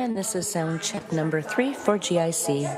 And this is sound check number 3 for GIC.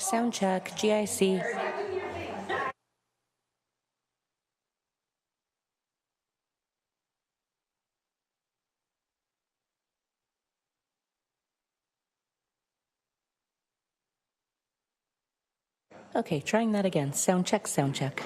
Sound check, GIC. Okay, trying that again. Sound check, sound check.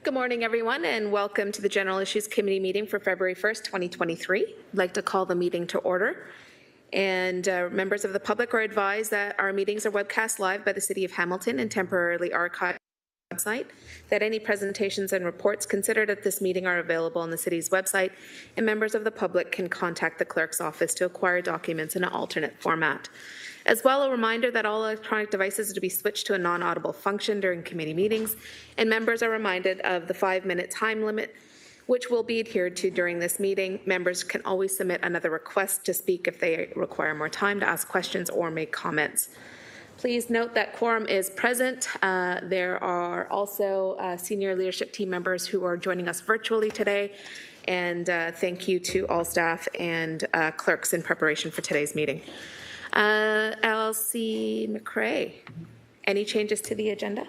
Good morning, everyone, and welcome to the General Issues Committee meeting for February 1st, 2023. I'd like to call the meeting to order. And members of the public are advised that our meetings are webcast live by the City of Hamilton and temporarily archived on the website, that any presentations and reports considered at this meeting are available on the City's website, and members of the public can contact the Clerk's office to acquire documents in an alternate format. As well, a reminder that all electronic devices are to be switched to a non-audible function during committee meetings, and members are reminded of the 5-minute time limit, which will be adhered to during this meeting. Members can always submit another request to speak if they require more time to ask questions or make comments. Please note that quorum is present. There are also senior leadership team members who are joining us virtually today, and thank you to all staff and clerks in preparation for today's meeting. Elsie McRae, any changes to the agenda?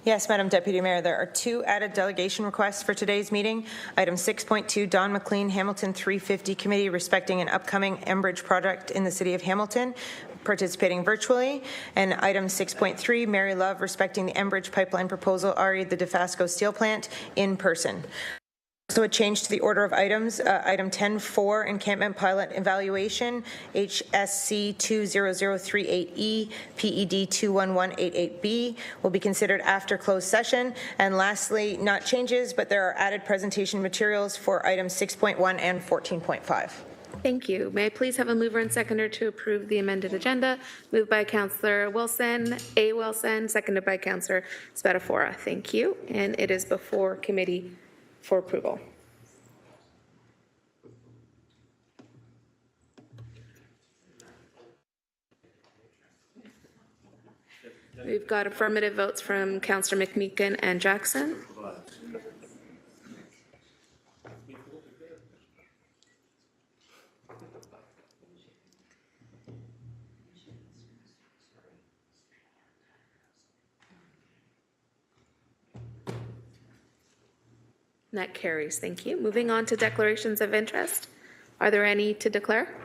Yes, Madam Deputy Mayor, there are 2 added delegation requests for today's meeting. Item 6.2, Don McLean, Hamilton 350 Committee, respecting an upcoming Enbridge project in the City of Hamilton, participating virtually. And item 6.3, Mary Love, respecting the Enbridge pipeline proposal, RE the Dofasco Steel Plant, in person. So a change to the order of items. Item 10.4, encampment pilot evaluation, HSC 20038E, PED 21188B, will be considered after closed session. And lastly, not changes, but there are added presentation materials for items 6.1 and 14.5. Thank you. May I please have a mover and seconder to approve the amended agenda? Moved by Councillor Wilson, seconded by Councillor Spadafora. Thank you. And it is before committee for approval. We've got affirmative votes from Councillor McMeekin and Jackson. That carries. Thank you. Moving on to declarations of interest. Are there any to declare?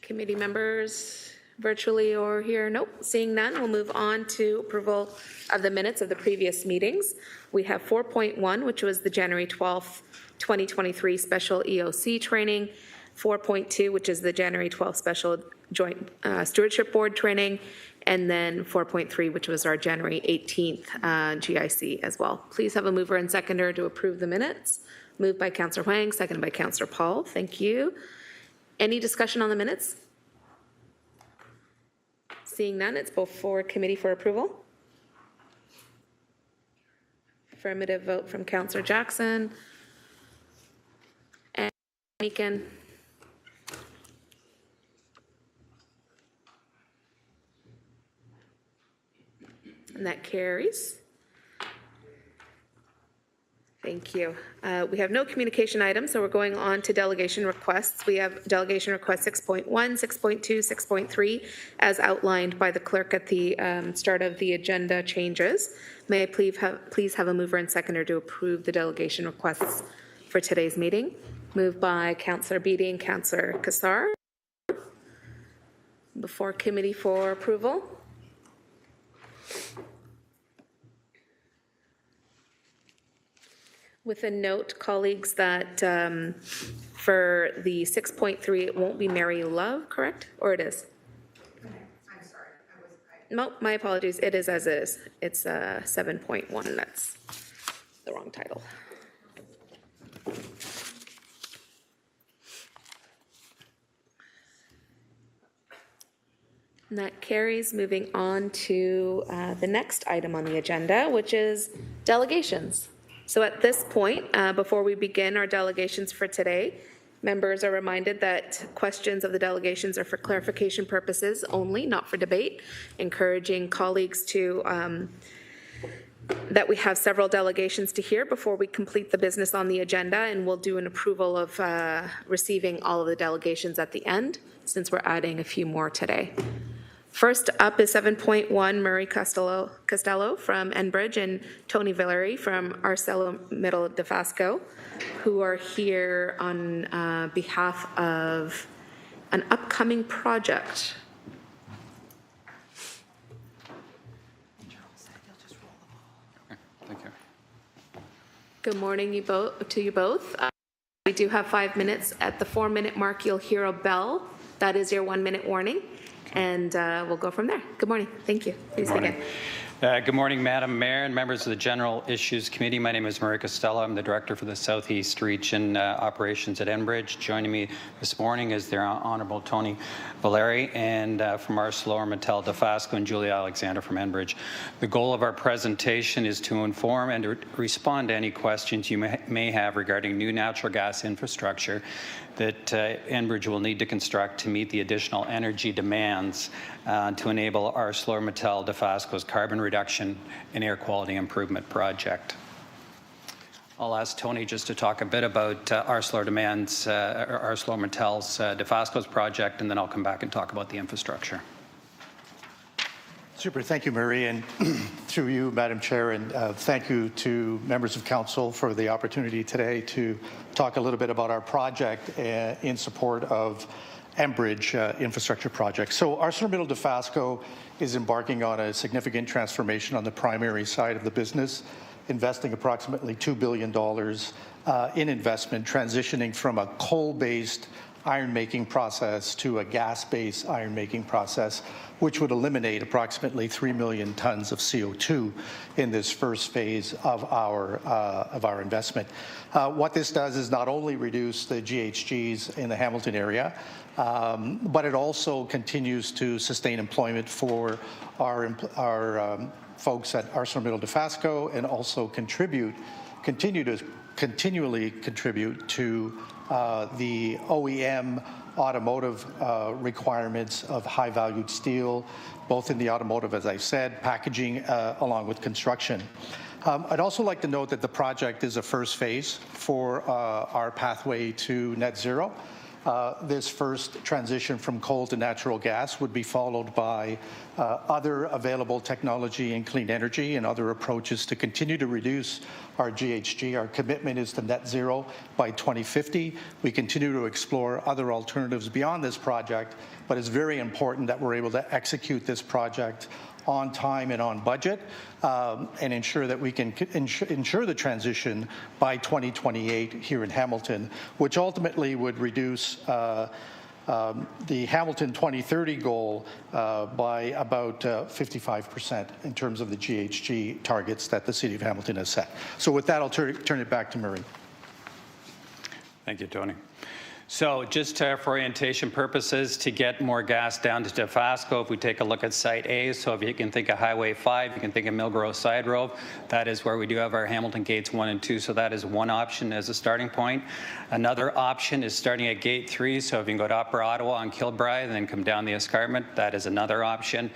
Committee members, virtually or here? Nope. Seeing none, we'll move on to approval of the minutes of the previous meetings. We have 4.1, which was the January 12th, 2023 special EOC training. 4.2, which is the January 12th special joint stewardship board training. And then 4.3, which was our January 18th GIC as well. Please have a mover and seconder to approve the minutes. Moved by Councillor Huang, seconded by Councillor Paul. Thank you. Any discussion on the minutes? Seeing none, it's before committee for approval. Affirmative vote from Councillor Jackson and Meekin. And that carries. Thank you. We have no communication items, so we're going on to delegation requests. We have delegation request 6.1, 6.2, 6.3, as outlined by the clerk at the start of the agenda changes. May I please have a mover and seconder to approve the delegation requests for today's meeting? Moved by Councillor Beatty and Councillor Kassar. Before committee for approval. With a note, colleagues, that for the 6.3, it won't be Mary Love, correct? Or it is? I'm sorry. No, my apologies. It is as is. It's 7.1. That's the wrong title. And that carries. Moving on to the next item on the agenda, which is delegations. So at this point, before we begin our delegations for today, members are reminded that questions of the delegations are for clarification purposes only, not for debate, encouraging colleagues to that we have several delegations to hear before we complete the business on the agenda, and we'll do an approval of receiving all of the delegations at the end, since we're adding a few more today. First up is 7.1, Murray Costello from Enbridge and Tony Villery from ArcelorMittal Dofasco, who are here on behalf of an upcoming project. Good morning to you both. We do have 5 minutes. At the 4-minute mark, you'll hear a bell. That is your 1-minute warning, and we'll go from there. Good morning. Thank you. Please begin. Good morning, Madam Mayor and members of the General Issues Committee. My name is Murray Costello. I'm the Director for the Southeast Region Operations at Enbridge. Joining me this morning is the Honourable Tony Valeri, and from ArcelorMittal Dofasco and Julia Alexander from Enbridge. The goal of our presentation is to inform and to respond to any questions you may have regarding new natural gas infrastructure that Enbridge will need to construct to meet the additional energy demands to enable ArcelorMittal Dofasco's carbon reduction and air quality improvement project. I'll ask Tony just to talk a bit about ArcelorMittal's Dofasco's project, and then I'll come back and talk about the infrastructure. Super. Thank you, Murray, and through you, Madam Chair, and thank you to members of Council for the opportunity today to talk a little bit about our project in support of Enbridge infrastructure project. So ArcelorMittal Dofasco is embarking on a significant transformation on the primary side of the business, investing approximately $2 billion in investment, transitioning from a coal-based iron-making process to a gas-based iron-making process, which would eliminate approximately 3 million tons of CO2 in this first phase of our investment. What this does is not only reduce the GHGs in the Hamilton area, but it also continues to sustain employment for our folks at ArcelorMittal Dofasco, and also continually contribute to the OEM automotive requirements of high-valued steel, both in the automotive, as I said, packaging, along with construction. I'd also like to note that the project is a first phase for our pathway to net zero. This first transition from coal to natural gas would be followed by other available technology and clean energy and other approaches to continue to reduce our GHG. Our commitment is to net zero by 2050. We continue to explore other alternatives beyond this project, but it's very important that we're able to execute this project on time and on budget, and ensure that we can ensure the transition by 2028 here in Hamilton, which ultimately would reduce the Hamilton 2030 goal by about 55% in terms of the GHG targets that the City of Hamilton has set. So with that, I'll turn it back to Murray. Thank you, Tony. So just for orientation purposes, to get more gas down to Dofasco, if we take a look at Site A, so if you can think of Highway 5, you can think of Millgrove Side Road, that is where we do have our Hamilton Gates 1 and 2, so that is one option as a starting point. Another option is starting at Gate 3, so if you can go to Upper Ottawa and Kilbride and then come down the escarpment, that is another option.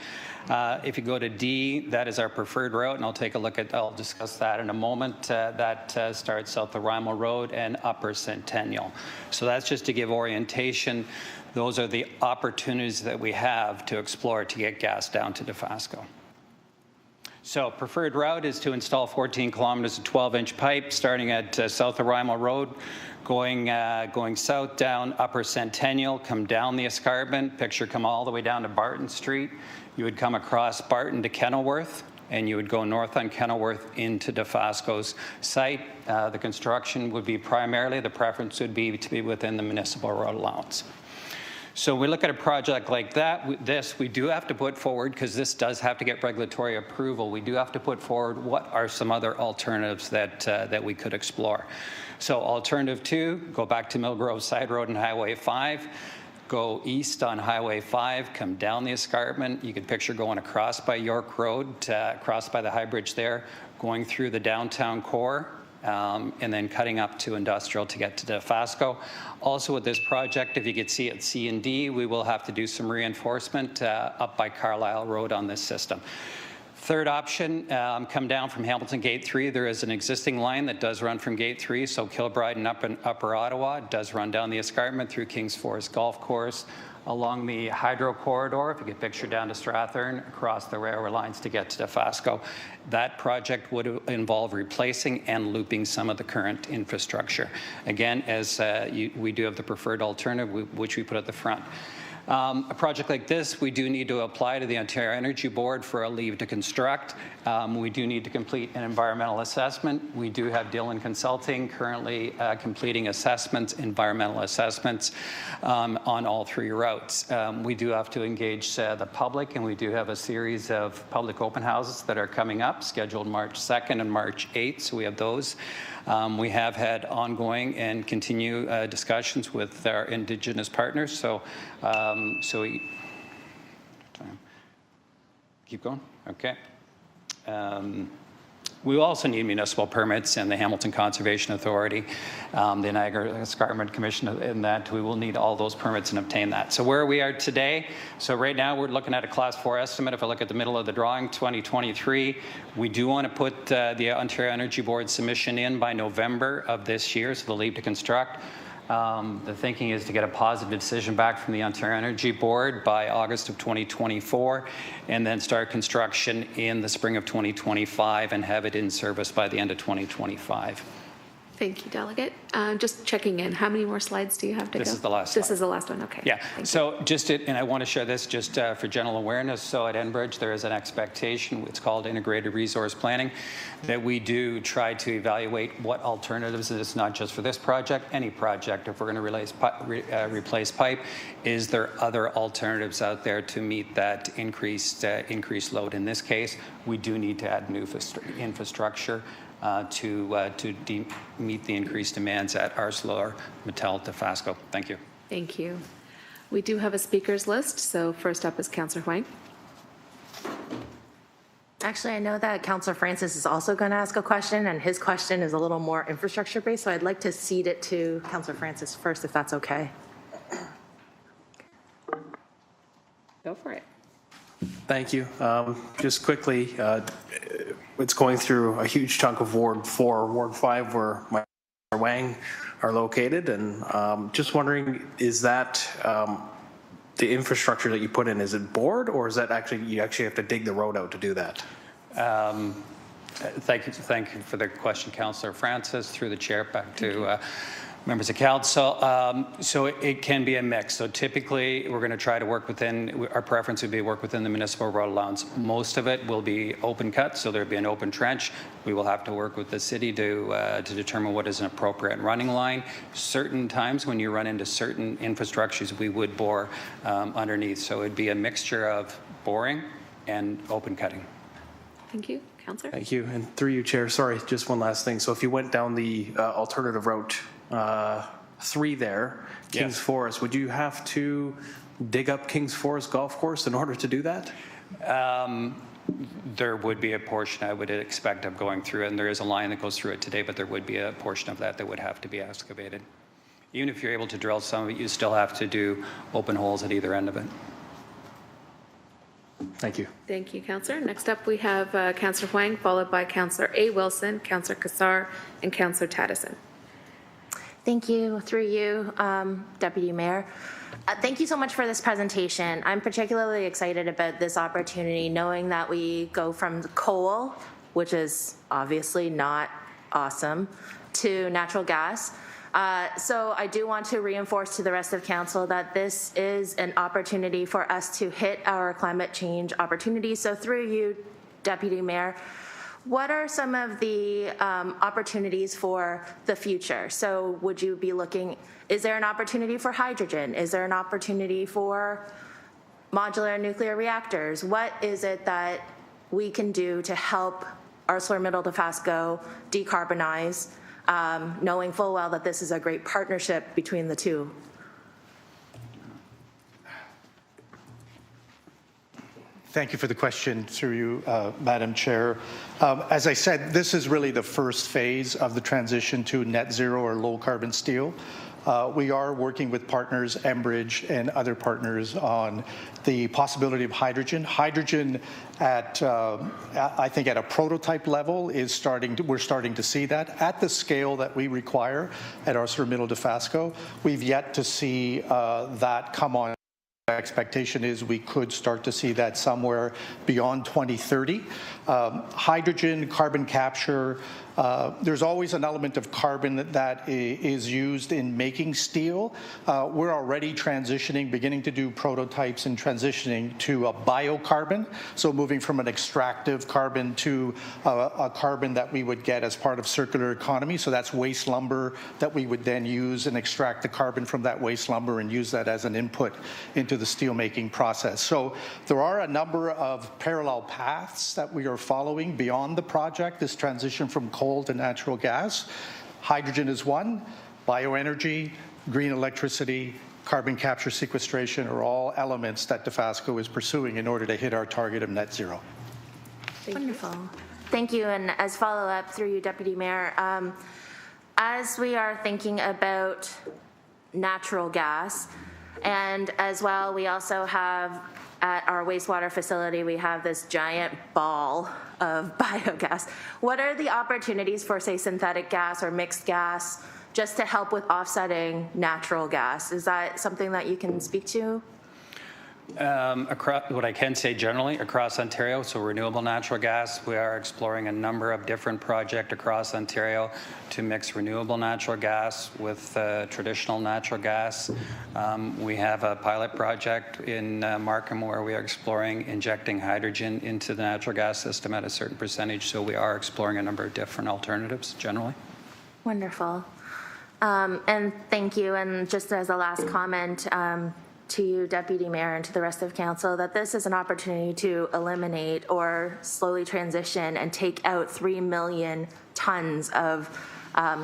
If you go to D, that is our preferred route, and I'll discuss that in a moment. That starts south of Rymal Road and Upper Centennial. So that's just to give orientation. Those are the opportunities that we have to explore to get gas down to Dofasco. So preferred route is to install 14 kilometers of 12-inch pipe starting at south of Rymal Road, going south down Upper Centennial, come down the escarpment, come all the way down to Barton Street. You would come across Barton to Kenilworth, and you would go north on Kenilworth into Dofasco's site. The construction would be the preference would be to be within the municipal road allowance. So we look at a project like that, we do have to put forward, because this does have to get regulatory approval, we do have to put forward what are some other alternatives that we could explore. So alternative 2, go back to Millgrove Side Road and Highway 5, go east on Highway 5, come down the escarpment. You can picture going across by York Road, across by the High Bridge there, going through the downtown core, and then cutting up to industrial to get to Dofasco. Also with this project, if you could see at C and D, we will have to do some reinforcement up by Carlisle Road on this system. Third option, come down from Hamilton Gate 3. There is an existing line that does run from Gate 3, so Kilbride and Upper Ottawa does run down the escarpment through Kings Forest Golf Course, along the hydro corridor, if you could picture down to Strathern, across the railway lines to get to Dofasco. That project would involve replacing and looping some of the current infrastructure. Again, as we do have the preferred alternative, which we put at the front. A project like this, we do need to apply to the Ontario Energy Board for a leave to construct. We do need to complete an environmental assessment. We do have Dillon Consulting currently completing assessments, environmental assessments on all 3 routes. We do have to engage the public, and we do have a series of public open houses that are coming up, scheduled March 2nd and March 8th, so we have those. We have had ongoing and continue discussions with our Indigenous partners. Keep going? Okay. We also need municipal permits and the Hamilton Conservation Authority, the Niagara Escarpment Commission, and that we will need all those permits and obtain that. So where we are today, so right now we're looking at a Class 4 estimate. If I look at the middle of the drawing, 2023, we do want to put the Ontario Energy Board submission in by November of this year, so the leave to construct. The thinking is to get a positive decision back from the Ontario Energy Board by August of 2024, and then start construction in the spring of 2025 and have it in service by the end of 2025. Thank you, Delegate. Just checking in, how many more slides do you have to go? This is the last slide. This is the last one, okay. Yeah, so and I want to share this just for general awareness. So at Enbridge, there is an expectation, it's called integrated resource planning, that we do try to evaluate what alternatives, it's not just for this project, any project, if we're going to replace pipe, is there other alternatives out there to meet that increased load? In this case, we do need to add new infrastructure to meet the increased demands at ArcelorMittal Dofasco. Thank you. Thank you. We do have a speakers list, so first up is Councillor Huang. Actually, I know that Councillor Francis is also going to ask a question, and his question is a little more infrastructure-based, so I'd like to cede it to Councillor Francis first, if that's okay. Go for it. Thank you. Just quickly, it's going through a huge chunk of Ward 4, Ward 5, where my Wang are located, and just wondering, is that the infrastructure that you put in, is it bored, or is that actually, you actually have to dig the road out to do that? Thank you for the question, Councillor Francis. Through the chair, back to members of council. So it can be a mix. So typically, we're going to try to work within, our preference would be work within the municipal road allowance. Most of it will be open cut, so there'll be an open trench. We will have to work with the city to determine what is an appropriate running line. Certain times when you run into certain infrastructures, we would bore underneath. So it'd be a mixture of boring and open cutting. Thank you. Councillor? Thank you. And through you, Chair, sorry, just one last thing. So if you went down the alternative route 3 there, Kings Forest, would you have to dig up Kings Forest Golf Course in order to do that? There would be a portion I would expect of going through, and there is a line that goes through it today, but there would be a portion of that would have to be excavated. Even if you're able to drill some of it, you still have to do open holes at either end of it. Thank you. Thank you, Councillor. Next up, we have Councillor Huang, followed by Councillor A. Wilson, Councillor Kassar, and Councillor Taddison. Thank you. Through you, Deputy Mayor. Thank you so much for this presentation. I'm particularly excited about this opportunity, knowing that we go from coal, which is obviously not awesome, to natural gas. So I do want to reinforce to the rest of council that this is an opportunity for us to hit our climate change opportunities. So through you, Deputy Mayor, what are some of the opportunities for the future? So would you be looking, is there an opportunity for hydrogen? Is there an opportunity for modular nuclear reactors? What is it that we can do to help ArcelorMittal Dofasco decarbonize, knowing full well that this is a great partnership between the two? Thank you for the question, through you, Madam Chair. As I said, this is really the first phase of the transition to net zero or low carbon steel. We are working with partners, Enbridge and other partners, on the possibility of hydrogen. Hydrogen at, I think at a prototype level is we're starting to see that. At the scale that we require at ArcelorMittal Dofasco, we've yet to see that come on. Expectation is we could start to see that somewhere beyond 2030. Hydrogen, carbon capture, There's always an element of carbon that is used in making steel. We're already beginning to do prototypes and transitioning to a biocarbon, so moving from an extractive carbon to a carbon that we would get as part of circular economy. So that's waste lumber that we would then use and extract the carbon from that waste lumber and use that as an input into the steel making process. So there are a number of parallel paths that we are following beyond the project, this transition from coal to natural gas. Hydrogen is one, bioenergy, green electricity, carbon capture sequestration are all elements that Dofasco is pursuing in order to hit our target of net zero. Wonderful. Thank you. And as follow-up through you, Deputy Mayor, as we are thinking about natural gas, and as well, we also have at our wastewater facility, we have this giant ball of biogas. What are the opportunities for, say, synthetic gas or mixed gas just to help with offsetting natural gas? Is that something that you can speak to? What I can say generally across Ontario, so renewable natural gas, we are exploring a number of different projects across Ontario to mix renewable natural gas with traditional natural gas. We have a pilot project in Markham where we are exploring injecting hydrogen into the natural gas system at a certain percentage, so we are exploring a number of different alternatives generally. Wonderful. And thank you. And just as a last comment, to you, Deputy Mayor, and to the rest of Council, that this is an opportunity to eliminate or slowly transition and take out 3 million tons of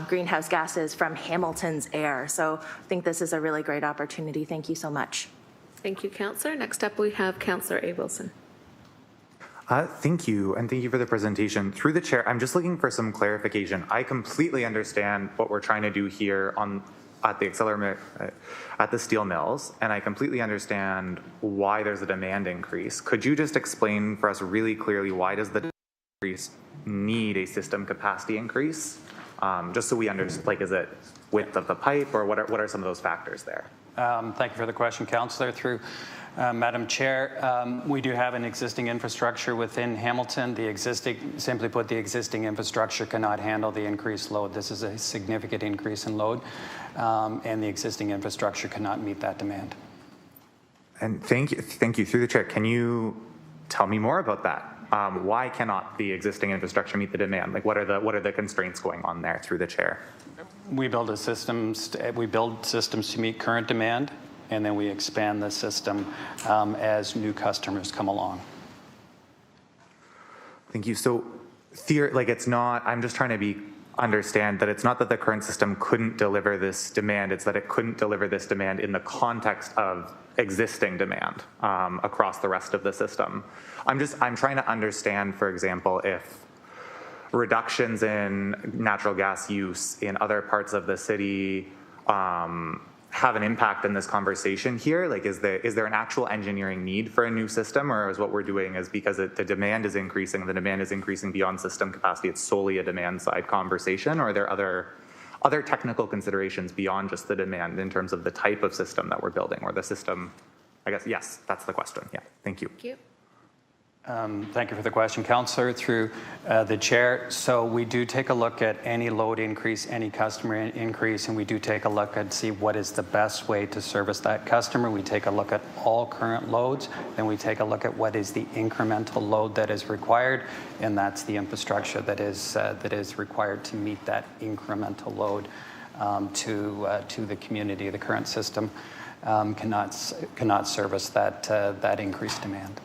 greenhouse gases from Hamilton's air. So I think this is a really great opportunity. Thank you so much. Thank you, Councillor. Next up, we have Councillor A. Wilson. Thank you, and thank you for the presentation. Through the chair, I'm just looking for some clarification. I completely understand what we're trying to do here at the steel mills, and I completely understand why there's a demand increase. Could you just explain for us really clearly why does the increase need a system capacity increase? Just so we understand, like, is it width of the pipe, or what are some of those factors there? Thank you for the question, Councillor. Through Madam Chair, we do have an existing infrastructure within Hamilton. Simply put, the existing infrastructure cannot handle the increased load. This is a significant increase in load, and the existing infrastructure cannot meet that demand. And thank you. Through the chair, can you tell me more about that? Why cannot the existing infrastructure meet the demand? Like, what are the constraints going on there? Through the chair. We build systems to meet current demand, and then we expand the system as new customers come along. Thank you. So, it's not. I'm just trying to understand that it's not that the current system couldn't deliver this demand; it's that it couldn't deliver this demand in the context of existing demand across the rest of the system. I'm trying to understand, for example, if reductions in natural gas use in other parts of the city have an impact in this conversation here? Like, is there an actual engineering need for a new system, or is what we're doing is because the demand is increasing, beyond system capacity, it's solely a demand side conversation, or are there other technical considerations beyond just the demand in terms of the type of system that we're building, or the system? I guess, yes, that's the question. Yeah, thank you. Thank you. Thank you for the question, Councillor. Through the chair, so we do take a look at any load increase, any customer increase, and we do take a look and see what is the best way to service that customer. We take a look at all current loads, then we take a look at what is the incremental load that is required, and that's the infrastructure that is required to meet that incremental load to the community. The current system cannot service that increased demand.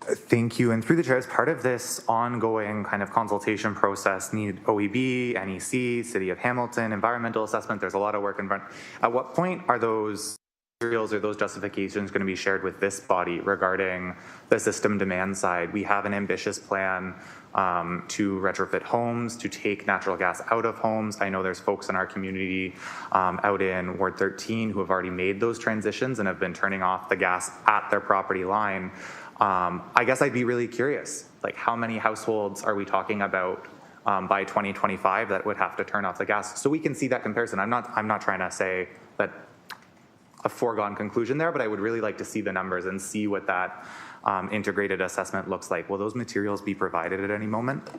Thank you. And through the chair, as part of this ongoing kind of consultation process, need OEB, NEC, City of Hamilton, environmental assessment, there's a lot of work in front. At what point are those materials or those justifications going to be shared with this body regarding the system demand side? We have an ambitious plan to retrofit homes, to take natural gas out of homes. I know there's folks in our community out in Ward 13 who have already made those transitions and have been turning off the gas at their property line. I guess I'd be really curious, like, how many households are we talking about by 2025 that would have to turn off the gas, so we can see that comparison. I'm not trying to say that a foregone conclusion there, but I would really like to see the numbers and see what that integrated assessment looks like. Will those materials be provided at any moment?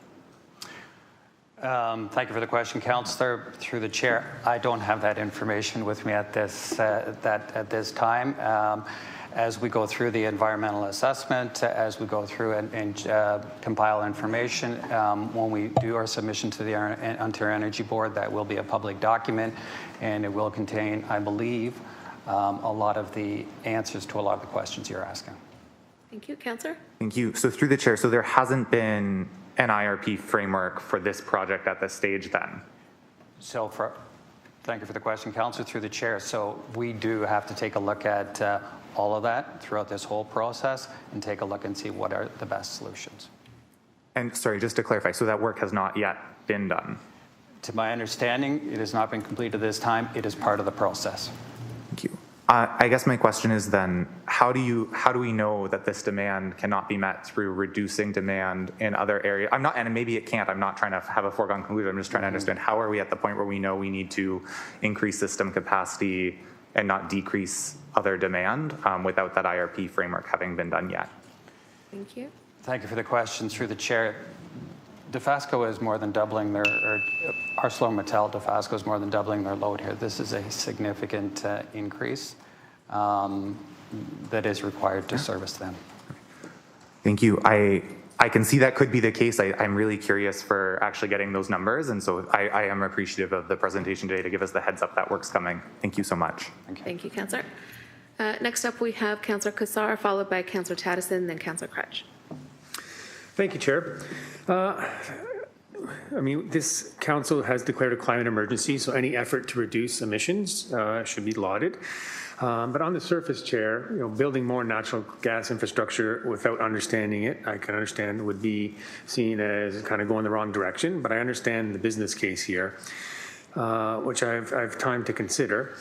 Thank you for the question, Councillor. Through the chair, I don't have that information with me at this time. As we go through the environmental assessment, as we go through and compile information, when we do our submission to the Ontario Energy Board, that will be a public document, and it will contain, I believe, a lot of the answers to a lot of the questions you're asking. Thank you. Councillor? Thank you. So through the chair, so there hasn't been an IRP framework for this project at this stage then? Thank you for the question, Councillor, through the chair. So we do have to take a look at all of that throughout this whole process and take a look and see what are the best solutions. And sorry, just to clarify, so that work has not yet been done? To my understanding, it has not been completed this time. It is part of the process. Thank you. I guess my question is then, how do we know that this demand cannot be met through reducing demand in other areas? And maybe it can't. I'm not trying to have a foregone conclusion. I'm just trying to understand, how are we at the point where we know we need to increase system capacity and not decrease other demand without that IRP framework having been done yet? Thank you. Thank you for the question through the chair. Dofasco is more than doubling their, ArcelorMittal Dofasco is more than doubling their load here. This is a significant increase that is required to service them. Thank you. I can see that could be the case. I'm really curious for actually getting those numbers, and so I am appreciative of the presentation today to give us the heads up that work's coming. Thank you so much. Thank you, Councillor. Next up, we have Councillor Cassar, followed by Councillor Taddison, then Councillor Crutch. Thank you, Chair. I mean, this council has declared a climate emergency, so any effort to reduce emissions should be lauded. But on the surface, Chair, building more natural gas infrastructure without understanding it, I can understand would be seen as kind of going the wrong direction. But I understand the business case here, which I have time to consider.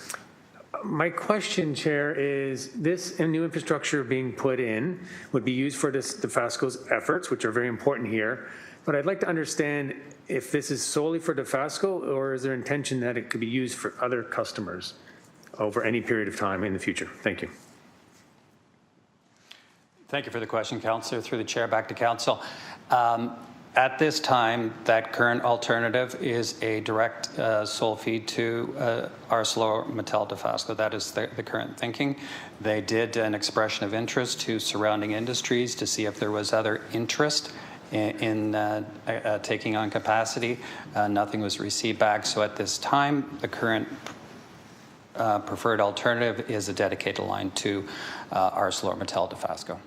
My question, Chair, is this new infrastructure being put in would be used for Dofasco's efforts, which are very important here. But I'd like to understand if this is solely for Dofasco, or is there intention that it could be used for other customers over any period of time in the future? Thank you. Thank you for the question, Councillor. Through the chair, back to Council. At this time, that current alternative is a direct sole feed to ArcelorMittal Dofasco. That is the current thinking. They did an expression of interest to surrounding industries to see if there was other interest in taking on capacity. Nothing was received back. So at this time, the current preferred alternative is a dedicated line to ArcelorMittal Dofasco.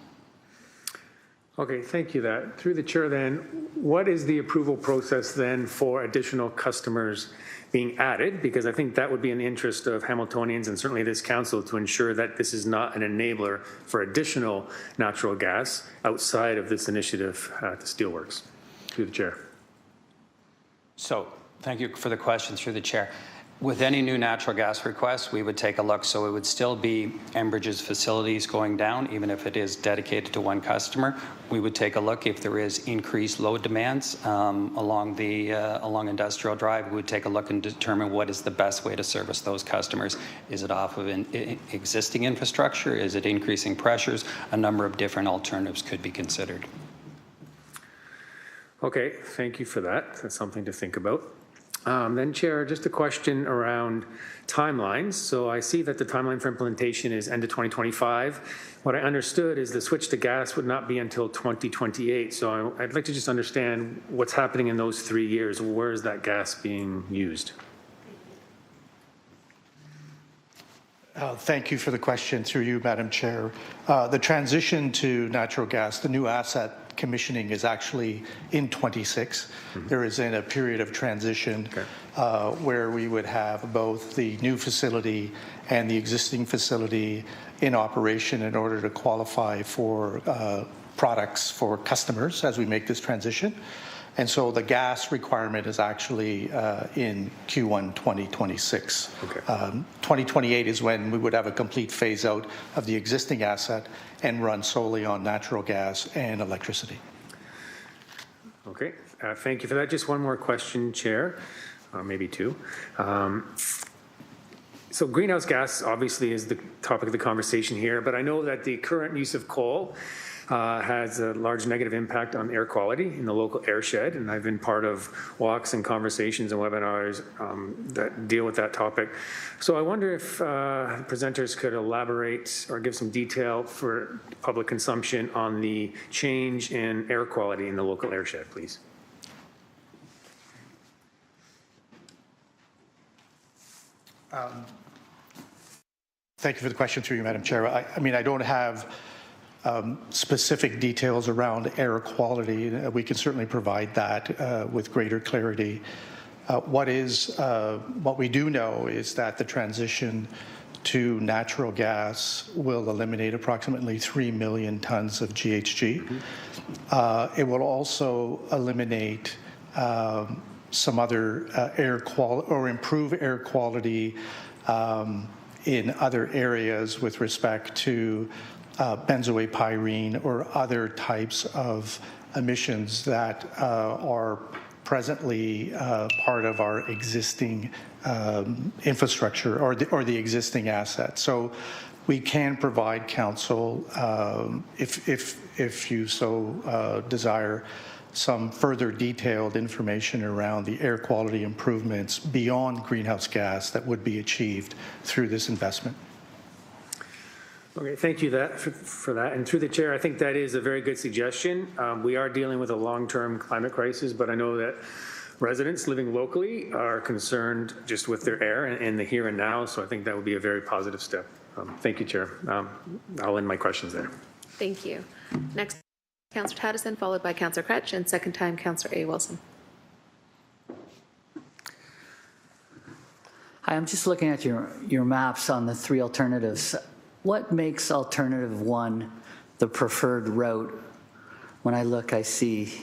Okay, thank you. That through the chair, then, what is the approval process then for additional customers being added? Because I think that would be in the interest of Hamiltonians and certainly this council to ensure that this is not an enabler for additional natural gas outside of this initiative at the Steelworks. Through the chair. So, thank you for the question through the chair. With any new natural gas request, we would take a look. So it would still be Enbridge's facilities going down, even if it is dedicated to one customer. We would take a look if there is increased load demands along Industrial Drive. We would take a look and determine what is the best way to service those customers. Is it off of existing infrastructure? Is it increasing pressures? A number of different alternatives could be considered. Okay, thank you for that. That's something to think about. Then, Chair, just a question around timelines. So I see that the timeline for implementation is end of 2025. What I understood is the switch to gas would not be until 2028. So I'd like to just understand what's happening in those 3 years. Where is that gas being used? Thank you for the question through you, Madam Chair. The transition to natural gas, the new asset commissioning is actually in 26. There is in a period of transition where we would have both the new facility and the existing facility in operation in order to qualify for products for customers as we make this transition. And so the gas requirement is actually in Q1 2026. 2028 is when we would have a complete phase out of the existing asset and run solely on natural gas and electricity. Okay, thank you for that. Just one more question, Chair, maybe two. So greenhouse gas obviously is the topic of the conversation here, but I know that the current use of coal has a large negative impact on air quality in the local airshed, and I've been part of walks and conversations and webinars that deal with that topic. So I wonder if presenters could elaborate or give some detail for public consumption on the change in air quality in the local airshed, please. Thank you for the question through you, Madam Chair. I mean, I don't have specific details around air quality. We can certainly provide that with greater clarity. What we do know is that the transition to natural gas will eliminate approximately 3 million tons of GHG. It will also eliminate some other air quality or improve air quality in other areas with respect to benzoate or other types of emissions that are presently part of our existing infrastructure or the existing assets. So we can provide council, if you so desire, some further detailed information around the air quality improvements beyond greenhouse gas that would be achieved through this investment. Okay, thank you for that. And through the chair, I think that is a very good suggestion. We are dealing with a long-term climate crisis, but I know that residents living locally are concerned just with their air and the here and now, so I think that would be a very positive step. Thank you, Chair. I'll end my questions there. Thank you. Next, Councillor Taddison, followed by Councillor Cretch, and second time, Councillor A. Wilson. Hi, I'm just looking at your maps on the three alternatives. What makes alternative one the preferred route? When I look, I see,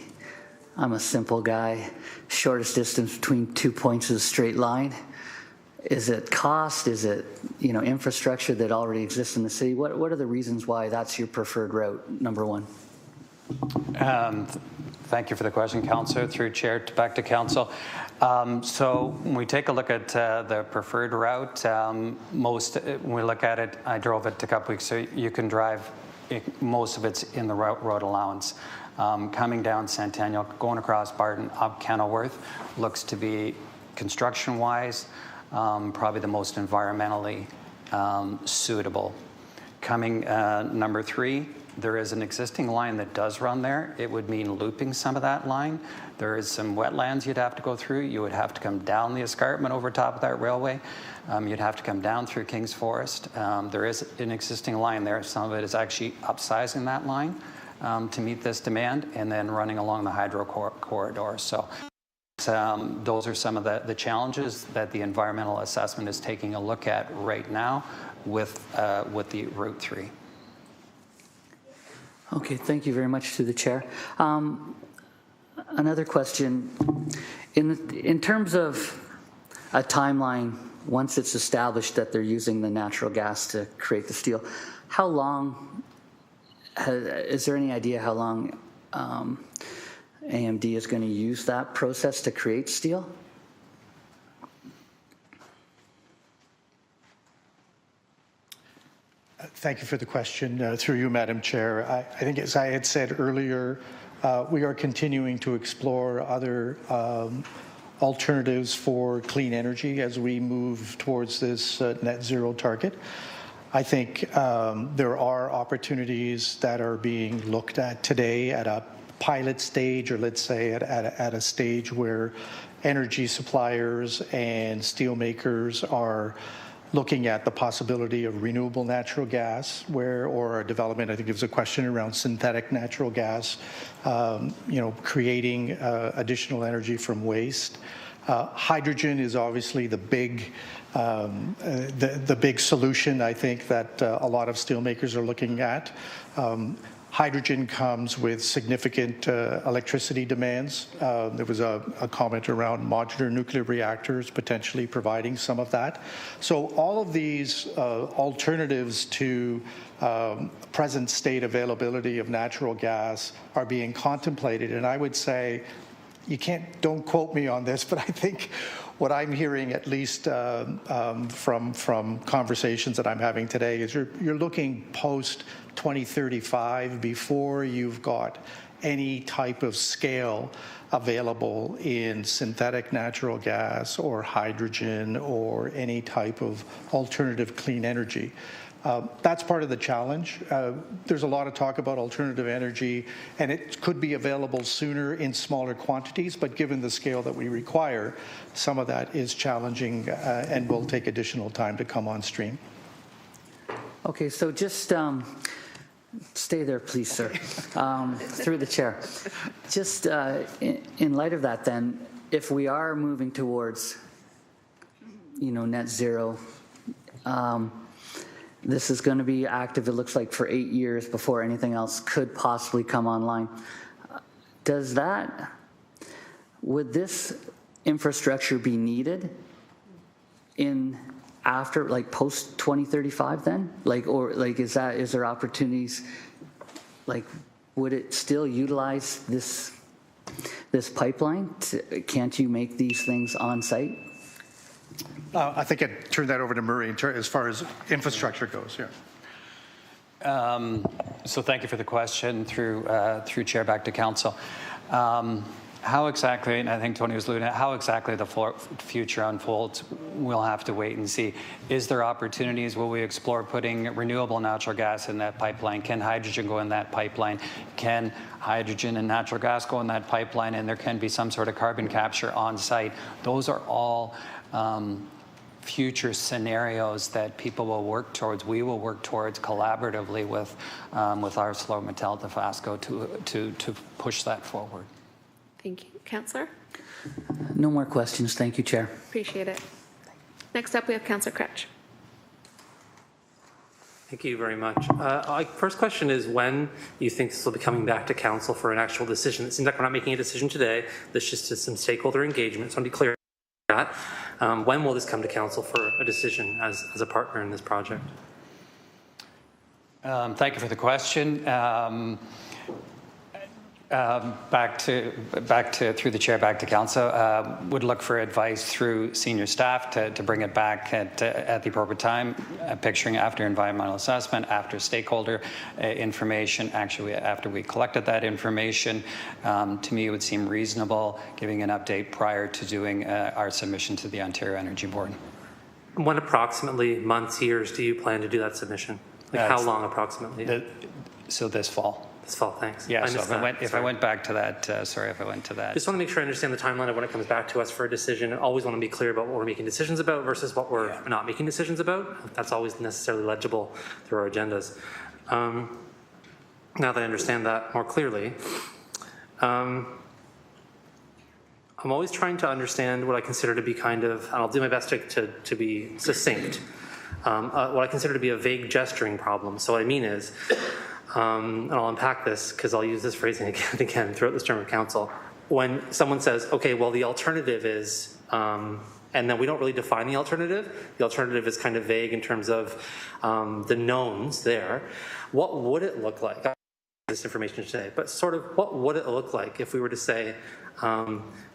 I'm a simple guy, shortest distance between 2 points is a straight line. Is it cost? Is it, infrastructure that already exists in the city? What are the reasons why that's your preferred route, number one? Thank you for the question, Councillor. Through Chair, back to Council. So when we take a look at the preferred route, when we look at it, I drove it a couple weeks, so you can drive, most of it's in the road allowance. Coming down Centennial, going across Barton, up Kenilworth, looks to be, construction-wise, probably the most environmentally suitable. Coming number 3, there is an existing line that does run there. It would mean looping some of that line. There is some wetlands you'd have to go through. You would have to come down the escarpment over top of that railway. You'd have to come down through Kings Forest. There is an existing line there. Some of it is actually upsizing that line to meet this demand and then running along the hydro corridor. So those are some of the challenges that the environmental assessment is taking a look at right now with the Route 3. Okay, thank you very much to the chair. Another question, in terms of a timeline, once it's established that they're using the natural gas to create the steel, how long, is there any idea how long AMD is going to use that process to create steel? Thank you for the question. Through you, Madam Chair. I think, as I had said earlier, we are continuing to explore other alternatives for clean energy as we move towards this net zero target. I think there are opportunities that are being looked at today at a pilot stage, or let's say at a stage where energy suppliers and steel makers are looking at the possibility of renewable natural gas, or a development. I think it was a question around synthetic natural gas, creating additional energy from waste. Hydrogen is obviously the big solution, I think, that a lot of steelmakers are looking at. Hydrogen comes with significant electricity demands. There was a comment around modular nuclear reactors potentially providing some of that. So all of these alternatives to present state availability of natural gas are being contemplated. And I would say, don't quote me on this, but I think what I'm hearing, at least from conversations that I'm having today, is you're looking post 2035 before you've got any type of scale available in synthetic natural gas or hydrogen or any type of alternative clean energy. That's part of the challenge. There's a lot of talk about alternative energy, and it could be available sooner in smaller quantities, but given the scale that we require, some of that is challenging and will take additional time to come on stream. Okay, so just stay there, please, sir, through the chair. Just in light of that, then, if we are moving towards, net zero, this is going to be active, it looks like, for 8 years before anything else could possibly come online. Would this infrastructure be needed after, like, post 2035 then? Is there opportunities, would it still utilize this pipeline? Can't you make these things on site? I think I'd turn that over to Murray as far as infrastructure goes. Yeah. So thank you for the question through Chair back to Council. How exactly, and I think Tony was alluding at, how exactly the future unfolds, we'll have to wait and see. Is there opportunities? Will we explore putting renewable natural gas in that pipeline? Can hydrogen go in that pipeline? Can hydrogen and natural gas go in that pipeline? And there can be some sort of carbon capture on site. Those are all future scenarios that people will work towards. We will work towards collaboratively with ArcelorMittal Dofasco to push that forward. Thank you. Councillor? No more questions. Thank you, Chair. Appreciate it. Next up, we have Councillor Crutch. Thank you very much. First question is when you think this will be coming back to Council for an actual decision. It seems like we're not making a decision today. There's just some stakeholder engagement, so I'm clear that. When will this come to Council for a decision as a partner in this project? Thank you for the question. Back to through the chair back to council. Would look for advice through senior staff to bring it back at the appropriate time. Picturing after environmental assessment, after stakeholder information. Actually, after we collected that information, to me it would seem reasonable giving an update prior to doing our submission to the Ontario Energy Board. When approximately months, years do you plan to do that submission? How long approximately? So this fall. This fall, thanks. Yeah, so if I went back to that, Just want to make sure I understand the timeline of when it comes back to us for a decision. I always want to be clear about what we're making decisions about versus what we're not making decisions about. That's always necessarily legible through our agendas. Now that I understand that more clearly, I'm always trying to understand what I consider to be and I'll do my best to be succinct, what I consider to be a vague gesturing problem. So what I mean is, and I'll unpack this because I'll use this phrasing again and again throughout this term of council. When someone says, okay, well, the alternative is, and then we don't really define the alternative is kind of vague in terms of the knowns there. What would it look like? I have this information today, but sort of what would it look like if we were to say,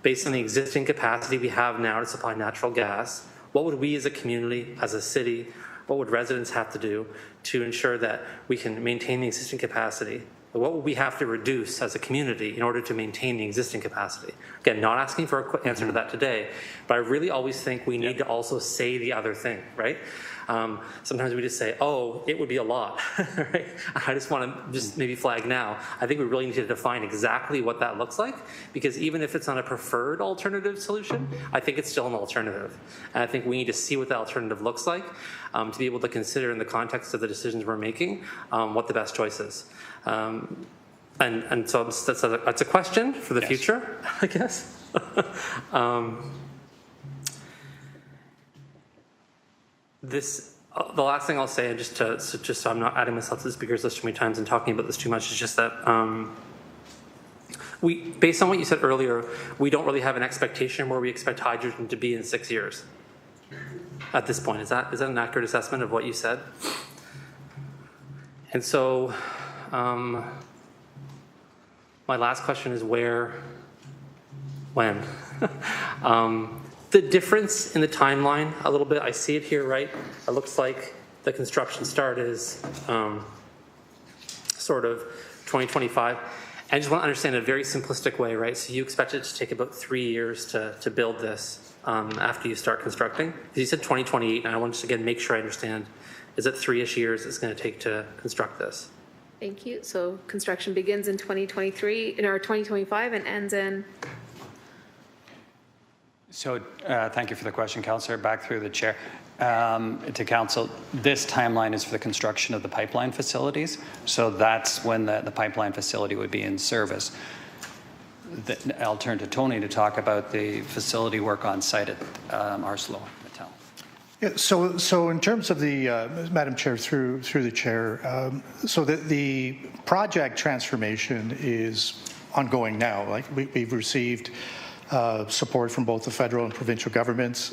based on the existing capacity we have now to supply natural gas, what would we as a community, as a city, what would residents have to do to ensure that we can maintain the existing capacity? What would we have to reduce as a community in order to maintain the existing capacity? Again, not asking for a quick answer to that today, but I really always think we need to also say the other thing, right? Sometimes we just say, oh, it would be a lot, right? I just want to maybe flag now. I think we really need to define exactly what that looks like, because even if it's not a preferred alternative solution, I think it's still an alternative. And I think we need to see what the alternative looks like to be able to consider in the context of the decisions we're making what the best choice is. And so that's a question for the future, I guess. The last thing I'll say, and just so I'm not adding myself to the speakers list too many times and talking about this too much, is just that based on what you said earlier, we don't really have an expectation where we expect hydrogen to be in 6 years. At this point, is that an accurate assessment of what you said? And so, my last question is when? the difference in the timeline a little bit, I see it here, right? It looks like the construction start is sort of 2025. I just want to understand in a very simplistic way, right? So you expect it to take about 3 years to build this after you start constructing? Because you said 2028, and I want to just again make sure I understand. Is it 3-ish years it's going to take to construct this? Thank you. So construction begins in 2023 or 2025 and ends in. So thank you for the question, Councillor. Back through the chair to Council. This timeline is for the construction of the pipeline facilities. So that's when the pipeline facility would be in service. I'll turn to Tony to talk about the facility work on site at ArcelorMittal. Yeah, so in terms of the, Madam Chair, through the chair, so the project transformation is ongoing now. Like we've received support from both the federal and provincial governments,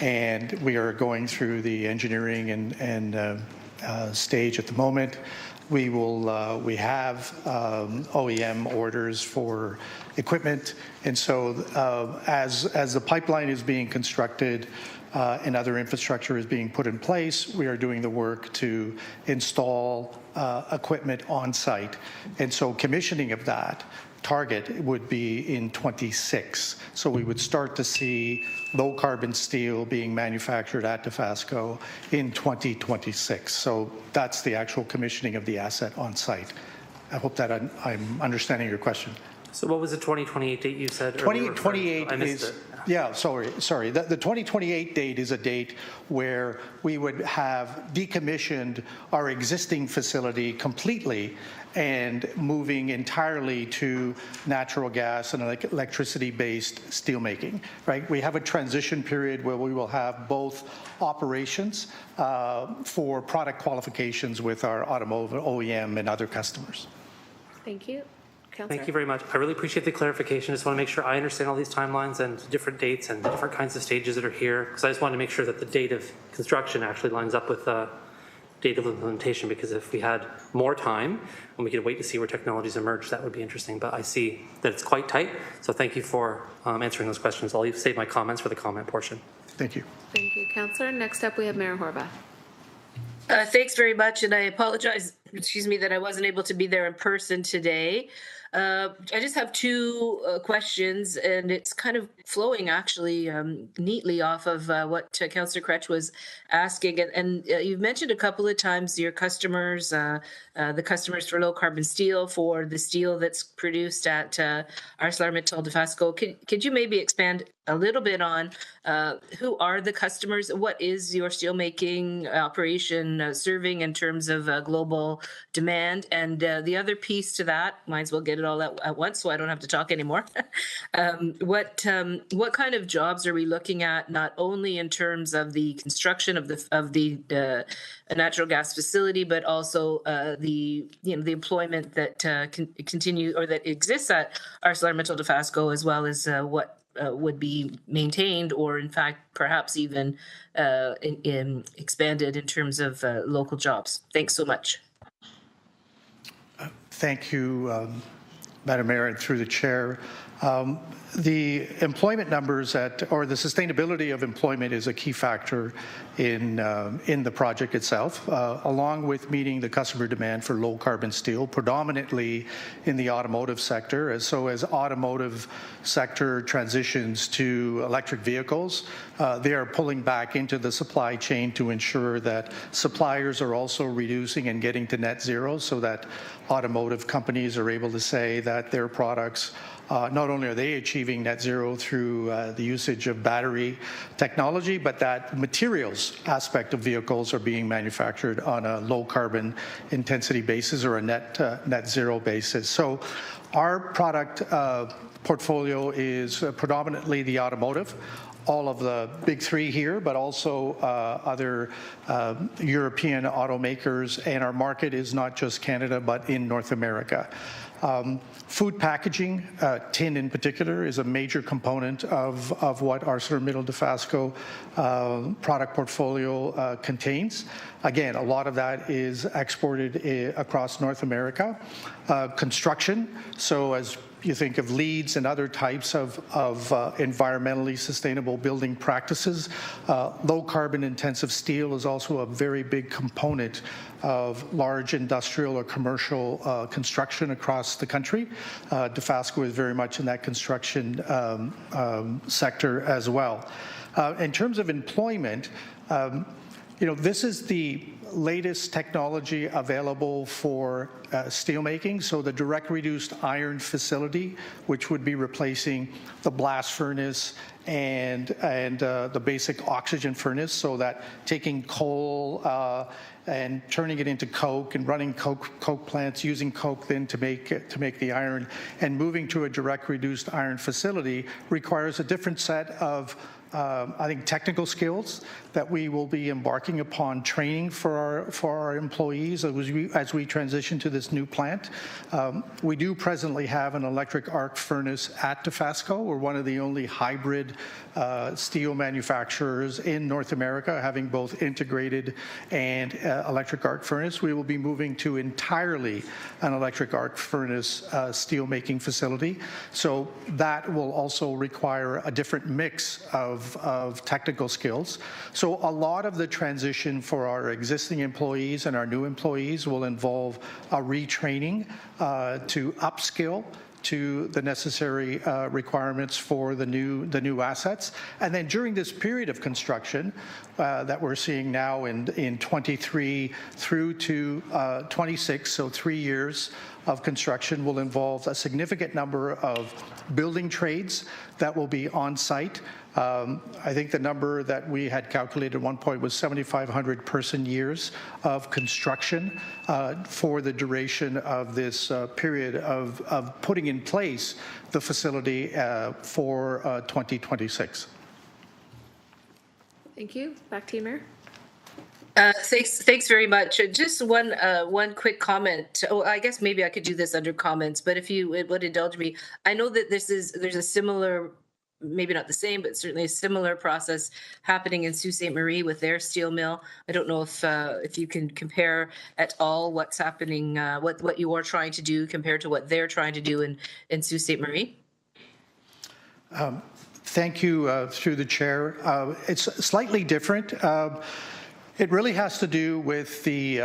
and we are going through the engineering and stage at the moment. We have OEM orders for equipment, and so as the pipeline is being constructed and other infrastructure is being put in place, we are doing the work to install equipment on site, and so commissioning of that target would be in 26. So we would start to see low carbon steel being manufactured at Dofasco in 2026. So that's the actual commissioning of the asset on site. I hope that I'm understanding your question. So what was the 2028 date you said? 2028 I missed it. Yeah, sorry. The 2028 date is a date where we would have decommissioned our existing facility completely and moving entirely to natural gas and electricity-based steelmaking, right? We have a transition period where we will have both operations for product qualifications with our automotive OEM and other customers. Thank you. Councillor. Thank you very much. I really appreciate the clarification. I just want to make sure I understand all these timelines and different dates and the different kinds of stages that are here, because I just want to make sure that the date of construction actually lines up with the date of implementation, because if we had more time and we could wait to see where technologies emerge, that would be interesting. But I see that it's quite tight, so thank you for answering those questions. I'll save my comments for the comment portion. Thank you. Thank you, Councillor. Next up, we have Mayor Horwath. Thanks very much, and I apologize, that I wasn't able to be there in person today. I just have two questions, and it's kind of flowing actually neatly off of what Councillor Kretsch was asking. And you've mentioned a couple of times your customers, the customers for low carbon steel, for the steel that's produced at ArcelorMittal Dofasco. Could you maybe expand a little bit on who are the customers? What is your steelmaking operation serving in terms of global demand? And the other piece to that, might as well get it all at once so I don't have to talk anymore. What kind of jobs are we looking at, not only in terms of the construction of the natural gas facility, but also the employment that continue or that exists at ArcelorMittal Dofasco, as well as what would be maintained, or in fact perhaps even expanded in terms of local jobs. Thanks so much. Thank you, Madam Mayor, and through the chair. The employment numbers or the sustainability of employment is a key factor in the project itself, along with meeting the customer demand for low carbon steel, predominantly in the automotive sector. So as automotive sector transitions to electric vehicles, they are pulling back into the supply chain to ensure that suppliers are also reducing and getting to net zero, so that automotive companies are able to say that their products, not only are they achieving net zero through the usage of battery technology, but that materials aspect of vehicles are being manufactured on a low carbon intensity basis or a net zero basis. So our product portfolio is predominantly the automotive, all of the big three here, but also other European automakers, and our market is not just Canada, but in North America. Food packaging, tin in particular, is a major component of what ArcelorMittal Dofasco product portfolio contains. Again, a lot of that is exported across North America. Construction, so as you think of LEEDs and other types of environmentally sustainable building practices, low carbon intensive steel is also a very big component of large industrial or commercial construction across the country. Dofasco is very much in that construction sector as well. In terms of employment, this is the latest technology available for steelmaking. So the direct reduced iron facility, which would be replacing the blast furnace and the basic oxygen furnace, so that taking coal and turning it into coke and running coke plants, using coke then to make the iron, and moving to a direct reduced iron facility requires a different set of I think technical skills that we will be embarking upon training for our employees as we transition to this new plant. We do presently have an electric arc furnace at Dofasco. We're one of the only hybrid steel manufacturers in North America, having both integrated and electric arc furnace. We will be moving to entirely an electric arc furnace steel making facility. So that will also require a different mix of technical skills. So a lot of the transition for our existing employees and our new employees will involve a retraining to upskill to the necessary requirements for the new assets. And then during this period of construction that we're seeing now in 23 through to 26, so 3 years of construction, will involve a significant number of building trades that will be on site. I think the number that we had calculated at one point was 7,500 person years of construction for the duration of this period of putting in place the facility for 2026. Thank you. Back to you, Mayor. Thanks very much. Just one quick comment. Oh, I guess maybe I could do this under comments, but if you would indulge me, I know that there's a similar, maybe not the same, but certainly a similar process happening in Sault Ste. Marie with their steel mill. I don't know if you can compare at all what's happening, what you are trying to do compared to what they're trying to do in Sault Ste. Marie. Thank you, through the chair. It's slightly different. It really has to do with the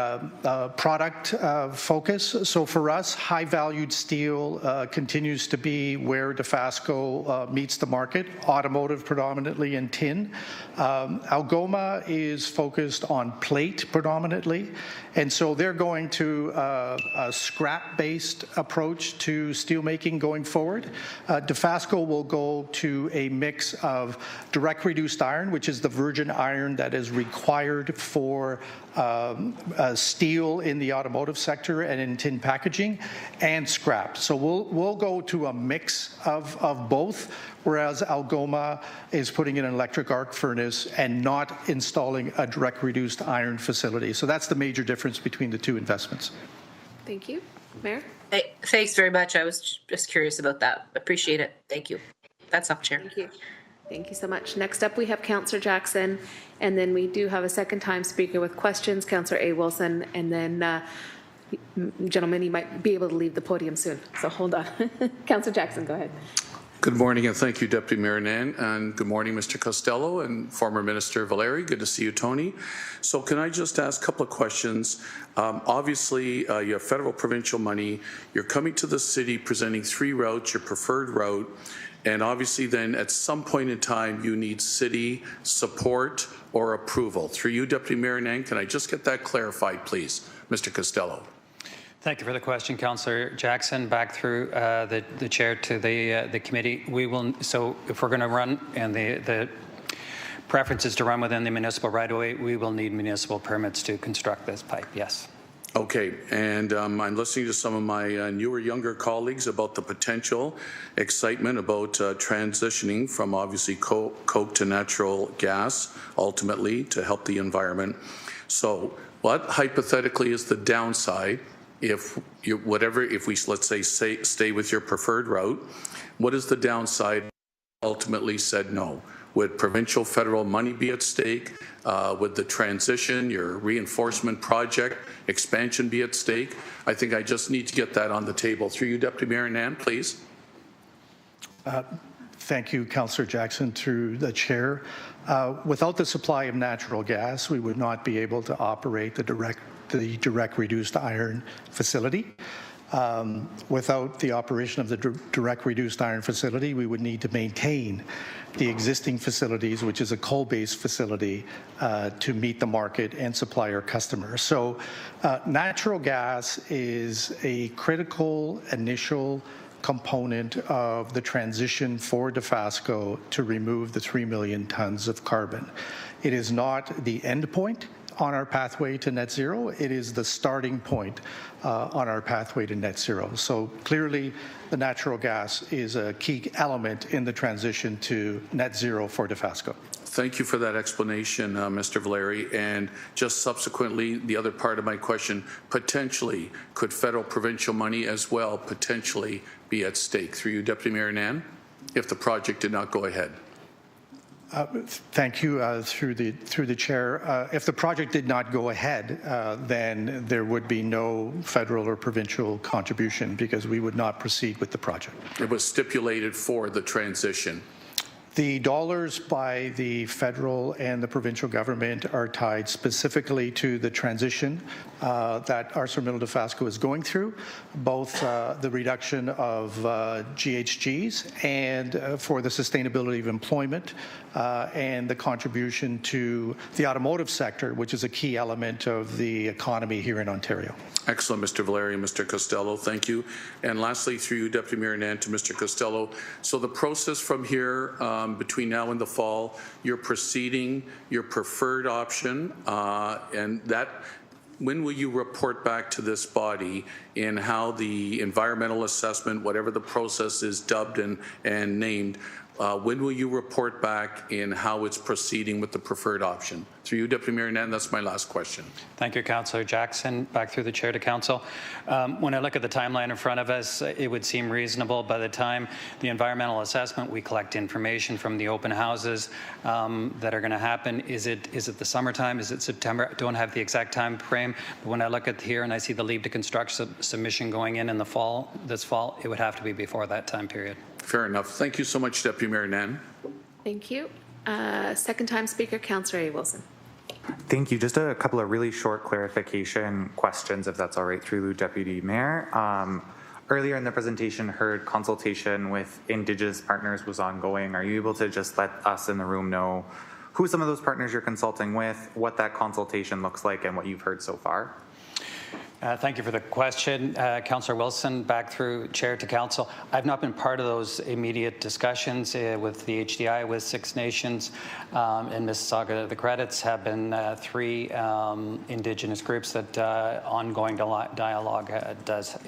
product focus. So for us, high-valued steel continues to be where Dofasco meets the market, automotive predominantly and tin. Algoma is focused on plate predominantly, and so they're going to a scrap-based approach to steelmaking going forward. Dofasco will go to a mix of direct reduced iron, which is the virgin iron that is required for steel in the automotive sector and in tin packaging, and scrap. So we'll go to a mix of both, whereas Algoma is putting in an electric arc furnace and not installing a direct reduced iron facility. So that's the major difference between the two investments. Thank you. Mayor? Hey, thanks very much. I was just curious about that. Appreciate it. Thank you. That's up, Chair. Thank you. Thank you so much. Next up, we have Councillor Jackson, and then we do have a second time speaker with questions, Councillor A. Wilson, and then, gentlemen, you might be able to leave the podium soon, so hold on. Councillor Jackson, go ahead. Good morning, and thank you, Deputy Mayor Nan, and good morning, Mr. Costello and former Minister Valeri. Good to see you, Tony. So can I just ask a couple of questions? Obviously, you have federal provincial money. You're coming to the city presenting 3 routes, your preferred route, and obviously then at some point in time you need city support or approval. Through you, Deputy Mayor Nan, can I just get that clarified, please, Mr. Costello? Thank you for the question, Councillor Jackson. Back through the chair to the committee. We will. So if we're going to run, and the preference is to run within the municipal right-of-way, we will need municipal permits to construct this pipe. Yes. Okay, and I'm listening to some of my newer, younger colleagues about the potential excitement about transitioning from obviously coke to natural gas, ultimately to help the environment. So what hypothetically is the downside if we let's say stay with your preferred route? What is the downside? Ultimately said no. Would provincial, federal money be at stake? Would the transition, your reinforcement project, expansion be at stake? I think I just need to get that on the table. Through you, Deputy Mayor Nan, please. Thank you, Councillor Jackson, through the chair. Without the supply of natural gas, we would not be able to operate the direct reduced iron facility. Without the operation of the direct reduced iron facility, we would need to maintain the existing facilities, which is a coal-based facility, to meet the market and supply our customers. So natural gas is a critical initial component of the transition for Dofasco to remove the 3 million tons of carbon. It is not the end point on our pathway to net zero. It is the starting point on our pathway to net zero. So clearly, the natural gas is a key element in the transition to net zero for Dofasco. Thank you for that explanation, Mr. Valeri. And just subsequently, the other part of my question, potentially, could federal provincial money as well potentially be at stake through you, Deputy Mayor Nan, if the project did not go ahead? Thank you. Through the chair, if the project did not go ahead, then there would be no federal or provincial contribution because we would not proceed with the project. It was stipulated for the transition. The dollars by the federal and the provincial government are tied specifically to the transition that ArcelorMittal Dofasco is going through, both the reduction of GHGs and for the sustainability of employment and the contribution to the automotive sector, which is a key element of the economy here in Ontario. Excellent, Mr. Valeri and Mr. Costello. Thank you. And lastly, through you, Deputy Mayor Nan, to Mr. Costello. So the process from here between now and the fall, you're proceeding your preferred option, and that. When will you report back to this body in how the environmental assessment, whatever the process is dubbed and named, when will you report back in how it's proceeding with the preferred option? Through you, Deputy Mayor Nan, that's my last question. Thank you, Councillor Jackson. Back through the chair to council. When I look at the timeline in front of us, it would seem reasonable by the time the environmental assessment, we collect information from the open houses that are going to happen. Is it the summertime? Is it September? I don't have the exact time frame, but when I look at here and I see the leave to construct submission going in the fall, this fall, it would have to be before that time period. Fair enough. Thank you so much, Deputy Mayor Nan. Thank you. Second time speaker, Councillor A. Wilson. Thank you. Just a couple of really short clarification questions, if that's all right, through Deputy Mayor. Earlier in the presentation, heard consultation with Indigenous partners was ongoing. Are you able to just let us in the room know who some of those partners you're consulting with, what that consultation looks like, and what you've heard so far? Thank you for the question. Councillor Wilson, back through chair to council. I've not been part of those immediate discussions with the HDI, with Six Nations and Mississauga. The credits have been three Indigenous groups that ongoing dialogue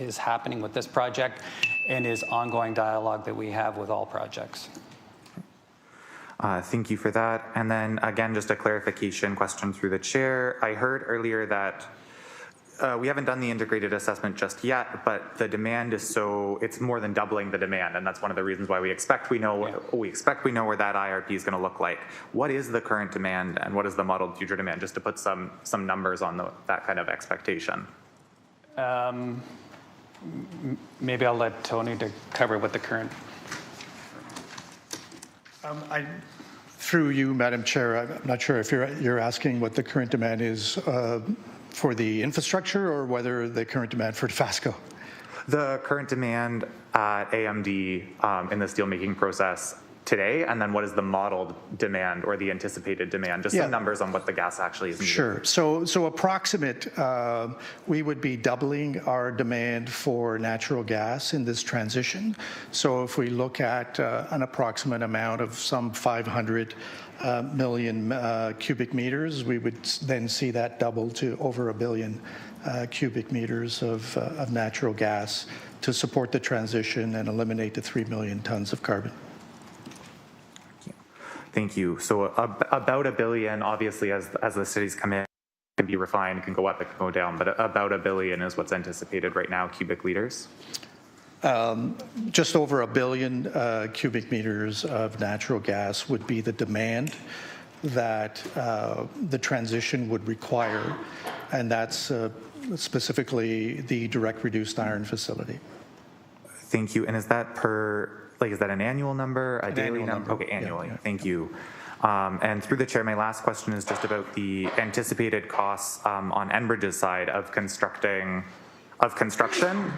is happening with this project and is ongoing dialogue that we have with all projects. Thank you for that. And then again, just a clarification question through the chair. I heard earlier that we haven't done the integrated assessment just yet, but the demand is it's more than doubling the demand, and that's one of the reasons why we expect we know where that IRP is going to look like. What is the current demand, and what is the modeled future demand? Just to put some numbers on that kind of expectation. Maybe I'll let Tony to cover what the current. Through you, Madam Chair, I'm not sure if you're asking what the current demand is for the infrastructure or whether the current demand for Dofasco. The current demand at AMD in the steelmaking process today, and then what is the modeled demand or the anticipated demand? Just some numbers on what the gas actually is needed. Sure. So approximate, we would be doubling our demand for natural gas in this transition. So if we look at an approximate amount of some 500 million cubic meters, we would then see that double to over 1 billion cubic meters of natural gas to support the transition and eliminate the 3 million tons of carbon. Thank you. So about 1 billion, obviously, as the cities come in, can be refined, can go up, it can go down, but about 1 billion is what's anticipated right now, cubic liters? Just over 1 billion cubic meters of natural gas would be the demand that the transition would require, and that's specifically the direct reduced iron facility. Thank you. And is that per like, is that an annual number, a daily number? Okay, annually. Yeah. Thank you. And through the chair, my last question is just about the anticipated costs on Enbridge's side of construction,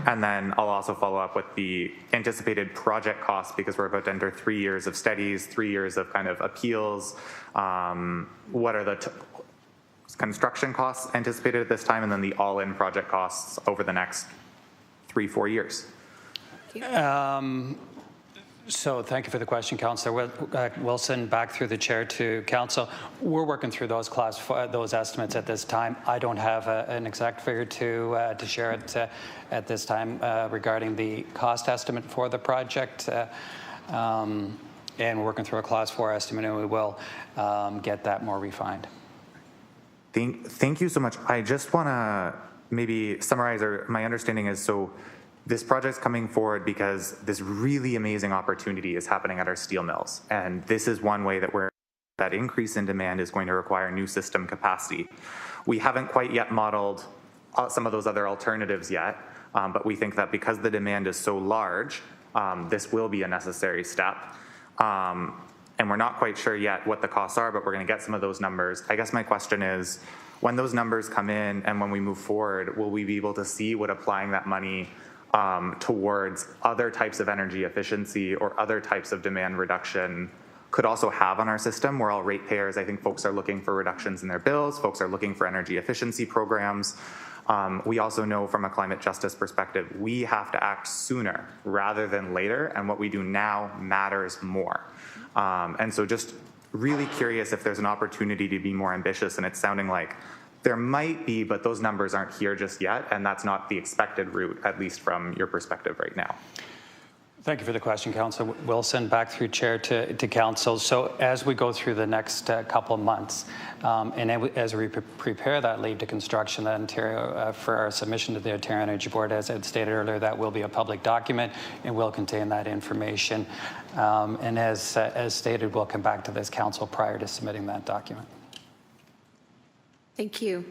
and then I'll also follow up with the anticipated project costs, because we're about to enter 3 years of studies, 3 years of kind of appeals. What are the construction costs anticipated at this time, and then the all-in project costs over the next 3-4 years? So thank you for the question, Councillor Wilson. Back through the chair to council. We're working through those those estimates at this time. I don't have an exact figure to share at this time regarding the cost estimate for the project. And we're working through a Class 4 estimate, and we will get that more refined. Thank you so much. I just want to maybe summarize, or my understanding is, so this project's coming forward because this really amazing opportunity is happening at our steel mills. And this is one way that increase in demand is going to require new system capacity. We haven't quite yet modeled some of those other alternatives yet, but we think that because the demand is so large, this will be a necessary step. And we're not quite sure yet what the costs are, but we're going to get some of those numbers. I guess my question is, when those numbers come in and when we move forward, will we be able to see what applying that money towards other types of energy efficiency or other types of demand reduction could also have on our system? We're all ratepayers. I think folks are looking for reductions in their bills. Folks are looking for energy efficiency programs. We also know from a climate justice perspective, we have to act sooner rather than later, and what we do now matters more. And so just really curious if there's an opportunity to be more ambitious, and it's sounding like there might be, but those numbers aren't here just yet, and that's not the expected route, at least from your perspective right now. Thank you for the question, Councillor Wilson. Back through chair to council. So as we go through the next couple of months, and as we prepare that leave to construction that Ontario for our submission to the Ontario Energy Board, as I had stated earlier, that will be a public document and will contain that information. And as stated, we'll come back to this council prior to submitting that document. Thank you.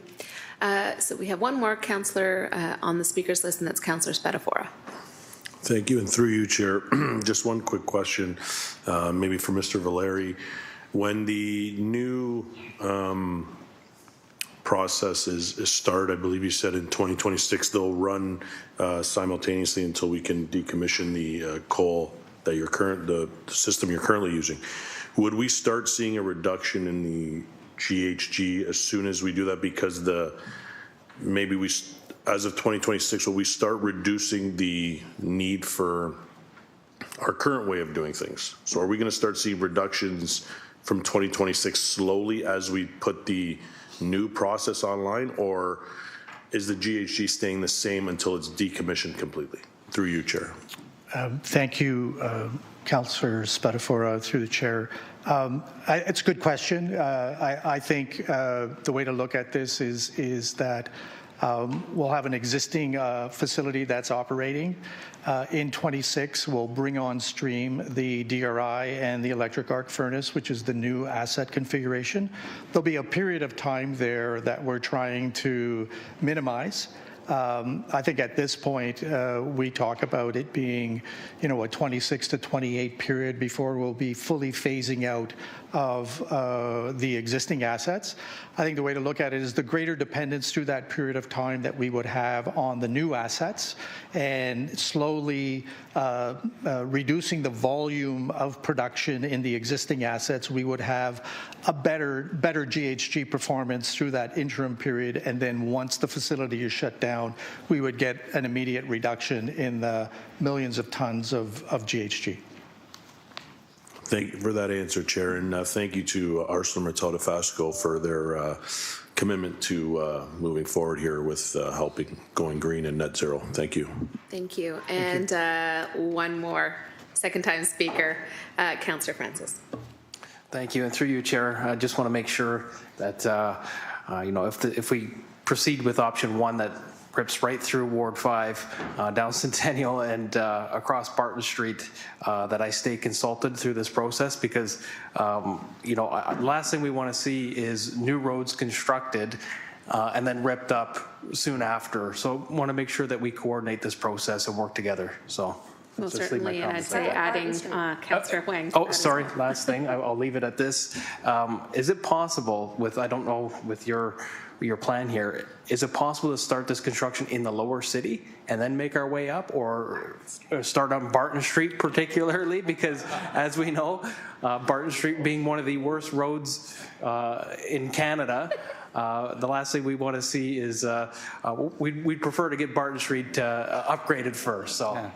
So we have one more councillor on the speakers list, and that's Councillor Spadafora. Thank you, and through you, Chair, just one quick question, maybe for Mr. Valeri. When the new process is started, I believe you said in 2026, they'll run simultaneously until we can decommission the coal that the system you're currently using. Would we start seeing a reduction in the GHG as soon as we do that? Because as of 2026, will we start reducing the need for our current way of doing things? So are we going to start seeing reductions from 2026 slowly as we put the new process online, or is the GHG staying the same until it's decommissioned completely? Through you, Chair. Thank you, Councillor Spadafora, through the chair. It's a good question. I think the way to look at this is that we'll have an existing facility that's operating. In 26, we'll bring on stream the DRI and the electric arc furnace, which is the new asset configuration. There'll be a period of time there that we're trying to minimize. I think at this point, we talk about it being, a 26 to 28 period before we'll be fully phasing out of the existing assets. I think the way to look at it is the greater dependence through that period of time that we would have on the new assets, and slowly reducing the volume of production in the existing assets, we would have a better GHG performance through that interim period. And then once the facility is shut down, we would get an immediate reduction in the millions of tons of GHG. Thank you for that answer, Chair, and thank you to ArcelorMittal Dofasco for their commitment to moving forward here with helping going green and net zero. Thank you. Thank you. And one more second-time speaker, Councillor Francis. Thank you, and through you, Chair, I just want to make sure that if we proceed with option one, that rips right through Ward 5, down Centennial and across Barton Street, that I stay consulted through this process, because, last thing we want to see is new roads constructed and then ripped up soon after. So I want to make sure that we coordinate this process and work together. So Most Just leave my certainly, and I'd comments say at that. adding Councillor Huang. Oh, sorry, last thing, I'll leave it at this. Is it possible with, I don't know, with your plan here, is it possible to start this construction in the lower city and then make our way up, or start on Barton Street particularly? Because as we know, Barton Street being one of the worst roads in Canada, the last thing we want to see is, we'd prefer to get Barton Street upgraded first, so.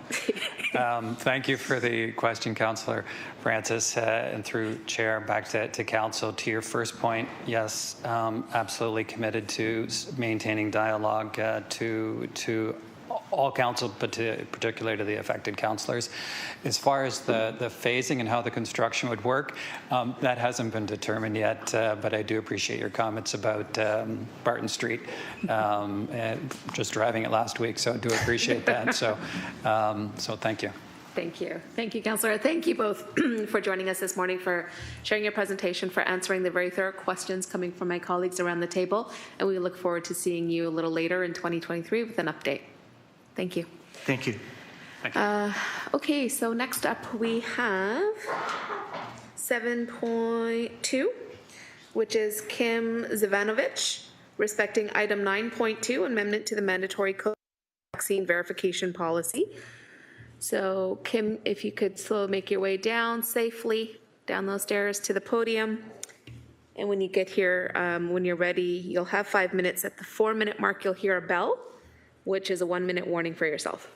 Thank you for the question, Councillor Francis, and through Chair back to Council. To your first point, yes, absolutely committed to maintaining dialogue to all council, but particularly to the affected councillors. As far as the phasing and how the construction would work, that hasn't been determined yet, but I do appreciate your comments about Barton Street. And just driving it last week, so I do appreciate that. So thank you. Thank you. Thank you, Councillor. Thank you both for joining us this morning, for sharing your presentation, for answering the very thorough questions coming from my colleagues around the table. And we look forward to seeing you a little later in 2023 with an update. Thank you. Thank you. Okay, so next up we have 7.2, which is Kim Zavanovich, respecting item 9.2, amendment to the mandatory COVID vaccine verification policy. So Kim, if you could slowly make your way down safely, down those stairs to the podium. And when you get here, when you're ready, you'll have 5 minutes. At the 4-minute mark, you'll hear a bell, which is a 1-minute warning for yourself.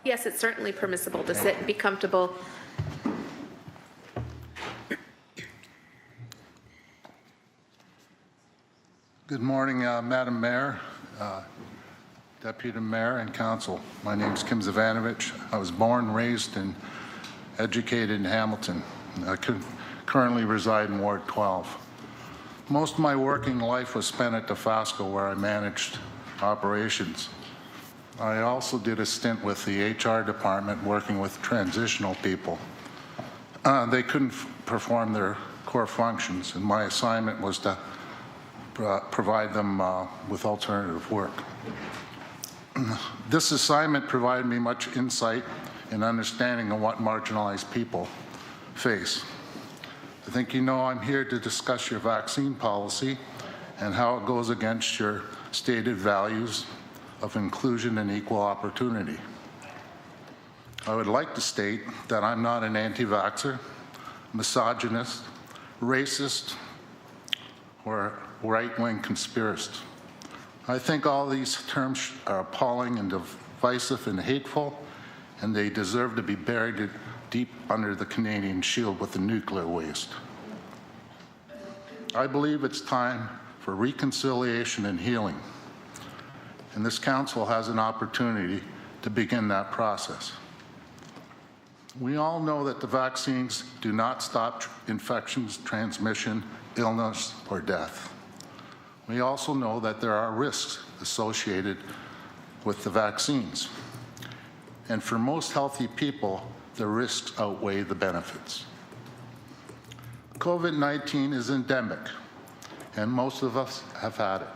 Yes, it's certainly permissible to sit and be comfortable. Good morning, Madam Mayor, Deputy Mayor, and Council. My name is Kim Zavanovich. I was born, raised, and educated in Hamilton. I currently reside in Ward 12. Most of my working life was spent at Dofasco, where I managed operations. I also did a stint with the HR department working with transitional people. They couldn't perform their core functions, and my assignment was to provide them with alternative work. This assignment provided me much insight and understanding of what marginalized people face. I think you know I'm here to discuss your vaccine policy and how it goes against your stated values of inclusion and equal opportunity. I would like to state that I'm not an anti-vaxxer, misogynist, racist, or right-wing conspiracist. I think all these terms are appalling and divisive and hateful, and they deserve to be buried deep under the Canadian Shield with the nuclear waste. I believe it's time for reconciliation and healing, and this council has an opportunity to begin that process. We all know that the vaccines do not stop infections, transmission, illness, or death. We also know that there are risks associated with the vaccines, and for most healthy people, the risks outweigh the benefits. COVID-19 is endemic, and most of us have had it.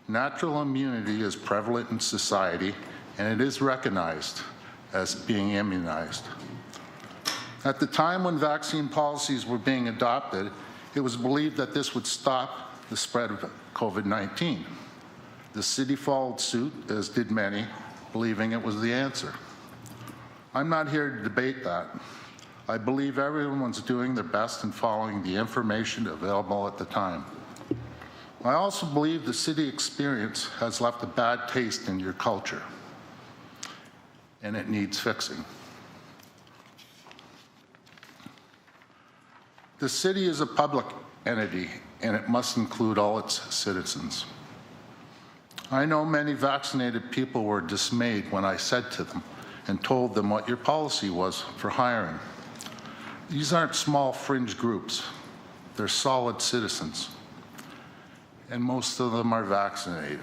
Natural immunity is prevalent in society, and it is recognized as being immunized. At the time when vaccine policies were being adopted, it was believed that this would stop the spread of COVID-19. The city followed suit, as did many, believing it was the answer. I'm not here to debate that. I believe everyone's doing their best in following the information available at the time. I also believe the city experience has left a bad taste in your culture, and it needs fixing. The city is a public entity, and it must include all its citizens. I know many vaccinated people were dismayed when I said to them and told them what your policy was for hiring. These aren't small fringe groups. They're solid citizens, and most of them are vaccinated.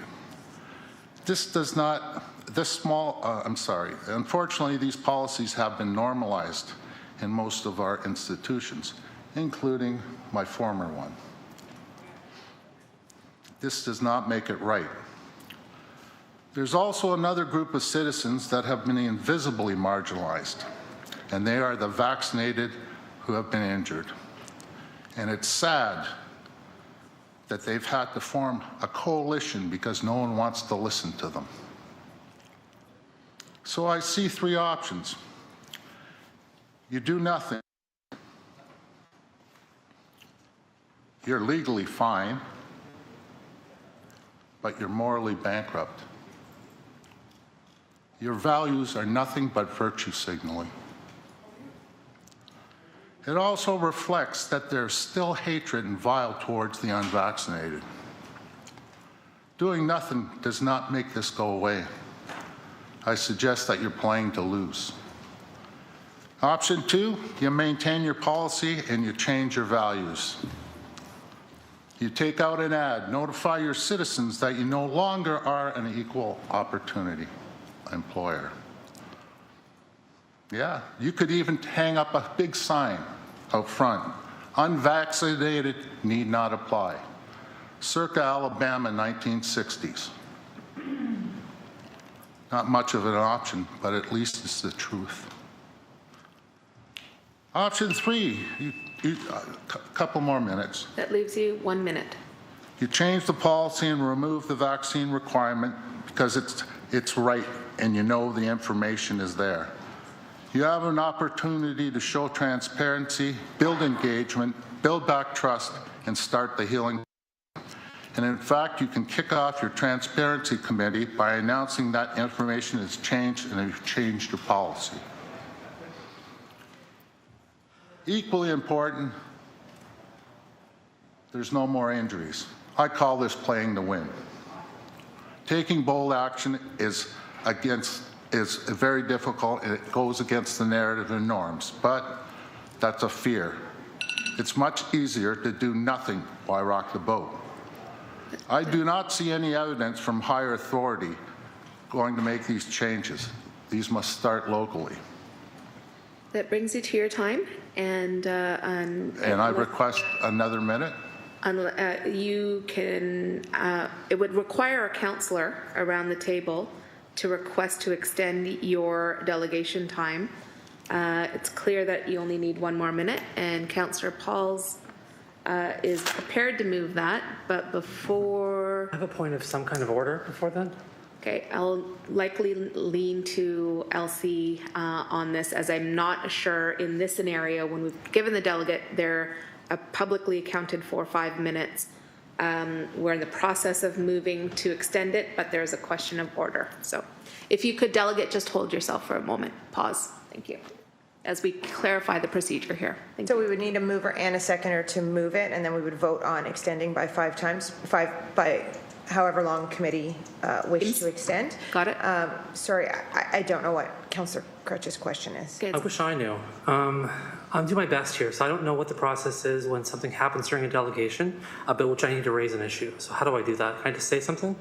Unfortunately, these policies have been normalized in most of our institutions, including my former one. This does not make it right. There's also another group of citizens that have been invisibly marginalized, and they are the vaccinated who have been injured. And it's sad that they've had to form a coalition because no one wants to listen to them. So I see three options. You do nothing. You're legally fine, but you're morally bankrupt. Your values are nothing but virtue signaling. It also reflects that there's still hatred and vile towards the unvaccinated. Doing nothing does not make this go away. I suggest that you're playing to lose. Option 2, you maintain your policy and you change your values. You take out an ad, notify your citizens that you no longer are an equal opportunity employer. Yeah, you could even hang up a big sign out front. Unvaccinated need not apply. Circa Alabama, 1960s. Not much of an option, but at least it's the truth. Option 3, a couple more minutes. That leaves you 1 minute. You change the policy and remove the vaccine requirement because it's right and you know the information is there. You have an opportunity to show transparency, build engagement, build back trust, and start the healing. And in fact, you can kick off your transparency committee by announcing that information is changed and you've changed your policy. Equally important, there's no more injuries. I call this playing to win. Taking bold action is very difficult and it goes against the narrative and norms, but that's a fear. It's much easier to do nothing. Why rock the boat? I do not see any evidence from higher authority going to make these changes. These must start locally. That brings you to your time, and I request another minute. You can. It would require a councillor around the table to request to extend your delegation time. It's clear that you only need 1 more minute, and Councillor Pauls is prepared to move that, but before... I have a point of some kind of order before then. Okay, I'll likely lean to LC on this, as I'm not sure in this scenario, when we've given the delegate their publicly accounted for 5 minutes, we're in the process of moving to extend it, but there's a question of order. So if you could, delegate, just hold yourself for a moment. Pause. Thank you. As we clarify the procedure here. So we would need a mover and a seconder to move it, and then we would vote on extending by 5 times, by however long committee wishes to extend. Got it. Sorry, I don't know what Councillor Crutch's question is. I wish I knew. I'll do my best here. So I don't know what the process is when something happens during a delegation about which I need to raise an issue. So how do I do that? Can I just say something?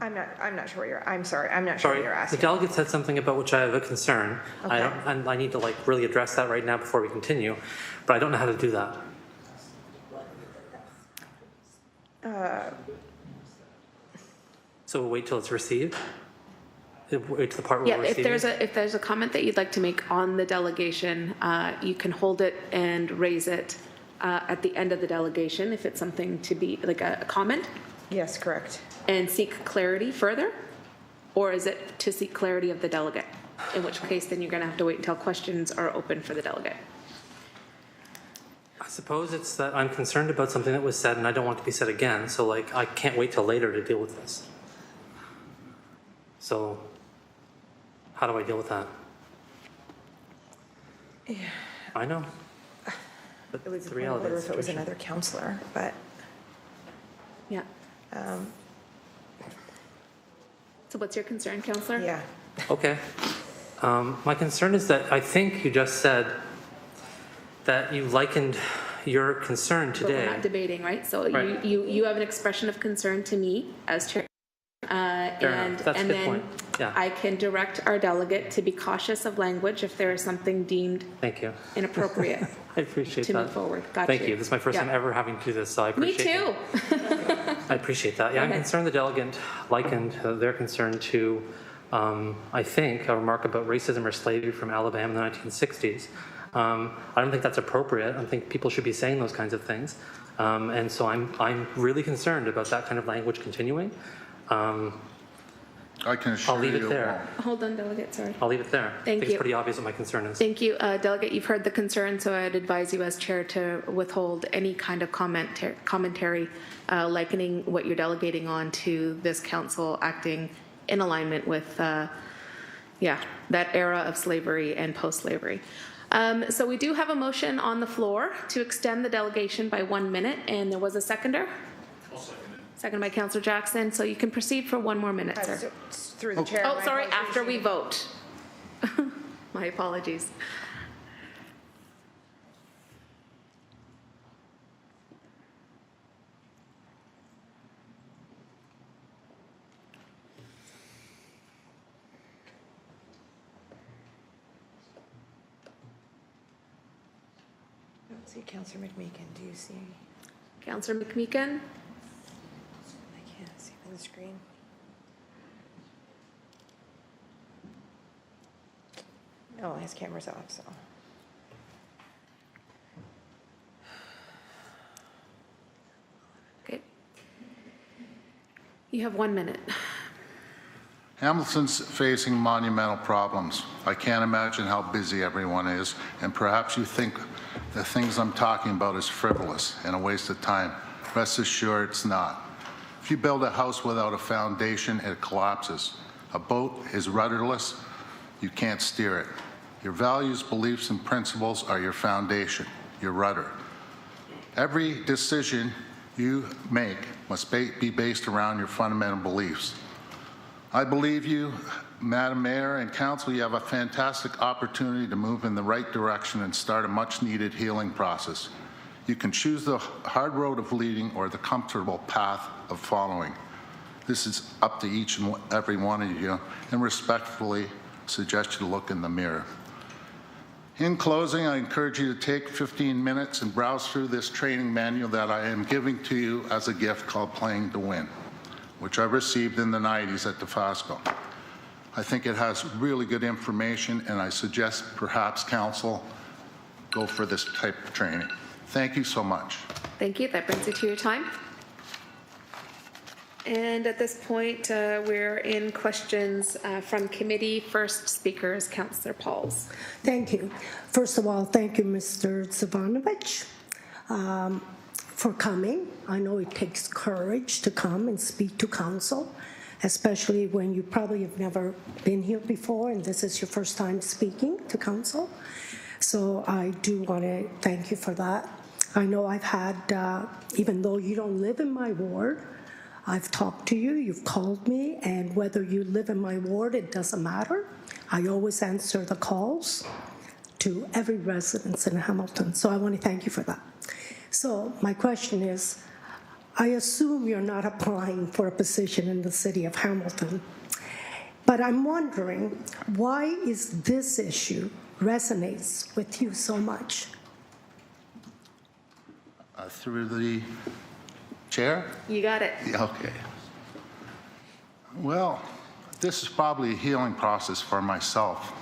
I'm not sure what you're. I'm sorry. I'm not sure what you're asking. The delegate said something about which I have a concern. Okay. I need to really address that right now before we continue, but I don't know how to do that. So we'll wait till it's received. Wait to the part where we're receiving. If there's a comment that you'd like to make on the delegation, you can hold it and raise it at the end of the delegation if it's something to be like a comment. Yes, correct. And seek clarity further, or is it to seek clarity of the delegate? In which case, then you're going to have to wait until questions are open for the delegate. I suppose it's that I'm concerned about something that was said and I don't want it to be said again. So I can't wait till later to deal with this. So how do I deal with that? Yeah. I know. But It was the reality of the if it was situation. another councillor, but Yeah. So what's your concern, Councillor? Yeah. Okay. My concern is that I think you just said that you likened your concern But today. we're not debating, right? So Right. you have an expression of concern to me as chair. enough. That's a good point. Yeah. I can direct our delegate to be cautious of language if there is something deemed Thank you. inappropriate. I appreciate to that. move forward. Got Thank you. you. This is my first time ever having to do this, so I appreciate Me too. I appreciate that. Yeah, I'm concerned the delegate likened their concern to, I think, a remark about racism or slavery from Alabama in the 1960s. I don't think that's appropriate. I think people should be saying those kinds of things. And so I'm really concerned about that kind of language continuing. I can assure I'll leave it you there. Hold on, delegate, sorry. I'll leave it there. I think you. it's pretty obvious what my concern is. Thank you. Delegate, you've heard the concern, so I'd advise you as chair to withhold any kind of commentary likening what you're delegating on to this council acting in alignment with, that era of slavery and post-slavery. So we do have a motion on the floor to extend the delegation by 1 minute, and there was a seconder? I'll second it. Seconded by Councillor Jackson, so you can proceed for 1 more minute, sir. Through the chair. Oh, sorry, after we vote. My apologies. I don't see Councillor McMeekin. Do you see? Councillor McMeekin? I can't see on the screen. Oh, his camera's off, so. Okay. You have 1 minute. Hamilton's facing monumental problems. I can't imagine how busy everyone is, and perhaps you think the things I'm talking about is frivolous and a waste of time. Rest assured it's not. If you build a house without a foundation, it collapses. A boat is rudderless, you can't steer it. Your values, beliefs, and principles are your foundation, your rudder. Every decision you make must be based around your fundamental beliefs. I believe you, Madam Mayor and Council, you have a fantastic opportunity to move in the right direction and start a much-needed healing process. You can choose the hard road of leading or the comfortable path of following. This is up to each and every one of you, and respectfully suggest you look in the mirror. In closing, I encourage you to take 15 minutes and browse through this training manual that I am giving to you as a gift called Playing to Win, which I received in the 90s at Dofasco. I think it has really good information, and I suggest perhaps Council go for this type of training. Thank you so much. Thank you. That brings you to your time. And at this point, we're in questions from committee. First speaker is Councillor Pauls. Thank you. First of all, thank you, Mr. Zivanovic, for coming. I know it takes courage to come and speak to council, especially when you probably have never been here before and this is your first time speaking to council. So I do want to thank you for that. I know I've had, even though you don't live in my ward, I've talked to you, you've called me, and whether you live in my ward, it doesn't matter. I always answer the calls to every resident in Hamilton, so I want to thank you for that. So my question is, I assume you're not applying for a position in the city of Hamilton, but I'm wondering why is this issue resonates with you so much? Through the chair? You got it. Okay. Well, this is probably a healing process for myself,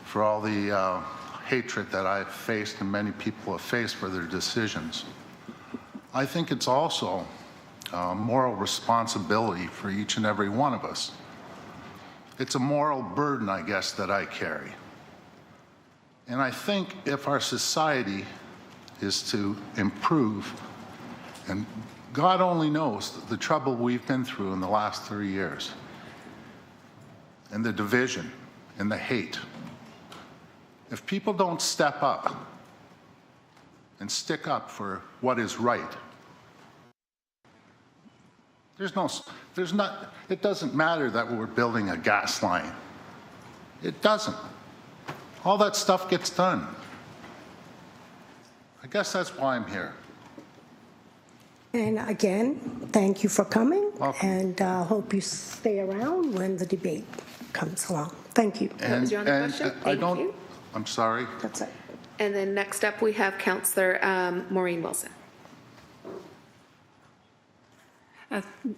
for all the hatred that I've faced and many people have faced for their decisions. I think it's also a moral responsibility for each and every one of us. It's a moral burden, I guess, that I carry. And I think if our society is to improve, and God only knows the trouble we've been through in the last 3 years, and the division and the hate. If people don't step up and stick up for what is right, it doesn't matter that we're building a gas line. It doesn't. All that stuff gets done. I guess that's why I'm here. And again, thank you for coming, and hope you stay around when the debate comes along. Thank you. That was your only question? Thank you. I'm sorry. That's it. And then next up, we have Councillor Maureen Wilson.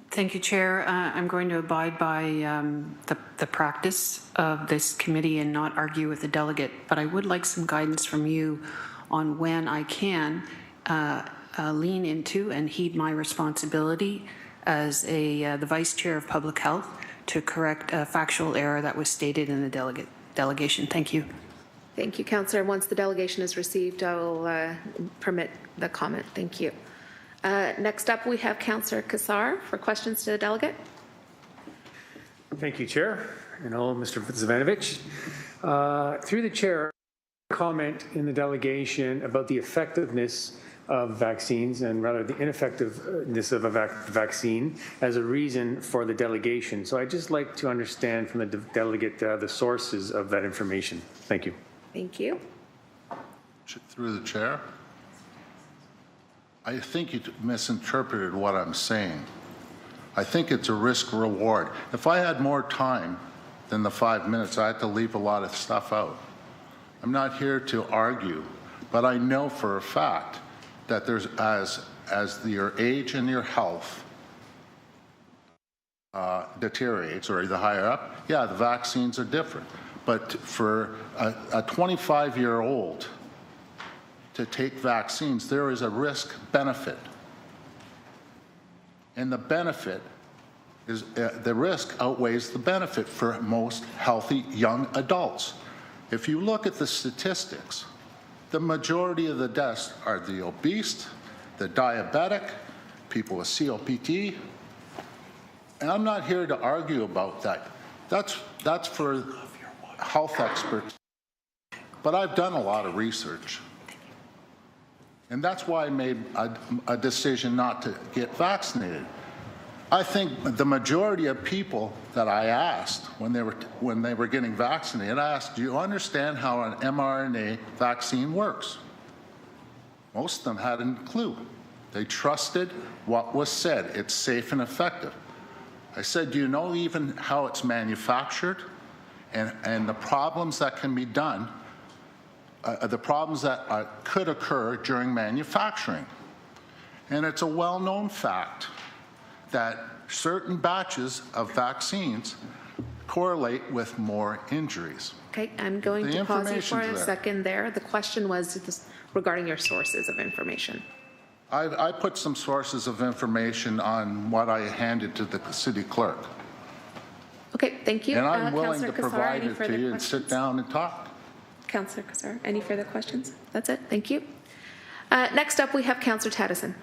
Thank you, Chair. I'm going to abide by the practice of this committee and not argue with the delegate, but I would like some guidance from you on when I can lean into and heed my responsibility as the Vice Chair of Public Health to correct a factual error that was stated in the delegation. Thank you. Thank you, Councillor. Once the delegation is received, I will permit the comment. Thank you. Next up, we have Councillor Kassar for questions to the delegate. Thank you, Chair, and hello, Mr. Zvanovich. Through the Chair, comment in the delegation about the effectiveness of vaccines, and rather the ineffectiveness of a vaccine as a reason for the delegation. So I'd just like to understand from the delegate the sources of that information. Thank you. Thank you. Through the Chair, I think you misinterpreted what I'm saying. I think it's a risk reward. If I had more time than the 5 minutes, I had to leave a lot of stuff out. I'm not here to argue, but I know for a fact that there's, as your age and your health deteriorates, or the higher up, yeah, the vaccines are different. But for a 25-year-old to take vaccines, there is a risk benefit. And the benefit is, the risk outweighs the benefit for most healthy young adults. If you look at the statistics, the majority of the deaths are the obese, the diabetic, people with COPD, and I'm not here to argue about that. That's for health experts. But I've done a lot of research. And that's why I made a decision not to get vaccinated. I think the majority of people that I asked when they were getting vaccinated, I asked, do you understand how an mRNA vaccine works? Most of them hadn't a clue. They trusted what was said. It's safe and effective. I said, do you know even how it's manufactured and the problems that can be done, the problems that could occur during manufacturing? And it's a well-known fact that certain batches of vaccines correlate with more injuries. Okay, I'm going to pause you for a second there. The question was regarding your sources of information. I put some sources of information on what I handed to the city clerk. Okay, thank you. And I'm willing Councillor to Kassar, provide any it further to you questions? and sit down and talk. Councillor Kassar, any further questions? That's it, thank you. Next up, we have Councillor Taddison.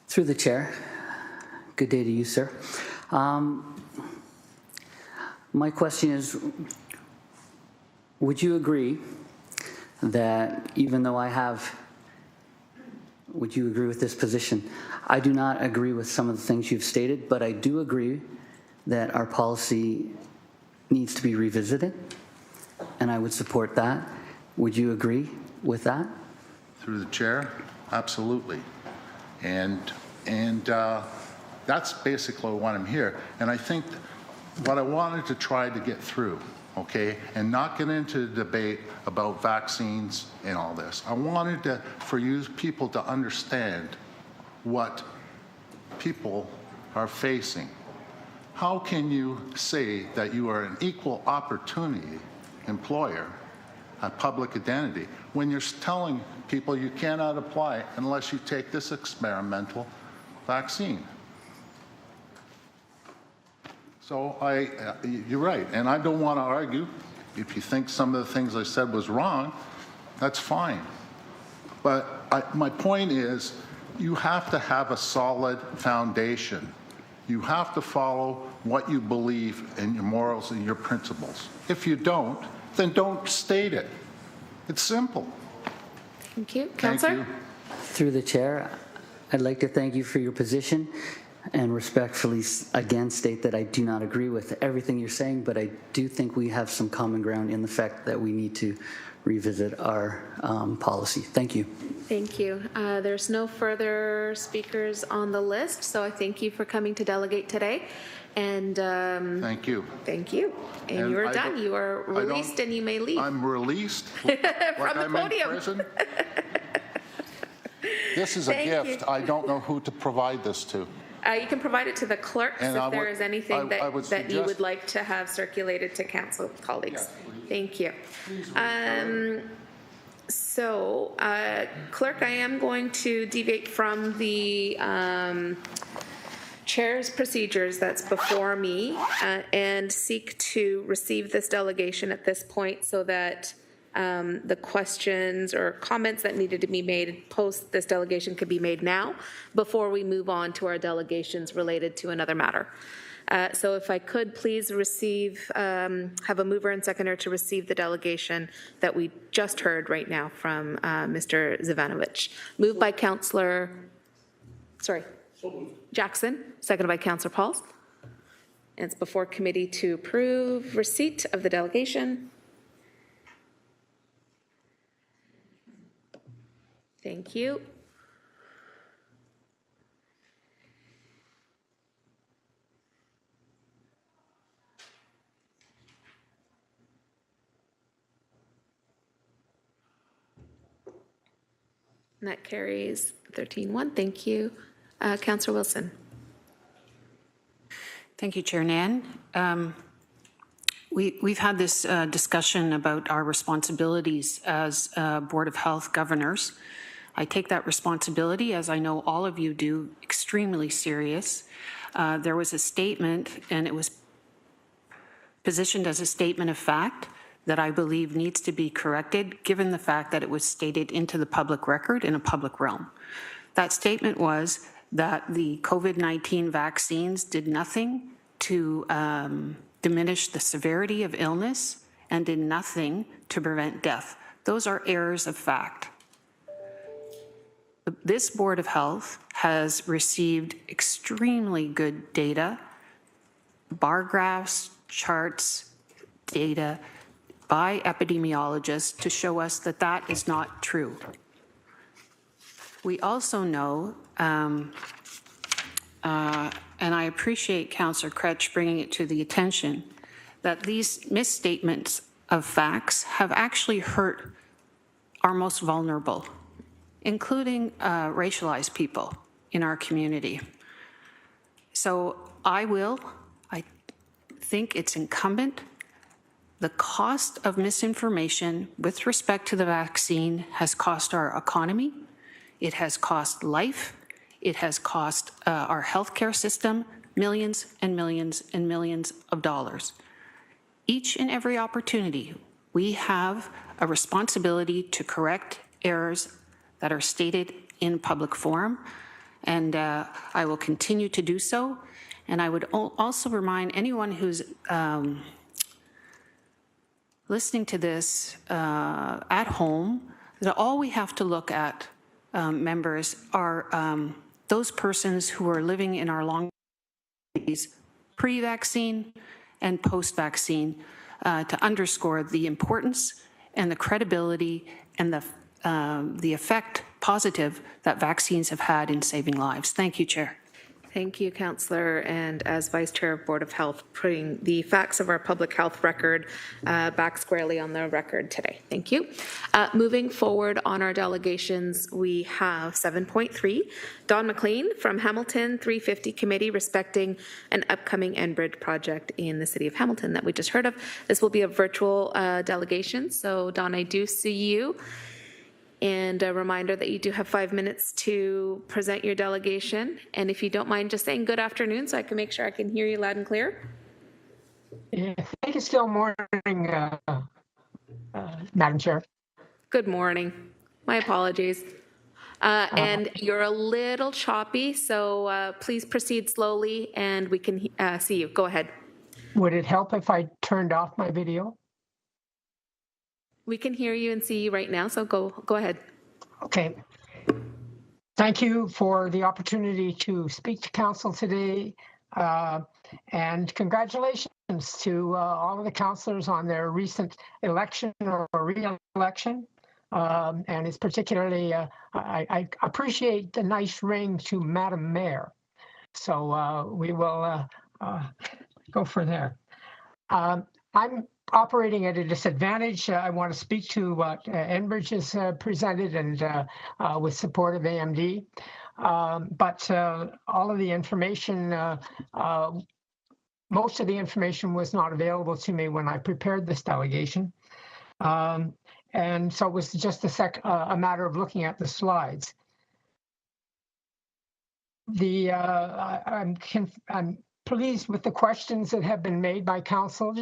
Through the chair, good day to you, sir. My question is, would you agree that even though would you agree with this position? I do not agree with some of the things you've stated, but I do agree that our policy needs to be revisited, and I would support that. Would you agree with that? Through the chair, absolutely. And that's basically why I'm here. And I think what I wanted to try to get through, okay, and not get into the debate about vaccines and all this. I wanted for you people to understand what people are facing. How can you say that you are an equal opportunity employer, a public identity, when you're telling people you cannot apply unless you take this experimental vaccine? So you're right, and I don't want to argue. If you think some of the things I said was wrong, that's fine. But my point is, you have to have a solid foundation. You have to follow what you believe in your morals and your principles. If you don't, then don't state it. It's simple. Thank you. Councillor? Through the chair, I'd like to thank you for your position and respectfully again state that I do not agree with everything you're saying, but I do think we have some common ground in the fact that we need to revisit our policy. Thank you. Thank you. There's no further speakers on the list, so I thank you for coming to delegate today. And thank you. Thank you. And you are done. You are released and you may leave. I'm released? From the podium. In prison? This is a gift. I don't know who to provide this to. You can provide it to the clerks if there is anything that you would like to have circulated to council colleagues. Yes, thank you. Clerk, I am going to deviate from the chair's procedures that's before me and seek to receive this delegation at this point so that the questions or comments that needed to be made post this delegation could be made now before we move on to our delegations related to another matter. So if I could please receive, have a mover and seconder to receive the delegation that we just heard right now from Mr. Zivanovic. Moved by Councillor, Jackson, seconded by Councillor Pauls. And it's before committee to approve receipt of the delegation. Thank you. And that carries 13-1. Thank you. Councillor Wilson. Thank you, Chair Nan. We've had this discussion about our responsibilities as Board of Health governors. I take that responsibility, as I know all of you do, extremely serious. There was a statement, and it was positioned as a statement of fact that I believe needs to be corrected, given the fact that it was stated into the public record in a public realm. That statement was that the COVID-19 vaccines did nothing to diminish the severity of illness and did nothing to prevent death. Those are errors of fact. This Board of Health has received extremely good data, bar graphs, charts, data by epidemiologists to show us that that is not true. We also know, and I appreciate Councillor Kretsch bringing it to the attention, that these misstatements of facts have actually hurt our most vulnerable, including racialized people in our community. So I think it's incumbent. The cost of misinformation with respect to the vaccine has cost our economy. It has cost life. It has cost our healthcare system millions and millions and millions of dollars. Each and every opportunity, we have a responsibility to correct errors that are stated in public forum, and I will continue to do so. And I would also remind anyone who's listening to this at home that all we have to look at, members, are those persons who are living in our long pre-vaccine and post-vaccine to underscore the importance and the credibility and the effect positive that vaccines have had in saving lives. Thank you, Chair. Thank you, Councillor. And as Vice Chair of Board of Health, putting the facts of our public health record back squarely on the record today. Thank you. Moving forward on our delegations, we have 7.3, Don McLean from Hamilton 350 Committee respecting an upcoming Enbridge project in the City of Hamilton that we just heard of. This will be a virtual delegation. So Don, I do see you. And a reminder that you do have 5 minutes to present your delegation. And if you don't mind just saying good afternoon so I can make sure I can hear you loud and clear. Yeah, I think it's still morning, Madam Chair. Good morning. My apologies. And you're a little choppy, so please proceed slowly and we can see you. Go ahead. Would it help if I turned off my video? We can hear you and see you right now, so go ahead. Okay. Thank you for the opportunity to speak to council today, and congratulations to all of the councillors on their recent election or re-election. and it's particularly, I appreciate the nice ring to Madam Mayor. So we will go for there. I'm operating at a disadvantage. I want to speak to what Enbridge has presented and with support of AMD. But all of the information, most of the information was not available to me when I prepared this delegation. And so it was just a matter of looking at the slides. I'm pleased with the questions that have been made by council.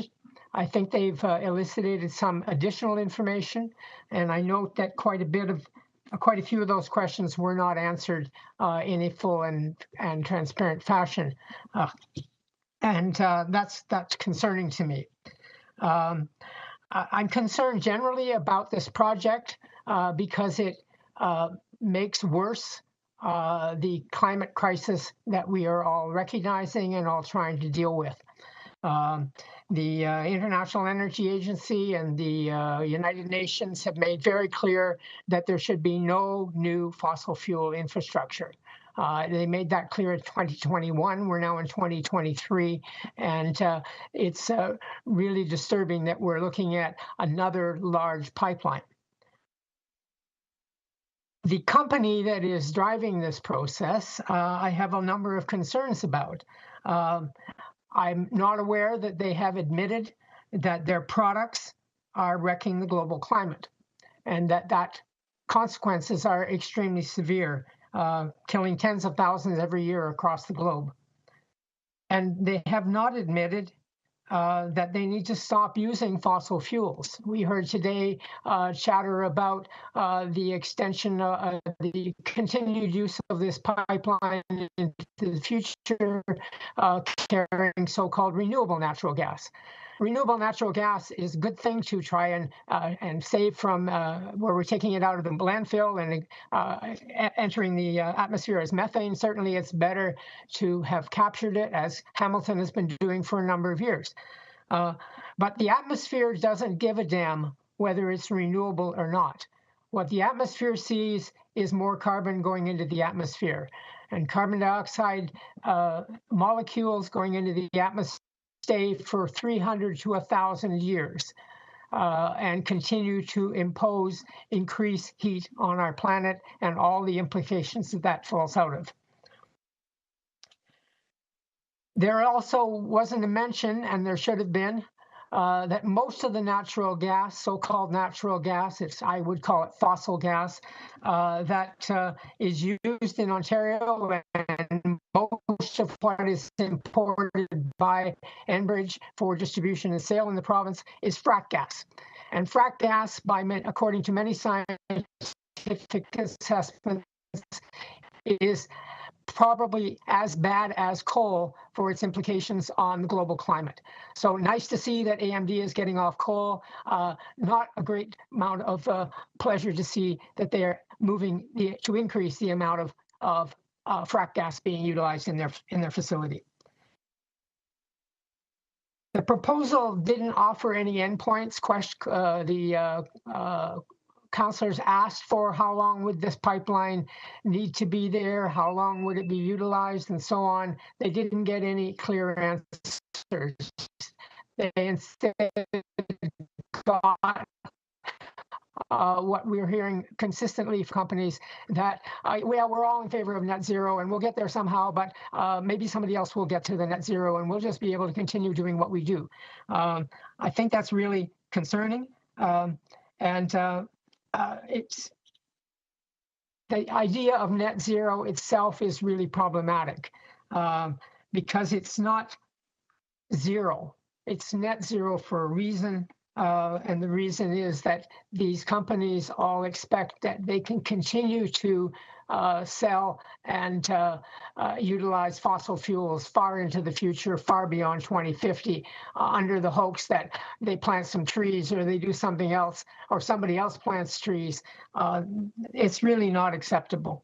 I think they've elicited some additional information, and I note that quite a few of those questions were not answered in a full and transparent fashion, and that's concerning to me. I'm concerned generally about this project because it makes worse the climate crisis that we are all recognizing and all trying to deal with. The International Energy Agency and the United Nations have made very clear that there should be no new fossil fuel infrastructure. They made that clear in 2021. We're now in 2023, and it's really disturbing that we're looking at another large pipeline. The company that is driving this process, I have a number of concerns about. I'm not aware that they have admitted that their products are wrecking the global climate, and that consequences are extremely severe, killing tens of thousands every year across the globe. And they have not admitted that they need to stop using fossil fuels. We heard today chatter about the extension, the continued use of this pipeline into the future, carrying so-called renewable natural gas. Renewable natural gas is a good thing to try and save from where we're taking it out of the landfill and entering the atmosphere as methane. Certainly, it's better to have captured it, as Hamilton has been doing for a number of years. But the atmosphere doesn't give a damn whether it's renewable or not. What the atmosphere sees is more carbon going into the atmosphere, and carbon dioxide molecules going into the atmosphere stay for 300 to 1,000 years and continue to increase heat on our planet and all the implications that falls out of. There also wasn't a mention, and there should have been, that most of the natural gas, so-called natural gas, I would call it fossil gas, that is used in Ontario, and most of what is imported by Enbridge for distribution and sale in the province is frack gas. And frack gas, according to many scientific assessments, is probably as bad as coal for its implications on the global climate. So nice to see that AMD is getting off coal. Not a great amount of pleasure to see that they're moving to increase the amount of frack gas being utilized in their facility. The proposal didn't offer any endpoints. Councillors asked for how long would this pipeline need to be there, how long would it be utilized, and so on. They didn't get any clear answers. They instead got what we're hearing consistently from companies that, well, we're all in favor of net zero and we'll get there somehow, but maybe somebody else will get to the net zero and we'll just be able to continue doing what we do. I think that's really concerning. It's the idea of net zero itself is really problematic because it's not zero. It's net zero for a reason. And the reason is that these companies all expect that they can continue to sell and utilize fossil fuels far into the future, far beyond 2050, under the hopes that they plant some trees or they do something else or somebody else plants trees. It's really not acceptable.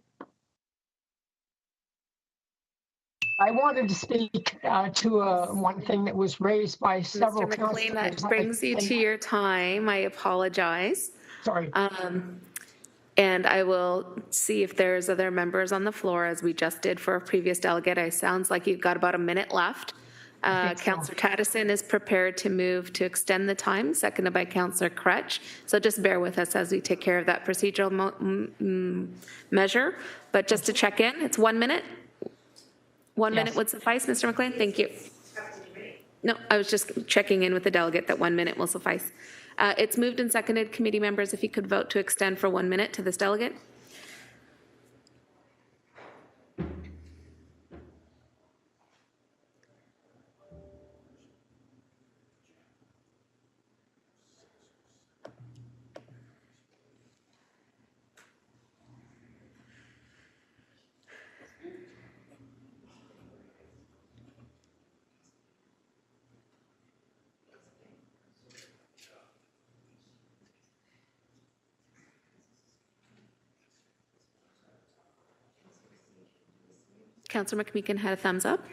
I wanted to speak to one thing that was raised by several Mr. McLean, that councillors. brings you to your time. I apologize. Sorry. And I will see if there's other members on the floor, as we just did for a previous delegate. It sounds like you've got about a minute left. Councillor Taddison is prepared to move to extend the time, seconded by Councillor Crutch. So just bear with us as we take care of that procedural measure. But just to check in, it's 1 minute. 1 minute would suffice, Mr. McLean? Thank you. No, I was just checking in with the delegate that 1 minute will suffice. It's moved and seconded. Committee members, if you could vote to extend for 1 minute to this delegate. Councillor McMeekin had a thumbs up.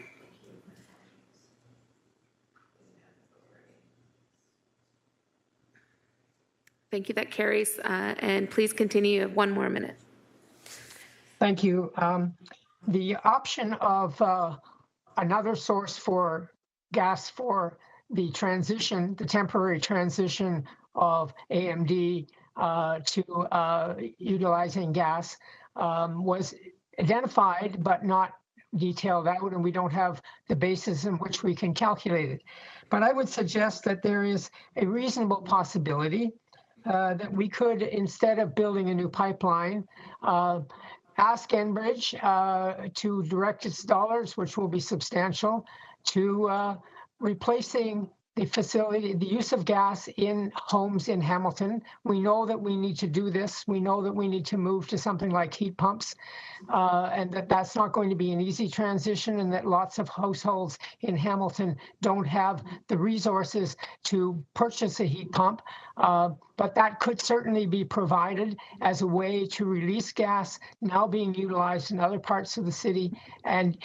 Thank you, that carries. And please continue, you have 1 more minute. Thank you. The option of another source for gas for the transition, the temporary transition of AMD to utilizing gas was identified but not detailed out, and we don't have the basis in which we can calculate it. But I would suggest that there is a reasonable possibility that we could, instead of building a new pipeline, ask Enbridge to direct its dollars, which will be substantial, to replacing the facility, the use of gas in homes in Hamilton. We know that we need to do this. We know that we need to move to something like heat pumps, and that's not going to be an easy transition, and that lots of households in Hamilton don't have the resources to purchase a heat pump. But that could certainly be provided as a way to release gas now being utilized in other parts of the city, and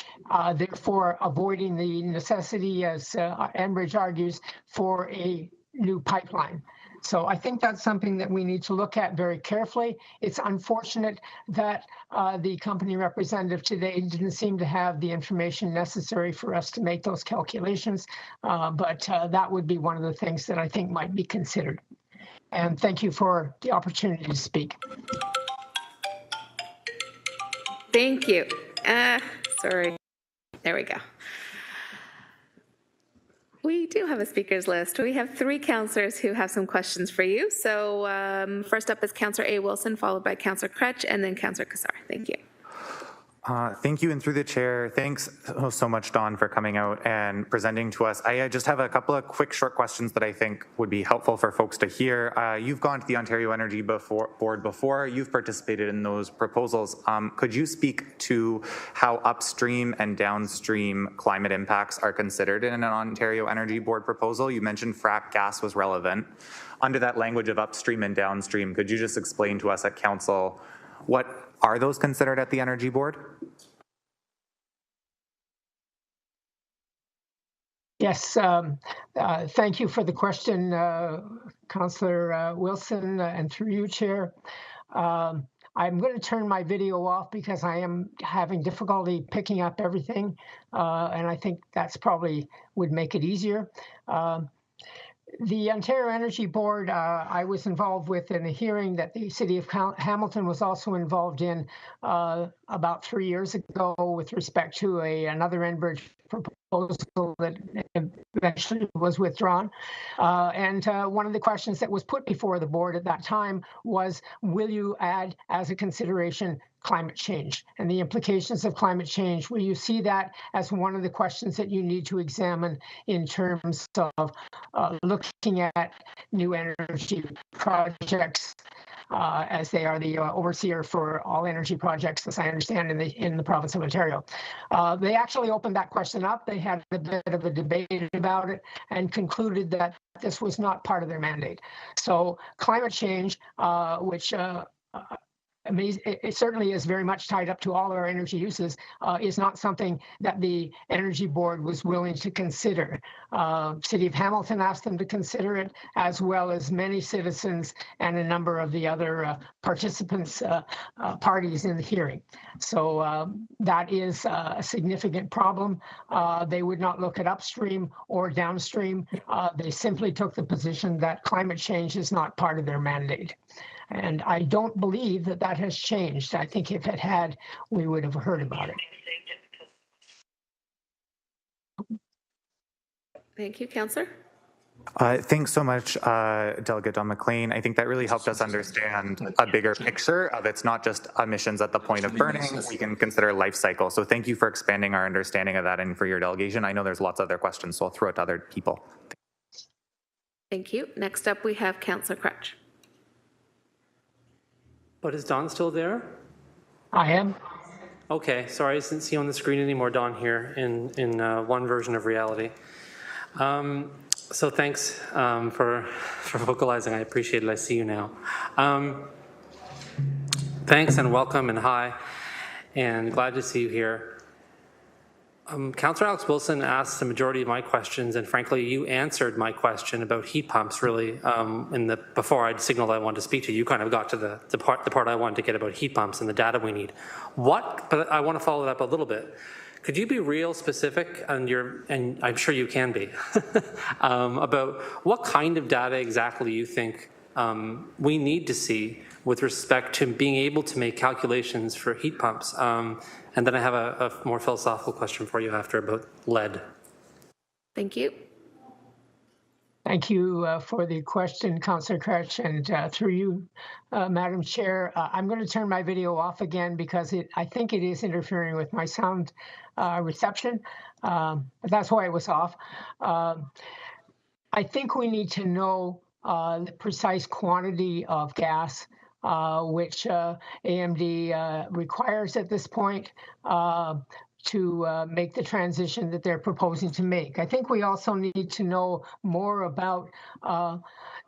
therefore avoiding the necessity, as Enbridge argues, for a new pipeline. So I think that's something that we need to look at very carefully. It's unfortunate that the company representative today didn't seem to have the information necessary for us to make those calculations, but that would be one of the things that I think might be considered. And thank you for the opportunity to speak. Thank you. Sorry. There we go. We do have a speakers list. We have 3 councillors who have some questions for you. So first up is Councillor A. Wilson, followed by Councillor Crutch, and then Councillor Kassar. Thank you. Thank you, and through the chair, thanks so much, Dawn, for coming out and presenting to us. I just have a couple of quick, short questions that I think would be helpful for folks to hear. You've gone to the Ontario Energy Board before. You've participated in those proposals. Could you speak to how upstream and downstream climate impacts are considered in an Ontario Energy Board proposal? You mentioned frack gas was relevant. Under that language of upstream and downstream, could you just explain to us at Council what are those considered at the Energy Board? Yes, thank you for the question, Councillor Wilson, and through you, Chair. I'm going to turn my video off because I am having difficulty picking up everything, and I think that's probably would make it easier. The Ontario Energy Board, I was involved with in a hearing that the City of Hamilton was also involved in about 3 years ago with respect to another Enbridge proposal that eventually was withdrawn. And one of the questions that was put before the board at that time was, will you add as a consideration climate change and the implications of climate change? Will you see that as one of the questions that you need to examine in terms of looking at new energy projects, as they are the overseer for all energy projects, as I understand, in the province of Ontario. They actually opened that question up. They had a bit of a debate about it and concluded that this was not part of their mandate. So climate change, which I mean, it certainly is very much tied up to all our energy uses, is not something that the Energy Board was willing to consider. City of Hamilton asked them to consider it, as well as many citizens and a number of the other participants, parties in the hearing. So that is a significant problem. They would not look at upstream or downstream. They simply took the position that climate change is not part of their mandate. And I don't believe that that has changed. I think if it had, we would have heard about it. Thank you, Councillor. Thanks so much, Delegate Don McLean. I think that really helped us understand a bigger picture of it's not just emissions at the point of burning. We can consider life cycle. So thank you for expanding our understanding of that and for your delegation. I know there's lots of other questions, so I'll throw it to other people. Thank you. Next up, we have Councillor Crutch. But is Don still there? I am. Okay, sorry, I didn't see on the screen anymore Don here in one version of reality. So thanks for vocalizing. I appreciate it. I see you now. Thanks and welcome and hi, and glad to see you here. Councillor Alex Wilson asked the majority of my questions, and frankly, you answered my question about heat pumps. Really, before I'd signaled I wanted to speak to you, you kind of got to the part I wanted to get about heat pumps and the data we need. But I want to follow it up a little bit. Could you be real specific, and I'm sure you can be, about what kind of data exactly you think we need to see with respect to being able to make calculations for heat pumps? And then I have a more philosophical question for you after about lead. Thank you. Thank you for the question, Councillor Crutch, and through you, Madam Chair. I'm going to turn my video off again because I think it is interfering with my sound reception. But that's why it was off. I think we need to know the precise quantity of gas which AMD requires at this point to make the transition that they're proposing to make. I think we also need to know more about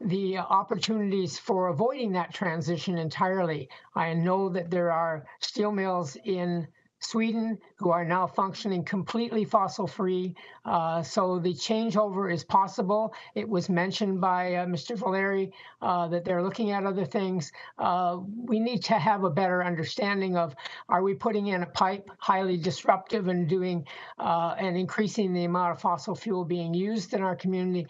the opportunities for avoiding that transition entirely. I know that there are steel mills in Sweden who are now functioning completely fossil-free, so the changeover is possible. It was mentioned by Mr. Valeri that they're looking at other things. We need to have a better understanding of, are we putting in a pipe highly disruptive and doing and increasing the amount of fossil fuel being used in our community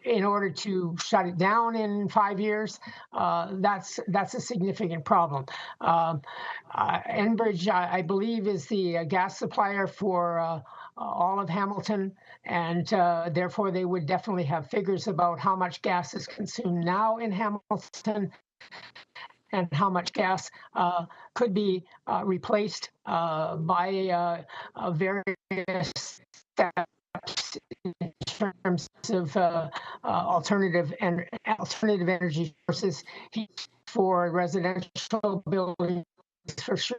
in order to shut it down in 5 years? That's a significant problem. Enbridge, I believe, is the gas supplier for all of Hamilton, and therefore they would definitely have figures about how much gas is consumed now in Hamilton and how much gas could be replaced by various steps in terms of alternative energy sources, heat for residential buildings for sure.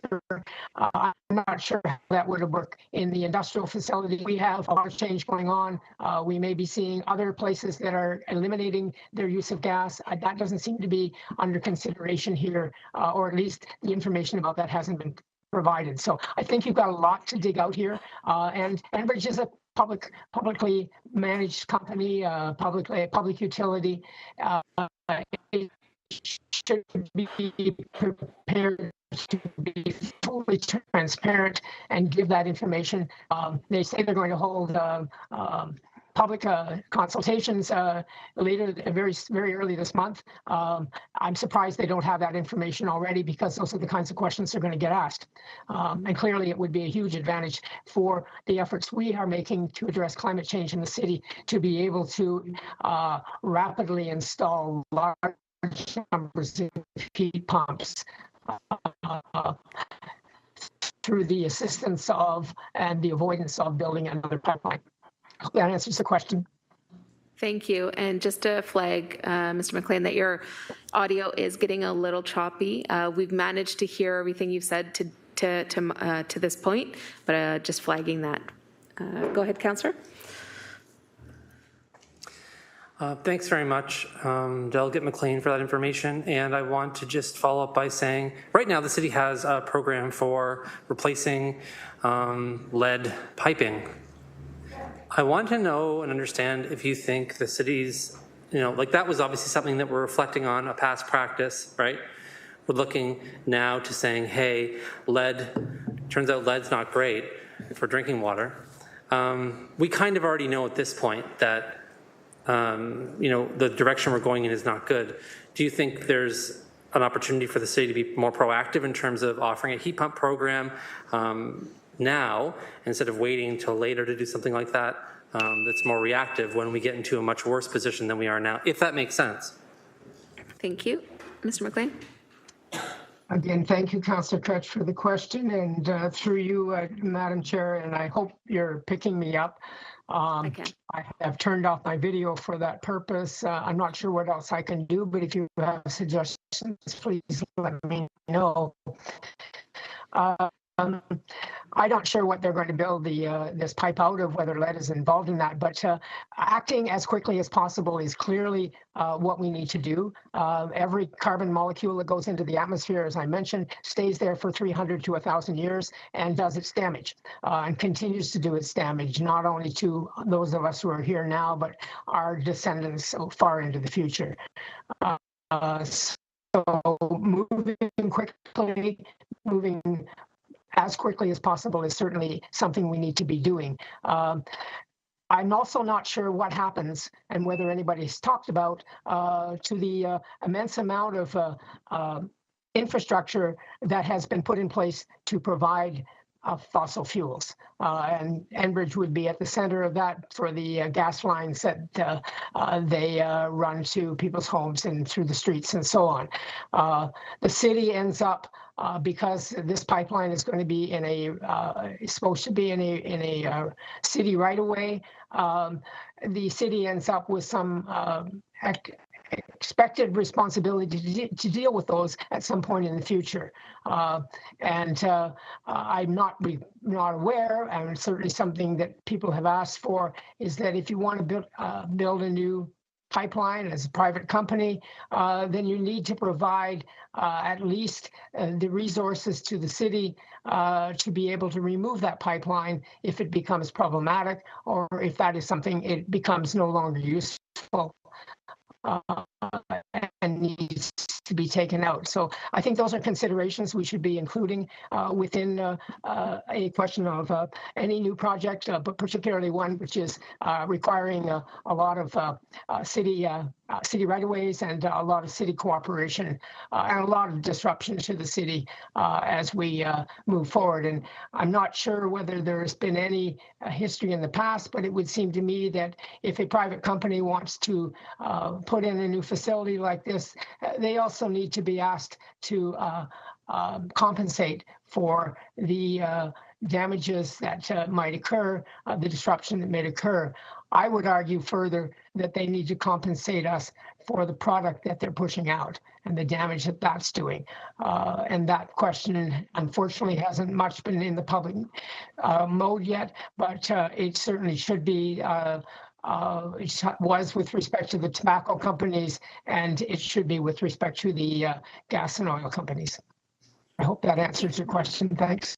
I'm not sure how that would work in the industrial facility. We have a lot of change going on. We may be seeing other places that are eliminating their use of gas. That doesn't seem to be under consideration here, or at least the information about that hasn't been provided. So I think you've got a lot to dig out here. And Enbridge is a publicly managed company, public utility. It should be prepared to be fully transparent and give that information. They say they're going to hold public consultations later, very early this month. I'm surprised they don't have that information already, because those are the kinds of questions they're going to get asked. And clearly it would be a huge advantage for the efforts we are making to address climate change in the city to be able to rapidly install large numbers of heat pumps through the assistance of and the avoidance of building another pipeline. Hope that answers the question. Thank you. And just to flag, Mr. McLean, that your audio is getting a little choppy. We've managed to hear everything you've said to this point, but just flagging that. Go ahead, Councillor. Thanks very much, Delegate McLean, for that information. And I want to just follow up by saying, right now the city has a program for replacing lead piping. I want to know and understand if you think the city's, like that was obviously something that we're reflecting on, a past practice, right? We're looking now to saying, hey, lead, turns out lead's not great for drinking water. We kind of already know at this point that the direction we're going in is not good. Do you think there's an opportunity for the city to be more proactive in terms of offering a heat pump program now instead of waiting until later to do something like that that's more reactive when we get into a much worse position than we are now, if that makes sense? Thank you. Mr. McLean? Again, thank you, Councillor Kretsch, for the question, and through you, Madam Chair, and I hope you're picking me up. I have turned off my video for that purpose. I'm not sure what else I can do, but if you have suggestions, please let me know. I'm not sure what they're going to build this pipe out of, whether lead is involved in that, but acting as quickly as possible is clearly what we need to do. Every carbon molecule that goes into the atmosphere, as I mentioned, stays there for 300 to 1,000 years and does its damage and continues to do its damage, not only to those of us who are here now, but our descendants so far into the future. So moving quickly, moving as quickly as possible is certainly something we need to be doing. I'm also not sure what happens and whether anybody's talked about to the immense amount of infrastructure that has been put in place to provide fossil fuels. And Enbridge would be at the center of that for the gas lines that they run to people's homes and through the streets and so on. The city ends up because this pipeline is going to be in is supposed to be in a city right away. The city ends up with some expected responsibility to deal with those at some point in the future. I'm not aware, and certainly something that people have asked for, is that if you want to build a new pipeline as a private company, then you need to provide at least the resources to the city to be able to remove that pipeline if it becomes problematic, or if that is something it becomes no longer useful and needs to be taken out. So I think those are considerations we should be including within a question of any new project, but particularly one which is requiring a lot of city right-of-ways and a lot of city cooperation and a lot of disruption to the city as we move forward. And I'm not sure whether there's been any history in the past, but it would seem to me that if a private company wants to put in a new facility like this, they also need to be asked to compensate for the damages that might occur, the disruption that may occur. I would argue further that they need to compensate us for the product that they're pushing out and the damage that that's doing. And that question, unfortunately, hasn't much been in the public mode yet, but it certainly should be. It was with respect to the tobacco companies, and it should be with respect to the gas and oil companies. I hope that answers your question. Thanks.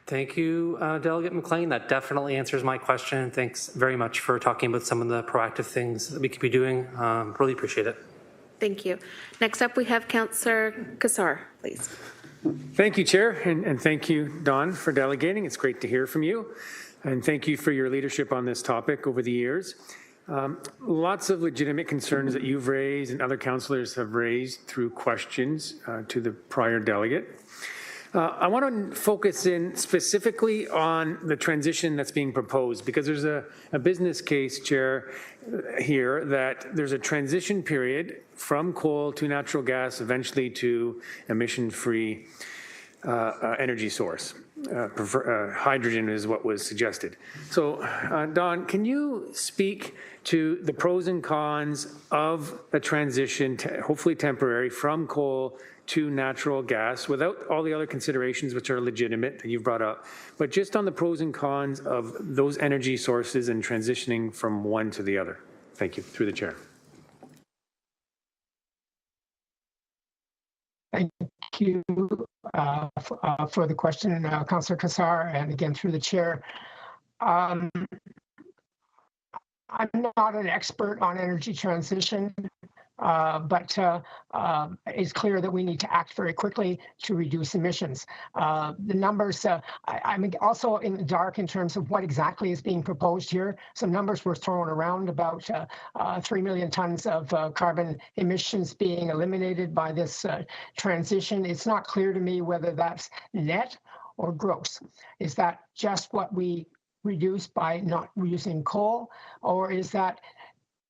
Thank you, Delegate McLean. That definitely answers my question. Thanks very much for talking about some of the proactive things that we could be doing. Really appreciate it. Thank you. Next up, we have Councillor Kassar, please. Thank you, Chair, and thank you, Don, for delegating. It's great to hear from you. And thank you for your leadership on this topic over the years. Lots of legitimate concerns that you've raised and other councillors have raised through questions to the prior delegate. I want to focus in specifically on the transition that's being proposed, because there's a business case, Chair, here that there's a transition period from coal to natural gas, eventually to emission-free energy source. hydrogen is what was suggested. So, Don, can you speak to the pros and cons of the transition, hopefully temporary, from coal to natural gas, without all the other considerations which are legitimate that you've brought up, but just on the pros and cons of those energy sources and transitioning from one to the other? Thank you. Through the chair. Thank you for the question, Councillor Cassar, and again through the chair. I'm not an expert on energy transition, but it's clear that we need to act very quickly to reduce emissions. The numbers, I'm also in the dark in terms of what exactly is being proposed here. Some numbers were thrown around about 3 million tons of carbon emissions being eliminated by this transition. It's not clear to me whether that's net or gross. Is that just what we reduce by not using coal, or is that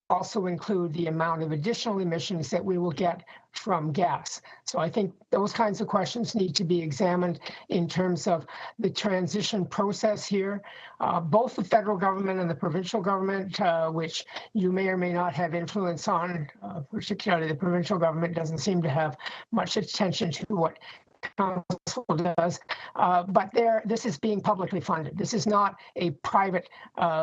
also include the amount of additional emissions that we will get from gas? So I think those kinds of questions need to be examined in terms of the transition process here. Both the federal government and the provincial government, which you may or may not have influence on, particularly the provincial government doesn't seem to have much attention to what Council does, but this is being publicly funded. This is not a private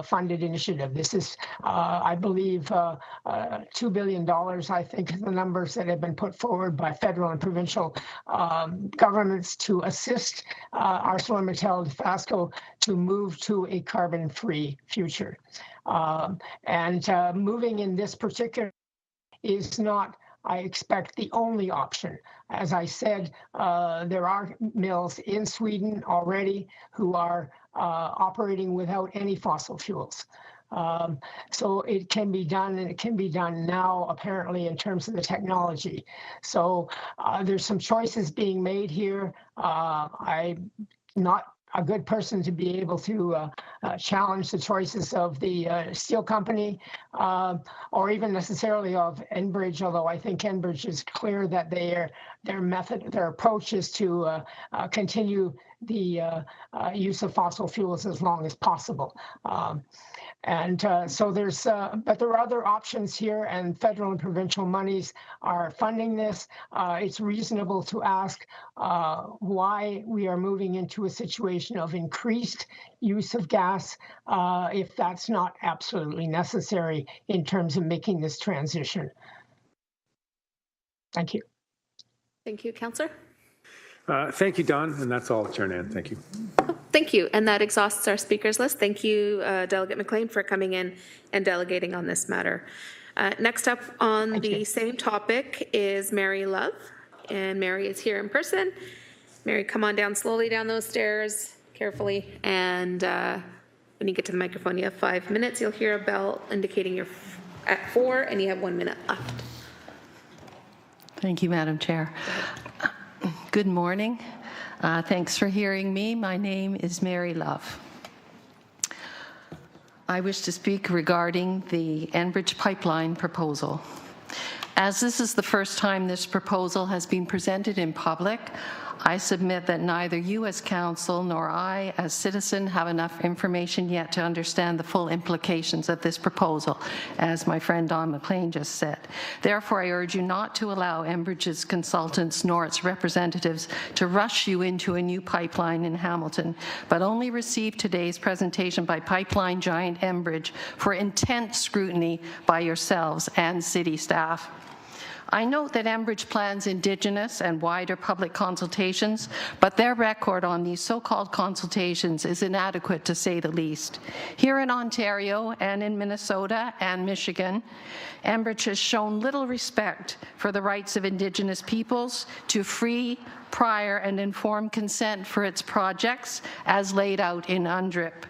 funded initiative. This is, I believe, $2 billion, I think, the numbers that have been put forward by federal and provincial governments to assist ArcelorMittal Dofasco to move to a carbon-free future. And moving in this particular is not, I expect, the only option. As I said, there are mills in Sweden already who are operating without any fossil fuels. So it can be done, and it can be done now, apparently, in terms of the technology. So there's some choices being made here. I'm not a good person to be able to challenge the choices of the steel company or even necessarily of Enbridge, although I think Enbridge is clear that their approach is to continue the use of fossil fuels as long as possible. So there's, but there are other options here, and federal and provincial monies are funding this. It's reasonable to ask why we are moving into a situation of increased use of gas if that's not absolutely necessary in terms of making this transition. Thank you. Thank you, Councillor. Thank you, Don, and that's all, Chair Nan. Thank you. Thank you, and that exhausts our speakers list. Thank you, Delegate McLean, for coming in and delegating on this matter. Next up on the same topic is Mary Love, and Mary is here in person. Mary, come on down slowly down those stairs, carefully, and when you get to the microphone, you have 5 minutes. You'll hear a bell indicating you're at 4, and you have 1 minute left. Thank you, Madam Chair. Good morning. Thanks for hearing me. My name is Mary Love. I wish to speak regarding the Enbridge pipeline proposal. As this is the first time this proposal has been presented in public, I submit that neither you as council nor I as citizen have enough information yet to understand the full implications of this proposal, as my friend Don McLean just said. Therefore, I urge you not to allow Enbridge's consultants nor its representatives to rush you into a new pipeline in Hamilton, but only receive today's presentation by pipeline giant Enbridge for intense scrutiny by yourselves and city staff. I note that Enbridge plans Indigenous and wider public consultations, but their record on these so-called consultations is inadequate, to say the least. Here in Ontario and in Minnesota and Michigan, Enbridge has shown little respect for the rights of Indigenous peoples to free, prior, and informed consent for its projects, as laid out in UNDRIP.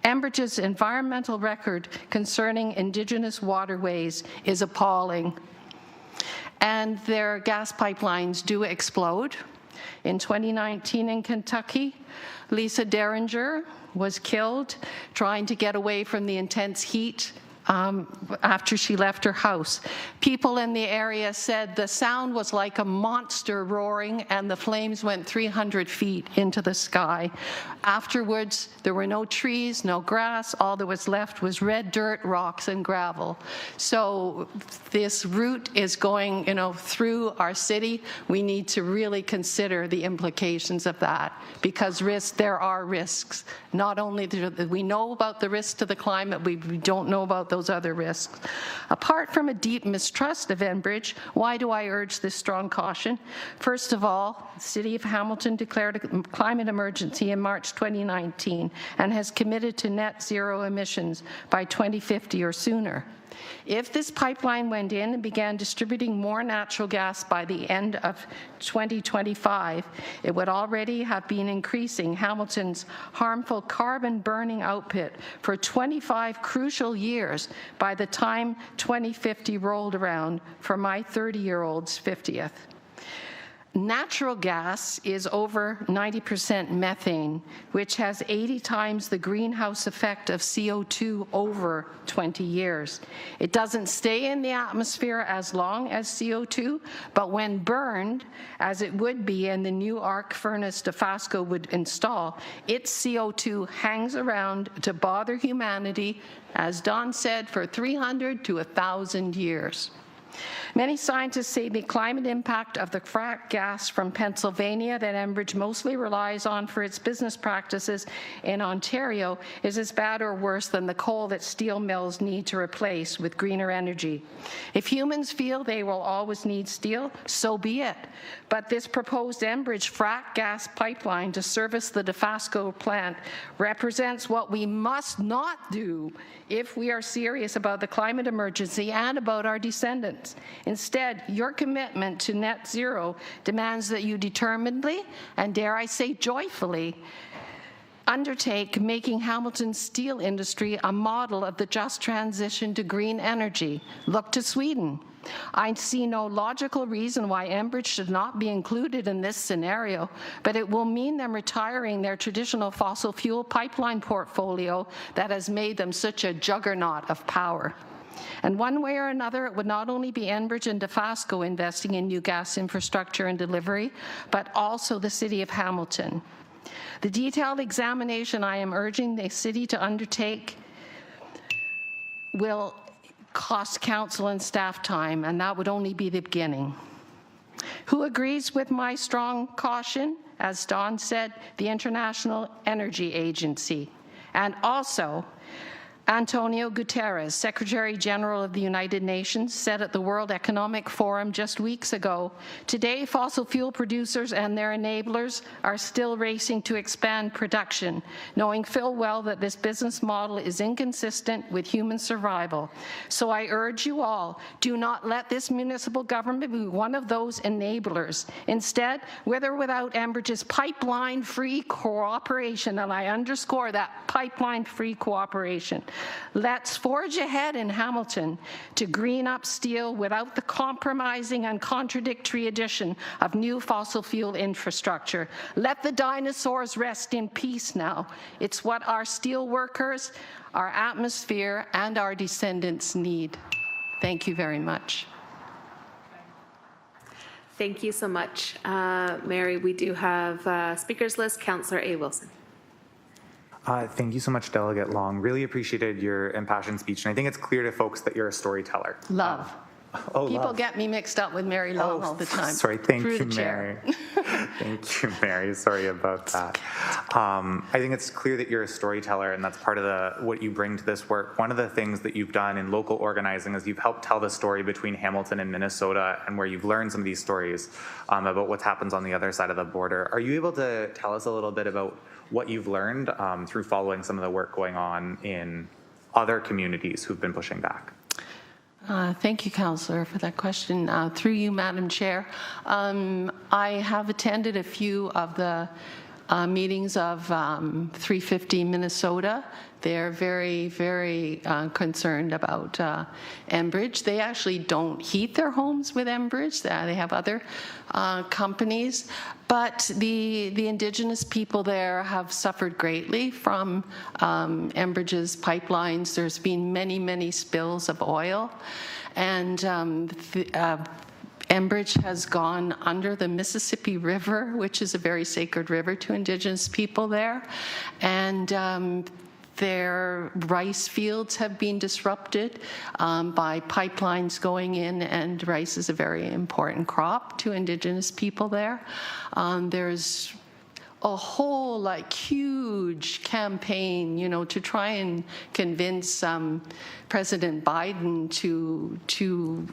Enbridge's environmental record concerning Indigenous waterways is appalling, and their gas pipelines do explode. In 2019 in Kentucky, Lisa Derringer was killed trying to get away from the intense heat after she left her house. People in the area said the sound was like a monster roaring and the flames went 300 feet into the sky. Afterwards, there were no trees, no grass. All that was left was red dirt, rocks, and gravel. So this route is going, through our city. We need to really consider the implications of that because there are risks. Not only do we know about the risks to the climate, we don't know about those other risks. Apart from a deep mistrust of Enbridge, why do I urge this strong caution? First of all, the City of Hamilton declared a climate emergency in March 2019 and has committed to net zero emissions by 2050 or sooner. If this pipeline went in and began distributing more natural gas by the end of 2025, it would already have been increasing Hamilton's harmful carbon-burning output for 25 crucial years by the time 2050 rolled around for my 30-year-old's 50th. Natural gas is over 90% methane, which has 80 times the greenhouse effect of CO2 over 20 years. It doesn't stay in the atmosphere as long as CO2, but when burned, as it would be in the new arc furnace Dofasco would install, its CO2 hangs around to bother humanity, as Don said, for 300 to 1,000 years. Many scientists say the climate impact of the frack gas from Pennsylvania that Enbridge mostly relies on for its business practices in Ontario is as bad or worse than the coal that steel mills need to replace with greener energy. If humans feel they will always need steel, so be it. But this proposed Enbridge frack gas pipeline to service the Dofasco plant represents what we must not do if we are serious about the climate emergency and about our descendants. Instead, your commitment to net zero demands that you determinedly, and dare I say joyfully, undertake making Hamilton's steel industry a model of the just transition to green energy. Look to Sweden. I see no logical reason why Enbridge should not be included in this scenario, but it will mean them retiring their traditional fossil fuel pipeline portfolio that has made them such a juggernaut of power. And one way or another, it would not only be Enbridge and Dofasco investing in new gas infrastructure and delivery, but also the City of Hamilton. The detailed examination I am urging the city to undertake will cost council and staff time, and that would only be the beginning. Who agrees with my strong caution? As Don said, the International Energy Agency, and also Antonio Guterres, Secretary General of the United Nations, said at the World Economic Forum just weeks ago, today fossil fuel producers and their enablers are still racing to expand production, knowing full well that this business model is inconsistent with human survival. So I urge you all, do not let this municipal government be one of those enablers. Instead, with or without Enbridge's pipeline-free cooperation, and I underscore that, pipeline-free cooperation, let's forge ahead in Hamilton to green up steel without the compromising and contradictory addition of new fossil fuel infrastructure. Let the dinosaurs rest in peace now. It's what our steel workers, our atmosphere, and our descendants need. Thank you very much. Thank you so much, Mary. We do have speakers list. Councillor A. Wilson. Thank you so much, Delegate Long. Really appreciated your impassioned speech, and I think it's clear to folks that you're a storyteller. Love. People get me mixed up with Mary Long all the time. Sorry, thank you, Mary. Thank you, Mary. Sorry about that. I think it's clear that you're a storyteller, and that's part of what you bring to this work. One of the things that you've done in local organizing is you've helped tell the story between Hamilton and Minnesota, and where you've learned some of these stories about what happens on the other side of the border. Are you able to tell us a little bit about what you've learned through following some of the work going on in other communities who've been pushing back? Thank you, Councillor, for that question. Through you, Madam Chair, I have attended a few of the meetings of 350 Minnesota. They're very, very concerned about Enbridge. They actually don't heat their homes with Enbridge. They have other companies. But the Indigenous people there have suffered greatly from Enbridge's pipelines. There's been many, many spills of oil. And Enbridge has gone under the Mississippi River, which is a very sacred river to Indigenous people there. And their rice fields have been disrupted by pipelines going in, and rice is a very important crop to Indigenous people there. There's a whole huge campaign, to try and convince President Biden to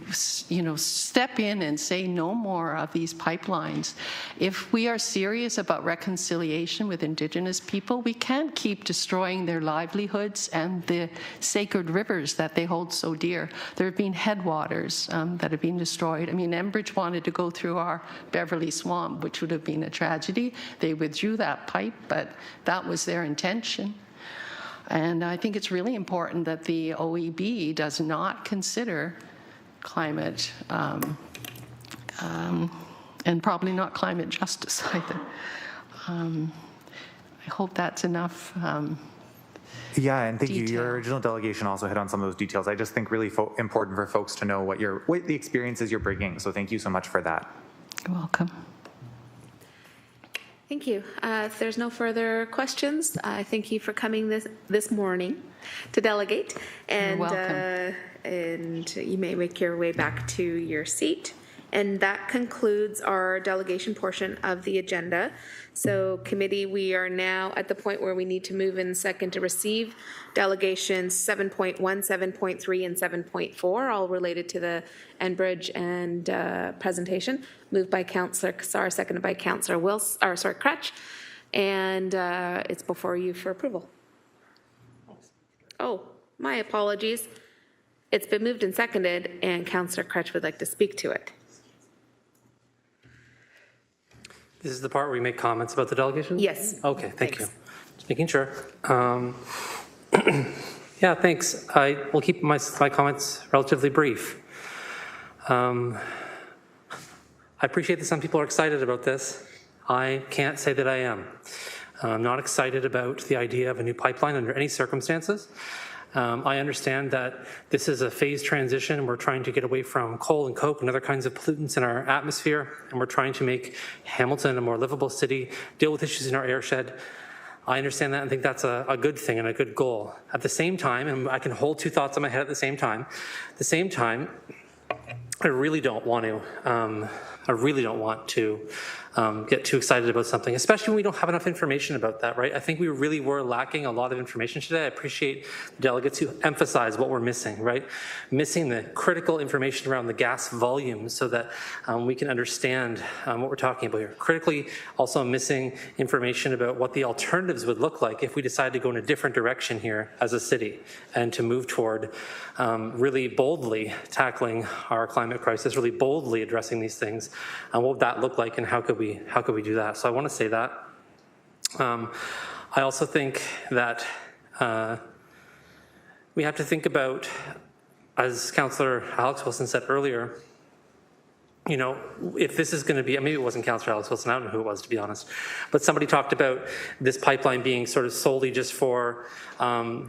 step in and say no more of these pipelines. If we are serious about reconciliation with Indigenous people, we can't keep destroying their livelihoods and the sacred rivers that they hold so dear. There have been headwaters that have been destroyed. I mean, Enbridge wanted to go through our Beverly Swamp, which would have been a tragedy. They withdrew that pipe, but that was their intention. And I think it's really important that the OEB does not consider climate and probably not climate justice either. I hope that's enough. Yeah, and thank you. Detail. Your original delegation also hit on some of those details. I just think really important for folks to know what the experiences you're bringing. So thank you so much for that. You're welcome. Thank you. If there's no further questions, thank you for coming this morning to delegate. And, You're welcome. And you may make your way back to your seat. And that concludes our delegation portion of the agenda. So committee, we are now at the point where we need to move in second to receive delegations 7.1, 7.3, and 7.4, all related to the Enbridge and presentation. Moved by Councillor Cassar, seconded by Councillor Crutch. And it's before you for approval. Oh, my apologies. It's been moved and seconded, and Councillor Crutch would like to speak to it. This is the part where we make comments about the delegation? Yes. Okay, thank you. Just making sure. Yeah, thanks. I will keep my comments relatively brief. I appreciate that some people are excited about this. I can't say that I am. I'm not excited about the idea of a new pipeline under any circumstances. I understand that this is a phased transition. We're trying to get away from coal and coke and other kinds of pollutants in our atmosphere, and we're trying to make Hamilton a more livable city, deal with issues in our airshed. I understand that and think that's a good thing and a good goal. At the same time, and I can hold two thoughts in my head at the same time, I really don't want to get too excited about something, especially when we don't have enough information about that, right? I think we really were lacking a lot of information today. I appreciate the delegates who emphasize what we're missing, right? Missing the critical information around the gas volume so that we can understand what we're talking about here. Critically, also missing information about what the alternatives would look like if we decide to go in a different direction here as a city and to move toward really boldly tackling our climate crisis, really boldly addressing these things. And what would that look like, and how could we do that? So I want to say that. I also think that we have to think about, as Councillor Alex Wilson said earlier, you know, if this is going to be, maybe it wasn't Councillor Alex Wilson, I don't know who it was, to be honest, but somebody talked about this pipeline being sort of solely just for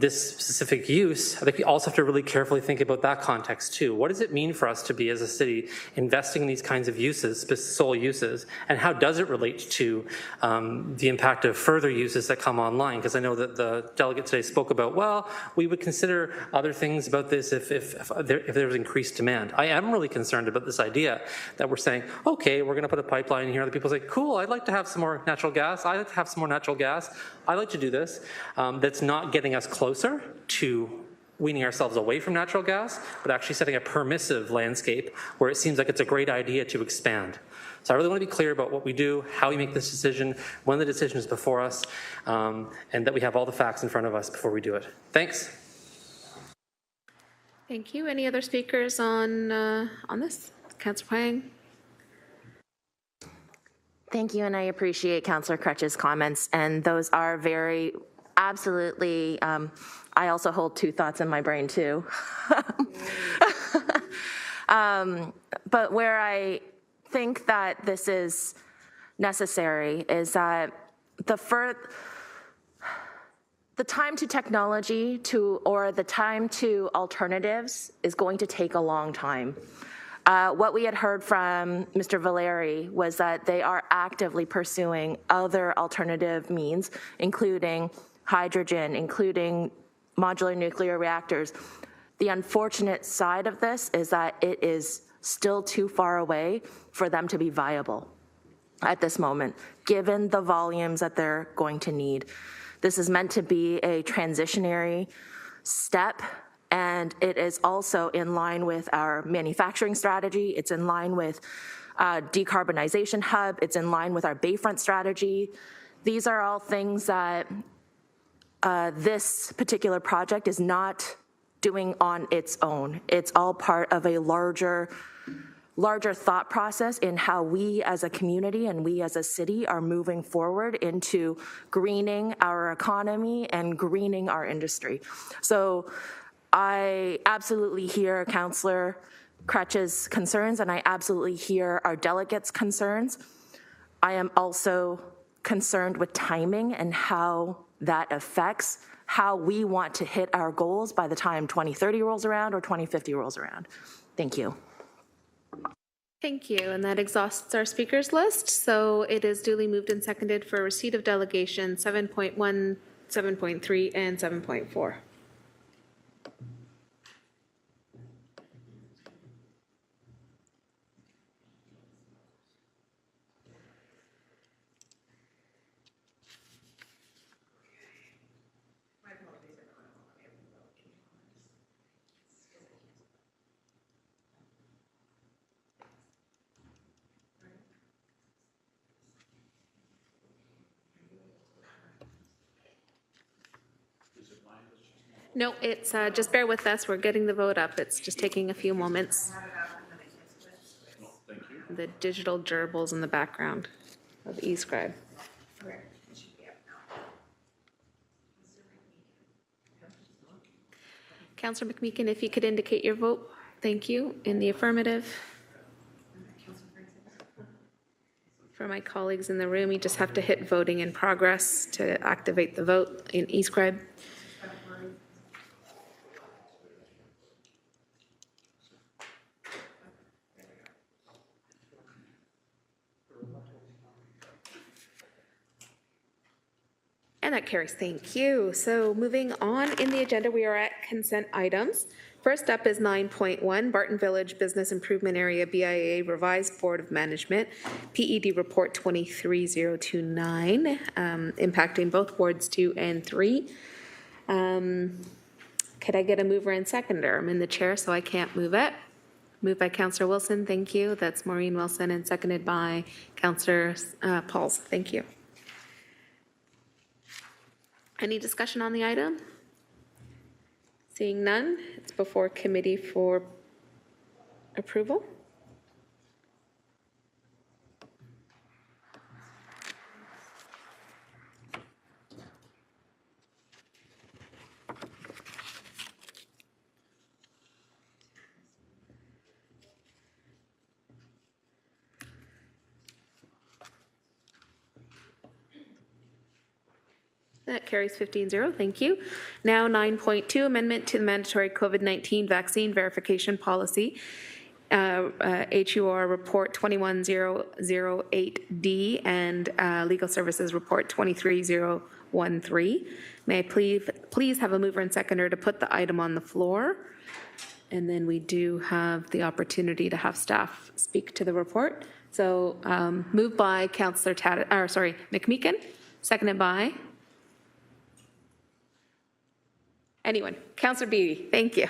this specific use. I think we also have to really carefully think about that context too. What does it mean for us to be, as a city, investing in these kinds of uses, sole uses, and how does it relate to the impact of further uses that come online? Because I know that the delegate today spoke about, well, we would consider other things about this if there was increased demand. I am really concerned about this idea that we're saying, okay, we're going to put a pipeline in here. Other people say, cool, I'd like to have some more natural gas. I'd like to have some more natural gas. I'd like to do this. That's not getting us closer to weaning ourselves away from natural gas, but actually setting a permissive landscape where it seems like it's a great idea to expand. So I really want to be clear about what we do, how we make this decision, when the decision is before us, and that we have all the facts in front of us before we do it. Thanks. Thank you. Any other speakers on this? Councillor Huang. Thank you, and I appreciate Councillor Crutch's comments, and those are very, absolutely, I also hold two thoughts in my brain too. But where I think that this is necessary is that the time to technology or the time to alternatives is going to take a long time. What we had heard from Mr. Valeri was that they are actively pursuing other alternative means, including hydrogen, including modular nuclear reactors. The unfortunate side of this is that it is still too far away for them to be viable at this moment, given the volumes that they're going to need. This is meant to be a transitionary step, and it is also in line with our manufacturing strategy. It's in line with decarbonization hub. It's in line with our Bayfront strategy. These are all things that this particular project is not doing on its own. It's all part of a larger thought process in how we as a community and we as a city are moving forward into greening our economy and greening our industry. So I absolutely hear Councillor Crutch's concerns, and I absolutely hear our delegates' concerns. I am also concerned with timing and how that affects how we want to hit our goals by the time 2030 rolls around or 2050 rolls around. Thank you. Thank you, and that exhausts our speakers list. So it is duly moved and seconded for receipt of delegation 7.1, 7.3, and 7.4. No, it's just bear with us. We're getting the vote up. It's just taking a few moments. The digital gerbils in the background of eScribe. Councillor McMeekin, if you could indicate your vote. Thank you. In the affirmative. For my colleagues in the room, you just have to hit voting in progress to activate the vote in eScribe. And that carries. Thank you. So moving on in the agenda, we are at consent items. First up is 9.1, Barton Village Business Improvement Area BIA Revised Board of Management, PED Report 23029, impacting both wards 2 and 3. Could I get a mover and seconder? I'm in the chair, so I can't move it. Moved by Councillor Wilson, thank you. That's Maureen Wilson, and seconded by Councillor Pauls. Thank you. Any discussion on the item? Seeing none, it's before committee for approval. That carries 15-0. Thank you. Now 9.2, amendment to the mandatory COVID-19 vaccine verification policy, HUR report 21008D and legal services report 23013. May I please have a mover and seconder to put the item on the floor? And then we do have the opportunity to have staff speak to the report. So moved by Councillor McMeekin, seconded by anyone? Councillor Beattie, thank you.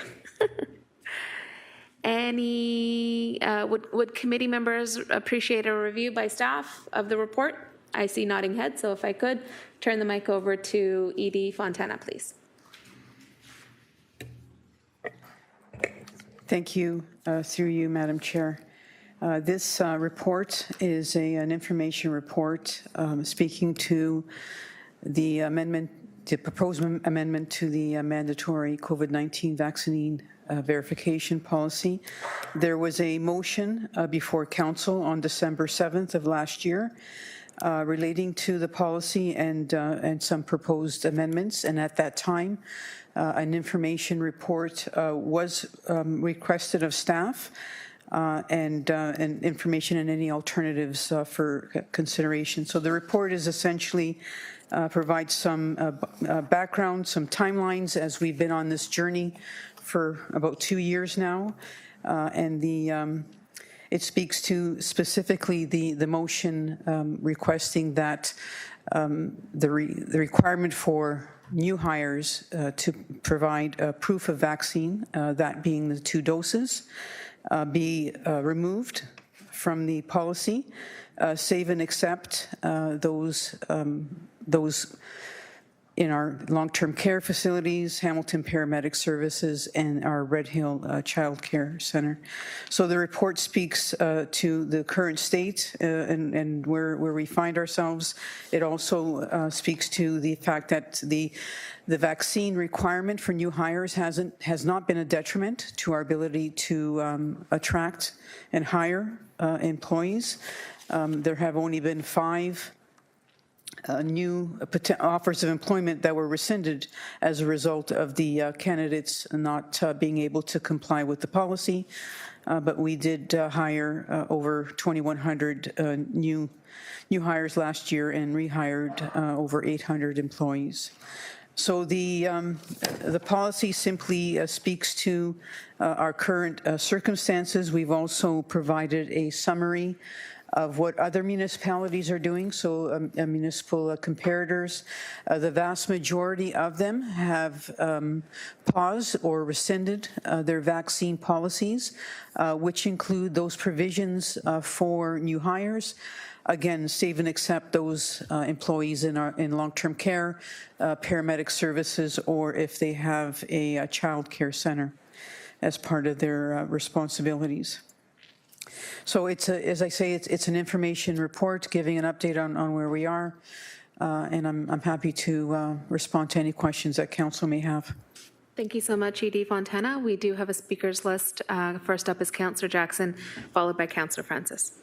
Would committee members appreciate a review by staff of the report? I see nodding heads, so if I could turn the mic over to Edie Fontana, please. Thank you, through you, Madam Chair. This report is an information report speaking to the proposed amendment to the mandatory COVID-19 vaccine verification policy. There was a motion before Council on December 7th of last year relating to the policy and some proposed amendments, and at that time an information report was requested of staff and information and any alternatives for consideration. So the report is essentially provides some background, some timelines as we've been on this journey for about 2 years now, and it speaks to specifically the motion requesting that the requirement for new hires to provide proof of vaccine, that being the 2 doses, be removed from the policy, save and accept those in our long-term care facilities, Hamilton Paramedic Services, and our Red Hill Child Care Center. So the report speaks to the current state and where we find ourselves. It also speaks to the fact that the vaccine requirement for new hires has not been a detriment to our ability to attract and hire employees. There have only been 5 new offers of employment that were rescinded as a result of the candidates not being able to comply with the policy. But we did hire over 2,100 new hires last year and rehired over 800 employees. So the policy simply speaks to our current circumstances. We've also provided a summary of what other municipalities are doing, so municipal comparators. The vast majority of them have paused or rescinded their vaccine policies, which include those provisions for new hires. Again, save and accept those employees in long-term care, paramedic services, or if they have a child care center as part of their responsibilities. So it's as I say, it's an information report giving an update on where we are, and I'm happy to respond to any questions that council may have. Thank you so much, Edie Fontana. We do have a speakers list. First up is Councillor Jackson, followed by Councillor Francis.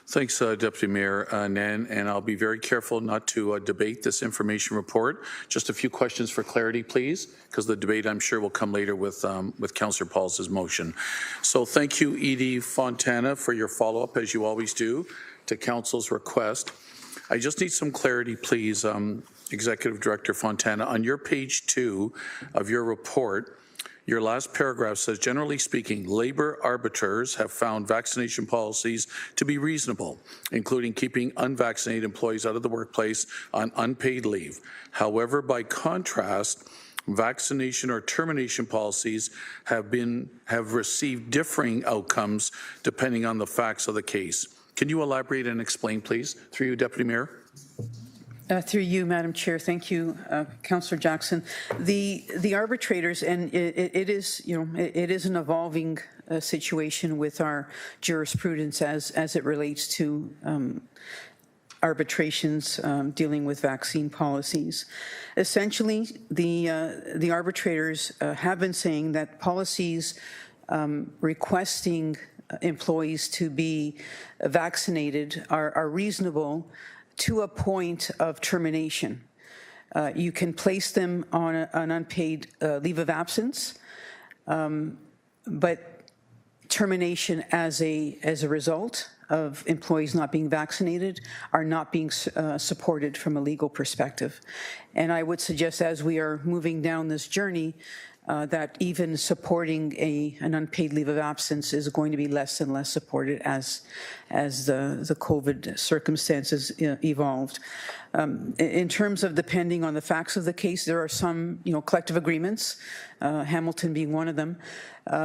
Thanks, Deputy Mayor Nan, and I'll be very careful not to debate this information report. Just a few questions for clarity, please, because the debate, I'm sure, will come later with Councillor Paul's motion. So thank you, Edie Fontana, for your follow-up, as you always do, to Council's request. I just need some clarity, please, Executive Director Fontana. On your page 2 of your report, your last paragraph says, generally speaking, labor arbiters have found vaccination policies to be reasonable, including keeping unvaccinated employees out of the workplace on unpaid leave. However, by contrast, vaccination or termination policies have received differing outcomes depending on the facts of the case. Can you elaborate and explain, please, through you, Deputy Mayor? Through you, Madam Chair. Thank you, Councillor Jackson. The arbitrators, and it is an evolving situation with our jurisprudence as it relates to arbitrations dealing with vaccine policies. Essentially, the arbitrators have been saying that policies requesting employees to be vaccinated are reasonable to a point of termination. You can place them on an unpaid leave of absence, but termination as a result of employees not being vaccinated are not being supported from a legal perspective. And I would suggest, as we are moving down this journey, that even supporting an unpaid leave of absence is going to be less and less supported as the COVID circumstances evolved. In terms of depending on the facts of the case, there are some, collective agreements, Hamilton being one of them,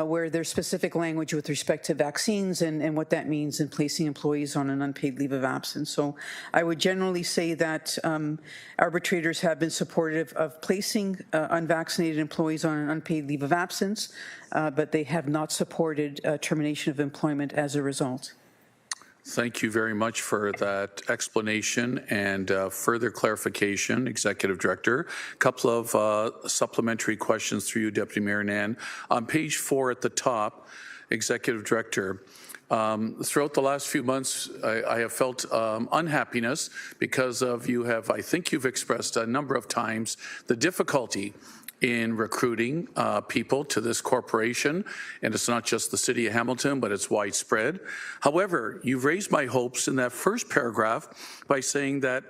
where there's specific language with respect to vaccines and what that means in placing employees on an unpaid leave of absence. So I would generally say that arbitrators have been supportive of placing unvaccinated employees on an unpaid leave of absence, but they have not supported termination of employment as a result. Thank you very much for that explanation and further clarification, Executive Director. A couple of supplementary questions through you, Deputy Mayor Nan. On page 4 at the top, Executive Director, throughout the last few months, I have felt unhappiness because of I think you've expressed a number of times the difficulty in recruiting people to this corporation, and it's not just the City of Hamilton, but it's widespread. However, you've raised my hopes in that first paragraph by saying that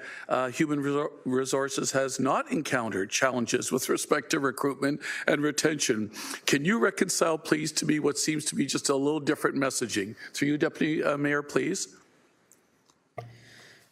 Human Resources has not encountered challenges with respect to recruitment and retention. Can you reconcile, please, to me what seems to be just a little different messaging? Through you, Deputy Mayor, please.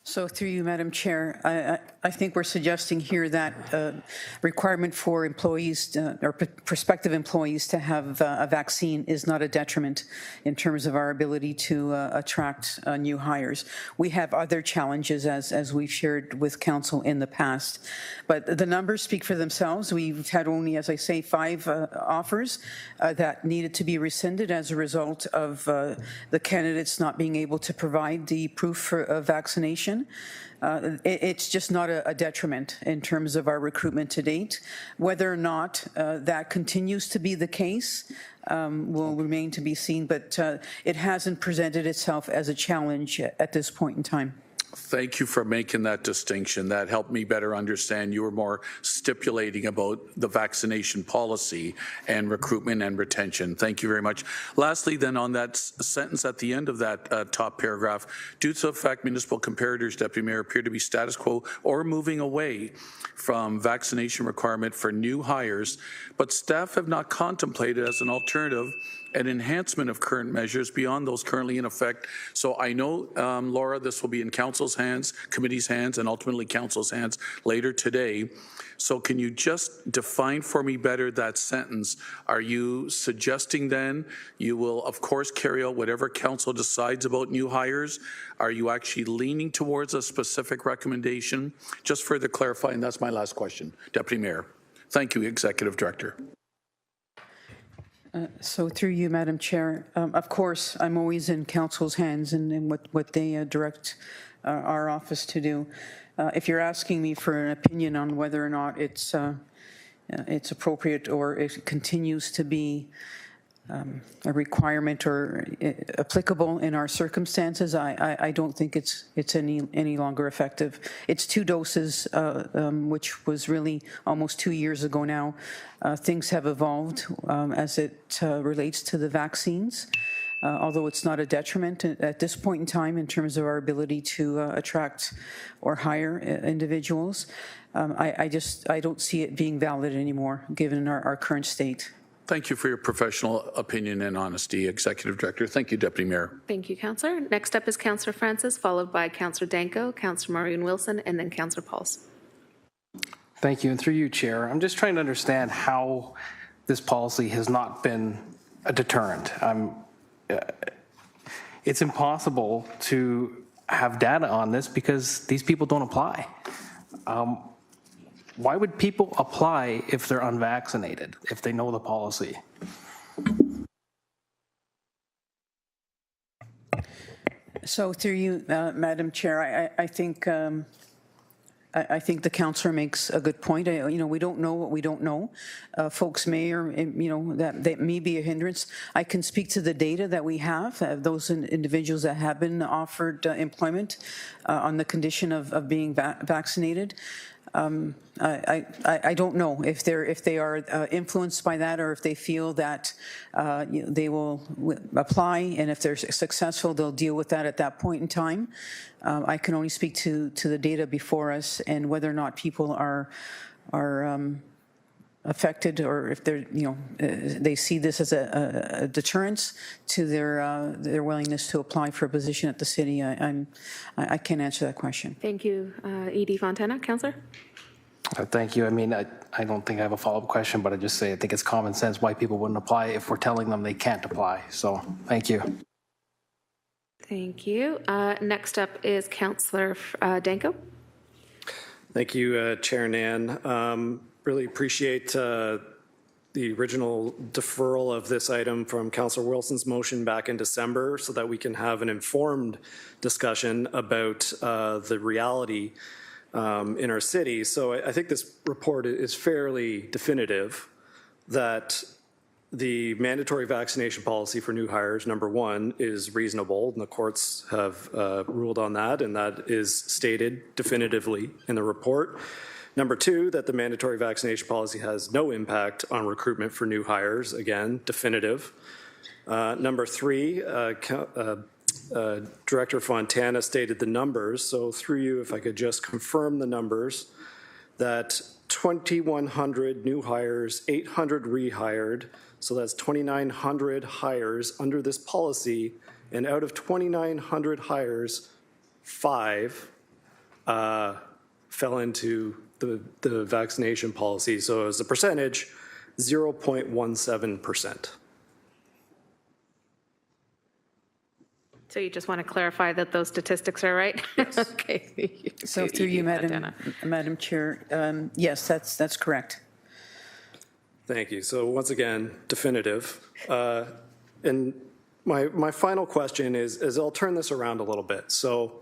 So through you, Madam Chair, I think we're suggesting here that requirement for employees or prospective employees to have a vaccine is not a detriment in terms of our ability to attract new hires. We have other challenges as we've shared with Council in the past, but the numbers speak for themselves. We've had only, as I say, 5 offers that needed to be rescinded as a result of the candidates not being able to provide the proof of vaccination. It's just not a detriment in terms of our recruitment to date. Whether or not that continues to be the case will remain to be seen, but it hasn't presented itself as a challenge at this point in time. Thank you for making that distinction. That helped me better understand. You were more stipulating about the vaccination policy and recruitment and retention. Thank you very much. Lastly, then, on that sentence at the end of that top paragraph, due to the fact municipal comparators, Deputy Mayor, appear to be status quo or moving away from vaccination requirement for new hires, but staff have not contemplated as an alternative an enhancement of current measures beyond those currently in effect. So I know, Laura, this will be in Council's hands, Committee's hands, and ultimately Council's hands later today. So can you just define for me better that sentence? Are you suggesting then you will, of course, carry out whatever Council decides about new hires? Are you actually leaning towards a specific recommendation? Just further clarifying, that's my last question. Deputy Mayor. Thank you, Executive Director. So through you, Madam Chair, of course, I'm always in Council's hands and what they direct our office to do. If you're asking me for an opinion on whether or not it's appropriate or it continues to be a requirement or applicable in our circumstances, I don't think it's any longer effective. It's 2 doses, which was really almost 2 years ago now. Things have evolved as it relates to the vaccines. Although it's not a detriment at this point in time in terms of our ability to attract or hire individuals, I don't see it being valid anymore given our current state. Thank you for your professional opinion and honesty, Executive Director. Thank you, Deputy Mayor. Thank you, Councillor. Next up is Councillor Francis, followed by Councillor Danko, Councillor Maureen Wilson, and then Councillor Pauls. Thank you, and through you, Chair, I'm just trying to understand how this policy has not been a deterrent. It's impossible to have data on this because these people don't apply. Why would people apply if they're unvaccinated, if they know the policy? So through you, Madam Chair, I think the councillor makes a good point. We don't know what we don't know. Folks may, or that may be a hindrance. I can speak to the data that we have. Those individuals that have been offered employment on the condition of being vaccinated. I don't know if they are influenced by that or if they feel that they will apply, and if they're successful, they'll deal with that at that point in time. I can only speak to the data before us and whether or not people are affected, or if they're, they see this as a deterrence to their willingness to apply for a position at the city, I can't answer that question. Thank you. Edie Fontana, Councillor. Thank you. I mean, I don't think I have a follow-up question, but I just say I think it's common sense why people wouldn't apply if we're telling them they can't apply. So thank you. Thank you. Next up is Councillor Danko. Thank you, Chair Nan. Really appreciate the original deferral of this item from Councillor Wilson's motion back in December so that we can have an informed discussion about the reality in our city. So I think this report is fairly definitive that the mandatory vaccination policy for new hires, number one, is reasonable, and the courts have ruled on that, and that is stated definitively in the report. Number two, that the mandatory vaccination policy has no impact on recruitment for new hires, again, definitive. Number three, Director Fontana stated the numbers, so through you, if I could just confirm the numbers, that 2,100 new hires, 800 rehired, so that's 2,900 hires under this policy, and out of 2,900 hires, 5 fell into the vaccination policy. So as a percentage, 0.17%. So you just want to clarify that those statistics are right? Yes. Okay. So through you, Madam Chair, yes, that's correct. Thank you. So once again, definitive. And my final question is I'll turn this around a little bit. So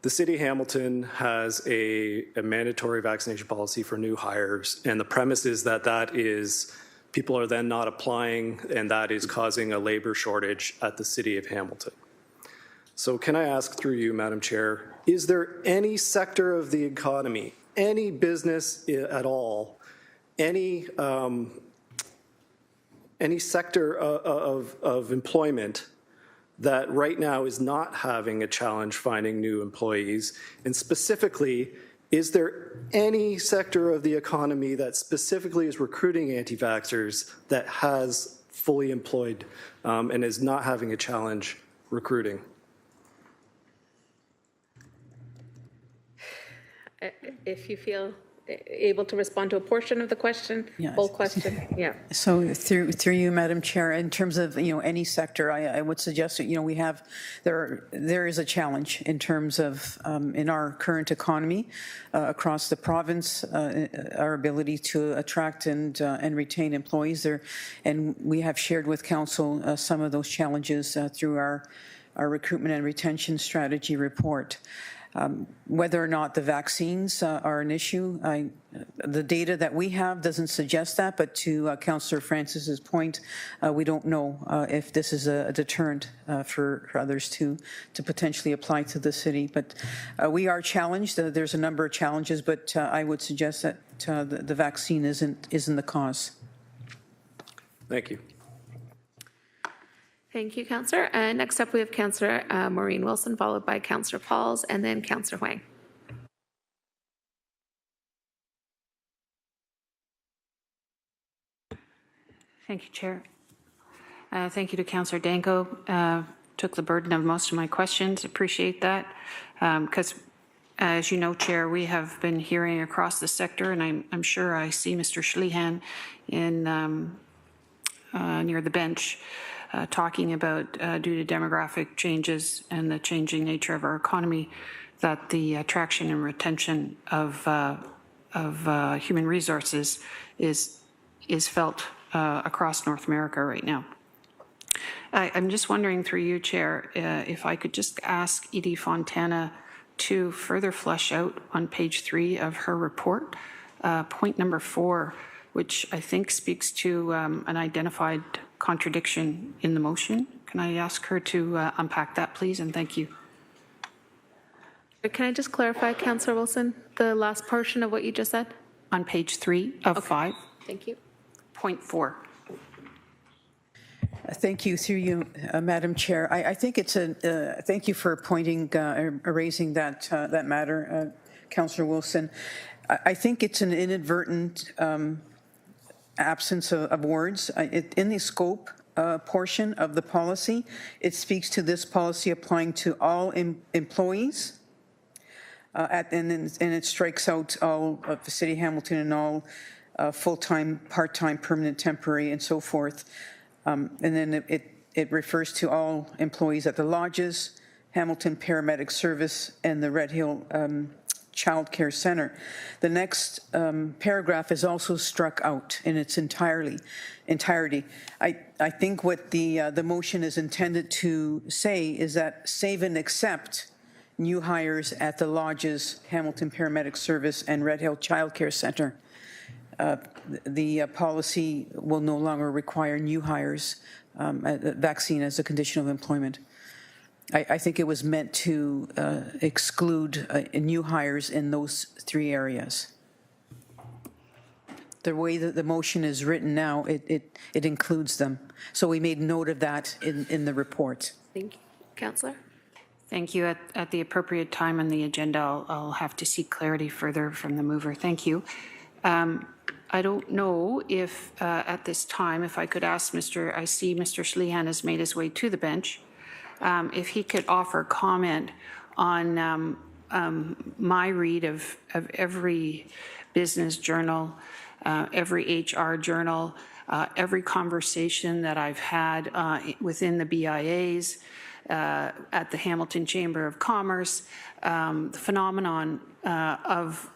the City of Hamilton has a mandatory vaccination policy for new hires, and the premise is that is people are then not applying, and that is causing a labor shortage at the City of Hamilton. So can I ask through you, Madam Chair, is there any sector of the economy, any business at all, any sector of employment that right now is not having a challenge finding new employees? And specifically, is there any sector of the economy that specifically is recruiting anti-vaxxers that has fully employed and is not having a challenge recruiting? If you feel able to respond to a portion of the question, yes. Full question, yeah. So through you, Madam Chair, in terms of any sector, I would suggest that we have there is a challenge in terms of in our current economy across the province, our ability to attract and retain employees there, and we have shared with Council some of those challenges through our recruitment and retention strategy report. Whether or not the vaccines are an issue, the data that we have doesn't suggest that, but to Councillor Francis's point, we don't know if this is a deterrent for others to potentially apply to the city. But we are challenged. There's a number of challenges, but I would suggest that the vaccine isn't the cause. Thank you. Thank you, Councillor. Next up, we have Councillor Maureen Wilson, followed by Councillor Pauls, and then Councillor Huang. Thank you, Chair. Thank you to Councillor Danko. Took the burden of most of my questions. Appreciate that. Because, as you know, Chair, we have been hearing across the sector, and I'm sure I see Mr. Schlehan in near the bench, talking about due to demographic changes and the changing nature of our economy, that the attraction and retention of human resources is felt across North America right now. I'm just wondering through you, Chair, if I could just ask Edie Fontana to further flesh out on page 3 of her report, point number 4, which I think speaks to an identified contradiction in the motion. Can I ask her to unpack that, please? And thank you. Can I just clarify, Councillor Wilson, the last portion of what you just said? On page 3 of 5. Thank you. Point 4. Thank you, through you, Madam Chair. I think it's thank you for raising that matter, Councillor Wilson. I think it's an inadvertent absence of words. In the scope portion of the policy, it speaks to this policy applying to all employees, and it strikes out all of the City of Hamilton and all full-time, part-time, permanent, temporary, and so forth. And then it refers to all employees at the lodges, Hamilton Paramedic Service, and the Red Hill Child Care Center. The next paragraph is also struck out in its entirety. I think what the motion is intended to say is that save and accept new hires at the lodges, Hamilton Paramedic Service, and Red Hill Child Care Center. The policy will no longer require new hires, vaccine as a condition of employment. I think it was meant to exclude new hires in those three areas. The way that the motion is written now, it includes them. So we made note of that in the report. Thank you. Councillor? Thank you. At the appropriate time on the agenda, I'll have to seek clarity further from the mover. Thank you. I don't know if at this time, if I could ask I see Mr. Schlehan has made his way to the bench, if he could offer comment on my read of every business journal, every HR journal, every conversation that I've had within the BIAs, at the Hamilton Chamber of Commerce, the phenomenon of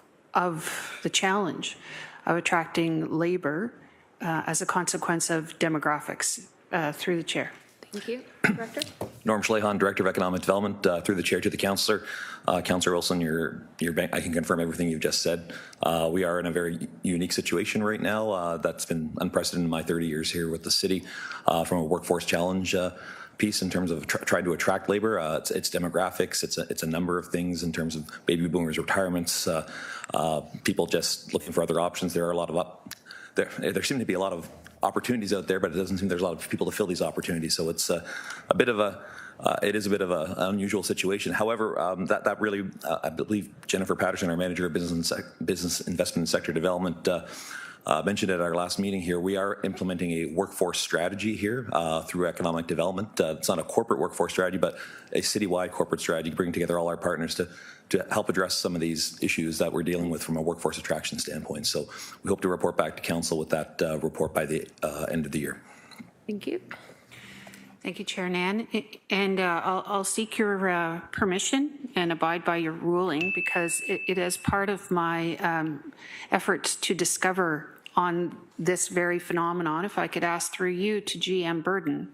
the challenge of attracting labor as a consequence of demographics. Through the chair. Thank you. Director? Norm Schlehan, Director of Economic Development, through the chair to the councillor. Councillor Wilson, I can confirm everything you've just said. We are in a very unique situation right now that's been unprecedented in my 30 years here with the city from a workforce challenge piece in terms of trying to attract labor. It's demographics. It's a number of things in terms of baby boomers retirements, people just looking for other options. There are a lot of there seem to be a lot of opportunities out there, but it doesn't seem there's a lot of people to fill these opportunities. So it's a bit of it is a bit of an unusual situation. However, that really, I believe Jennifer Patterson, our manager of business investment and sector development, mentioned at our last meeting here, we are implementing a workforce strategy here through economic development. It's not a corporate workforce strategy, but a citywide corporate strategy, bringing together all our partners to help address some of these issues that we're dealing with from a workforce attraction standpoint. So we hope to report back to council with that report by the end of the year. Thank you. Thank you, Chair Nan. And I'll seek your permission and abide by your ruling because it is part of my efforts to discover on this very phenomenon. If I could ask through you to GM Burden.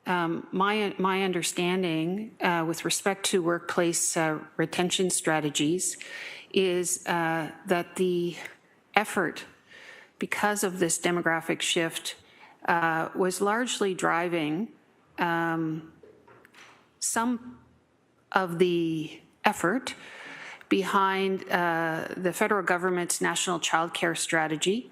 My understanding with respect to workplace retention strategies is that the effort, because of this demographic shift, was largely driving some of the effort behind the federal government's national child care strategy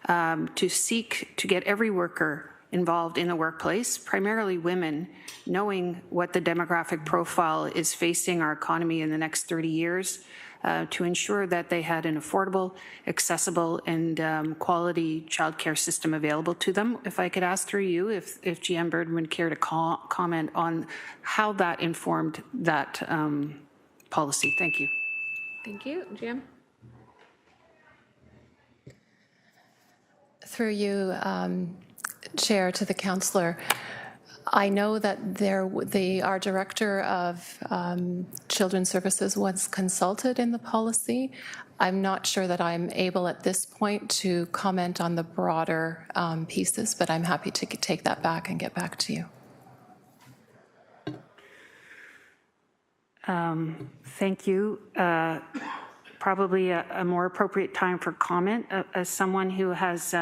to seek to get every worker involved in the workplace, primarily women, knowing what the demographic profile is facing our economy in the next 30 years, to ensure that they had an affordable, accessible, and quality childcare system available to them. If I could ask through you, if GM Burden would care to comment on how that informed that policy. Thank you. Thank you. GM? Through you, Chair, to the councillor. I know that our director of children's services was consulted in the policy. I'm not sure that I'm able at this point to comment on the broader pieces, but I'm happy to take that back and get back to you. Thank you. Probably a more appropriate time for comment as someone who has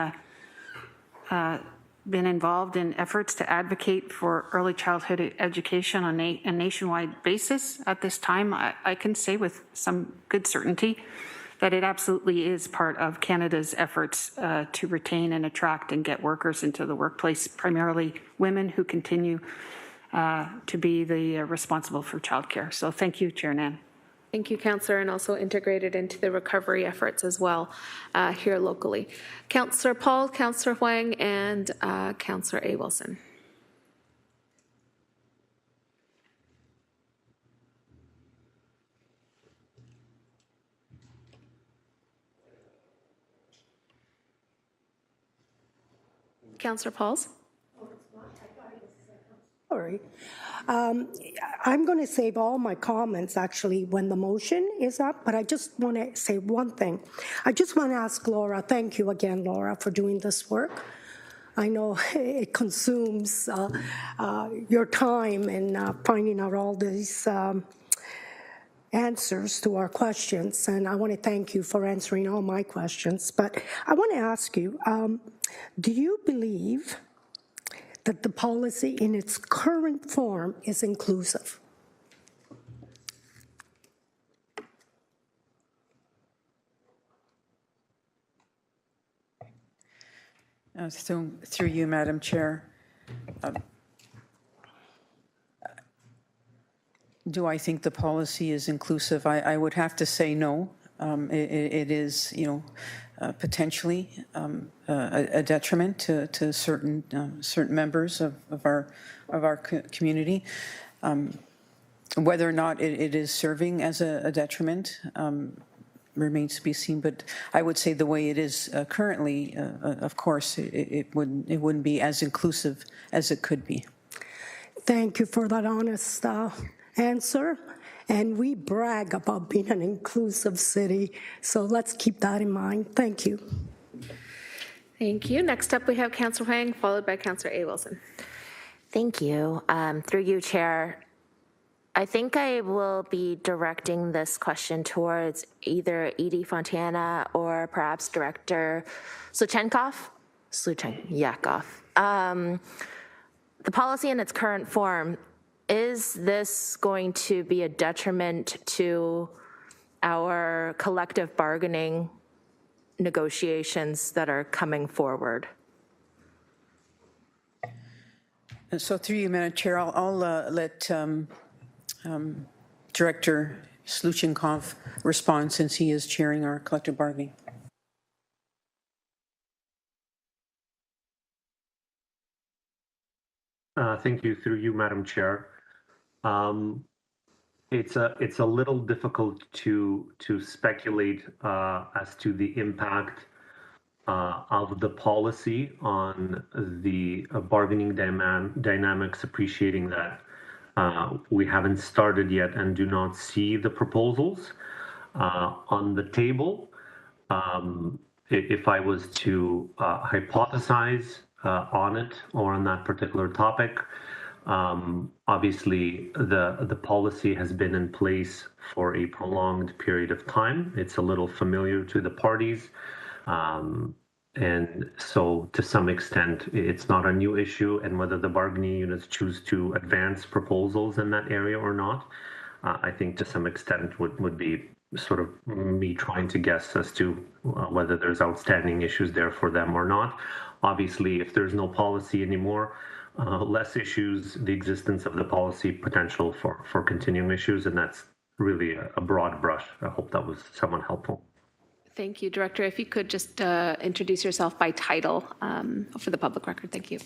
been involved in efforts to advocate for early childhood education on a nationwide basis. At this time, I can say with some good certainty that it absolutely is part of Canada's efforts to retain and attract and get workers into the workplace, primarily women who continue to be the responsible for childcare. So thank you, Chair Nan. Thank you, Councillor, and also integrated into the recovery efforts as well here locally. Councillor Paul, Councillor Huang, and Councillor A. Wilson. Councillor Pauls. Sorry. I'm going to save all my comments actually when the motion is up, but I just want to say one thing. I just want to ask Laura, thank you again, Laura, for doing this work. I know it consumes your time in finding out all these answers to our questions, and I want to thank you for answering all my questions. But I want to ask you, do you believe that the policy in its current form is inclusive? Through you, Madam Chair. Do I think the policy is inclusive? I would have to say no. It is, potentially a detriment to certain members of our community. Whether or not it is serving as a detriment remains to be seen. But I would say the way it is currently, of course, it wouldn't be as inclusive as it could be. Thank you for that honest answer. And we brag about being an inclusive city, so let's keep that in mind. Thank you. Thank you. Next up, we have Councillor Huang, followed by Councillor A. Wilson. Thank you. Through you, Chair. I think I will be directing this question towards either Edie Fontana or perhaps Director Sluchenkov. The policy in its current form, is this going to be a detriment to our collective bargaining negotiations that are coming forward? So through you, Madam Chair, I'll let Director Sluchenkov respond since he is chairing our collective bargaining. Thank you. Through you, Madam Chair. It's a little difficult to speculate as to the impact of the policy on the bargaining dynamics, appreciating that we haven't started yet and do not see the proposals on the table. If I was to hypothesize on it or on that particular topic, obviously the policy has been in place for a prolonged period of time. It's a little familiar to the parties. And so to some extent, it's not a new issue, and whether the bargaining units choose to advance proposals in that area or not, I think to some extent would be sort of me trying to guess as to whether there's outstanding issues there for them or not. Obviously, if there's no policy anymore, less issues, the existence of the policy potential for continuing issues, and that's really a broad brush. I hope that was somewhat helpful. Thank you, Director. If you could just introduce yourself by title for the public record. Thank you.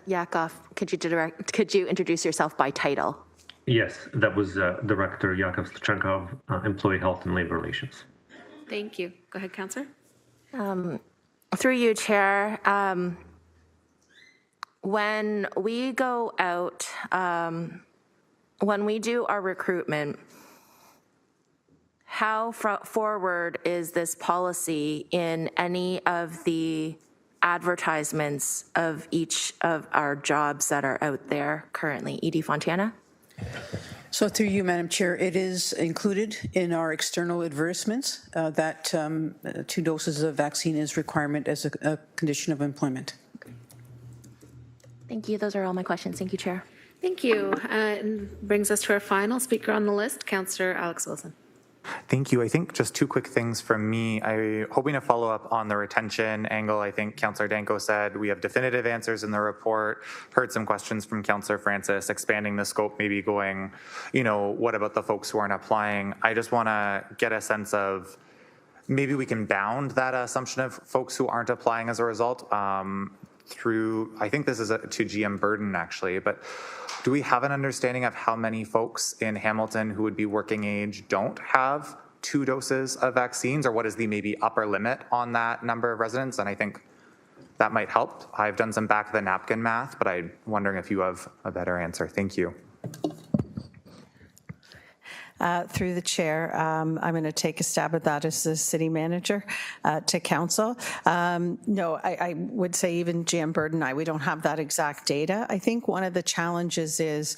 Yakov, could you introduce yourself by title? Yes, that was Director Yakov Sluchenkov, Employee Health and Labor Relations. Thank you. Go ahead, Councillor. Through you, Chair. When we go out, when we do our recruitment, how forward is this policy in any of the advertisements of each of our jobs that are out there currently? Edie Fontana? So through you, Madam Chair, it is included in our external advertisements that 2 doses of vaccine is requirement as a condition of employment. Thank you. Those are all my questions. Thank you, Chair. Thank you. And brings us to our final speaker on the list, Councillor Alex Wilson. Thank you. I think just two quick things from me. I'm hoping to follow up on the retention angle. I think Councillor Danko said we have definitive answers in the report. Heard some questions from Councillor Francis, expanding the scope, maybe going, what about the folks who aren't applying? I just want to get a sense of maybe we can bound that assumption of folks who aren't applying as a result through, I think this is to GM Burden actually, but do we have an understanding of how many folks in Hamilton who would be working age don't have 2 doses of vaccines, or what is the maybe upper limit on that number of residents? And I think that might help. I've done some back of the napkin math, but I'm wondering if you have a better answer. Thank you. Through the chair, I'm going to take a stab at that as the city manager to council. No, I would say even GM Burden and we don't have that exact data. I think one of the challenges is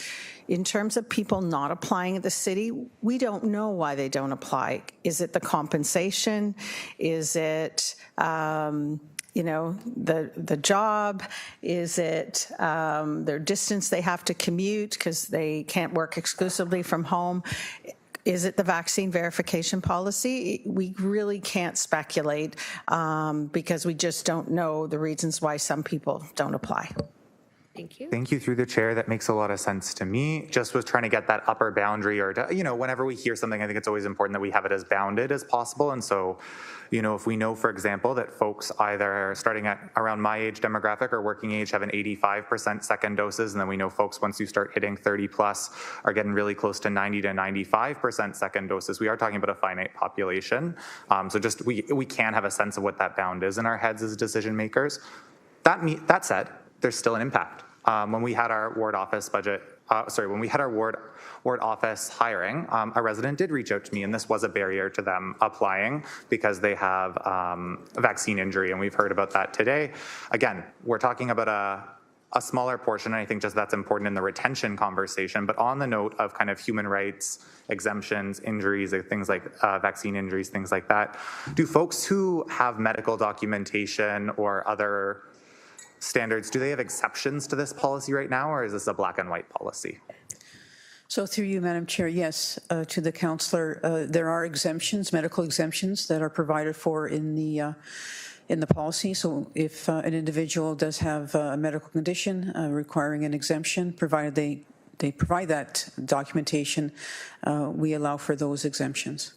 in terms of people not applying at the city, we don't know why they don't apply. Is it the compensation? Is it the job? Is it their distance they have to commute because they can't work exclusively from home? Is it the vaccine verification policy? We really can't speculate because we just don't know the reasons why some people don't apply. Thank you. Thank you. Through the chair, that makes a lot of sense to me. Just was trying to get that upper boundary, or whenever we hear something, I think it's always important that we have it as bounded as possible. And so, if we know, for example, that folks either starting at around my age demographic or working age have an 85% second doses, and then we know folks once you start hitting 30 plus are getting really close to 90 to 95% second doses, we are talking about a finite population. So just we can have a sense of what that bound is in our heads as decision makers. That said, there's still an impact. When we had our ward office budget, when we had our ward office hiring, a resident did reach out to me, and this was a barrier to them applying because they have a vaccine injury, and we've heard about that today. Again, we're talking about a smaller portion, and I think just that's important in the retention conversation, but on the note of kind of human rights, exemptions, injuries, things like vaccine injuries, things like that, do folks who have medical documentation or other standards, do they have exceptions to this policy right now, or is this a black and white policy? So through you, Madam Chair, yes, to the councillor, there are exemptions, medical exemptions that are provided for in the policy. So if an individual does have a medical condition requiring an exemption, provided they provide that documentation, we allow for those exemptions.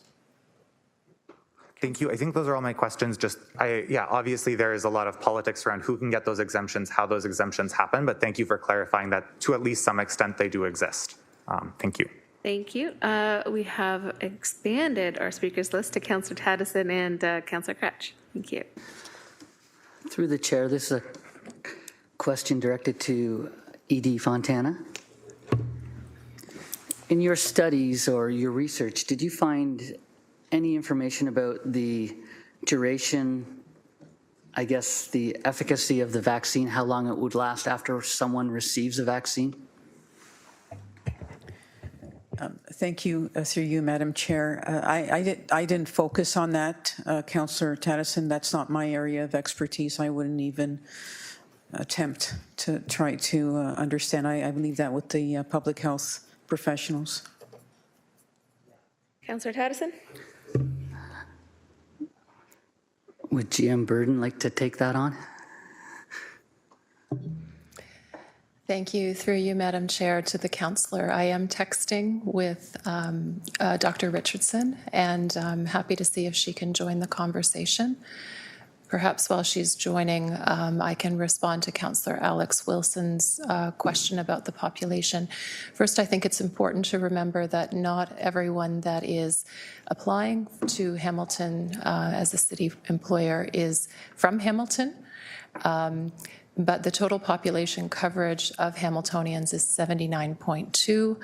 Thank you. I think those are all my questions. Obviously there is a lot of politics around who can get those exemptions, how those exemptions happen, but thank you for clarifying that to at least some extent they do exist. Thank you. Thank you. We have expanded our speakers list to Councillor Taddison and Councillor Kretsch. Thank you. Through the chair, this is a question directed to E.D. Fontana. In your studies or your research, did you find any information about the duration, I guess the efficacy of the vaccine, how long it would last after someone receives a vaccine? Thank you, through you, Madam Chair. I didn't focus on that, Councillor Taddison. That's not my area of expertise. I wouldn't even attempt to try to understand. I leave that with the public health professionals. Councillor Taddison? Would GM Burden like to take that on? Thank you. Through you, Madam Chair, to the councillor. I am texting with Dr. Richardson, and I'm happy to see if she can join the conversation. Perhaps while she's joining, I can respond to Councillor Alex Wilson's question about the population. First, I think it's important to remember that not everyone that is applying to Hamilton as a city employer is from Hamilton. But the total population coverage of Hamiltonians is 79.2.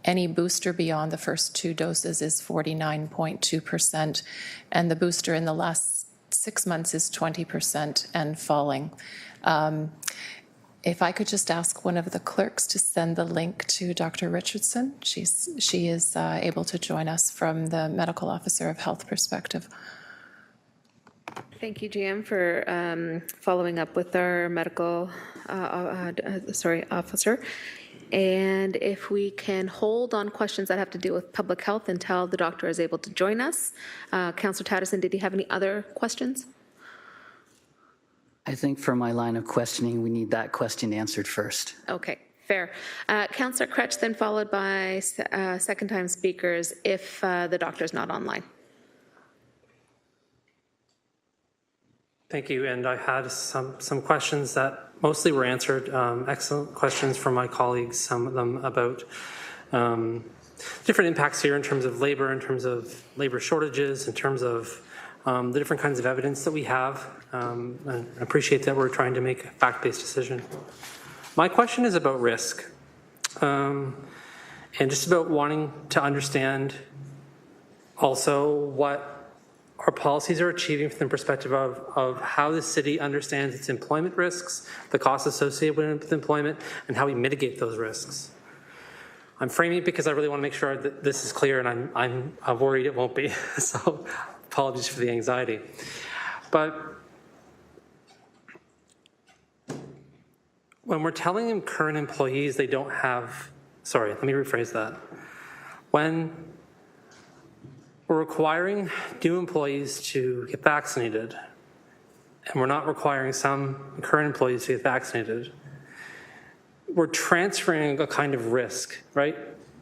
Any booster beyond the first 2 doses is 49.2%, and the booster in the last 6 months is 20% and falling. If I could just ask one of the clerks to send the link to Dr. Richardson. She is able to join us from the medical officer of health perspective. Thank you, GM, for following up with our medical officer. And if we can hold on questions that have to do with public health until the doctor is able to join us. Councillor Tattison, did you have any other questions? I think for my line of questioning, we need that question answered first. Okay, fair. Councillor Cretch, then followed by second-time speakers if the doctor is not online. Thank you, and I had some questions that mostly were answered. Excellent questions from my colleagues, some of them about different impacts here in terms of labor, in terms of labor shortages, in terms of the different kinds of evidence that we have. I appreciate that we're trying to make a fact-based decision. My question is about risk, and just about wanting to understand also what our policies are achieving from the perspective of how the city understands its employment risks, the costs associated with employment, and how we mitigate those risks. I'm framing it because I really want to make sure that this is clear, and I'm worried it won't be. So apologies for the anxiety. But when we're telling current employees they don't have, sorry, let me rephrase that. When we're requiring new employees to get vaccinated, and we're not requiring some current employees to get vaccinated, we're transferring a kind of risk, right?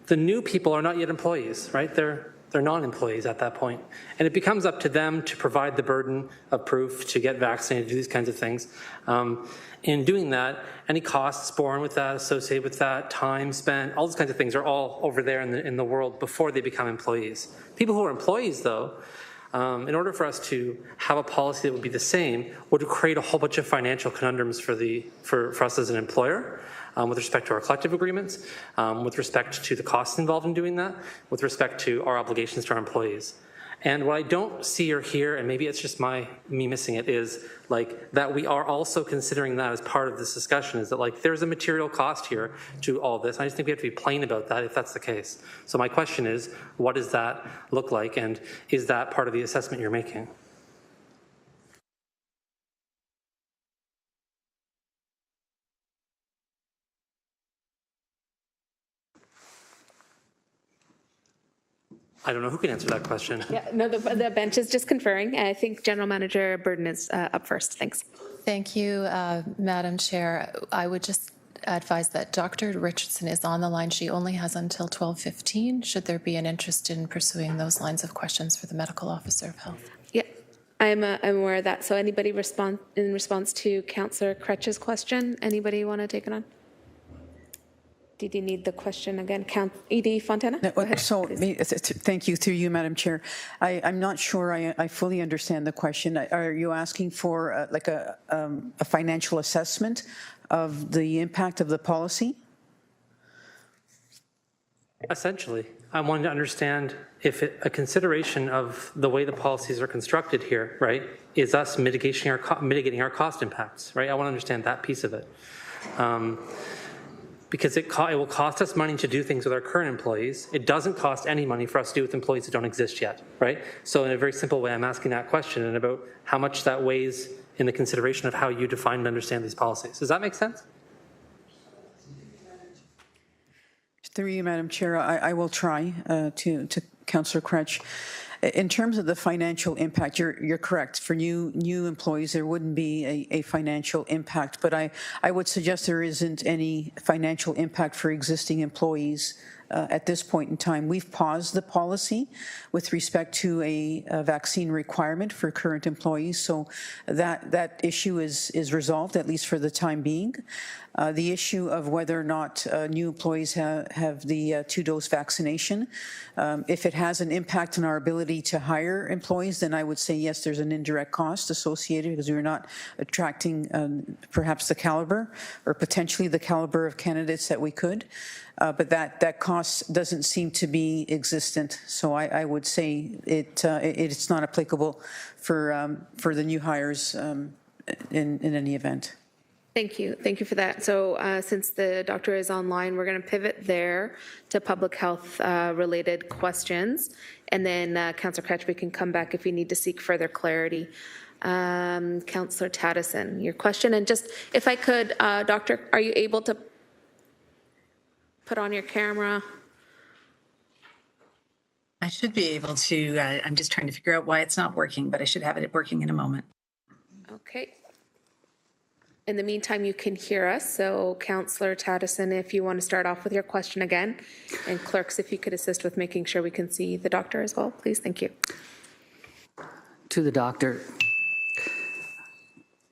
The new people are not yet employees, right? They're non-employees at that point. And it becomes up to them to provide the burden of proof to get vaccinated, do these kinds of things. In doing that, any costs borne with that, associated with that, time spent, all those kinds of things are all over there in the world before they become employees. People who are employees, though, in order for us to have a policy that would be the same, would create a whole bunch of financial conundrums for us as an employer. With respect to our collective agreements, with respect to the costs involved in doing that, with respect to our obligations to our employees. And what I don't see or hear, and maybe it's just me missing it, is like that we are also considering that as part of this discussion, is that like there's a material cost here to all this. I just think we have to be plain about that if that's the case. So my question is, what does that look like, and is that part of the assessment you're making? I don't know who can answer that question. Yeah, no, the bench is just conferring. I think General Manager Burden is up first. Thanks. Thank you, Madam Chair. I would just advise that Dr. Richardson is on the line. She only has until 12:15. Should there be an interest in pursuing those lines of questions for the Medical Officer of Health? Yeah, I'm aware of that. So anybody in response to Councillor Cretch's question? Anybody want to take it on? Did you need the question again? Edie Fontana? No, so, thank you, through you, Madam Chair. I'm not sure I fully understand the question. Are you asking for like a financial assessment of the impact of the policy? Essentially, I wanted to understand if a consideration of the way the policies are constructed here, right, is us mitigating our cost impacts, right? I want to understand that piece of it. Because it will cost us money to do things with our current employees. It doesn't cost any money for us to do with employees that don't exist yet, right? So in a very simple way, I'm asking that question and about how much that weighs in the consideration of how you define and understand these policies. Does that make sense? Through you, Madam Chair, I will try to Councillor Cretch. In terms of the financial impact, you're correct. For new employees, there wouldn't be a financial impact, but I would suggest there isn't any financial impact for existing employees at this point in time. We've paused the policy with respect to a vaccine requirement for current employees, so that issue is resolved, at least for the time being. The issue of whether or not new employees have the 2-dose vaccination, if it has an impact on our ability to hire employees, then I would say yes, there's an indirect cost associated because we're not attracting perhaps the caliber or potentially the caliber of candidates that we could. But that cost doesn't seem to be existent, so I would say it's not applicable for the new hires in any event. Thank you. Thank you for that. So since the doctor is online, we're going to pivot there to public health related questions. And then Councillor Cretch, we can come back if you need to seek further clarity. Councillor Tattison, your question. And just if I could, Doctor, are you able to put on your camera. I should be able to, I'm just trying to figure out why it's not working, but I should have it working in a moment. Okay. In the meantime, you can hear us. So Councillor Taddison, if you want to start off with your question again, and clerks, if you could assist with making sure we can see the doctor as well, please. Thank you. To the doctor,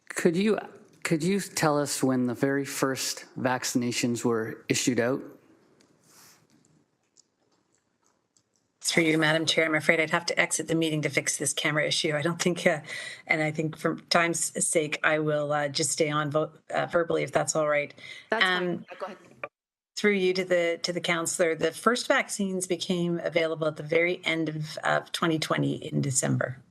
could you tell us when the very first vaccinations were issued out? Through you, Madam Chair, I'm afraid I'd have to exit the meeting to fix this camera issue. I don't think, and I think for time's sake, I will just stay on verbally if that's all right. That's fine. Go ahead. Through you to the councillor, the first vaccines became available at the very end of 2020 in December.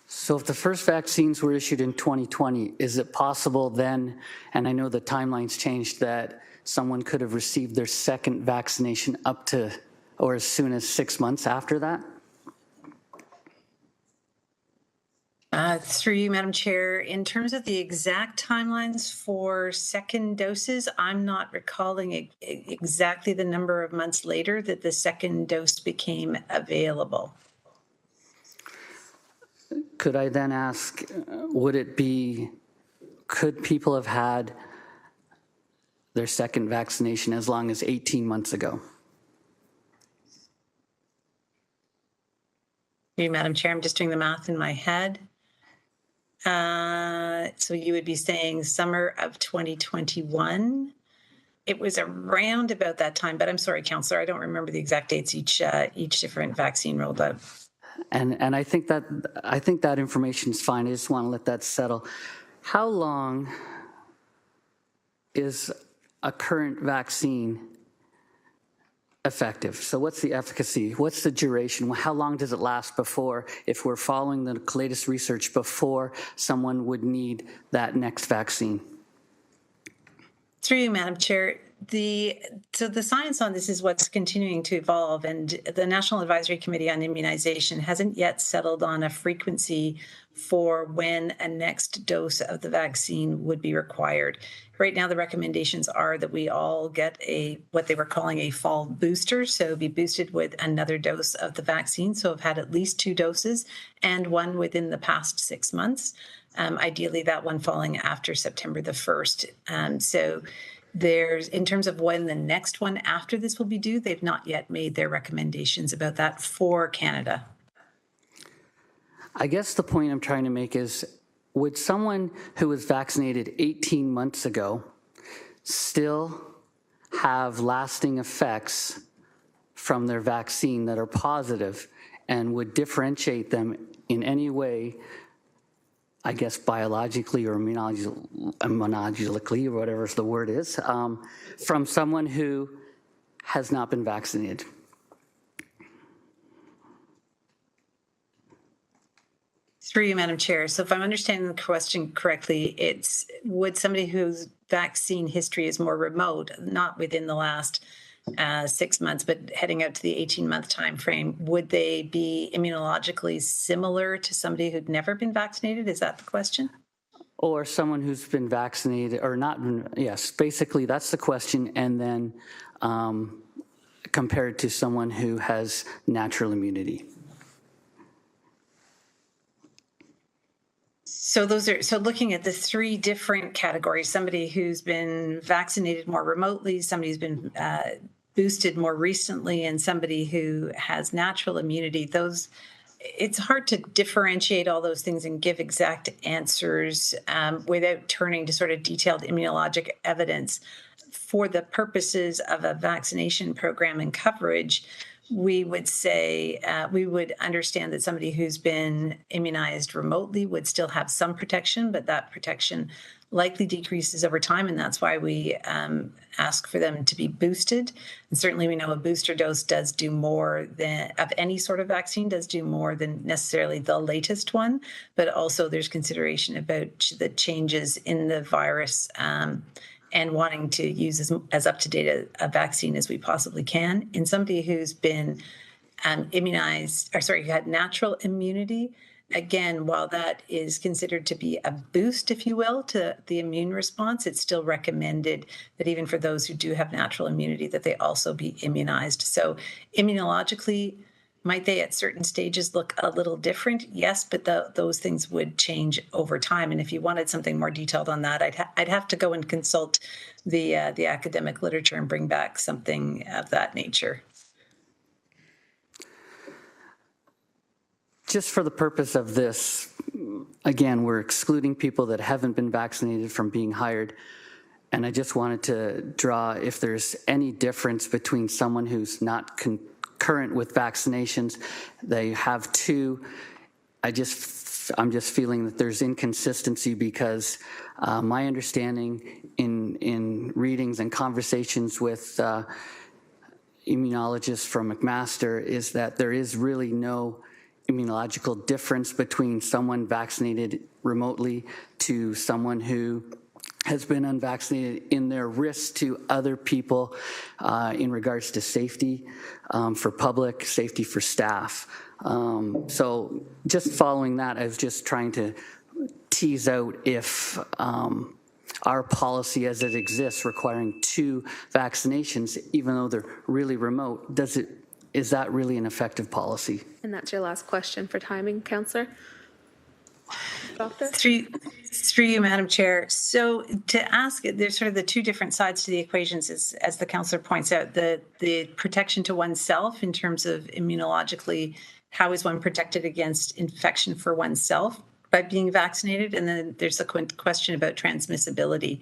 So if the first vaccines were issued in 2020, is it possible then, and I know the timeline's changed, that someone could have received their second vaccination up to or as soon as 6 months after that? Through you, Madam Chair, in terms of the exact timelines for second doses, I'm not recalling exactly the number of months later that the second dose became available. Could I then ask, could people have had their second vaccination as long as 18 months ago? Madam Chair, I'm just doing the math in my head. So you would be saying summer of 2021. It was around about that time, but I'm sorry, Councillor, I don't remember the exact dates each different vaccine rolled out. And I think that information is fine. I just want to let that settle. How long is a current vaccine effective? So what's the efficacy? What's the duration? How long does it last before, if we're following the latest research, before someone would need that next vaccine? Through you, Madam Chair, so the science on this is what's continuing to evolve, and the National Advisory Committee on Immunization hasn't yet settled on a frequency for when a next dose of the vaccine would be required. Right now, the recommendations are that we all get what they were calling a fall booster, so be boosted with another dose of the vaccine. So have had at least 2 doses and one within the past 6 months. Ideally, that one falling after September the 1st. So in terms of when the next one after this will be due, they've not yet made their recommendations about that for Canada. I guess the point I'm trying to make is, would someone who was vaccinated 18 months ago still have lasting effects from their vaccine that are positive and would differentiate them in any way, I guess biologically or immunologically, or whatever the word is, from someone who has not been vaccinated? Through you, Madam Chair. So if I'm understanding the question correctly, it's would somebody whose vaccine history is more remote, not within the last 6 months, but heading out to the 18-month time frame, would they be immunologically similar to somebody who'd never been vaccinated? Is that the question? Or someone who's been vaccinated or not? Yes, basically that's the question. And then compared to someone who has natural immunity. So looking at the 3 different categories, somebody who's been vaccinated more remotely, somebody who's been boosted more recently, and somebody who has natural immunity, it's hard to differentiate all those things and give exact answers without turning to sort of detailed immunologic evidence. For the purposes of a vaccination program and coverage, we would say, we would understand that somebody who's been immunized remotely would still have some protection, but that protection likely decreases over time, and that's why we ask for them to be boosted. And certainly we know a booster dose does do more than, of any sort of vaccine, does do more than necessarily the latest one, but also there's consideration about the changes in the virus and wanting to use as up-to-date a vaccine as we possibly can. In somebody who's been who had natural immunity, again, while that is considered to be a boost, if you will, to the immune response, it's still recommended that even for those who do have natural immunity, that they also be immunized. So immunologically, might they at certain stages look a little different? Yes, but those things would change over time. And if you wanted something more detailed on that, I'd have to go and consult the academic literature and bring back something of that nature. Just for the purpose of this, again, we're excluding people that haven't been vaccinated from being hired. And I just wanted to draw if there's any difference between someone who's not concurrent with vaccinations, they have two. I'm just feeling that there's inconsistency because my understanding in readings and conversations with immunologists from McMaster is that there is really no immunological difference between someone vaccinated remotely to someone who has been unvaccinated in their risk to other people in regards to safety for public, safety for staff. So just following that, I was just trying to tease out if our policy as it exists requiring 2 vaccinations, even though they're really remote, is that really an effective policy? And that's your last question for timing, Councillor. Doctor? Through you, Madam Chair. So to ask, there's sort of the 2 different sides to the equations, as the councillor points out, the protection to oneself in terms of immunologically, how is one protected against infection for oneself by being vaccinated? And then there's a question about transmissibility.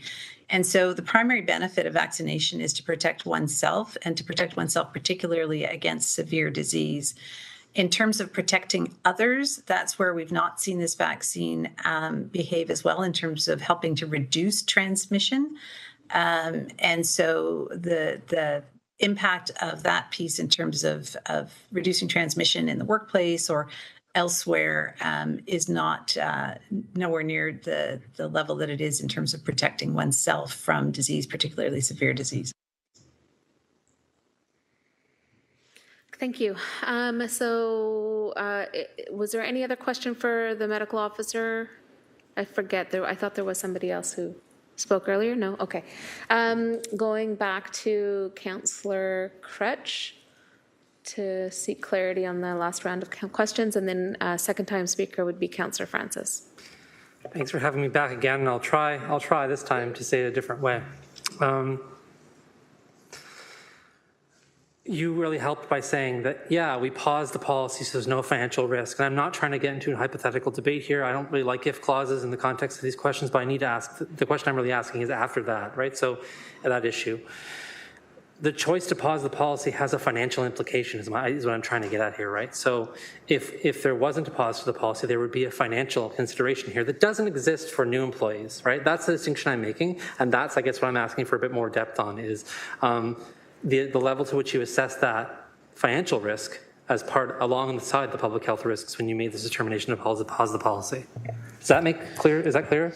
And so the primary benefit of vaccination is to protect oneself and to protect oneself particularly against severe disease. In terms of protecting others, that's where we've not seen this vaccine behave as well in terms of helping to reduce transmission. And so the impact of that piece in terms of reducing transmission in the workplace or elsewhere is not nowhere near the level that it is in terms of protecting oneself from disease, particularly severe disease. Thank you. Was there any other question for the medical officer? I forget. I thought there was somebody else who spoke earlier. No? Okay. Going back to Councillor Crutch to seek clarity on the last round of questions, and then second time speaker would be Councillor Francis. Thanks for having me back again, and I'll try this time to say it a different way. You really helped by saying that, yeah, we paused the policy so there's no financial risk. And I'm not trying to get into a hypothetical debate here. I don't really like if clauses in the context of these questions, but I need to ask, the question I'm really asking is after that, right? So that issue. The choice to pause the policy has a financial implication is what I'm trying to get at here, right? So if there wasn't a pause for the policy, there would be a financial consideration here that doesn't exist for new employees, right? That's the distinction I'm making. And that's, I guess, what I'm asking for a bit more depth on is, the level to which you assess that financial risk as part alongside the public health risks when you made this determination to pause the policy. Does that make clear? Is that clear?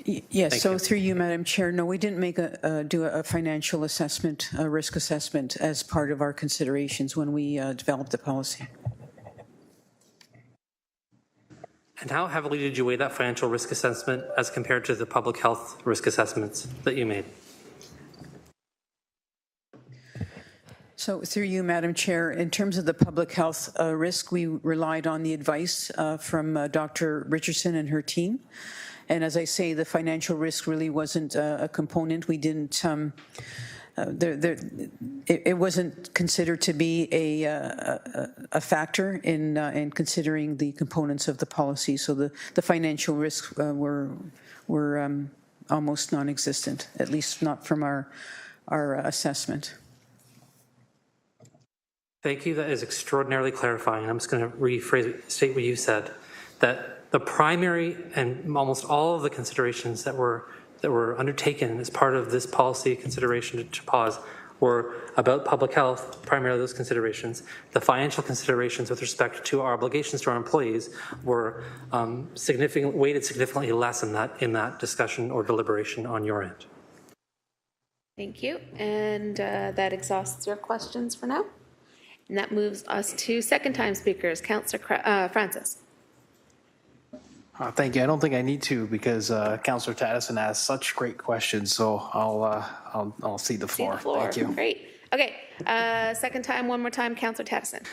Yes. So through you, Madam Chair, no, we didn't do a financial assessment, a risk assessment as part of our considerations when we developed the policy. And how heavily did you weigh that financial risk assessment as compared to the public health risk assessments that you made? So through you, Madam Chair, in terms of the public health risk, we relied on the advice from Dr. Richardson and her team. And as I say, the financial risk really wasn't a component. We didn't, it wasn't considered to be a factor in considering the components of the policy. So the financial risks were almost non-existent, at least not from our assessment. Thank you. That is extraordinarily clarifying. I'm just going to state what you said, that the primary and almost all of the considerations that were undertaken as part of this policy consideration to pause were about public health, primarily those considerations. The financial considerations with respect to our obligations to our employees were weighted significantly less in that discussion or deliberation on your end. Thank you. And that exhausts your questions for now. And that moves us to second time speakers. Councillor Francis. Thank you. I don't think I need to because Councillor Taddison asked such great questions, so I'll cede the floor. Thank you. Great. Okay. Second time, one more time, Councillor Taddison.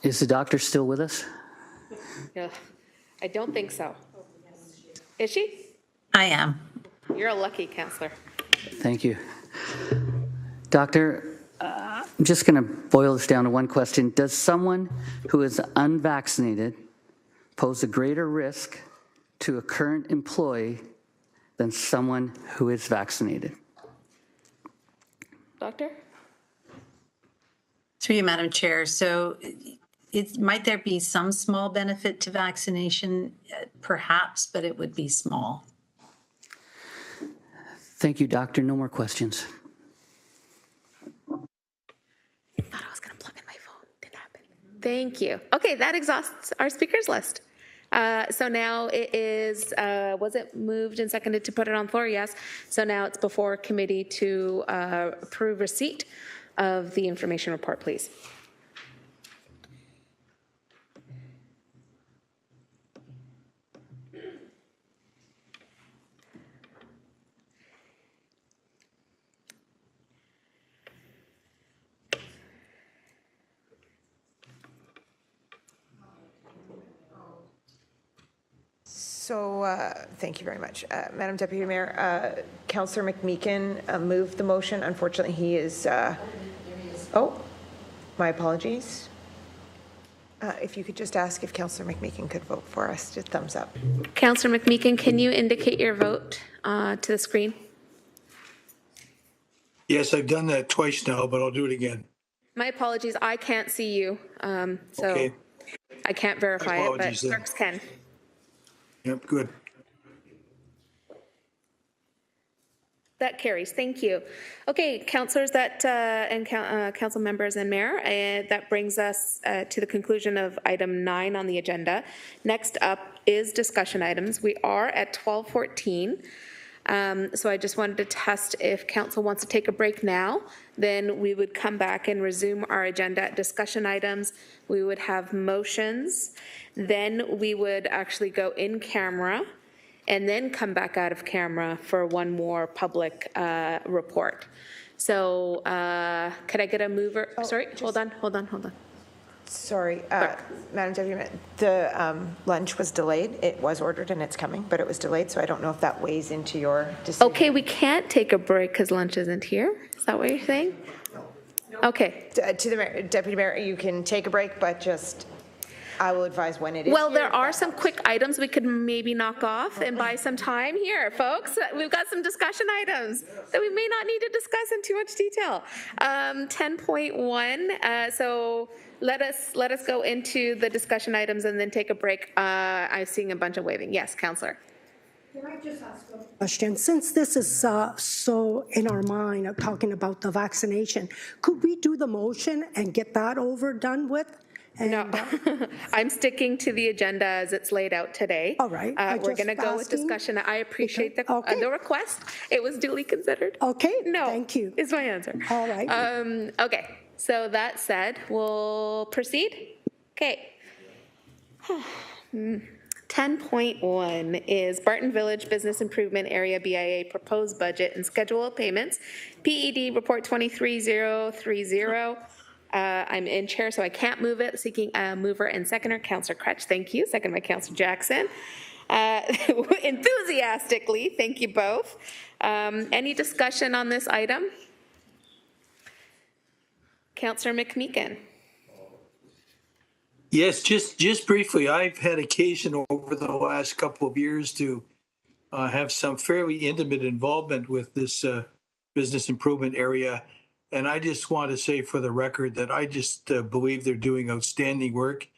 Is the doctor still with us? Yeah, I don't think so. Is she? I am. You're a lucky councillor. Thank you. Doctor, I'm just going to boil this down to one question. Does someone who is unvaccinated pose a greater risk to a current employee than someone who is vaccinated? Doctor? Through you, Madam Chair. So might there be some small benefit to vaccination? Perhaps, but it would be small. Thank you, Doctor. No more questions. I thought I was going to plug in my phone. Didn't happen. Thank you. Okay, that exhausts our speakers list. So now it is, was it moved and seconded to put it on floor? Yes. So now it's before committee to approve receipt of the information report, please. So thank you very much. Madam Deputy Mayor, Councillor McMeekin moved the motion. Unfortunately, he is, oh, my apologies. If you could just ask if Councillor McMeekin could vote for us, just thumbs up. Councillor McMeekin, can you indicate your vote to the screen? Yes, I've done that twice now, but I'll do it again. My apologies, I can't see you, so Okay. I can't verify it, but Apologies then. clerks can. Yep, good. That carries. Thank you. Okay, councillors, and council members and mayor, that brings us to the conclusion of item 9 on the agenda. Next up is discussion items. We are at 12:14. So I just wanted to test if council wants to take a break now, then we would come back and resume our agenda at discussion items. We would have motions, then we would actually go in camera and then come back out of camera for one more public report. So could I get a mover? Sorry, hold on. Sorry, Madam Deputy Mayor, the lunch was delayed. It was ordered and it's coming, but it was delayed, so I don't know if that weighs into your decision. Okay, we can't take a break because lunch isn't here. Is that what you're saying? Okay. To the mayor, Deputy Mayor, you can take a break, but just, I will advise when it is. Well, there are some quick items we could maybe knock off and buy some time here, folks. We've got some discussion items that we may not need to discuss in too much detail. 10.1, so let us go into the discussion items and then take a break. I'm seeing a bunch of waving. Yes, Councillor. Can I just ask a question? Since this is so in our mind of talking about the vaccination, could we do the motion and get that done with? And, no, I'm sticking to the agenda as it's laid out today. All right. We're going to go with discussion. I appreciate the request. It was duly considered. Okay. No, thank you. Is my answer. All right. Okay. So that said, we'll proceed. Okay. 10.1 is Barton Village Business Improvement Area BIA proposed budget and schedule of payments. PED report 23030. I'm in chair, so I can't move it. Seeking a mover and seconder, Councillor Crutch. Thank you. Second by Councillor Jackson. Enthusiastically, thank you both. Any discussion on this item? Councillor McMeekin. Yes, just briefly, I've had occasion over the last couple of years to have some fairly intimate involvement with this business improvement area. And I just want to say for the record that I just believe they're doing outstanding work.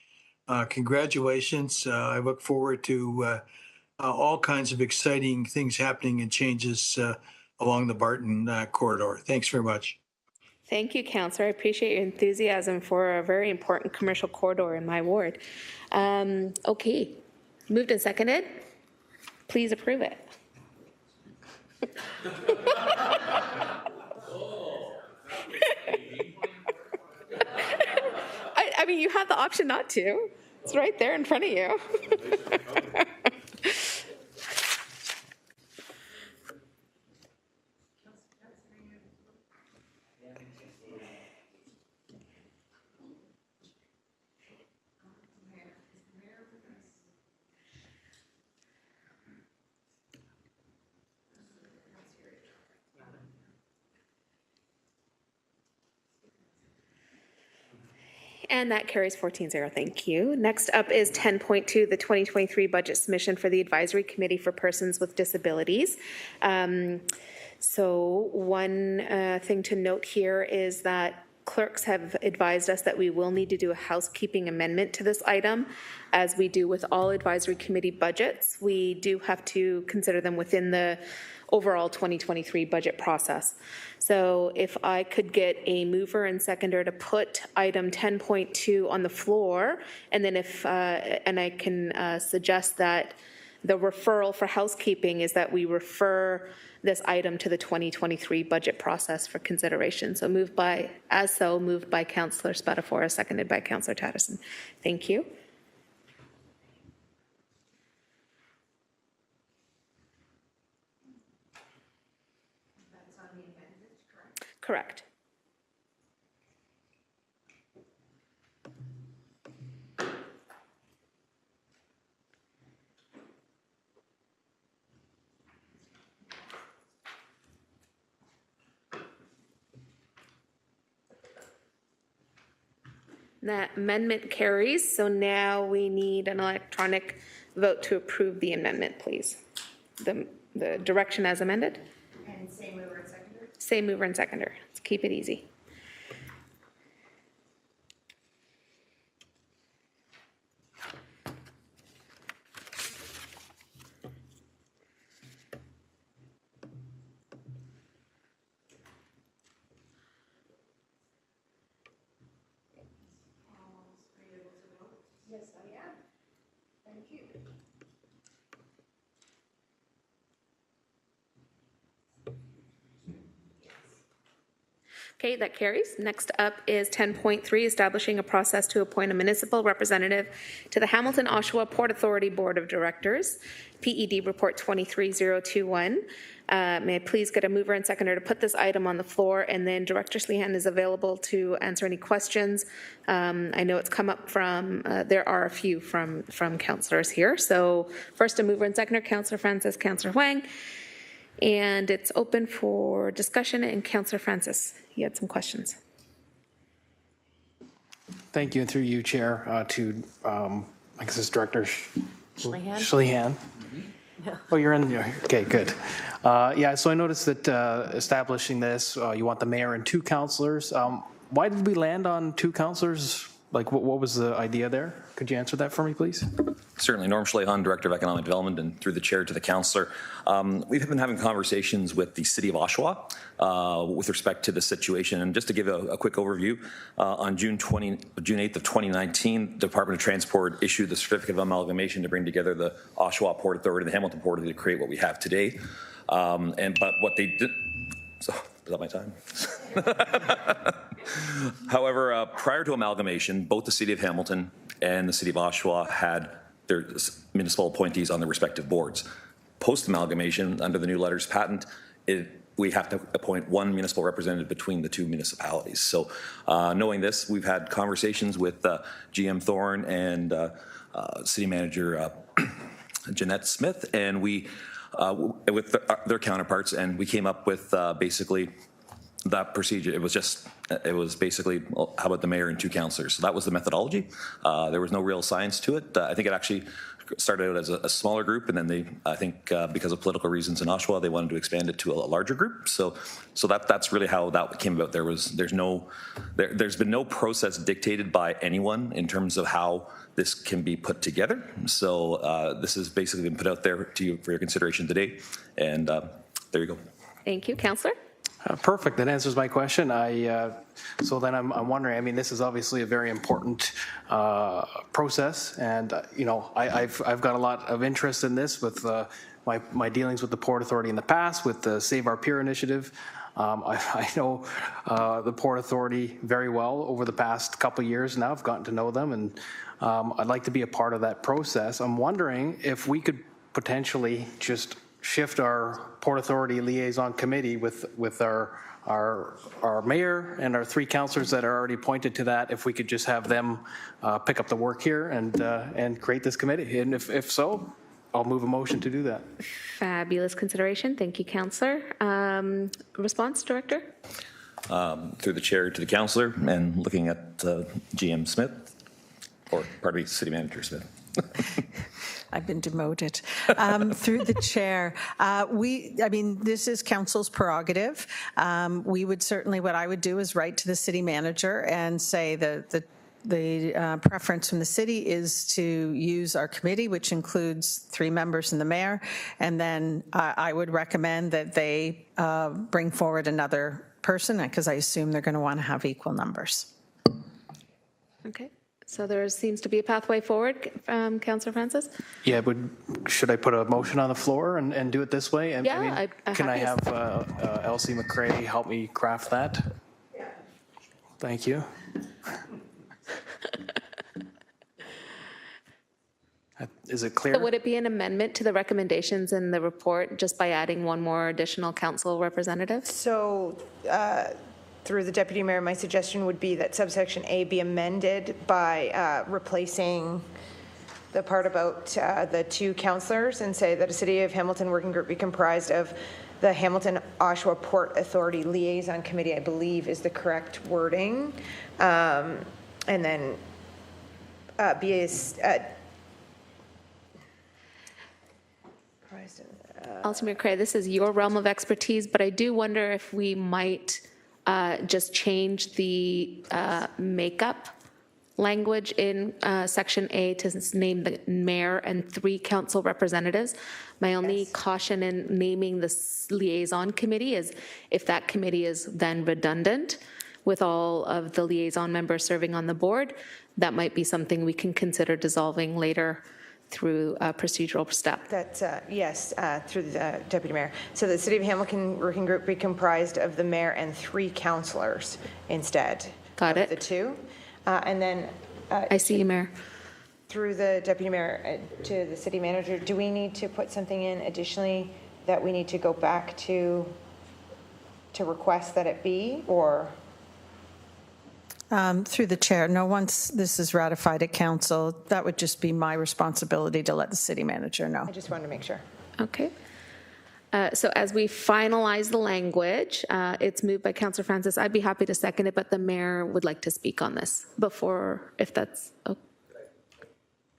Congratulations. I look forward to all kinds of exciting things happening and changes along the Barton corridor. Thanks very much. Thank you, Councillor. I appreciate your enthusiasm for a very important commercial corridor in my ward. Okay, moved and seconded. Please approve it. I mean, you have the option not to. It's right there in front of you. And that carries 14-0. Thank you. Next up is 10.2, the 2023 budget submission for the Advisory Committee for Persons with Disabilities. So one thing to note here is that clerks have advised us that we will need to do a housekeeping amendment to this item. As we do with all advisory committee budgets, we do have to consider them within the overall 2023 budget process. So if I could get a mover and seconder to put item 10.2 on the floor, and then and I can suggest that the referral for housekeeping is that we refer this item to the 2023 budget process for consideration. So moved by Councillor Spadafora, seconded by Councillor Tatterson. Thank you. Correct. That amendment carries, so now we need an electronic vote to approve the amendment, please. The direction as amended? And same mover and seconder? Same mover and seconder. Let's keep it easy. Yes, I am. Thank you. Okay, that carries. Next up is 10.3, establishing a process to appoint a municipal representative to the Hamilton Oshawa Port Authority Board of Directors, PED Report 23021. May I please get a mover and seconder to put this item on the floor, and then Director Slehan is available to answer any questions. I know it's come up from, there are a few from councillors here. So first a mover and seconder, Councillor Francis, Councillor Huang. And it's open for discussion, and Councillor Francis, you had some questions. Thank you, and through you, Chair, to, I guess it's Director Slehan. Oh, you're in there. Okay, good. Yeah, so I noticed that establishing this, you want the mayor and 2 councillors. Why did we land on 2 councillors? Like, what was the idea there? Could you answer that for me, please? Certainly. Norm Schlehan, Director of Economic Development, and through the chair to the councillor. We've been having conversations with the City of Oshawa with respect to the situation. And just to give a quick overview, on June 8th of 2019, the Department of Transport issued the certificate of amalgamation to bring together the Oshawa Port Authority and the Hamilton Port Authority to create what we have today. But what they did, so is that my time? However, prior to amalgamation, both the City of Hamilton and the City of Oshawa had their municipal appointees on their respective boards. Post-amalgamation, under the new letters patent, we have to appoint 1 municipal representative between the 2 municipalities. So knowing this, we've had conversations with GM Thorne and City Manager Jeanette Smith, and we, with their counterparts, and we came up with basically that procedure. It was basically, well, how about the mayor and 2 councillors? So that was the methodology. There was no real science to it. I think it actually started out as a smaller group, and then they, I think, because of political reasons in Oshawa, they wanted to expand it to a larger group. So that's really how that came about. There's been no process dictated by anyone in terms of how this can be put together. So this has basically been put out there to you for your consideration today, and there you go. Thank you, councillor. Perfect. That answers my question. So then I'm wondering, I mean, this is obviously a very important process, and I've got a lot of interest in this with my dealings with the Port Authority in the past, with the Save Our Pier initiative. I know the Port Authority very well over the past couple of years now. I've gotten to know them, and I'd like to be a part of that process. I'm wondering if we could potentially just shift our Port Authority Liaison Committee with our mayor and our 3 councillors that are already appointed to that, if we could just have them pick up the work here and create this committee. And if so, I'll move a motion to do that. Fabulous consideration. Thank you, councillor. Response, Director? through the chair to the councillor, and looking at GM Smith, or pardon me, City Manager Smith. I've been demoted. Through the chair, this is council's prerogative. We would certainly, what I would do is write to the city manager and say that the preference from the city is to use our committee, which includes 3 members and the mayor, and then I would recommend that they bring forward another person, because I assume they're going to want to have equal numbers. Okay. So there seems to be a pathway forward, Councillor Francis? Yeah, but should I put a motion on the floor and do it this way? Yeah, can I have Elsie McCrae help me craft that? Yeah. Thank you. Is it clear? So would it be an amendment to the recommendations in the report just by adding one more additional council representative? So through the Deputy Mayor, my suggestion would be that subsection A be amended by replacing the part about the 2 councillors and say that a City of Hamilton working group be comprised of the Hamilton-Oshawa Port Authority Liaison Committee, I believe is the correct wording. And then be Alderman McCrae, this is your realm of expertise, but I do wonder if we might just change the makeup language in Section A to name the mayor and 3 council representatives. My only caution in naming this liaison committee is if that committee is then redundant with all of the liaison members serving on the board, that might be something we can consider dissolving later through a procedural step. That's, yes, through the Deputy Mayor. So the City of Hamilton working group be comprised of the mayor and 3 councillors instead. Got it. The 2. And then I see you, Mayor. Through the Deputy Mayor to the City Manager, do we need to put something in additionally that we need to go back to request that it be, or? Through the chair, no, once this is ratified at council, that would just be my responsibility to let the city manager know. I just wanted to make sure. Okay. So as we finalize the language, it's moved by Councillor Francis. I'd be happy to second it, but the mayor would like to speak on this before, if that's okay.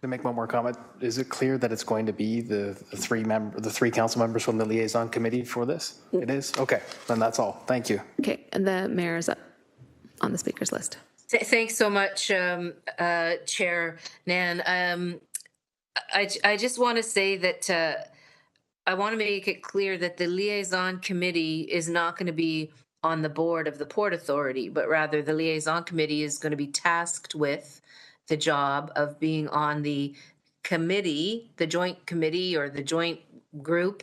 To make one more comment, is it clear that it's going to be the 3 council members from the liaison committee for this? It is? Okay, then that's all. Thank you. Okay, and the mayor is up on the speakers list. Thanks so much, Chair Nan. I just want to say that I want to make it clear that the liaison committee is not going to be on the board of the Port Authority, but rather the liaison committee is going to be tasked with the job of being on the committee, the joint committee or the joint group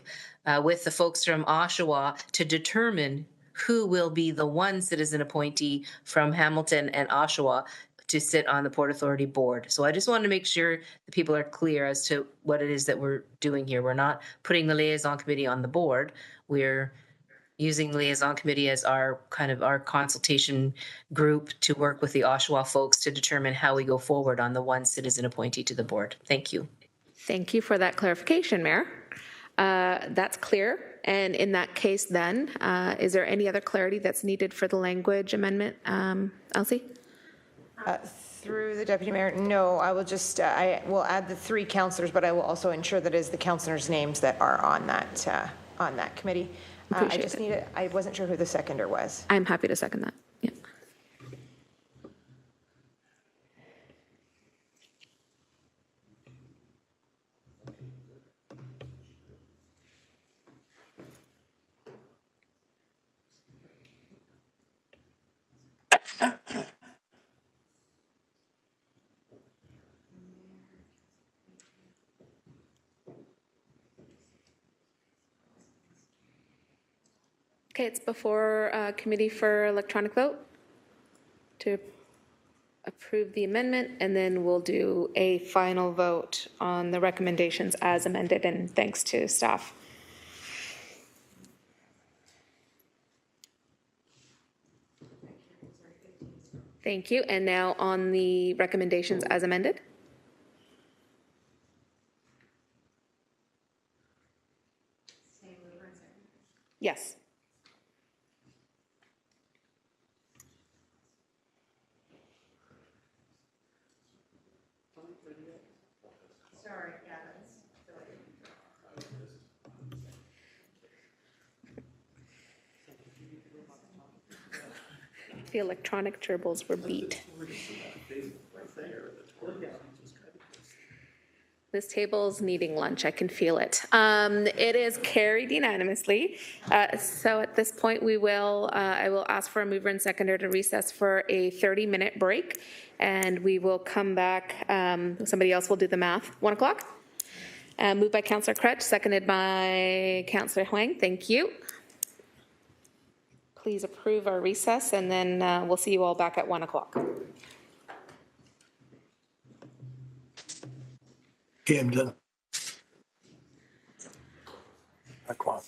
with the folks from Oshawa to determine who will be the one citizen appointee from Hamilton and Oshawa to sit on the Port Authority board. So I just wanted to make sure that people are clear as to what it is that we're doing here. We're not putting the liaison committee on the board. We're using the liaison committee as our consultation group to work with the Oshawa folks to determine how we go forward on the one citizen appointee to the board. Thank you. Thank you for that clarification, Mayor. That's clear. And in that case then, is there any other clarity that's needed for the language amendment? Elsie? Through the Deputy Mayor, no, I will just, I will add the 3 councillors, but I will also ensure that it is the councillors' names that are on that committee. I just need it. I wasn't sure who the seconder was. I'm happy to second that. Yeah. Okay, it's before committee for electronic vote to approve the amendment, and then we'll do a final vote on the recommendations as amended, and thanks to staff. Thank you. And now on the recommendations as amended. Yes. the electronic gerbils were beat. This table's needing lunch. I can feel it. It is carried unanimously. So at this point, I will ask for a mover and seconder to recess for a 30-minute break, and we will come back. Somebody else will do the math. 1 o'clock? Moved by Councillor Crutch, seconded by Councillor Huang. Thank you. Please approve our recess, and then we'll see you all back at 1 o'clock. Okay, I'm done. O'clock.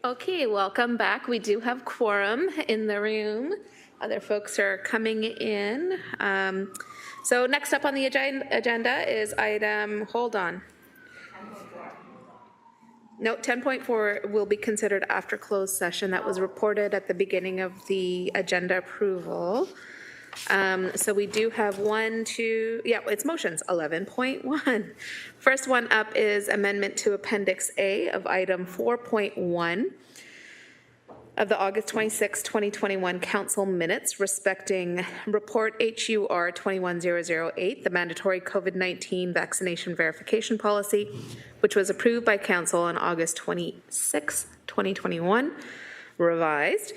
Okay, welcome back. We do have quorum in the room. Other folks are coming in. So next up on the agenda is item, hold on. No, 10.4 will be considered after closed session. That was reported at the beginning of the agenda approval. So we do have it's motions, 11.1. First one up is amendment to Appendix A of item 4.1 of the August 26, 2021 Council minutes respecting Report HUR 21008, the mandatory COVID-19 vaccination verification policy, which was approved by Council on August 26, 2021, revised.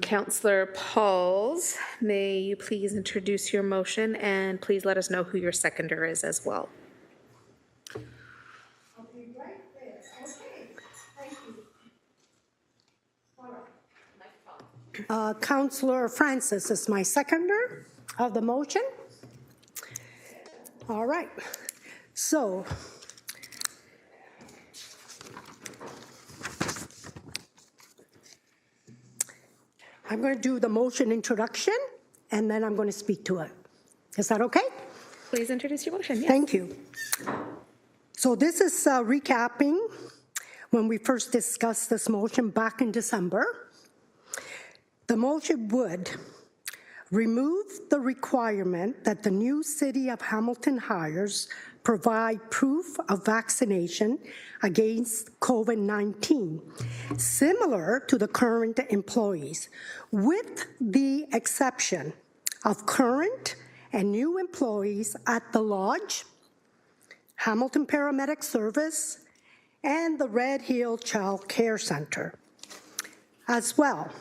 Councillor Pauls, may you please introduce your motion and please let us know who your seconder is as well. Councillor Francis is my seconder of the motion. All right. So, I'm going to do the motion introduction, and then I'm going to speak to it. Is that okay? Please introduce your motion. Yes. Thank you. So this is recapping when we first discussed this motion back in December. The motion would remove the requirement that the new City of Hamilton hires provide proof of vaccination against COVID-19, similar to the current employees, with the exception of current and new employees at the Lodge, Hamilton Paramedic Service, and the Red Hill Child Care Center. As well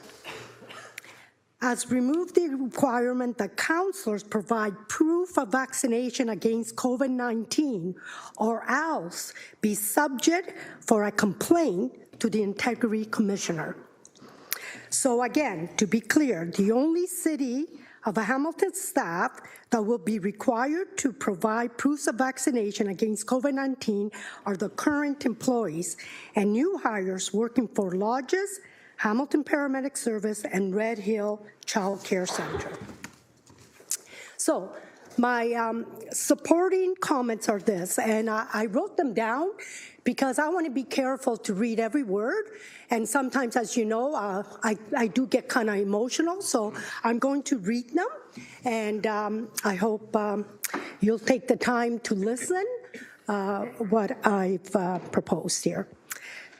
as remove the requirement that councillors provide proof of vaccination against COVID-19 or else be subject for a complaint to the Integrity Commissioner. So again, to be clear, the only City of Hamilton staff that will be required to provide proofs of vaccination against COVID-19 are the current employees and new hires working for lodges, Hamilton Paramedic Service, and Red Hill Child Care Center. So my supporting comments are this, and I wrote them down because I want to be careful to read every word, and sometimes, as you know, I do get kind of emotional, so I'm going to read them, and I hope you'll take the time to listen what I've proposed here.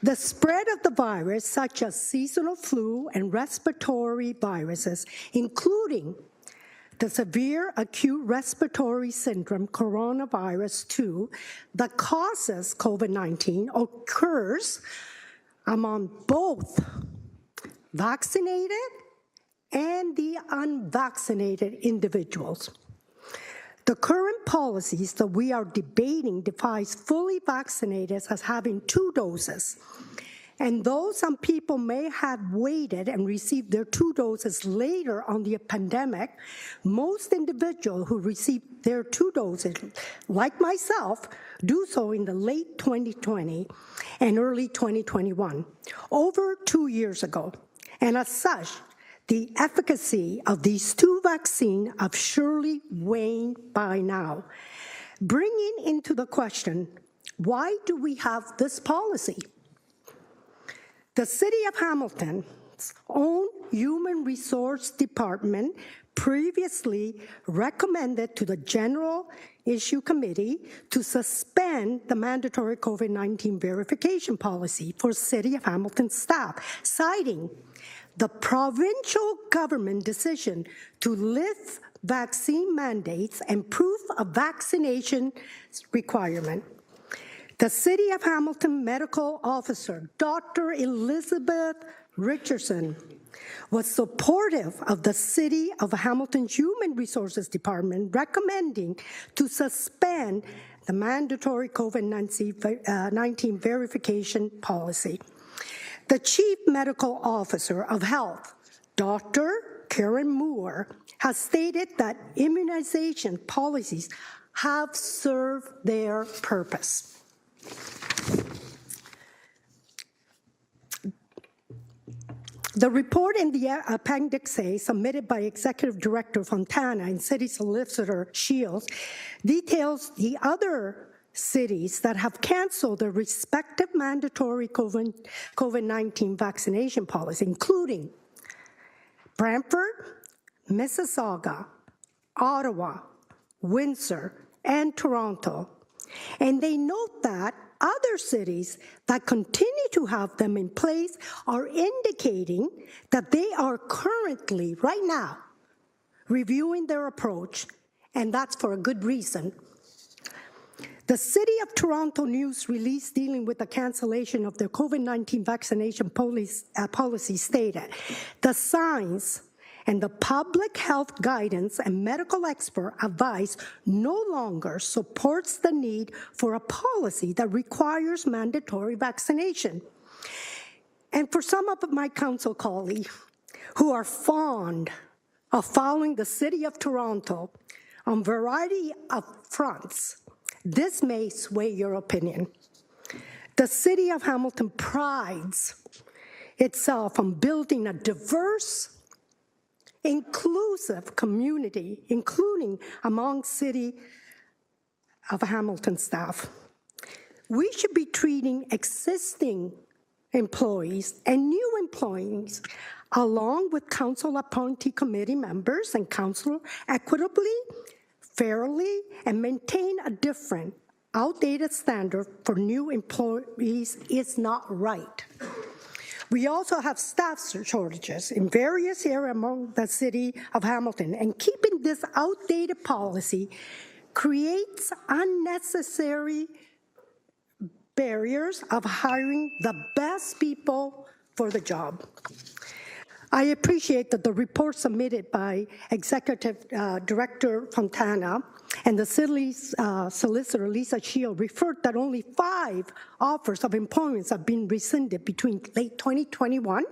The spread of the virus, such as seasonal flu and respiratory viruses, including the severe acute respiratory syndrome, coronavirus 2, that causes COVID-19, occurs among both vaccinated and the unvaccinated individuals. The current policies that we are debating defines fully vaccinated as having 2 doses. And though some people may have waited and received their 2 doses later on the pandemic, most individuals who received their 2 doses, like myself, do so in the late 2020 and early 2021, over 2 years ago. And as such, the efficacy of these 2 vaccines have surely waned by now, bringing into the question, why do we have this policy? The City of Hamilton's own Human Resource Department previously recommended to the General Issue Committee to suspend the mandatory COVID-19 verification policy for City of Hamilton staff, citing the provincial government decision to lift vaccine mandates and proof of vaccination requirement. The City of Hamilton medical officer, Dr. Elizabeth Richardson, was supportive of the City of Hamilton's Human Resources Department recommending to suspend the mandatory COVID-19 verification policy. The Chief Medical Officer of Health, Dr. Karen Moore, has stated that immunization policies have served their purpose. The report in the Appendix A submitted by Executive Director Fontana and City Solicitor Shields details the other cities that have canceled their respective mandatory COVID-19 vaccination policy, including Brantford, Mississauga, Ottawa, Windsor, and Toronto. And they note that other cities that continue to have them in place are indicating that they are currently, right now, reviewing their approach, and that's for a good reason. The City of Toronto news release dealing with the cancellation of their COVID-19 vaccination policy stated, the signs and the public health guidance and medical expert advice no longer supports the need for a policy that requires mandatory vaccination. And for some of my council colleagues who are fond of following the City of Toronto on a variety of fronts, this may sway your opinion. The City of Hamilton prides itself on building a diverse, inclusive community, including among City of Hamilton staff. We should be treating existing employees and new employees along with council appointee committee members and council equitably, fairly, and maintain a different, outdated standard for new employees is not right. We also have staff shortages in various areas among the City of Hamilton, and keeping this outdated policy creates unnecessary barriers of hiring the best people for the job. I appreciate that the report submitted by Executive Director Fontana and the city's solicitor, Lisa Shield, referred that only 5 offers of employment have been rescinded between late 2021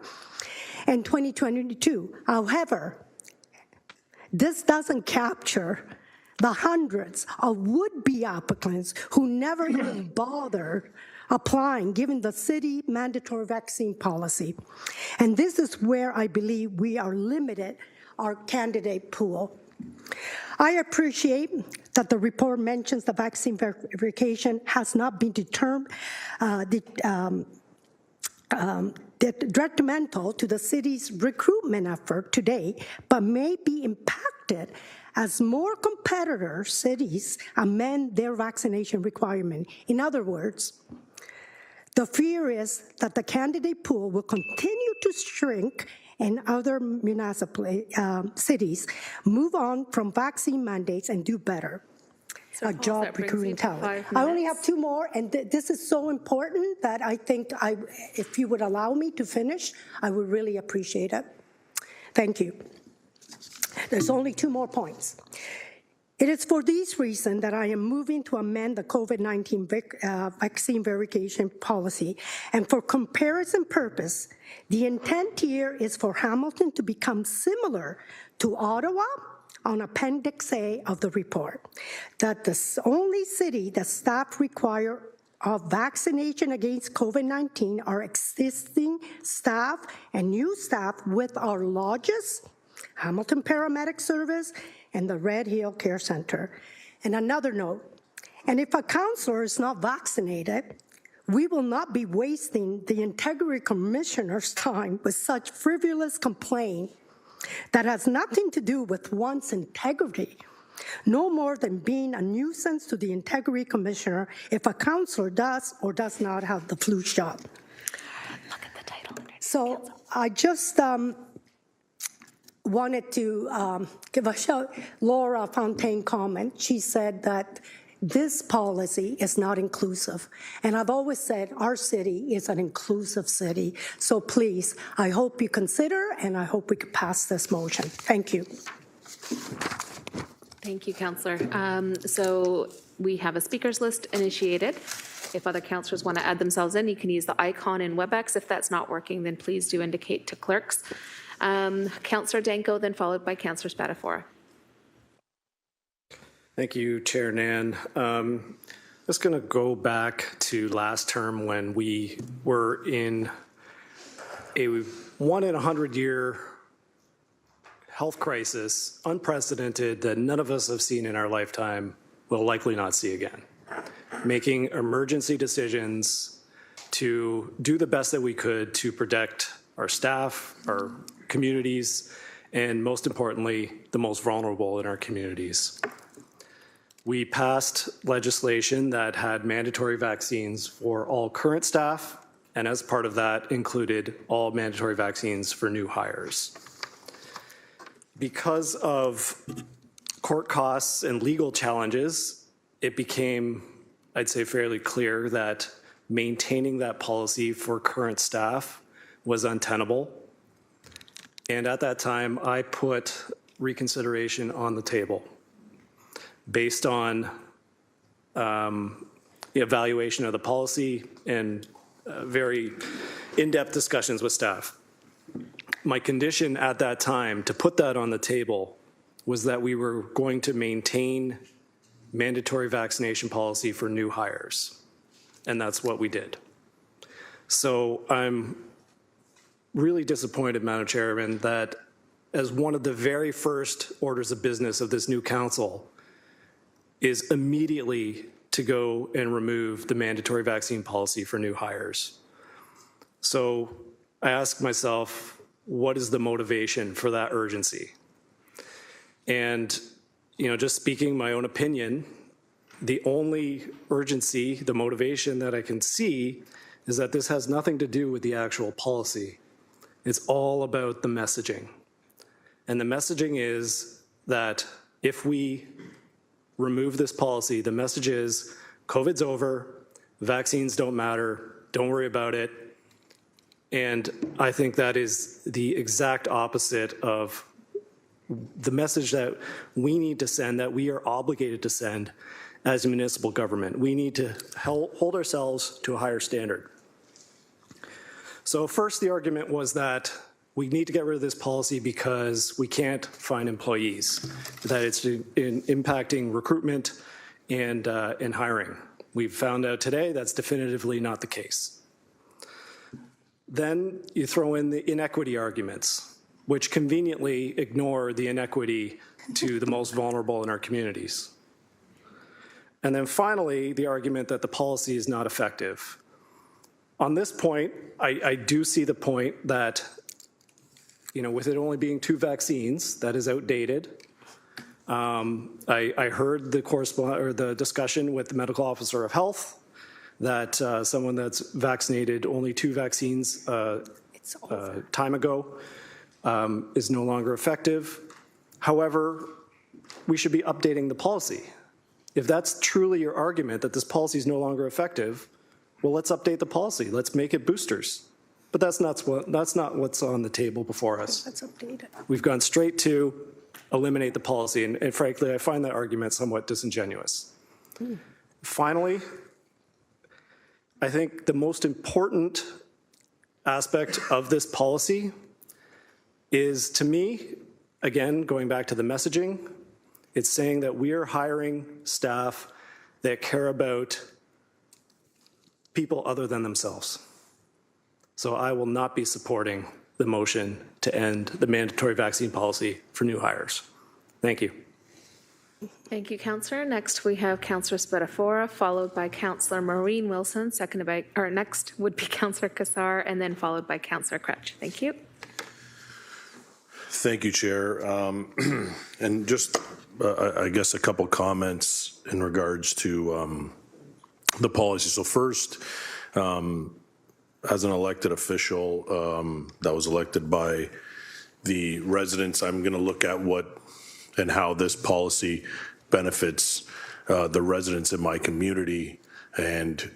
and 2022. However, this doesn't capture the hundreds of would-be applicants who never even bothered applying, given the city mandatory vaccine policy. And this is where I believe we are limited our candidate pool. I appreciate that the report mentions the vaccine verification has not been detrimental to the city's recruitment effort today, but may be impacted as more competitor cities amend their vaccination requirement. In other words, the fear is that the candidate pool will continue to shrink and other municipal cities move on from vaccine mandates and do better. A job recruiting talent. I only have 2 more, and this is so important that I think if you would allow me to finish, I would really appreciate it. Thank you. There's only 2 more points. It is for these reasons that I am moving to amend the COVID-19 vaccine verification policy. And for comparison purpose, the intent here is for Hamilton to become similar to Ottawa on Appendix A of the report, that the only city that staff require of vaccination against COVID-19 are existing staff and new staff with our lodges, Hamilton Paramedic Service, and the Red Hill Care Center. And another note, and if a counselor is not vaccinated, we will not be wasting the Integrity Commissioner's time with such frivolous complaint that has nothing to do with one's integrity, no more than being a nuisance to the Integrity Commissioner if a counselor does or does not have the flu shot. Look at the title. So I just wanted to give a shout. Laura Fontaine comment. She said that this policy is not inclusive. And I've always said our city is an inclusive city. So please, I hope you consider, and I hope we can pass this motion. Thank you. Thank you, Councillor. So we have a speakers list initiated. If other councillors want to add themselves in, you can use the icon in WebEx. If that's not working, then please do indicate to clerks. Councillor Danko, then followed by Councillor Spadafora. Thank you, Chair Nan. I'm just going to go back to last term when we were in a 1 in 100-year health crisis, unprecedented, that none of us have seen in our lifetime, will likely not see again. Making emergency decisions to do the best that we could to protect our staff, our communities, and most importantly, the most vulnerable in our communities. We passed legislation that had mandatory vaccines for all current staff, and as part of that included all mandatory vaccines for new hires. Because of court costs and legal challenges, it became, I'd say, fairly clear that maintaining that policy for current staff was untenable. And at that time, I put reconsideration on the table based on the evaluation of the policy and very in-depth discussions with staff. My condition at that time to put that on the table was that we were going to maintain mandatory vaccination policy for new hires. And that's what we did. So I'm really disappointed, Madam Chairman, that as one of the very first orders of business of this new council is immediately to go and remove the mandatory vaccine policy for new hires. So I ask myself, what is the motivation for that urgency? And, just speaking my own opinion, the only urgency, the motivation that I can see is that this has nothing to do with the actual policy. It's all about the messaging. And the messaging is that if we remove this policy, the message is COVID's over, vaccines don't matter, don't worry about it. And I think that is the exact opposite of the message that we need to send, that we are obligated to send as a municipal government. We need to hold ourselves to a higher standard. So first, the argument was that we need to get rid of this policy because we can't find employees, that it's impacting recruitment and hiring. We've found out today that's definitively not the case. Then you throw in the inequity arguments, which conveniently ignore the inequity to the most vulnerable in our communities. And then finally, the argument that the policy is not effective. On this point, I do see the point that, with it only being 2 vaccines, that is outdated. I heard the discussion with the medical officer of health that someone that's vaccinated only 2 vaccines time ago is no longer effective. However, we should be updating the policy. If that's truly your argument that this policy is no longer effective, well, let's update the policy. Let's make it boosters. But that's not what's on the table before us. Let's update it. We've gone straight to eliminate the policy, and frankly, I find that argument somewhat disingenuous. Finally, I think the most important aspect of this policy is, to me, again, going back to the messaging, it's saying that we are hiring staff that care about people other than themselves. So I will not be supporting the motion to end the mandatory vaccine policy for new hires. Thank you. Thank you, Councillor. Next, we have Councillor Spadafora, followed by Councillor Maureen Wilson, next would be Councillor Cassar, and then followed by Councillor Crutch. Thank you. Thank you, Chair. And just, I guess, a couple comments in regards to the policy. So first, as an elected official that was elected by the residents, I'm going to look at what and how this policy benefits the residents in my community, and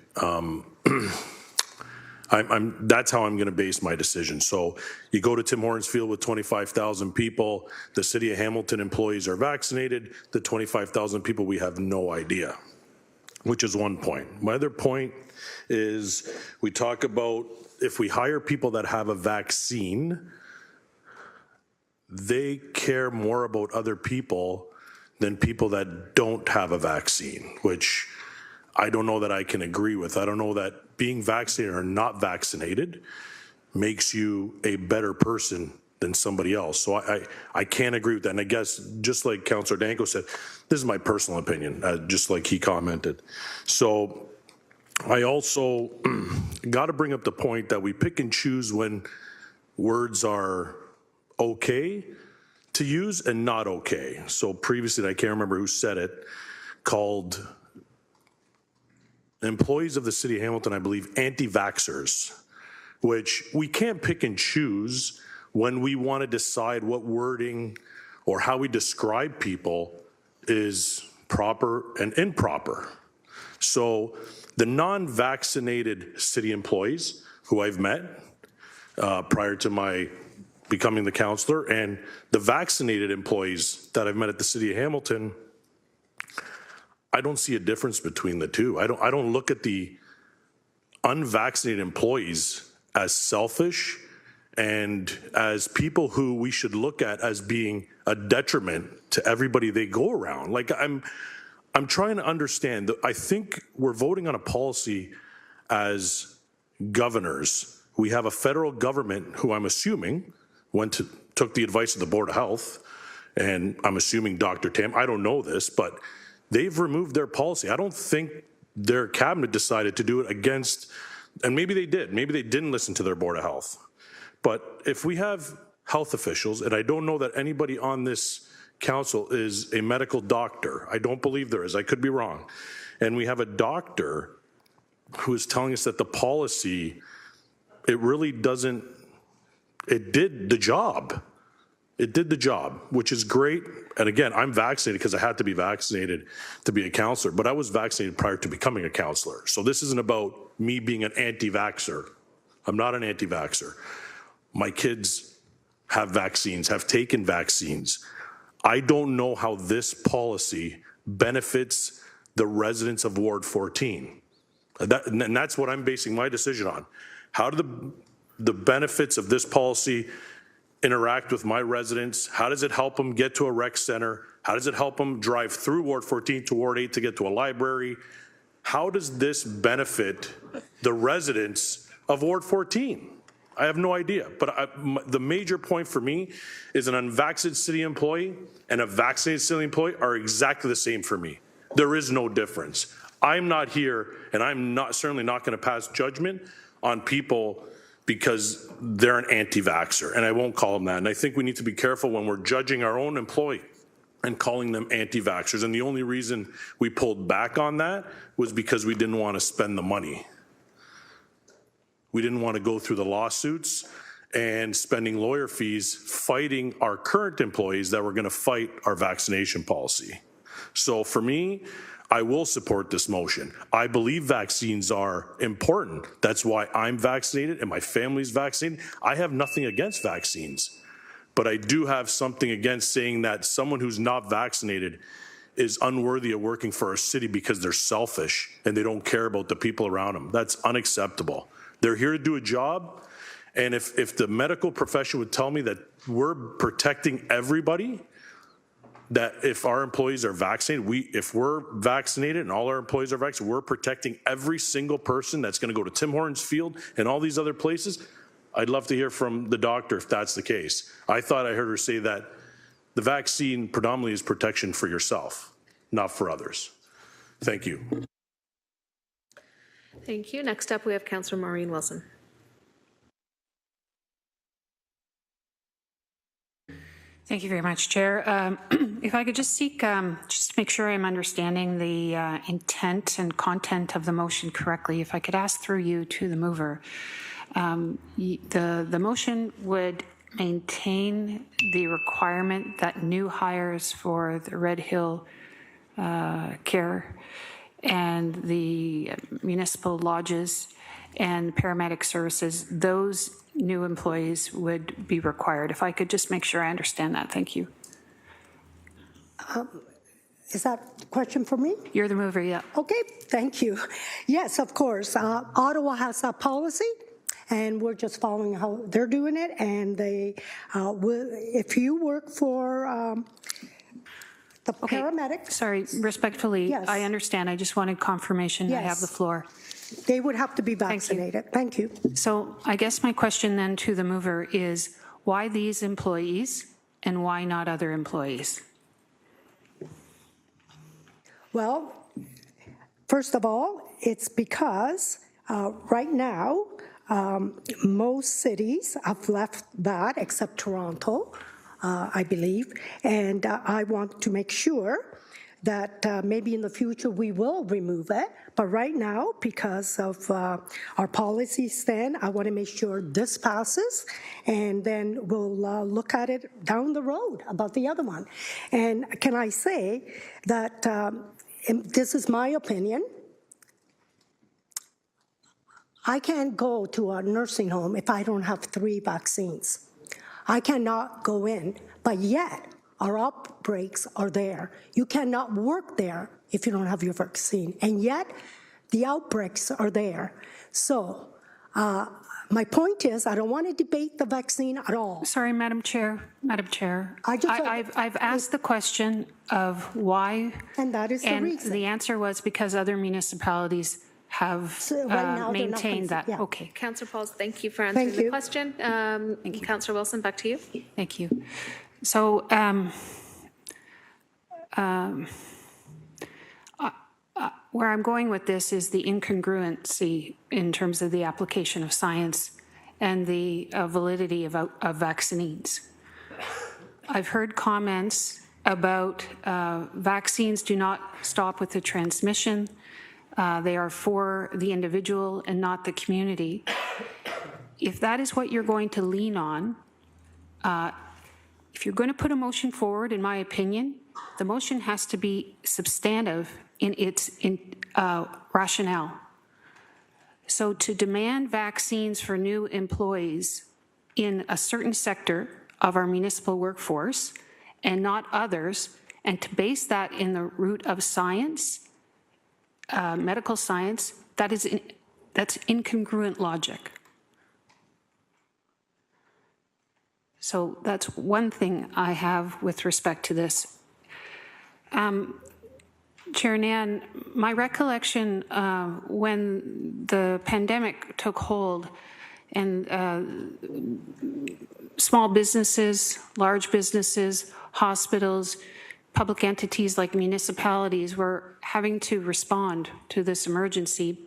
that's how I'm going to base my decision. So you go to Tim Hortons Field with 25,000 people, the City of Hamilton employees are vaccinated, the 25,000 people, we have no idea, which is one point. My other point is we talk about if we hire people that have a vaccine, they care more about other people than people that don't have a vaccine, which I don't know that I can agree with. I don't know that being vaccinated or not vaccinated makes you a better person than somebody else. So I can't agree with that. And I guess, just like Councillor Danko said, this is my personal opinion, just like he commented. So I also got to bring up the point that we pick and choose when words are okay to use and not okay. So previously, I can't remember who said it, called employees of the city of Hamilton, I believe, anti-vaxxers, which we can't pick and choose when we want to decide what wording or how we describe people is proper and improper. So the non-vaccinated city employees who I've met prior to my becoming the councillor, and the vaccinated employees that I've met at the city of Hamilton, I don't see a difference between the two. I don't look at the unvaccinated employees as selfish and as people who we should look at as being a detriment to everybody they go around. Like, I'm trying to understand. I think we're voting on a policy as governors. We have a federal government who I'm assuming took the advice of the Board of Health, and I'm assuming Dr. Tam, I don't know this, but they've removed their policy. I don't think their cabinet decided to do it against, and maybe they did, maybe they didn't listen to their Board of Health. But if we have health officials, and I don't know that anybody on this council is a medical doctor, I don't believe there is, I could be wrong, and we have a doctor who is telling us that the policy, it really doesn't, it did the job. It did the job, which is great. And again, I'm vaccinated because I had to be vaccinated to be a counselor, but I was vaccinated prior to becoming a counselor. So this isn't about me being an anti-vaxxer. I'm not an anti-vaxxer. My kids have vaccines, have taken vaccines. I don't know how this policy benefits the residents of Ward 14. And that's what I'm basing my decision on. How do the benefits of this policy interact with my residents? How does it help them get to a rec center? How does it help them drive through Ward 14 to Ward 8 to get to a library? How does this benefit the residents of Ward 14? I have no idea. But the major point for me is an unvaccinated city employee and a vaccinated city employee are exactly the same for me. There is no difference. I'm not here, and I'm certainly not going to pass judgment on people because they're an anti-vaxxer, and I won't call them that. And I think we need to be careful when we're judging our own employee and calling them anti-vaxxers. And the only reason we pulled back on that was because we didn't want to spend the money. We didn't want to go through the lawsuits and spending lawyer fees fighting our current employees that were going to fight our vaccination policy. So for me, I will support this motion. I believe vaccines are important. That's why I'm vaccinated and my family's vaccinated. I have nothing against vaccines, but I do have something against saying that someone who's not vaccinated is unworthy of working for our city because they're selfish and they don't care about the people around them. That's unacceptable. They're here to do a job, and if the medical profession would tell me that we're protecting everybody, that if our employees are vaccinated, if we're vaccinated and all our employees are vaccinated, we're protecting every single person that's going to go to Tim Hortons Field and all these other places. I'd love to hear from the doctor if that's the case. I thought I heard her say that the vaccine predominantly is protection for yourself, not for others. Thank you. Thank you. Next up, we have Councillor Maureen Wilson. Thank you very much, Chair. If I could just seek, just to make sure I'm understanding the intent and content of the motion correctly, if I could ask through you to the mover. The motion would maintain the requirement that new hires for the Red Hill Care and the municipal lodges and paramedic services, those new employees would be required. If I could just make sure I understand that. Thank you. Is that a question for me? You're the mover, yeah. Okay, thank you. Yes, of course. Ottawa has a policy, and we're just following how they're doing it. And they, if you work for the paramedics. Sorry, respectfully, yes. I understand. I just wanted confirmation. Yes. I have the floor. They would have to be vaccinated. Thank you. So I guess my question then to the mover is, why these employees and why not other employees? Well, first of all, it's because right now, most cities have left that except Toronto, I believe, and I want to make sure that maybe in the future we will remove it. But right now, because of our policy stand, I want to make sure this passes, and then we'll look at it down the road about the other one. And can I say that this is my opinion. I can't go to a nursing home if I don't have 3 vaccines. I cannot go in, but yet our outbreaks are there. You cannot work there if you don't have your vaccine, and yet the outbreaks are there. So my point is, I don't want to debate the vaccine at all. Sorry, Madam Chair. I've asked the question of why, and that is the reason. And the answer was because other municipalities have maintained that. Yeah. Okay. Councillor Pauls, thank you for answering the question. Councillor Wilson, back to you. Thank you. So where I'm going with this is the incongruency in terms of the application of science and the validity of vaccines. I've heard comments about vaccines do not stop with the transmission. They are for the individual and not the community. If that is what you're going to lean on, if you're going to put a motion forward, in my opinion, the motion has to be substantive in its rationale. So to demand vaccines for new employees in a certain sector of our municipal workforce and not others, and to base that in the root of science, medical science, that's incongruent logic. So that's one thing I have with respect to this. Chair Nan, my recollection when the pandemic took hold and small businesses, large businesses, hospitals, public entities like municipalities were having to respond to this emergency,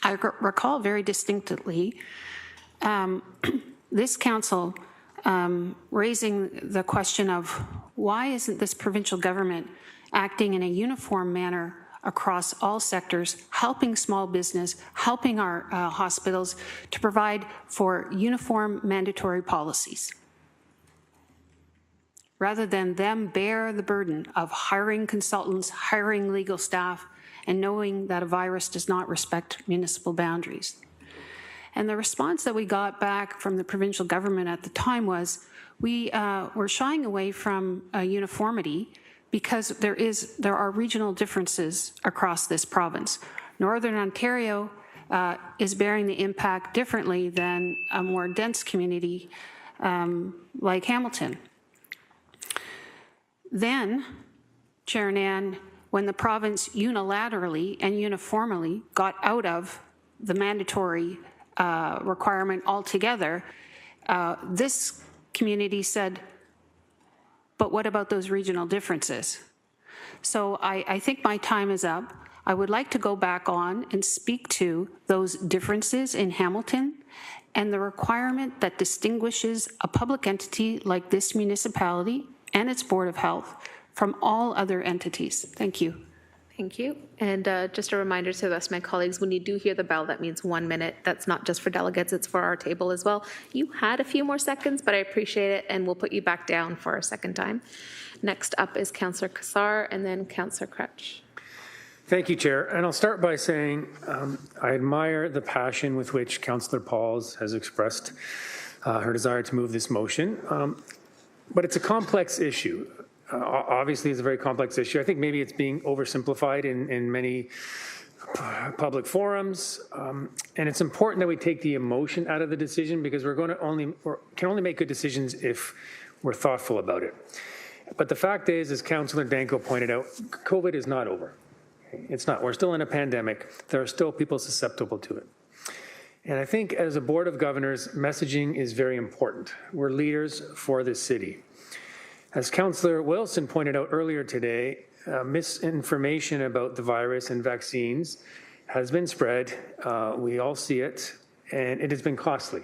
I recall very distinctly this council raising the question of why isn't this provincial government acting in a uniform manner across all sectors, helping small business, helping our hospitals to provide for uniform mandatory policies, rather than them bear the burden of hiring consultants, hiring legal staff, and knowing that a virus does not respect municipal boundaries. And the response that we got back from the provincial government at the time was, we were shying away from uniformity because there are regional differences across this province. Northern Ontario is bearing the impact differently than a more dense community like Hamilton. Then, Chair Nan, when the province unilaterally and uniformly got out of the mandatory requirement altogether, this community said, but what about those regional differences? So I think my time is up. I would like to go back on and speak to those differences in Hamilton and the requirement that distinguishes a public entity like this municipality and its Board of Health from all other entities. Thank you. Thank you. And just a reminder to the rest of my colleagues, when you do hear the bell, that means 1 minute. That's not just for delegates, it's for our table as well. You had a few more seconds, but I appreciate it, and we'll put you back down for a second time. Next up is Councillor Cassar and then Councillor Crutch. Thank you, Chair. And I'll start by saying I admire the passion with which Councillor Pauls has expressed her desire to move this motion. But it's a complex issue. Obviously, it's a very complex issue. I think maybe it's being oversimplified in many public forums. And it's important that we take the emotion out of the decision, because we can only make good decisions if we're thoughtful about it. But the fact is, as Councillor Danko pointed out, COVID is not over. It's not. We're still in a pandemic. There are still people susceptible to it. And I think as a Board of Governors, messaging is very important. We're leaders for this city. As Councillor Wilson pointed out earlier today, misinformation about the virus and vaccines has been spread. We all see it, and it has been costly.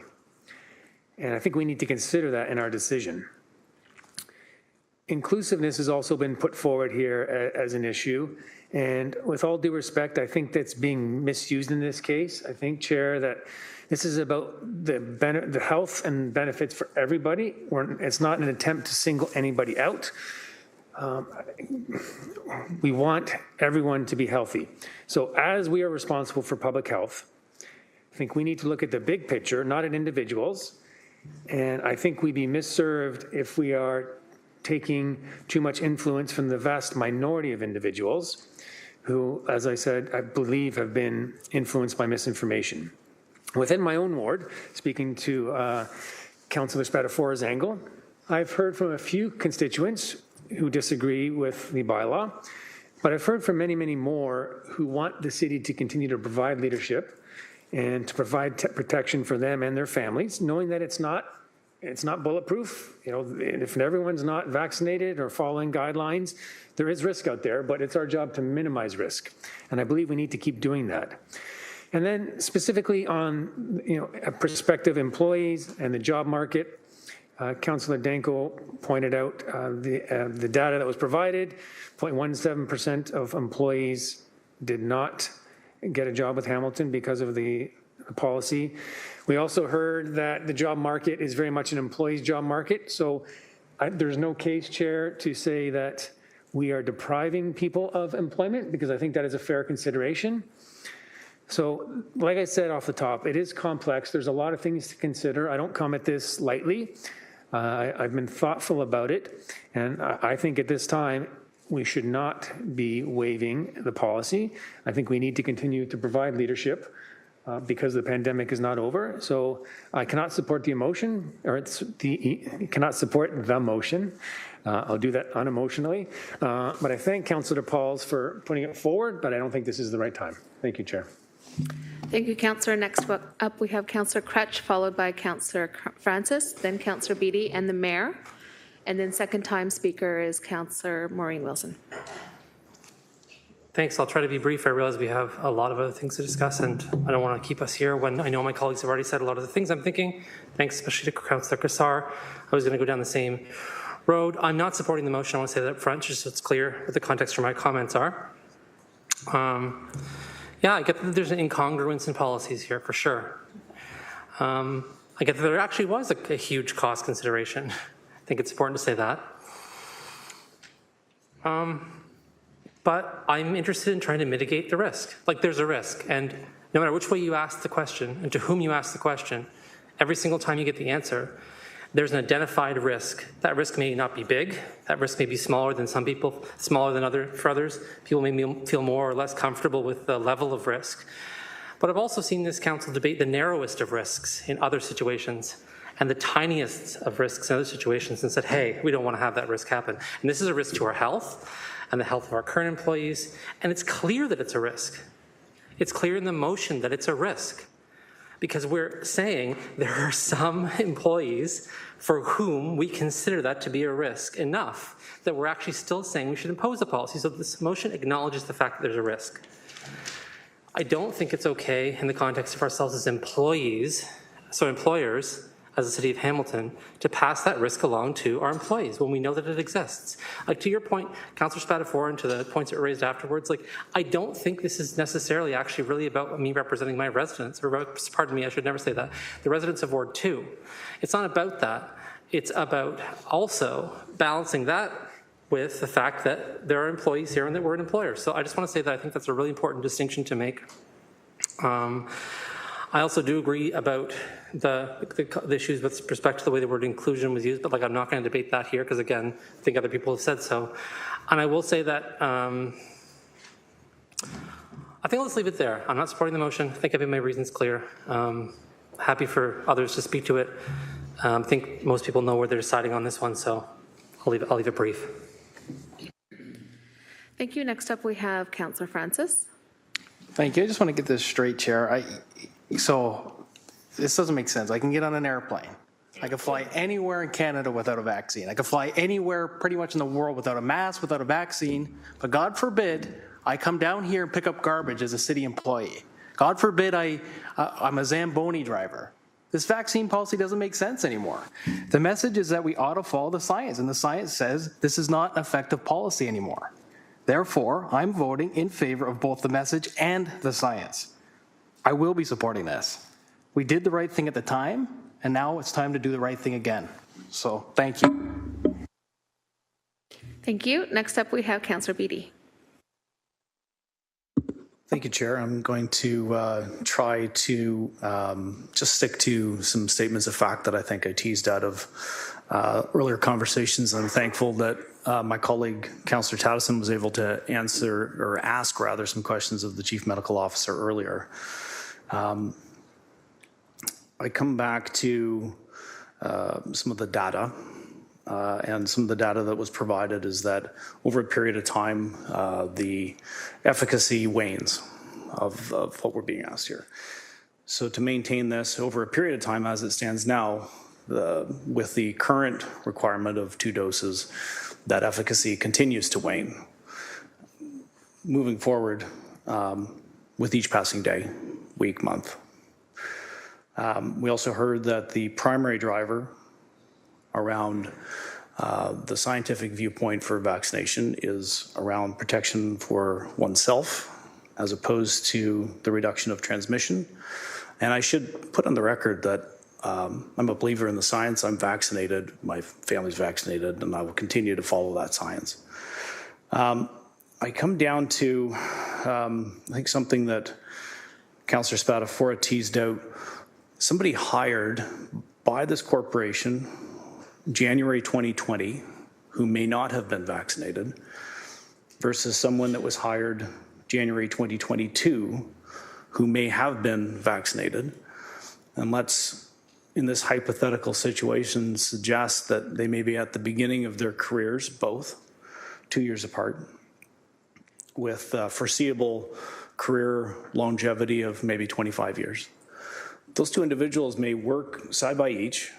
And I think we need to consider that in our decision. Inclusiveness has also been put forward here as an issue. And with all due respect, I think that's being misused in this case. I think, Chair, that this is about the health and benefits for everybody. It's not an attempt to single anybody out. We want everyone to be healthy. So as we are responsible for public health, I think we need to look at the big picture, not at individuals. And I think we'd be misserved if we are taking too much influence from the vast minority of individuals who, as I said, I believe have been influenced by misinformation. Within my own ward, speaking to Councillor Spatafora's angle, I've heard from a few constituents who disagree with the bylaw, but I've heard from many, many more who want the city to continue to provide leadership and to provide protection for them and their families, knowing that it's not bulletproof. You know, if everyone's not vaccinated or following guidelines, there is risk out there, but it's our job to minimize risk. And I believe we need to keep doing that. And then specifically on, prospective employees and the job market, Councillor Danko pointed out the data that was provided. 0.17% of employees did not get a job with Hamilton because of the policy. We also heard that the job market is very much an employee's job market. So there's no case, Chair, to say that we are depriving people of employment, because I think that is a fair consideration. So like I said off the top, it is complex. There's a lot of things to consider. I don't come at this lightly. I've been thoughtful about it. And I think at this time, we should not be waiving the policy. I think we need to continue to provide leadership because the pandemic is not over. So I cannot support the motion, cannot support the motion. I'll do that unemotionally. But I thank Councillor Pauls for putting it forward, but I don't think this is the right time. Thank you, Chair. Thank you, Councillor. Next up, we have Councillor Crutch, followed by Councillor Francis, then Councillor Beattie and the Mayor. And then second time speaker is Councillor Maureen Wilson. Thanks. I'll try to be brief. I realize we have a lot of other things to discuss, and I don't want to keep us here when I know my colleagues have already said a lot of the things I'm thinking. Thanks especially to Councillor Cassar. I was going to go down the same road. I'm not supporting the motion. I want to say that up front, just so it's clear what the context for my comments are. Yeah, I get that there's an incongruence in policies here, for sure. I get that there actually was a huge cost consideration. I think it's important to say that. But I'm interested in trying to mitigate the risk. Like, there's a risk, and no matter which way you ask the question and to whom you ask the question, every single time you get the answer, there's an identified risk. That risk may not be big. That risk may be smaller than some people, smaller than for others. People may feel more or less comfortable with the level of risk. But I've also seen this council debate the narrowest of risks in other situations and the tiniest of risks in other situations and said, hey, we don't want to have that risk happen. And this is a risk to our health and the health of our current employees. And it's clear that it's a risk. It's clear in the motion that it's a risk, because we're saying there are some employees for whom we consider that to be a risk enough that we're actually still saying we should impose a policy. So this motion acknowledges the fact that there's a risk. I don't think it's okay in the context of ourselves as employers, as the City of Hamilton, to pass that risk along to our employees when we know that it exists. Like, to your point, Councillor Spatafor, and to the points that were raised afterwards, like, I don't think this is necessarily actually really about me representing my residents, or pardon me, I should never say that, the residents of Ward 2. It's not about that. It's about also balancing that with the fact that there are employees here and that we're an employer. So I just want to say that I think that's a really important distinction to make. I also do agree about the issues with respect to the way the word inclusion was used, but like, I'm not going to debate that here because, again, I think other people have said so. And I will say that I think let's leave it there. I'm not supporting the motion. I think I've made my reasons clear. Happy for others to speak to it. I think most people know where they're deciding on this one, so I'll leave it brief. Thank you. Next up, we have Councillor Francis. Thank you. I just want to get this straight, Chair. So this doesn't make sense. I can get on an airplane. I can fly anywhere in Canada without a vaccine. I can fly anywhere pretty much in the world without a mask, without a vaccine. But God forbid I come down here and pick up garbage as a city employee. God forbid I'm a Zamboni driver. This vaccine policy doesn't make sense anymore. The message is that we ought to follow the science, and the science says this is not an effective policy anymore. Therefore, I'm voting in favor of both the message and the science. I will be supporting this. We did the right thing at the time, and now it's time to do the right thing again. So, thank you. Thank you. Next up, we have Councillor Beattie. Thank you, Chair. I'm going to try to just stick to some statements of fact that I think I teased out of earlier conversations. I'm thankful that my colleague, Councillor Tattison, was able to answer or ask rather some questions of the Chief Medical Officer earlier. I come back to some of the data, and some of the data that was provided is that over a period of time, the efficacy wanes of what we're being asked here. So to maintain this over a period of time as it stands now, with the current requirement of 2 doses, that efficacy continues to wane. Moving forward with each passing day, week, month. We also heard that the primary driver around the scientific viewpoint for vaccination is around protection for oneself as opposed to the reduction of transmission. And I should put on the record that I'm a believer in the science. I'm vaccinated, my family's vaccinated, and I will continue to follow that science. I come down to, I think something that Councillor Spadafora teased out. Somebody hired by this corporation January 2020 who may not have been vaccinated versus someone that was hired January 2022 who may have been vaccinated. And let's, in this hypothetical situation, suggest that they may be at the beginning of their careers, both 2 years apart, with foreseeable career longevity of maybe 25 years. Those 2 individuals may work side by each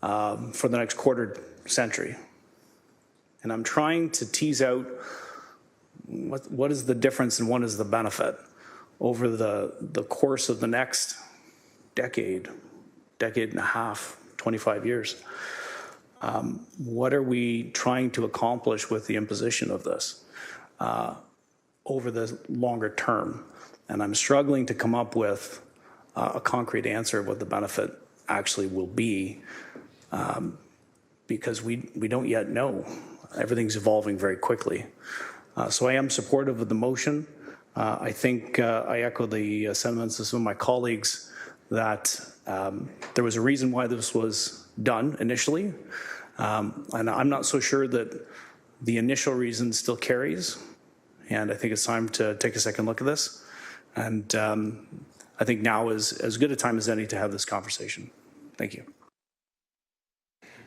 for the next quarter century. And I'm trying to tease out what is the difference and what is the benefit over the course of the next decade and a half, 25 years. What are we trying to accomplish with the imposition of this over the longer term? And I'm struggling to come up with a concrete answer of what the benefit actually will be, because we don't yet know. Everything's evolving very quickly. So I am supportive of the motion. I think I echo the sentiments of some of my colleagues that there was a reason why this was done initially. And I'm not so sure that the initial reason still carries. And I think it's time to take a second look at this. And I think now is as good a time as any to have this conversation. Thank you.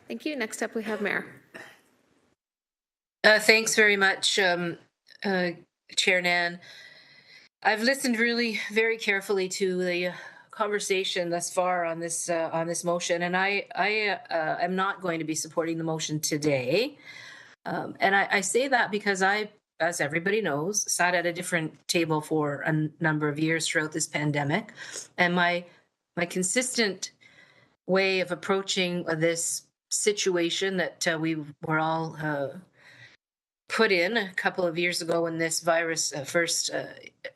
Thank you. Next up, we have Mayor. Thanks very much, Chair Nan. I've listened really very carefully to the conversation thus far on this motion, and I am not going to be supporting the motion today. And I say that because I, as everybody knows, sat at a different table for a number of years throughout this pandemic, and my consistent way of approaching this situation that we were all put in a couple of years ago when this virus first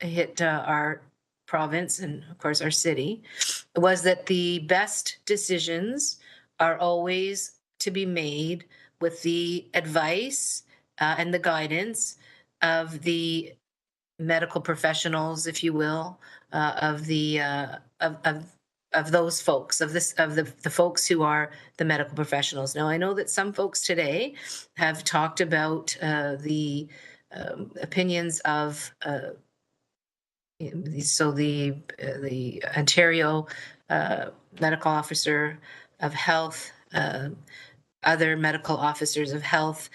hit our province and, of course, our city, was that the best decisions are always to be made with the advice and the guidance of the medical professionals, if you will, of those folks, of the folks who are the medical professionals. Now, I know that some folks today have talked about the opinions of the Ontario medical officer of health, other medical officers of health,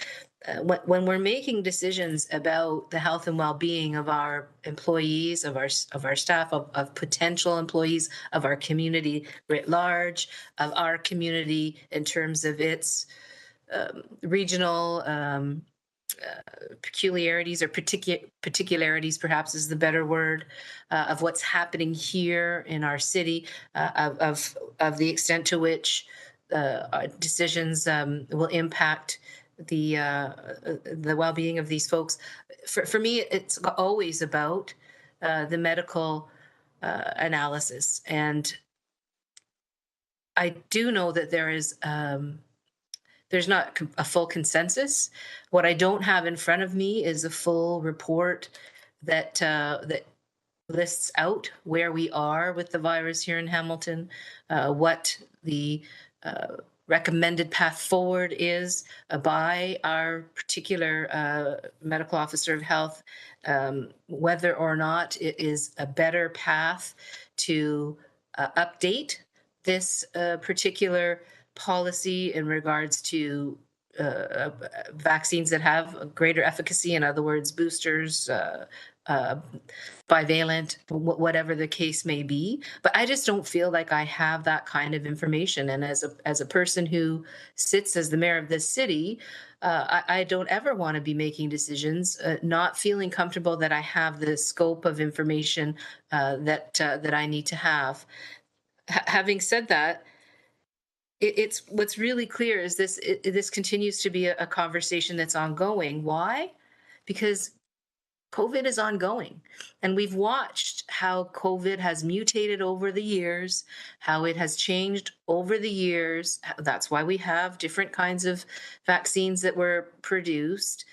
when we're making decisions about the health and well-being of our employees, of our staff, of potential employees, of our community writ large, of our community in terms of its regional peculiarities or particularities, perhaps is the better word, of what's happening here in our city, of the extent to which decisions will impact the well-being of these folks. For me, it's always about the medical analysis, and I do know that there's not a full consensus. What I don't have in front of me is a full report that lists out where we are with the virus here in Hamilton, what the recommended path forward is by our particular medical officer of health, whether or not it is a better path to update this particular policy in regards to vaccines that have greater efficacy, in other words, boosters, bivalent, whatever the case may be. But I just don't feel like I have that kind of information. And as a person who sits as the mayor of this city, I don't ever want to be making decisions, not feeling comfortable that I have the scope of information that I need to have. Having said that, it's what's really clear is this continues to be a conversation that's ongoing. Why? Because COVID is ongoing, and we've watched how COVID has mutated over the years, how it has changed over the years. That's why we have different kinds of vaccines that were produced.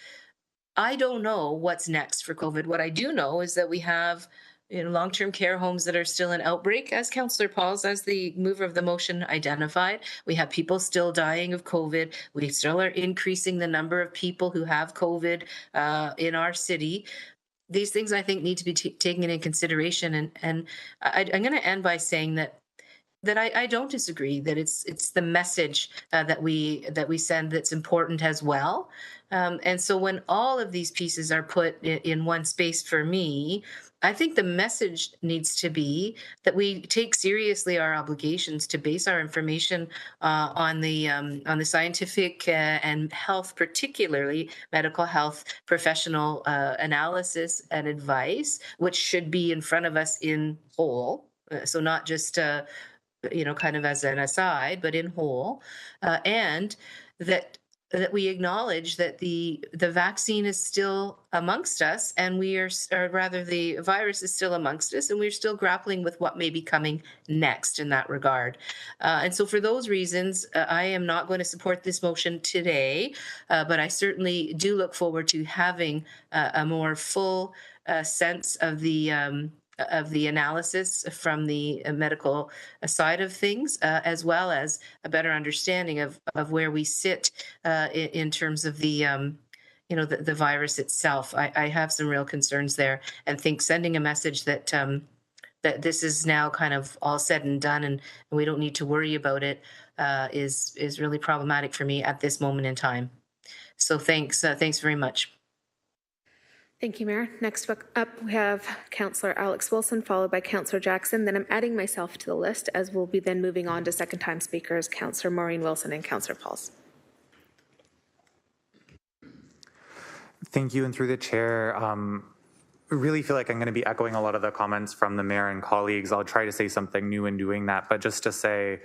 I don't know what's next for COVID. What I do know is that we have long-term care homes that are still in outbreak, as Councillor Pauls, as the mover of the motion, identified. We have people still dying of COVID. We still are increasing the number of people who have COVID in our city. These things, I think, need to be taken into consideration. And I'm going to end by saying that I don't disagree that it's the message that we send that's important as well. And so when all of these pieces are put in one space for me, I think the message needs to be that we take seriously our obligations to base our information on the scientific and health, particularly medical health professional analysis and advice, which should be in front of us in whole. So not just kind of as an aside, but in whole, and that we acknowledge that the vaccine is still amongst us, and the virus is still amongst us, and we're still grappling with what may be coming next in that regard. And so for those reasons, I am not going to support this motion today, but I certainly do look forward to having a more full sense of the analysis from the medical side of things, as well as a better understanding of where we sit in terms of the virus itself. I have some real concerns there, and think sending a message that that this is now kind of all said and done, and we don't need to worry about it is really problematic for me at this moment in time. So thanks very much. Thank you, Mayor. Next up, we have Councillor Alex Wilson, followed by Councillor Jackson. Then I'm adding myself to the list, as we'll be then moving on to second-time speakers, Councillor Maureen Wilson and Councillor Pauls. Thank you, and through the chair, I really feel like I'm going to be echoing a lot of the comments from the mayor and colleagues. I'll try to say something new in doing that, but just to say,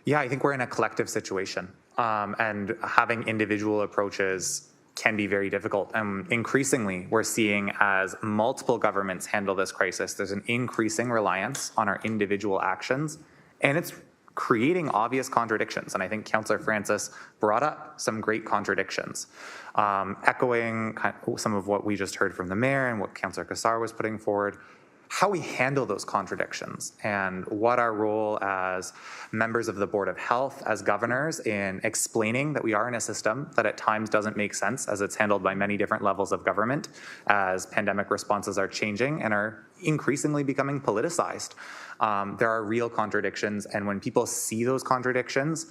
yeah, I think we're in a collective situation, and having individual approaches can be very difficult. And increasingly, we're seeing as multiple governments handle this crisis, there's an increasing reliance on our individual actions, and it's creating obvious contradictions. And I think Councillor Francis brought up some great contradictions, echoing some of what we just heard from the mayor and what Councillor Cassar was putting forward. How we handle those contradictions and what our role as members of the Board of Health, as governors, in explaining that we are in a system that at times doesn't make sense as it's handled by many different levels of government, as pandemic responses are changing and are increasingly becoming politicized. There are real contradictions, and when people see those contradictions,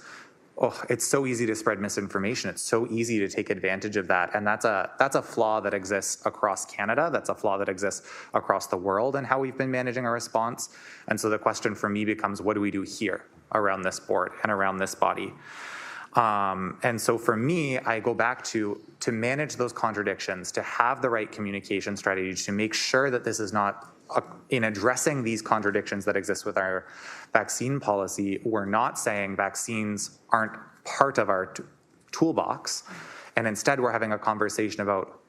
it's so easy to spread misinformation. It's so easy to take advantage of that. And that's a flaw that exists across Canada. That's a flaw that exists across the world and how we've been managing our response. And so the question for me becomes, what do we do here around this board and around this body? And so for me, I go back to manage those contradictions, to have the right communication strategy, to make sure that this is not in addressing these contradictions that exist with our vaccine policy. We're not saying vaccines aren't part of our toolbox, and instead we're having a conversation about,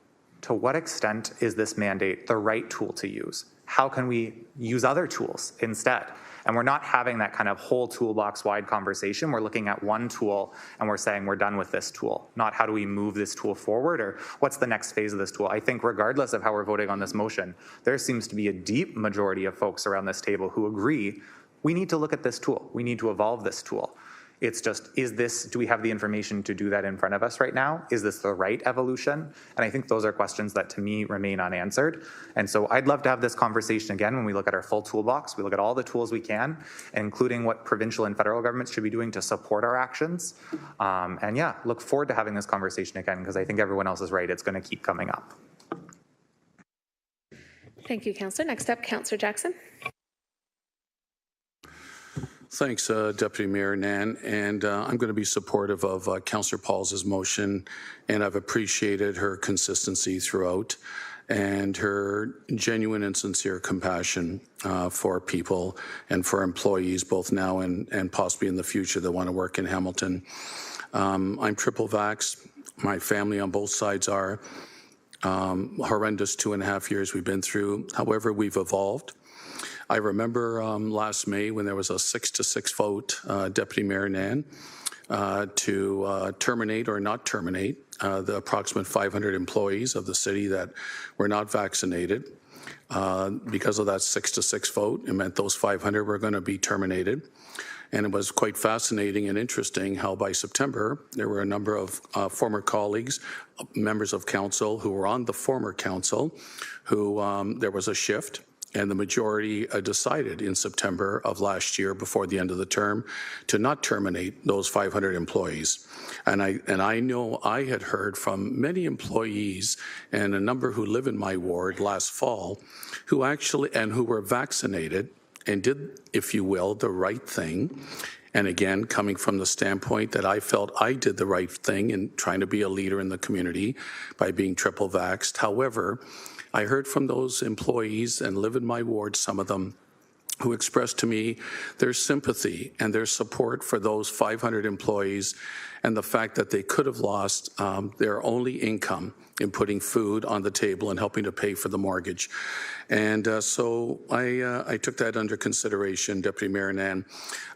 to what extent is this mandate the right tool to use? How can we use other tools instead? And we're not having that kind of whole toolbox wide conversation. We're looking at one tool and we're saying we're done with this tool, not how do we move this tool forward or what's the next phase of this tool. I think regardless of how we're voting on this motion, there seems to be a deep majority of folks around this table who agree we need to look at this tool. We need to evolve this tool. It's just, do we have the information to do that in front of us right now? Is this the right evolution? And I think those are questions that to me remain unanswered. And so I'd love to have this conversation again when we look at our full toolbox. We look at all the tools we can, including what provincial and federal governments should be doing to support our actions. And yeah, look forward to having this conversation again, because I think everyone else is right. It's going to keep coming up. Thank you, Councillor. Next up, Councillor Jackson. Thanks, Deputy Mayor Nan, and I'm going to be supportive of Councillor Pauls' motion, and I've appreciated her consistency throughout and her genuine and sincere compassion for people and for employees, both now and possibly in the future that want to work in Hamilton. I'm triple vaxxed. My family on both sides are. Horrendous 2.5 years we've been through. However, we've evolved. I remember last May when there was a 6-6 vote, Deputy Mayor Nan, to terminate or not terminate the approximate 500 employees of the city that were not vaccinated. Because of that 6-6 vote, it meant those 500 were going to be terminated. And it was quite fascinating and interesting how by September, there were a number of former colleagues, members of council who were on the former council, who there was a shift. And the majority decided in September of last year, before the end of the term, to not terminate those 500 employees. And I know I had heard from many employees and a number who live in my ward last fall, who were vaccinated and did, if you will, the right thing. And again, coming from the standpoint that I felt I did the right thing in trying to be a leader in the community by being triple vaxxed. However, I heard from those employees and live in my ward, some of them, who expressed to me their sympathy and their support for those 500 employees and the fact that they could have lost their only income in putting food on the table and helping to pay for the mortgage. And so I took that under consideration, Deputy Mayor Nan.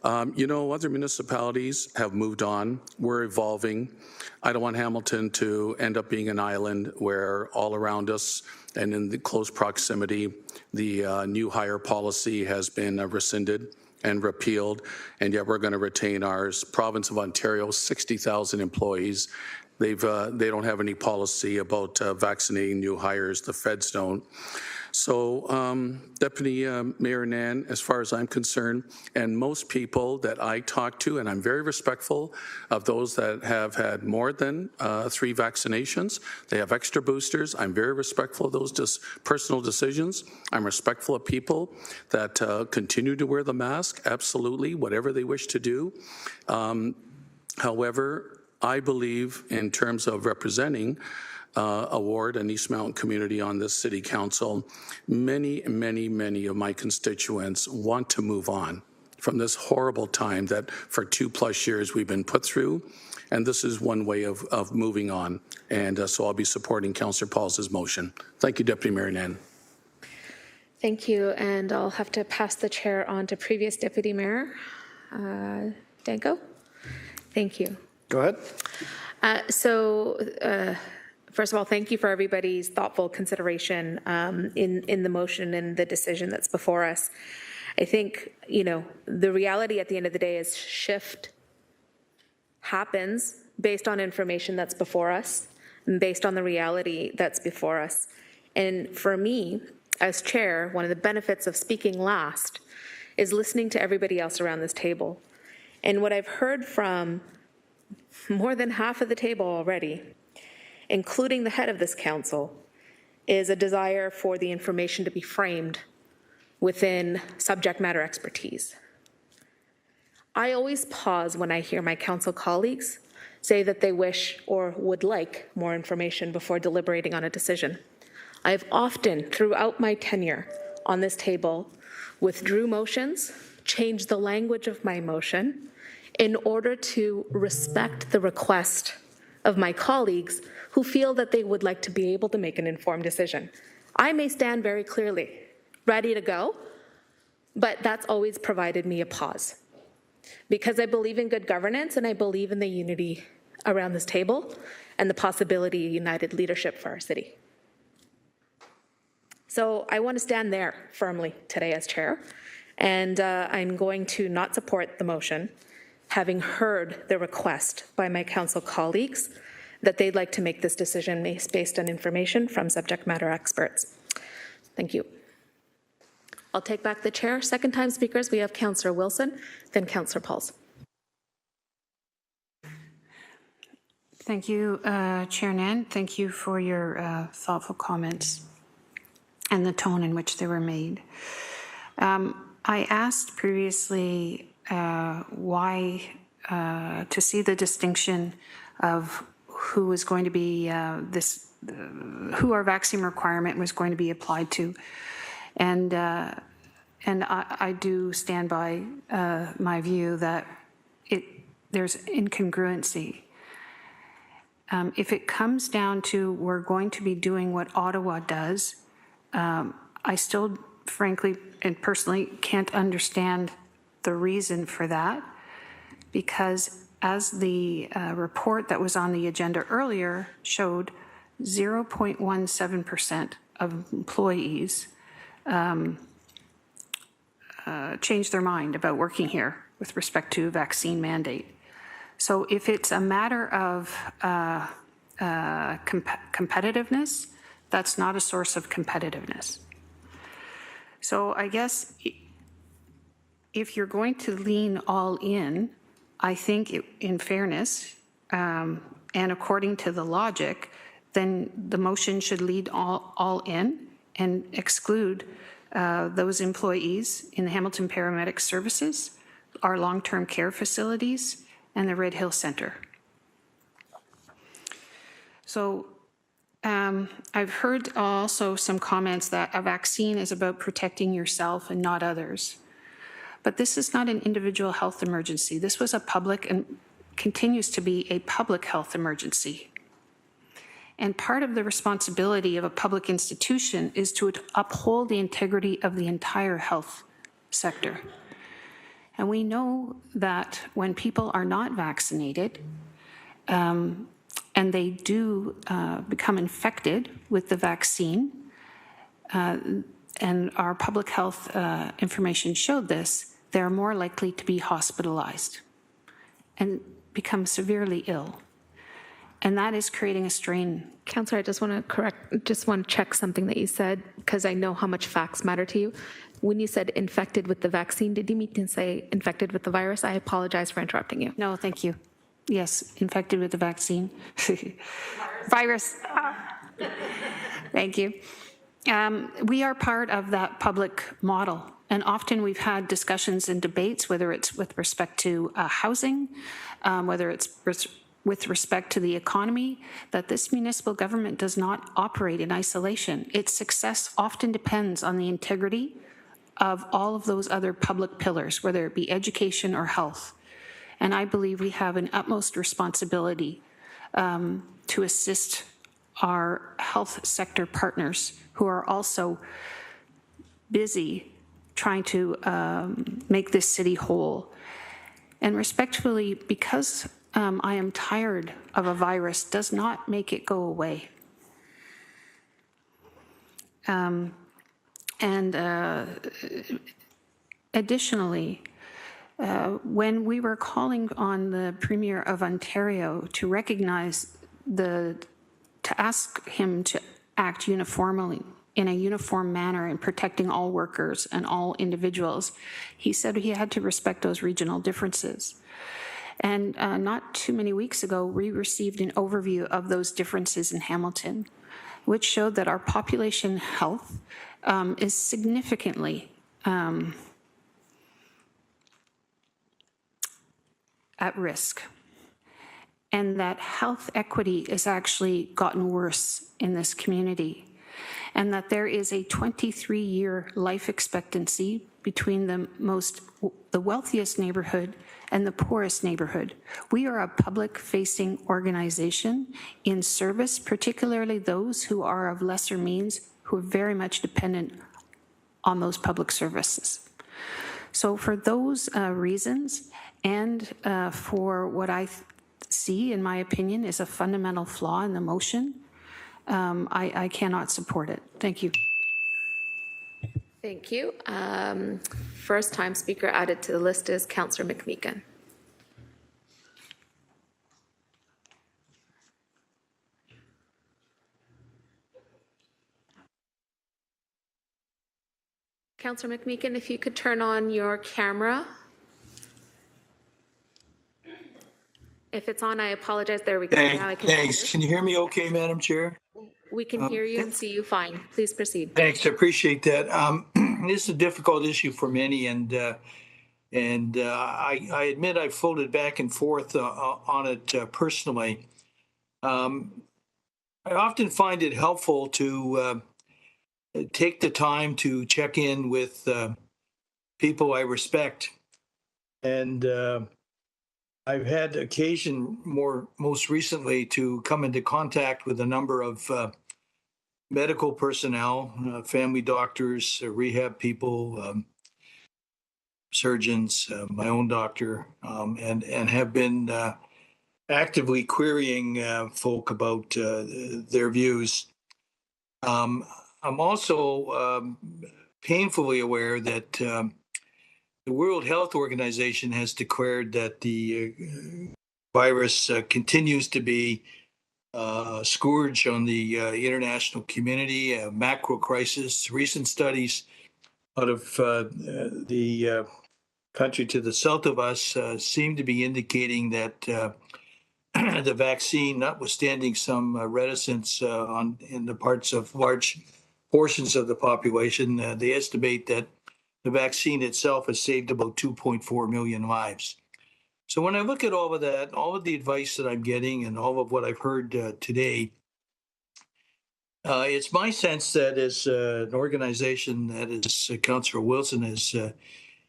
Other municipalities have moved on. We're evolving. I don't want Hamilton to end up being an island where all around us and in the close proximity, the new hire policy has been rescinded and repealed, and yet we're going to retain ours. Province of Ontario, 60,000 employees. They don't have any policy about vaccinating new hires. The feds don't. So, Deputy Mayor Nan, as far as I'm concerned, and most people that I talk to, and I'm very respectful of those that have had more than 3 vaccinations, they have extra boosters. I'm very respectful of those personal decisions. I'm respectful of people that continue to wear the mask, absolutely, whatever they wish to do. However, I believe in terms of representing a ward and East Mountain community on this city council, many of my constituents want to move on from this horrible time that for 2+ years we've been put through. And this is one way of moving on. And so I'll be supporting Councillor Pauls' motion. Thank you, Deputy Mayor Nan. Thank you. And I'll have to pass the chair on to previous Deputy Mayor Danko. Thank you. Go ahead. First of all, thank you for everybody's thoughtful consideration in the motion and the decision that's before us. I think, the reality at the end of the day is shift happens based on information that's before us and based on the reality that's before us. And for me, as chair, one of the benefits of speaking last is listening to everybody else around this table. And what I've heard from more than half of the table already, including the head of this council, is a desire for the information to be framed within subject matter expertise. I always pause when I hear my council colleagues say that they wish or would like more information before deliberating on a decision. I have often, throughout my tenure on this table, withdrew motions, changed the language of my motion in order to respect the request of my colleagues who feel that they would like to be able to make an informed decision. I may stand very clearly, ready to go, but that's always provided me a pause. Because I believe in good governance and I believe in the unity around this table and the possibility of united leadership for our city. So I want to stand there firmly today as chair, and I'm going to not support the motion, having heard the request by my council colleagues that they'd like to make this decision based on information from subject matter experts. Thank you. I'll take back the chair. Second time speakers, we have Councillor Wilson, then Councillor Pauls. Thank you, Chair Nan. Thank you for your thoughtful comments and the tone in which they were made. I asked previously why to see the distinction of who was going to be who our vaccine requirement was going to be applied to. And I do stand by my view that there's incongruency. If it comes down to we're going to be doing what Ottawa does, I still, frankly and personally, can't understand the reason for that, because as the report that was on the agenda earlier showed, 0.17% of employees changed their mind about working here with respect to vaccine mandate. So if it's a matter of competitiveness, that's not a source of competitiveness. So I guess if you're going to lean all in, I think in fairness and according to the logic, then the motion should lead all in and exclude those employees in the Hamilton Paramedic Services, our long-term care facilities, and the Red Hill Centre. So I've heard also some comments that a vaccine is about protecting yourself and not others. But this is not an individual health emergency. This was a public and continues to be a public health emergency. And part of the responsibility of a public institution is to uphold the integrity of the entire health sector. And we know that when people are not vaccinated, and they do become infected with the vaccine, and our public health information showed this, they're more likely to be hospitalized and become severely ill. And that is creating a strain. Councillor, I just want to check something that you said, because I know how much facts matter to you. When you said infected with the vaccine, did you mean to say infected with the virus? I apologize for interrupting you. No, thank you. Yes, infected with the vaccine. Virus. Thank you. We are part of that public model. And often we've had discussions and debates, whether it's with respect to housing, whether it's with respect to the economy, that this municipal government does not operate in isolation. Its success often depends on the integrity of all of those other public pillars, whether it be education or health. And I believe we have an utmost responsibility to assist our health sector partners who are also busy trying to make this city whole. And respectfully, because I am tired of a virus, does not make it go away. Additionally, when we were calling on the Premier of Ontario to recognize to ask him to act uniformly, in a uniform manner in protecting all workers and all individuals, he said he had to respect those regional differences. And not too many weeks ago, we received an overview of those differences in Hamilton, which showed that our population health is significantly at risk, and that health equity has actually gotten worse in this community, and that there is a 23-year life expectancy between the wealthiest neighborhood and the poorest neighborhood. We are a public-facing organization in service, particularly those who are of lesser means, who are very much dependent on those public services. So for those reasons, and for what I see, in my opinion, is a fundamental flaw in the motion, I cannot support it. Thank you. Thank you. First time speaker added to the list is Councillor McMeekin. Councillor McMeekin, if you could turn on your camera. If it's on, I apologize. There we go. Now I can Thanks. Can you hear me okay, Madam Chair? We can hear you and see you fine. Please proceed. Thanks. I appreciate that. This is a difficult issue for many, and I admit I've folded back and forth on it personally. I often find it helpful to take the time to check in with people I respect, and I've had occasion most recently to come into contact with a number of medical personnel, family doctors, rehab people, surgeons, my own doctor, and have been actively querying folk about their views. I'm also painfully aware that the World Health Organization has declared that the virus continues to be a scourge on the international community, a macro crisis. Recent studies out of the country to the south of us seem to be indicating that the vaccine, notwithstanding some reticence in the parts of large portions of the population, they estimate that the vaccine itself has saved about 2.4 million lives. So when I look at all of that, all of the advice that I'm getting and all of what I've heard today, it's my sense that as an organization that, as Councillor Wilson has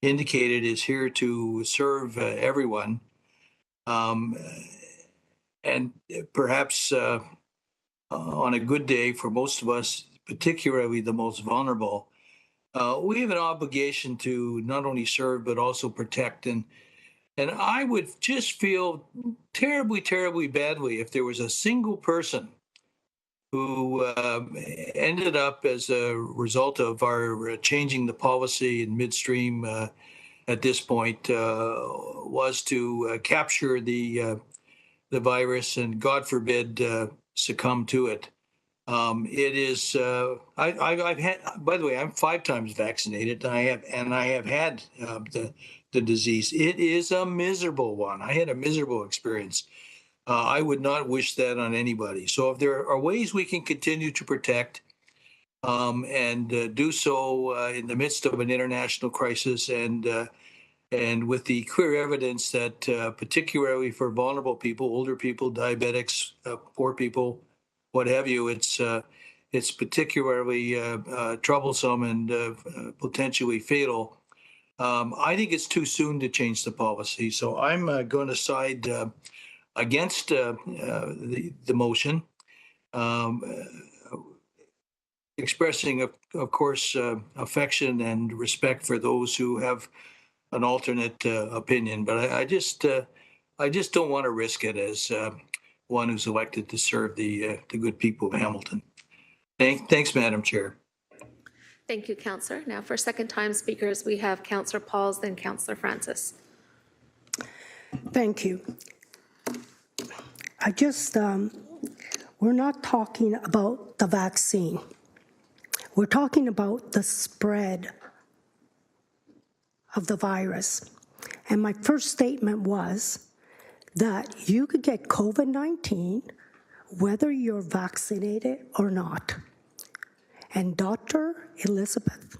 indicated, is here to serve everyone, and perhaps on a good day for most of us, particularly the most vulnerable, we have an obligation to not only serve but also protect. And I would just feel terribly, terribly badly if there was a single person who ended up as a result of our changing the policy in midstream at this point was to capture the virus and, God forbid, succumb to it. It is. I've had. By the way, I'm 5 times vaccinated. I have had the disease. It is a miserable one. I had a miserable experience. I would not wish that on anybody. So if there are ways we can continue to protect and do so in the midst of an international crisis, and with the clear evidence that particularly for vulnerable people, older people, diabetics, poor people, what have you, it's particularly troublesome and potentially fatal. I think it's too soon to change the policy. So I'm going to side against the motion, expressing, of course, affection and respect for those who have an alternate opinion. But I just don't want to risk it as one who's elected to serve the good people of Hamilton. Thanks, Madam Chair. Thank you, Councillor. Now for second-time speakers, we have Councillor Pauls, then Councillor Francis. Thank you. I just, we're not talking about the vaccine. We're talking about the spread of the virus. And my first statement was that you could get COVID-19 whether you're vaccinated or not. And Dr. Elizabeth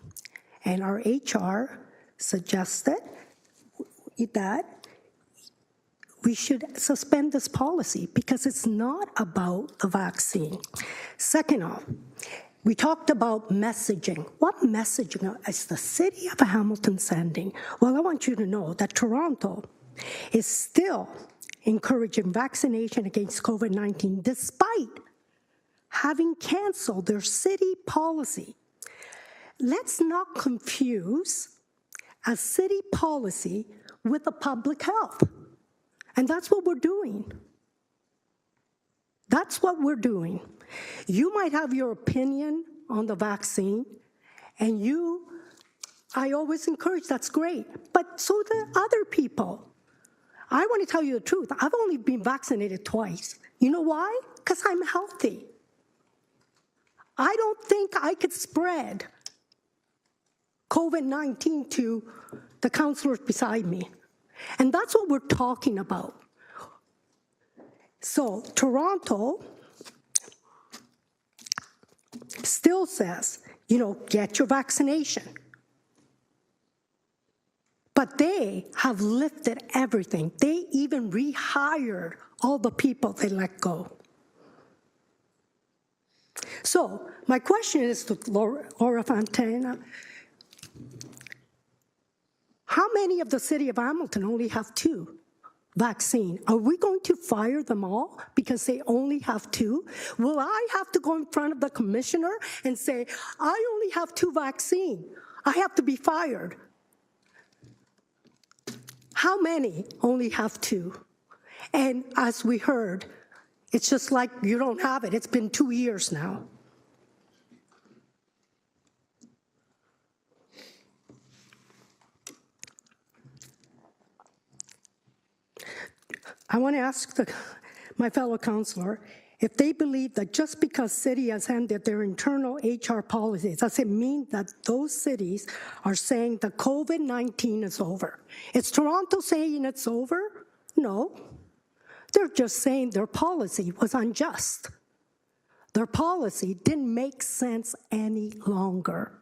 and our HR suggested that we should suspend this policy because it's not about the vaccine. Second off, we talked about messaging. What messaging is the city of Hamilton sending? Well, I want you to know that Toronto is still encouraging vaccination against COVID-19 despite having canceled their city policy. Let's not confuse a city policy with the public health. And that's what we're doing. That's what we're doing. You might have your opinion on the vaccine, and I always encourage, that's great, but so do other people. I want to tell you the truth. I've only been vaccinated twice. You know why? Because I'm healthy. I don't think I could spread COVID-19 to the councillors beside me. And that's what we're talking about. So Toronto still says, get your vaccination. But they have lifted everything. They even rehired all the people they let go. So my question is to Laura Fontana. How many of the city of Hamilton only have 2 vaccines? Are we going to fire them all because they only have 2? Will I have to go in front of the commissioner and say, I only have 2 vaccines. I have to be fired. How many only have 2? And as we heard, it's just like you don't have it. It's been 2 years now. I want to ask my fellow councillor if they believe that just because city has ended their internal HR policies, does it mean that those cities are saying that COVID-19 is over? Is Toronto saying it's over? No. They're just saying their policy was unjust. Their policy didn't make sense any longer.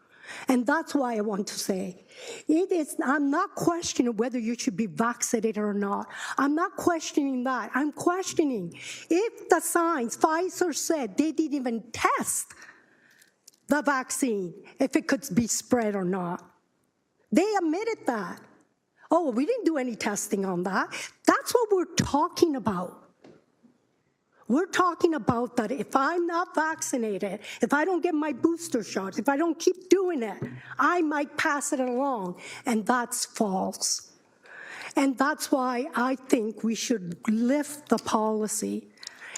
And that's why I want to say, I'm not questioning whether you should be vaccinated or not. I'm not questioning that. I'm questioning if the science, Pfizer said they didn't even test the vaccine, if it could be spread or not. They admitted that. Oh, we didn't do any testing on that. That's what we're talking about. We're talking about that if I'm not vaccinated, if I don't get my booster shots, if I don't keep doing it, I might pass it along, and that's false. And that's why I think we should lift the policy.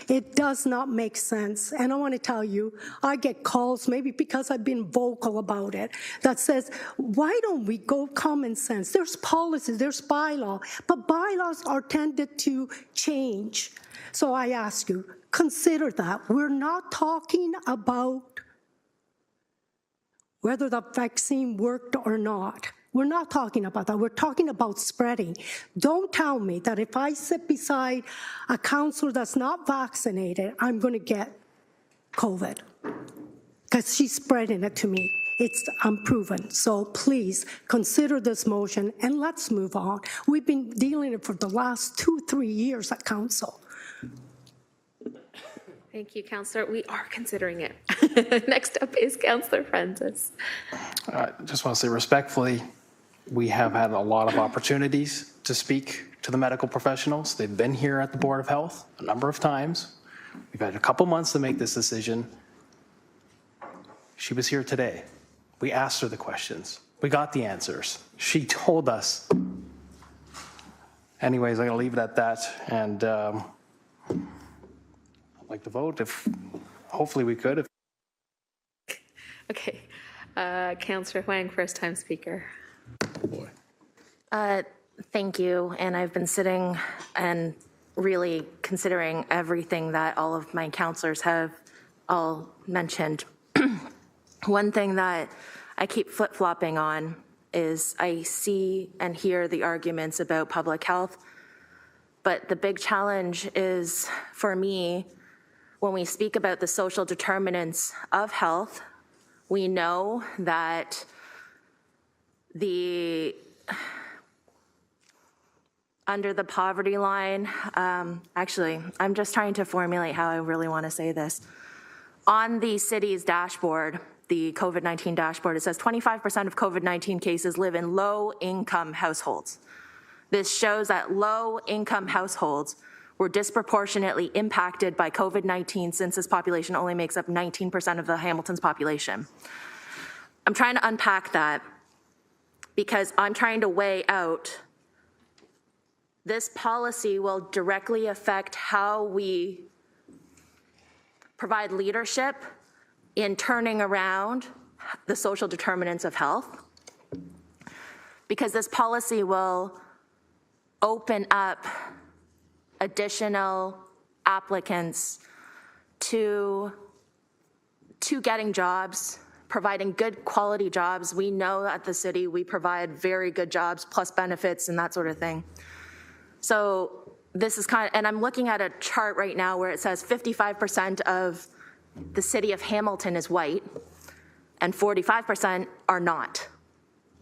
It does not make sense. And I want to tell you, I get calls, maybe because I've been vocal about it, that says, why don't we go common sense? There's policies, there's bylaw, but bylaws are tended to change. So I ask you, consider that. We're not talking about whether the vaccine worked or not. We're not talking about that. We're talking about spreading. Don't tell me that if I sit beside a councillor that's not vaccinated, I'm going to get COVID, because she's spreading it to me. It's unproven. So please consider this motion and let's move on. We've been dealing it for the last 2-3 years at council. Thank you, Councillor. We are considering it. Next up is Councillor Francis. I just want to say respectfully, we have had a lot of opportunities to speak to the medical professionals. They've been here at the Board of Health a number of times. We've had a couple months to make this decision. She was here today. We asked her the questions. We got the answers. She told us. Anyways, I'm going to leave it at that. And I'd like to vote if hopefully we could. Okay. Councillor Huang, first time speaker. Thank you. And I've been sitting and really considering everything that all of my councillors have all mentioned. One thing that I keep flip-flopping on is I see and hear the arguments about public health, But the big challenge is, for me, when we speak about the social determinants of health, we know that under the poverty line, actually, I'm just trying to formulate how I really want to say this. On the city's dashboard, the COVID-19 dashboard, it says 25% of COVID-19 cases live in low-income households. This shows that low-income households were disproportionately impacted by COVID-19 since this population only makes up 19% of the Hamilton's population. I'm trying to unpack that because I'm trying to weigh out this policy will directly affect how we provide leadership in turning around the social determinants of health, because this policy will open up additional applicants to getting jobs, providing good quality jobs. We know at the city we provide very good jobs plus benefits and that sort of thing. So this is and I'm looking at a chart right now where it says 55% of the city of Hamilton is white and 45% are not.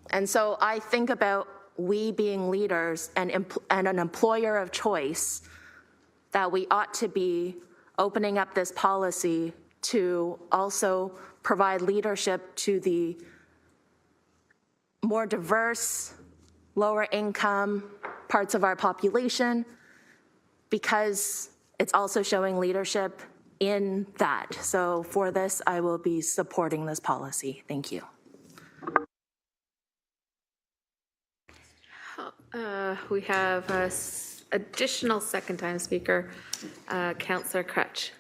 And so I think about we being leaders and an employer of choice, that we ought to be opening up this policy to also provide leadership to the more diverse, lower income parts of our population, because it's also showing leadership in that. So for this, I will be supporting this policy. Thank you. We have an additional second-time speaker, Councillor Crutch.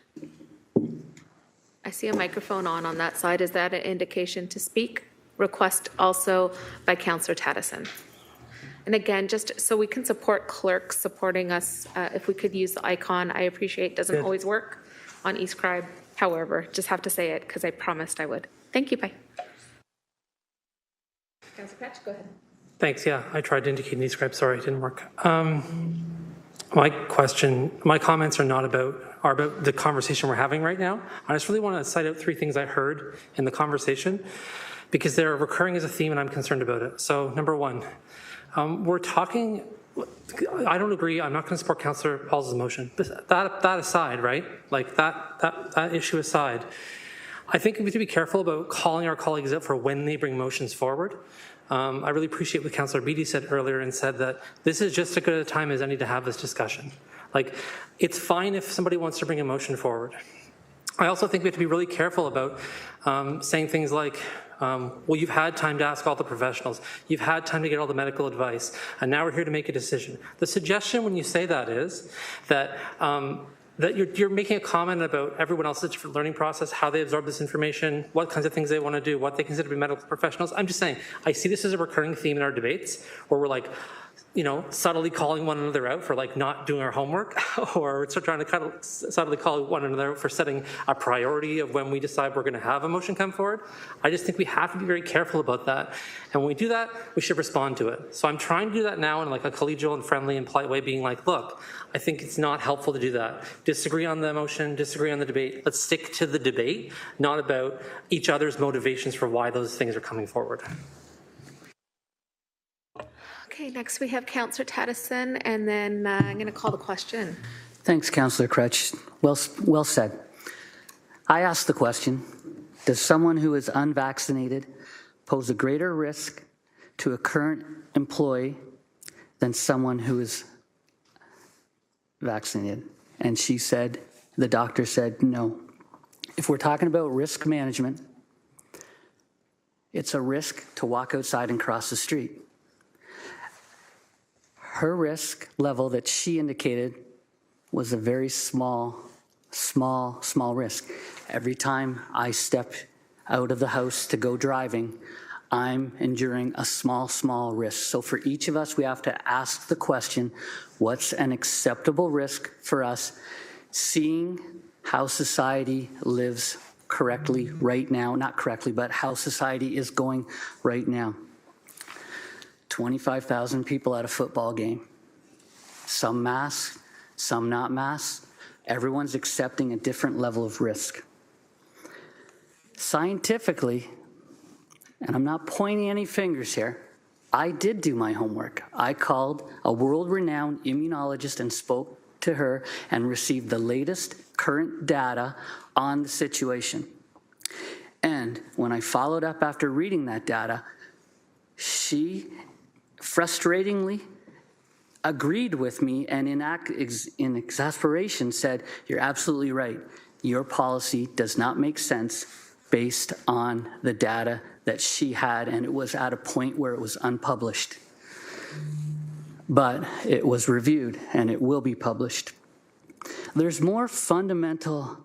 I see a microphone on that side. Is that an indication to speak? Request also by Councillor Tattison. And again, just so we can support clerks supporting us, if we could use the icon, I appreciate it. Doesn't always work on eScribe. However, just have to say it because I promised I would. Thank you. Bye. Councillor Crutch, go ahead. Thanks. Yeah, I tried to indicate in eScribe. Sorry, it didn't work. My comments are about the conversation we're having right now. I just really want to cite out 3 things I heard in the conversation because they're recurring as a theme and I'm concerned about it. So number 1, we're talking, I don't agree, I'm not going to support Councillor Paul's motion. That aside, right? Like that issue aside, I think we have to be careful about calling our colleagues out for when they bring motions forward. I really appreciate what Councillor Beattie said earlier and said that this is just as good a time as any to have this discussion. Like, it's fine if somebody wants to bring a motion forward. I also think we have to be really careful about saying things like, well, you've had time to ask all the professionals, you've had time to get all the medical advice, and now we're here to make a decision. The suggestion when you say that is that you're making a comment about everyone else's different learning process, how they absorb this information, what kinds of things they want to do, what they consider to be medical professionals. I'm just saying, I see this as a recurring theme in our debates where we're like, subtly calling one another out for like not doing our homework, or trying to subtly call one another out for setting a priority of when we decide we're going to have a motion come forward. I just think we have to be very careful about that. And when we do that, we should respond to it. So I'm trying to do that now in like a collegial and friendly and polite way, being like, look, I think it's not helpful to do that. Disagree on the motion, disagree on the debate. Let's stick to the debate, not about each other's motivations for why those things are coming forward. Okay, next we have Councillor Tattison, and then I'm going to call the question. Thanks, Councillor Crutch. Well said. I asked the question, does someone who is unvaccinated pose a greater risk to a current employee than someone who is vaccinated? And she said, the doctor said, no. If we're talking about risk management, it's a risk to walk outside and cross the street. Her risk level that she indicated was a very small risk. Every time I step out of the house to go driving, I'm enduring a small risk. So for each of us, we have to ask the question, what's an acceptable risk for us? Seeing how society lives correctly right now, not correctly, but how society is going right now. 25,000 people at a football game. some masks, some not masks. Everyone's accepting a different level of risk. Scientifically, and I'm not pointing any fingers here, I did do my homework. I called a world-renowned immunologist and spoke to her and received the latest current data on the situation. And when I followed up after reading that data, she frustratingly agreed with me and in exasperation said, "You're absolutely right. Your policy does not make sense based on the data that she had, and it was at a point where it was unpublished. But it was reviewed, and it will be published." There's more fundamental,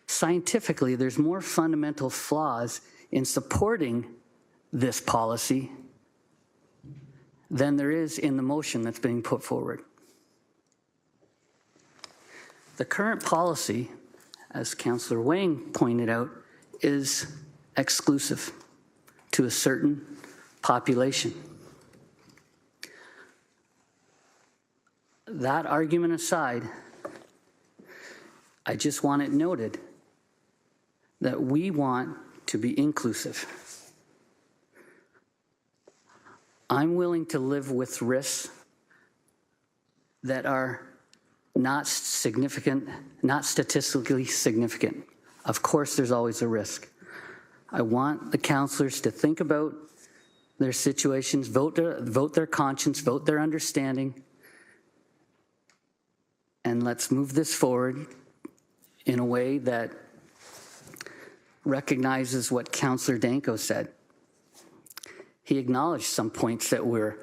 scientifically, there's more fundamental flaws in supporting this policy than there is in the motion that's being put forward. The current policy, as Councillor Wang pointed out, is exclusive to a certain population. That argument aside, I just want it noted that we want to be inclusive. I'm willing to live with risks that are not significant, not statistically significant. Of course, there's always a risk. I want the councillors to think about their situations, vote their conscience, vote their understanding, and let's move this forward in a way that recognizes what Councillor Danko said. He acknowledged some points that we're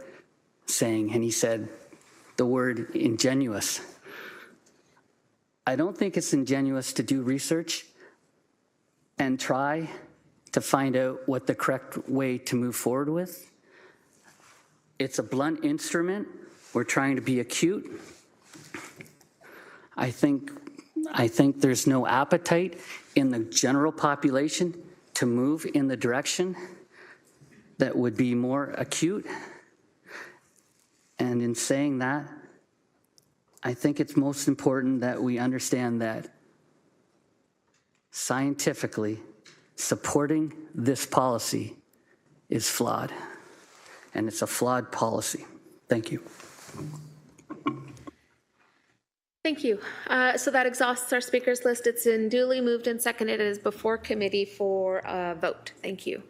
saying, and he said the word ingenuous. I don't think it's ingenuous to do research and try to find out what the correct way to move forward with. It's a blunt instrument. We're trying to be acute. I think there's no appetite in the general population to move in the direction that would be more acute. And in saying that, I think it's most important that we understand that scientifically, supporting this policy is flawed, and it's a flawed policy. Thank you. Thank you. So that exhausts our speakers list. It's been duly moved and seconded. It is before committee for a vote. Thank you.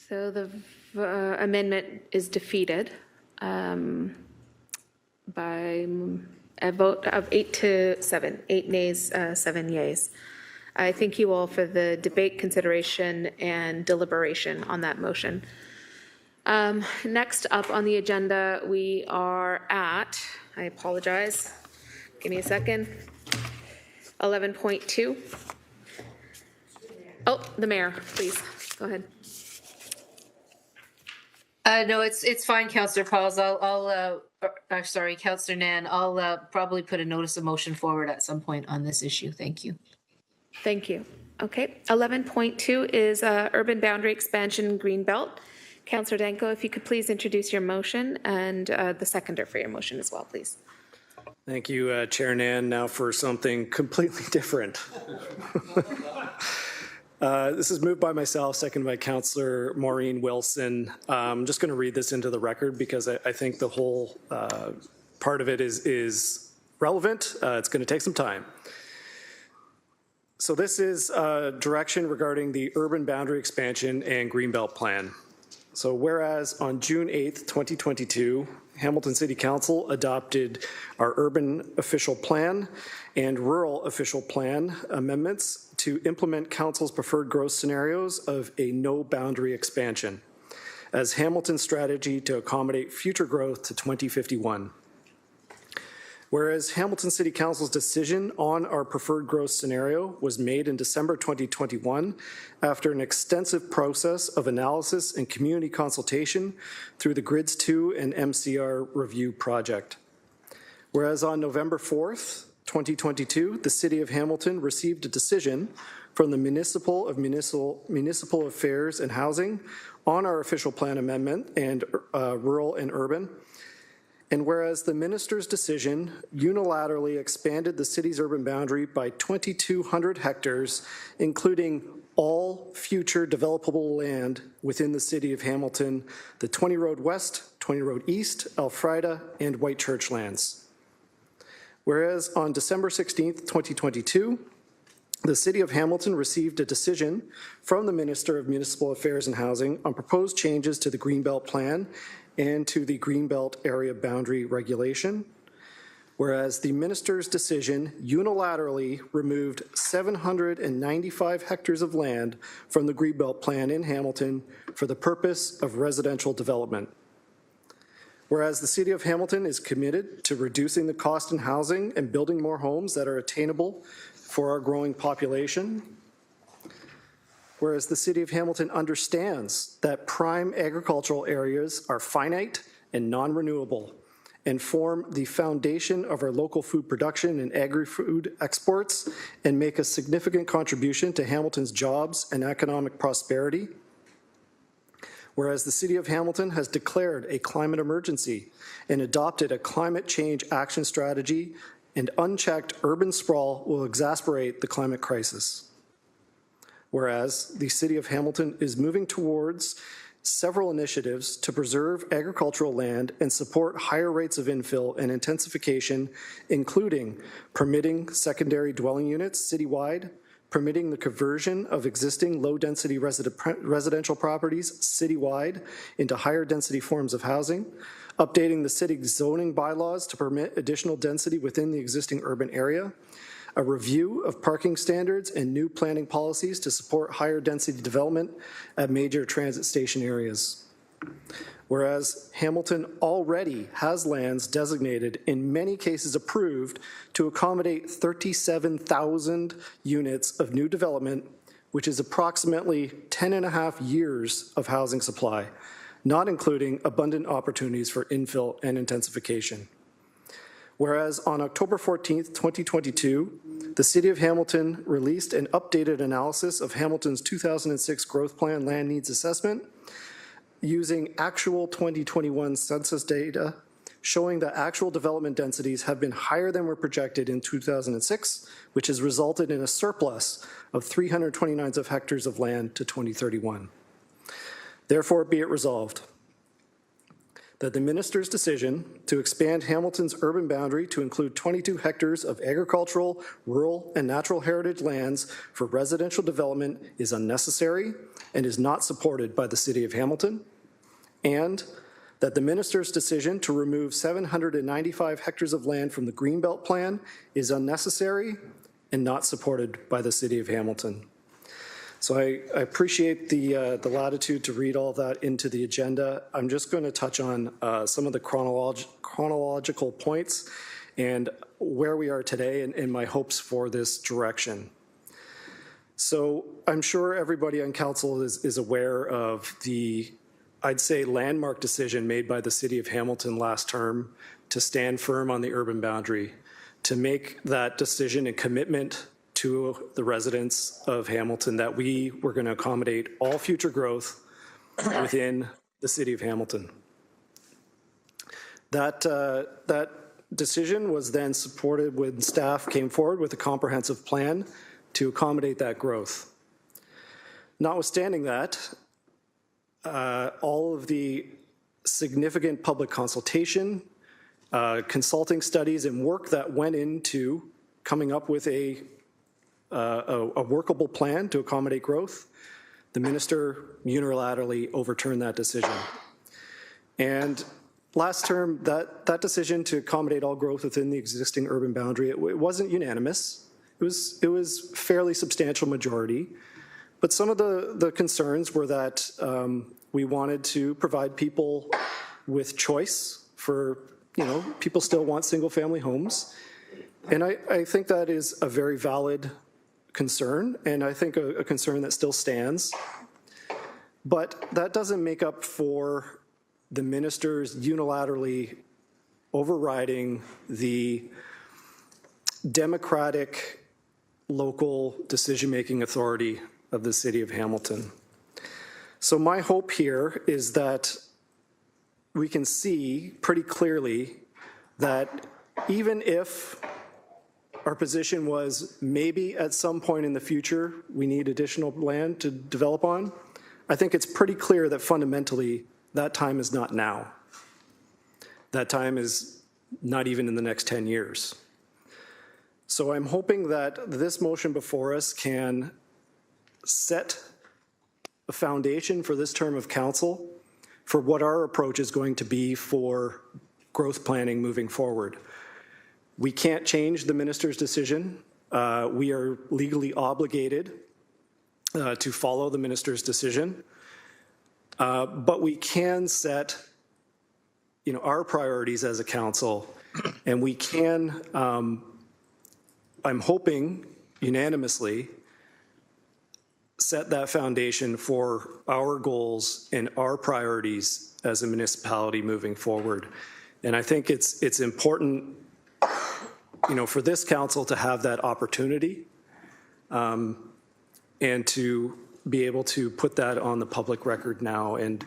So the amendment is defeated by a vote of 8-7, 8 nays, 7 yeas. I thank you all for the debate, consideration, and deliberation on that motion. Next up on the agenda, we are at, I apologize, give me a second, 11.2. Oh, the mayor, please, go ahead. No, it's fine, Councillor Pauls. Sorry, Councillor Nan. I'll probably put a notice of motion forward at some point on this issue. Thank you. Thank you. Okay, 11.2 is urban boundary expansion Greenbelt. Councillor Danko, if you could please introduce your motion and the seconder for your motion as well, please. Thank you, Chair Nan. Now for something completely different. This is moved by myself, seconded by Councillor Maureen Wilson. I'm just going to read this into the record because I think the whole part of it is relevant. It's going to take some time. So this is direction regarding the urban boundary expansion and Greenbelt plan. So whereas on June 8th, 2022, Hamilton City Council adopted our urban official plan and rural official plan amendments to implement council's preferred growth scenarios of a no boundary expansion as Hamilton's strategy to accommodate future growth to 2051. Whereas Hamilton City Council's decision on our preferred growth scenario was made in December 2021 after an extensive process of analysis and community consultation through the Grids 2 and MCR review project. Whereas on November 4th, 2022, the City of Hamilton received a decision from the Municipal Affairs and Housing on our official plan amendment and rural and urban. And whereas the minister's decision unilaterally expanded the city's urban boundary by 2,200 hectares, including all future developable land within the city of Hamilton, the 20 Road West, 20 Road East, Elfrida, and Whitechurch lands. Whereas on December 16th, 2022, the City of Hamilton received a decision from the Minister of Municipal Affairs and Housing on proposed changes to the Greenbelt Plan and to the Greenbelt Area Boundary Regulation, whereas the minister's decision unilaterally removed 795 hectares of land from the Greenbelt Plan in Hamilton for the purpose of residential development. Whereas the City of Hamilton is committed to reducing the cost in housing and building more homes that are attainable for our growing population. Whereas the City of Hamilton understands that prime agricultural areas are finite and non-renewable and form the foundation of our local food production and agri-food exports and make a significant contribution to Hamilton's jobs and economic prosperity. Whereas the City of Hamilton has declared a climate emergency and adopted a climate change action strategy, and unchecked urban sprawl will exacerbate the climate crisis. Whereas the City of Hamilton is moving towards several initiatives to preserve agricultural land and support higher rates of infill and intensification, including permitting secondary dwelling units citywide, permitting the conversion of existing low-density residential properties citywide into higher-density forms of housing, updating the city's zoning bylaws to permit additional density within the existing urban area, a review of parking standards and new planning policies to support higher density development at major transit station areas. Whereas Hamilton already has lands designated, in many cases approved, to accommodate 37,000 units of new development, which is approximately 10.5 years of housing supply, not including abundant opportunities for infill and intensification. Whereas on October 14th, 2022, the City of Hamilton released an updated analysis of Hamilton's 2006 Growth Plan Land Needs Assessment using actual 2021 census data showing that actual development densities have been higher than were projected in 2006, which has resulted in a surplus of 329 hectares of land to 2031. Therefore, be it resolved that the minister's decision to expand Hamilton's urban boundary to include 22 hectares of agricultural, rural, and natural heritage lands for residential development is unnecessary and is not supported by the City of Hamilton, and that the minister's decision to remove 795 hectares of land from the Greenbelt Plan is unnecessary and not supported by the City of Hamilton. So I appreciate the latitude to read all that into the agenda. I'm just going to touch on some of the chronological points and where we are today and my hopes for this direction. So I'm sure everybody on council is aware of the, I'd say, landmark decision made by the City of Hamilton last term to stand firm on the urban boundary, to make that decision and commitment to the residents of Hamilton that we were going to accommodate all future growth within the City of Hamilton. That decision was then supported when staff came forward with a comprehensive plan to accommodate that growth. Notwithstanding that, all of the significant public consultation, consulting studies and work that went into coming up with a a workable plan to accommodate growth, the minister unilaterally overturned that decision. And last term, that decision to accommodate all growth within the existing urban boundary, it wasn't unanimous. It was fairly substantial majority. But some of the concerns were that we wanted to provide people with choice for, people still want single-family homes. And I think that is a very valid concern, and I think a concern that still stands. But that doesn't make up for the ministers unilaterally overriding the democratic local decision-making authority of the City of Hamilton. So my hope here is that we can see pretty clearly that even if our position was maybe at some point in the future we need additional land to develop on, I think it's pretty clear that fundamentally that time is not now. That time is not even in the next 10 years. So I'm hoping that this motion before us can set a foundation for this term of council for what our approach is going to be for growth planning moving forward. We can't change the minister's decision. We are legally obligated to follow the minister's decision, but we can set, our priorities as a council, and we can, I'm hoping unanimously, set that foundation for our goals and our priorities as a municipality moving forward. And I think it's important, for this council to have that opportunity and to be able to put that on the public record now. And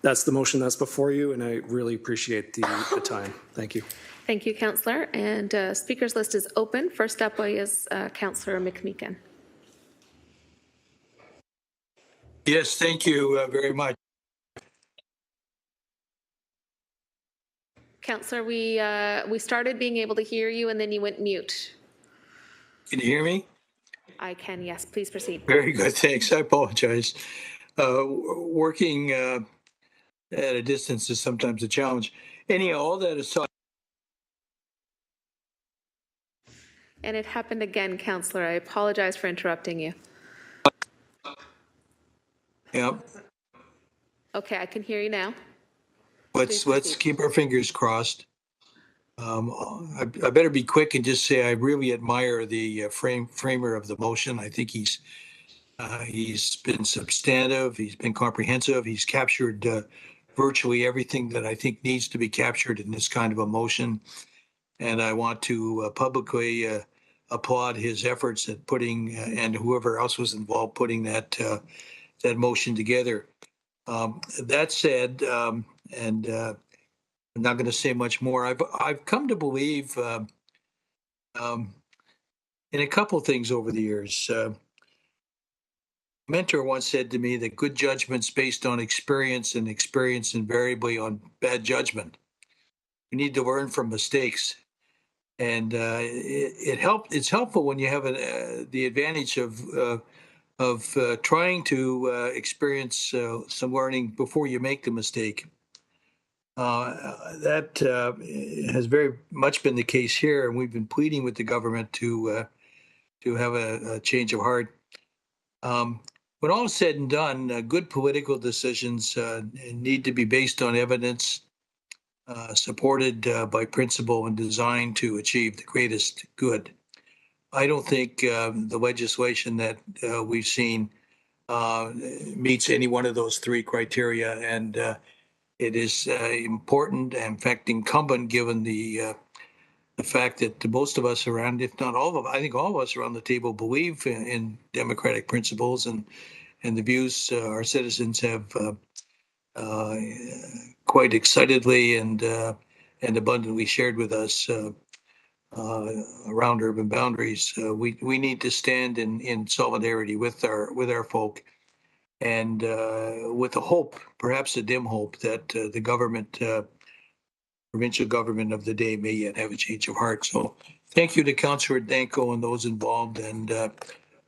that's the motion that's before you, and I really appreciate the time. Thank you. Thank you, Councillor. And speakers list is open. First up is Councillor McMeekin. Yes, thank you very much. Councillor, we started being able to hear you and then you went mute. Can you hear me? I can, yes. Please proceed. Very good, thanks. I apologize. Working at a distance is sometimes a challenge. Anyhow, all that aside. And it happened again, Councillor. I apologize for interrupting you. Yep. Okay, I can hear you now. Let's keep our fingers crossed. I better be quick and just say I really admire the framer of the motion. I think he's been substantive, he's been comprehensive, he's captured virtually everything that I think needs to be captured in this kind of a motion. And I want to publicly applaud his efforts at putting, and whoever else was involved, putting that motion together. That said, and I'm not going to say much more. I've come to believe in a couple of things over the years. A mentor once said to me that good judgment's based on experience, and experience invariably on bad judgment. We need to learn from mistakes, and it's helpful when you have the advantage of trying to experience some learning before you make the mistake. That has very much been the case here, and we've been pleading with the government to have a change of heart. When all is said and done, good political decisions need to be based on evidence, supported by principle, and designed to achieve the greatest good. I don't think the legislation that we've seen meets any one of those three criteria, and it is important, and in fact incumbent, given the fact that most of us around, if not all of us, I think all of us around the table believe in democratic principles and the views our citizens have quite excitedly and abundantly shared with us around urban boundaries. We need to stand in solidarity with our folk, and with a hope, perhaps a dim hope, that the government provincial government of the day may yet have a change of heart. So thank you to Councillor Danko and those involved. And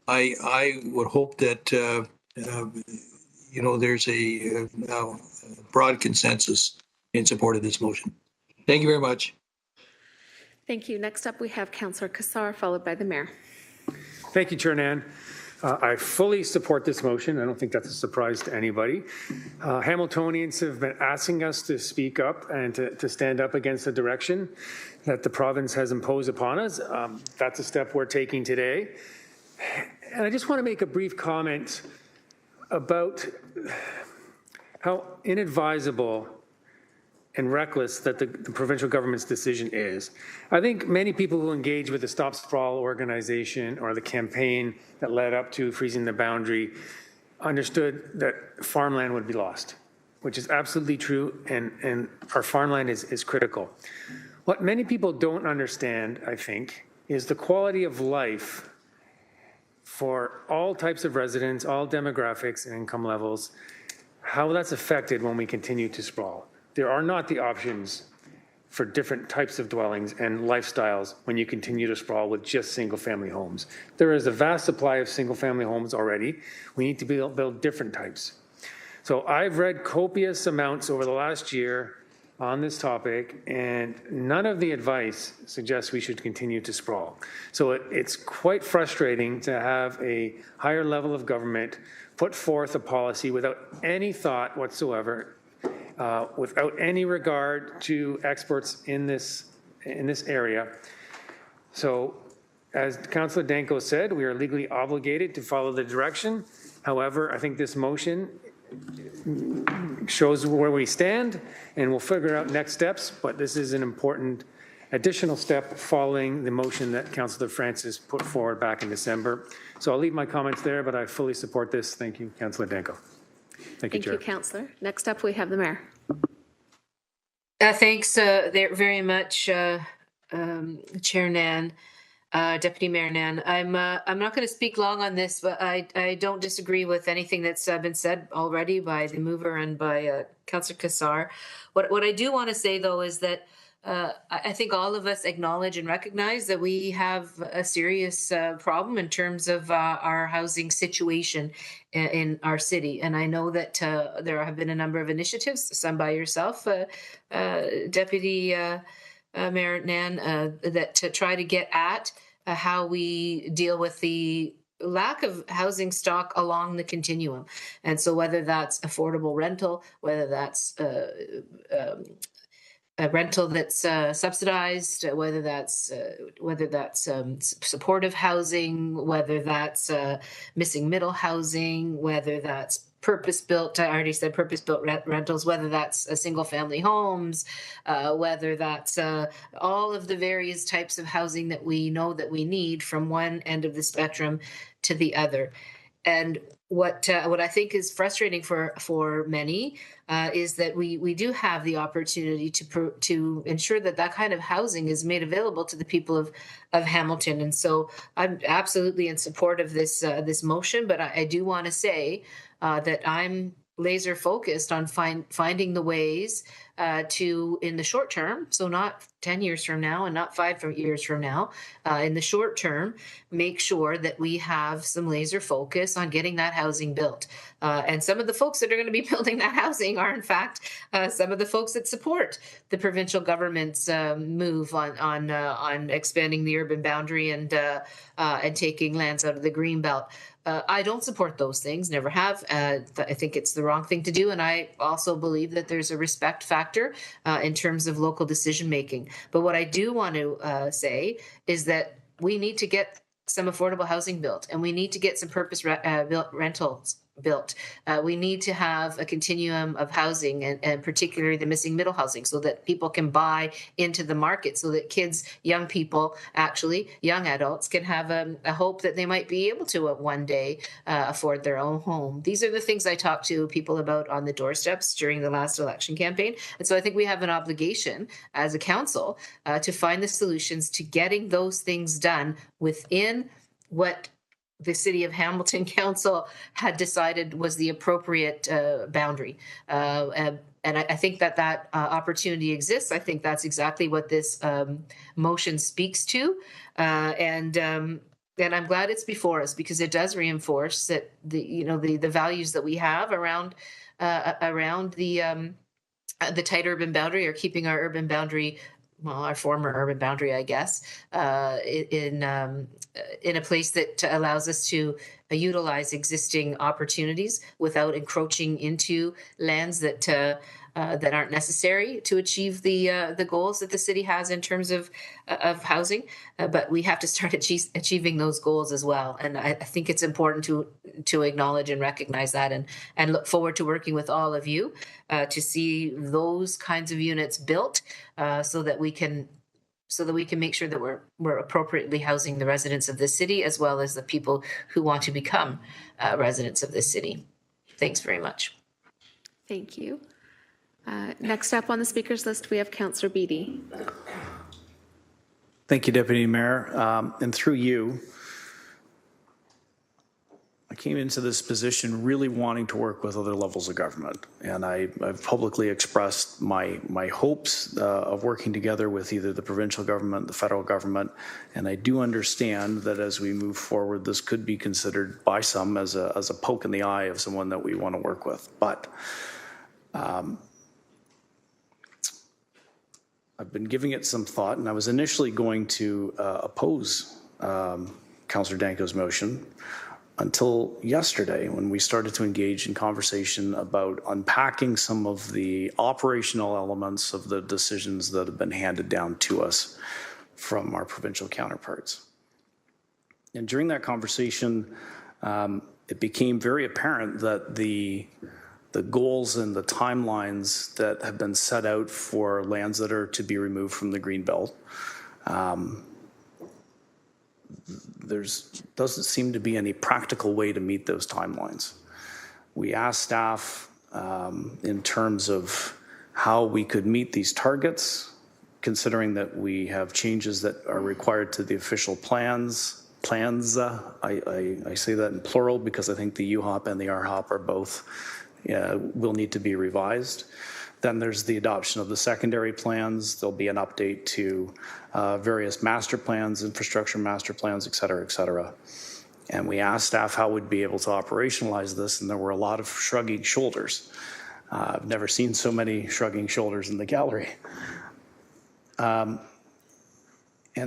I would hope that, there's a broad consensus in support of this motion. Thank you very much. Thank you. Next up, we have Councillor Kassar, followed by the Mayor. Thank you, Chair Nan. I fully support this motion. I don't think that's a surprise to anybody. Hamiltonians have been asking us to speak up and to stand up against the direction that the province has imposed upon us. That's a step we're taking today. And I just want to make a brief comment about how inadvisable and reckless that the provincial government's decision is. I think many people who engage with the Stop Sprawl organization or the campaign that led up to freezing the boundary understood that farmland would be lost, which is absolutely true, and our farmland is critical. What many people don't understand, I think, is the quality of life for all types of residents, all demographics and income levels, how that's affected when we continue to sprawl. There are not the options for different types of dwellings and lifestyles when you continue to sprawl with just single-family homes. There is a vast supply of single-family homes already. We need to build different types. So I've read copious amounts over the last year on this topic, and none of the advice suggests we should continue to sprawl. So it's quite frustrating to have a higher level of government put forth a policy without any thought whatsoever, without any regard to experts in this area. So, as Councillor Danko said, we are legally obligated to follow the direction. However, I think this motion shows where we stand, and we'll figure out next steps. But this is an important additional step following the motion that Councillor Francis put forward back in December. So I'll leave my comments there, but I fully support this. Thank you, Councillor Danko. Thank you, Chair. Councillor. Next up, we have the Mayor. Thanks very much, Chair Nan, Deputy Mayor Nan. I'm not going to speak long on this, but I don't disagree with anything that's been said already by the mover and by Councillor Kassar. What I do want to say, though, is that I think all of us acknowledge and recognize that we have a serious problem in terms of our housing situation in our city. And I know that there have been a number of initiatives, some by yourself, Deputy Mayor Nan, that to try to get at how we deal with the lack of housing stock along the continuum. And so whether that's affordable rental, whether that's a rental that's subsidized, whether that's supportive housing, whether that's missing middle housing, whether that's purpose-built, I already said purpose-built rentals, whether that's single-family homes, whether that's all of the various types of housing that we know that we need from one end of the spectrum to the other. And what I think is frustrating for many is that we do have the opportunity to ensure that kind of housing is made available to the people of Hamilton. And so I'm absolutely in support of this motion, but I do want to say that I'm laser focused on finding the ways to, in the short term, so not 10 years from now and not 5 years from now, in the short term, make sure that we have some laser focus on getting that housing built. And some of the folks that are going to be building that housing are, in fact, some of the folks that support the provincial government's move on expanding the urban boundary and taking lands out of the Greenbelt. I don't support those things, never have. I think it's the wrong thing to do. And I also believe that there's a respect factor in terms of local decision making. But what I do want to say is that we need to get some affordable housing built, and we need to get some purpose-built rentals built. We need to have a continuum of housing, and particularly the missing middle housing, so that people can buy into the market, so that kids, young people, actually young adults, can have a hope that they might be able to one day afford their own home. These are the things I talked to people about on the doorsteps during the last election campaign. And so I think we have an obligation as a council to find the solutions to getting those things done within what the City of Hamilton Council had decided was the appropriate boundary. I think that opportunity exists. I think that's exactly what this motion speaks to. And I'm glad it's before us because it does reinforce that the values that we have around the tight urban boundary, or keeping our urban boundary, well, our former urban boundary, I guess, in a place that allows us to utilize existing opportunities without encroaching into lands that aren't necessary to achieve the goals that the city has in terms of housing. But we have to start achieving those goals as well. And I think it's important to acknowledge and recognize that, and look forward to working with all of you to see those kinds of units built so that we can make sure that we're appropriately housing the residents of this city as well as the people who want to become residents of this city. Thanks very much. Thank you. Next up on the speakers list, we have Councillor Beattie. Thank you, Deputy Mayor. And through you, I came into this position really wanting to work with other levels of government. And I've publicly expressed my hopes of working together with either the provincial government, the federal government. And I do understand that as we move forward, this could be considered by some as a poke in the eye of someone that we want to work with. But I've been giving it some thought, and I was initially going to oppose Councillor Danko's motion until yesterday when we started to engage in conversation about unpacking some of the operational elements of the decisions that have been handed down to us from our provincial counterparts. And during that conversation, it became very apparent that the goals and the timelines that have been set out for lands that are to be removed from the Greenbelt, there doesn't seem to be any practical way to meet those timelines. We asked staff in terms of how we could meet these targets, considering that we have changes that are required to the official plans. I say that in plural because I think the UHOP and the RHOP are both will need to be revised. Then there's the adoption of the secondary plans. There'll be an update to various master plans, infrastructure master plans, et cetera, et cetera. And we asked staff how we'd be able to operationalize this, and there were a lot of shrugging shoulders. I've never seen so many shrugging shoulders in the gallery. And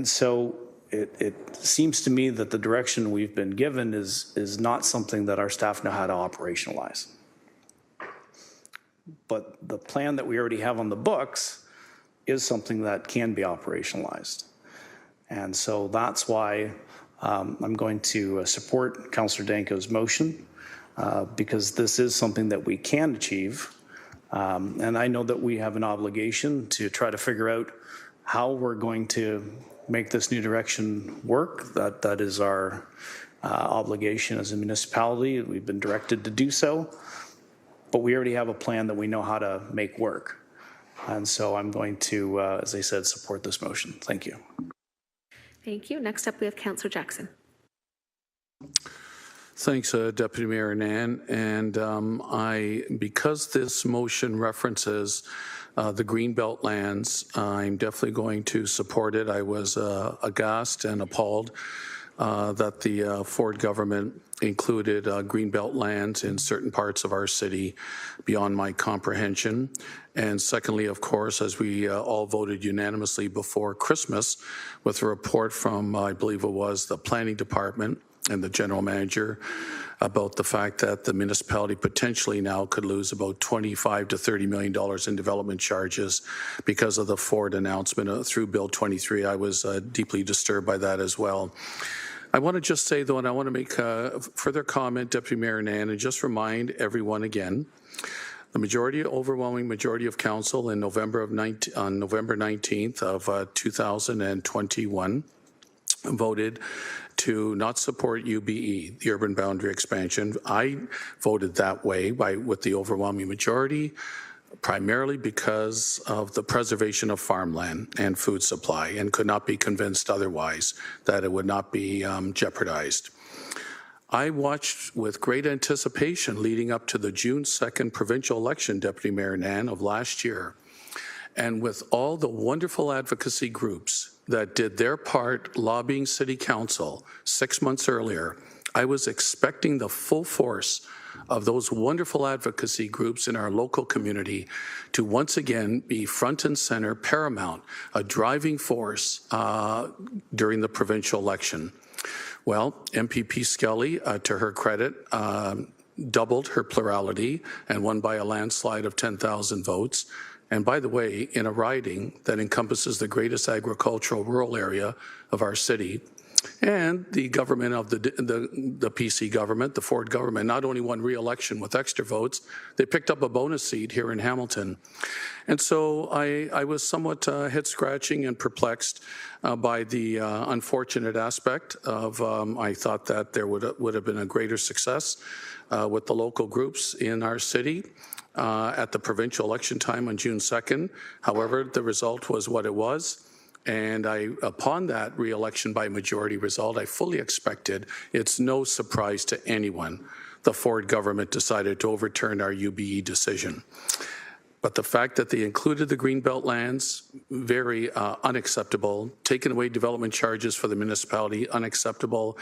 so it seems to me that the direction we've been given is not something that our staff know how to operationalize. But the plan that we already have on the books is something that can be operationalized. And so that's why I'm going to support Councillor Danko's motion because this is something that we can achieve. And I know that we have an obligation to try to figure out how we're going to make this new direction work. That is our obligation as a municipality. We've been directed to do so. But we already have a plan that we know how to make work. And so I'm going to, as I said, support this motion. Thank you. Thank you. Next up, we have Councillor Jackson. Thanks, Deputy Mayor Nan. And because this motion references the Greenbelt lands, I'm definitely going to support it. I was aghast and appalled that the Ford government included Greenbelt lands in certain parts of our city beyond my comprehension. And secondly, of course, as we all voted unanimously before Christmas with a report from, I believe it was the planning department and the general manager about the fact that the municipality potentially now could lose about $25 to $30 million in development charges because of the Ford announcement through Bill 23. I was deeply disturbed by that as well. I want to just say, though, and I want to make a further comment, Deputy Mayor Nan, and just remind everyone again, the overwhelming majority of council on November 19th of 2021 voted to not support UBE, the urban boundary expansion. I voted that way with the overwhelming majority, primarily because of the preservation of farmland and food supply, and could not be convinced otherwise that it would not be jeopardized. I watched with great anticipation leading up to the June 2nd provincial election, Deputy Mayor Nan, of last year. And with all the wonderful advocacy groups that did their part lobbying City Council 6 months earlier, I was expecting the full force of those wonderful advocacy groups in our local community to once again be front and center, paramount, a driving force during the provincial election. Well, MPP Skelly, to her credit, doubled her plurality and won by a landslide of 10,000 votes. And by the way, in a riding that encompasses the greatest agricultural rural area of our city. And the government of the PC government, the Ford government, not only won re-election with extra votes, they picked up a bonus seat here in Hamilton. And so I was somewhat head-scratching and perplexed by the unfortunate aspect of I thought that there would have been a greater success with the local groups in our city at the provincial election time on June 2nd. However, the result was what it was. And upon that re-election by majority result, I fully expected, it's no surprise to anyone, the Ford government decided to overturn our UBE decision. But the fact that they included the Greenbelt lands, very unacceptable. Taken away development charges for the municipality, unacceptable.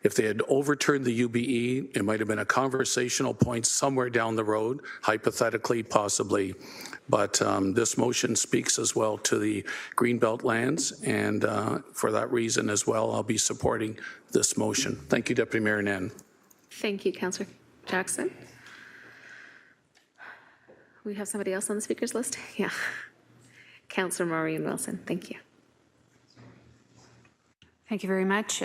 If they had overturned the UBE, it might have been a conversational point somewhere down the road, hypothetically, possibly. But this motion speaks as well to the Greenbelt lands, and for that reason as well, I'll be supporting this motion. Thank you, Deputy Mayor Nan. Thank you, Councillor Jackson. We have somebody else on the speakers list? Yeah. Councillor Maureen Wilson, thank you. Thank you very much.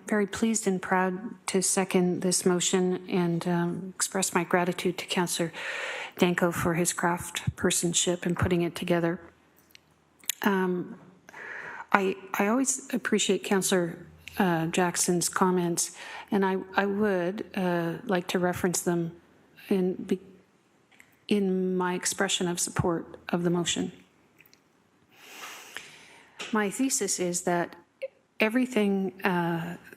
Very pleased and proud to second this motion and express my gratitude to Councillor Danko for his craftspersonship in putting it together. I always appreciate Councillor Jackson's comments, and I would like to reference them in my expression of support of the motion. My thesis is that everything,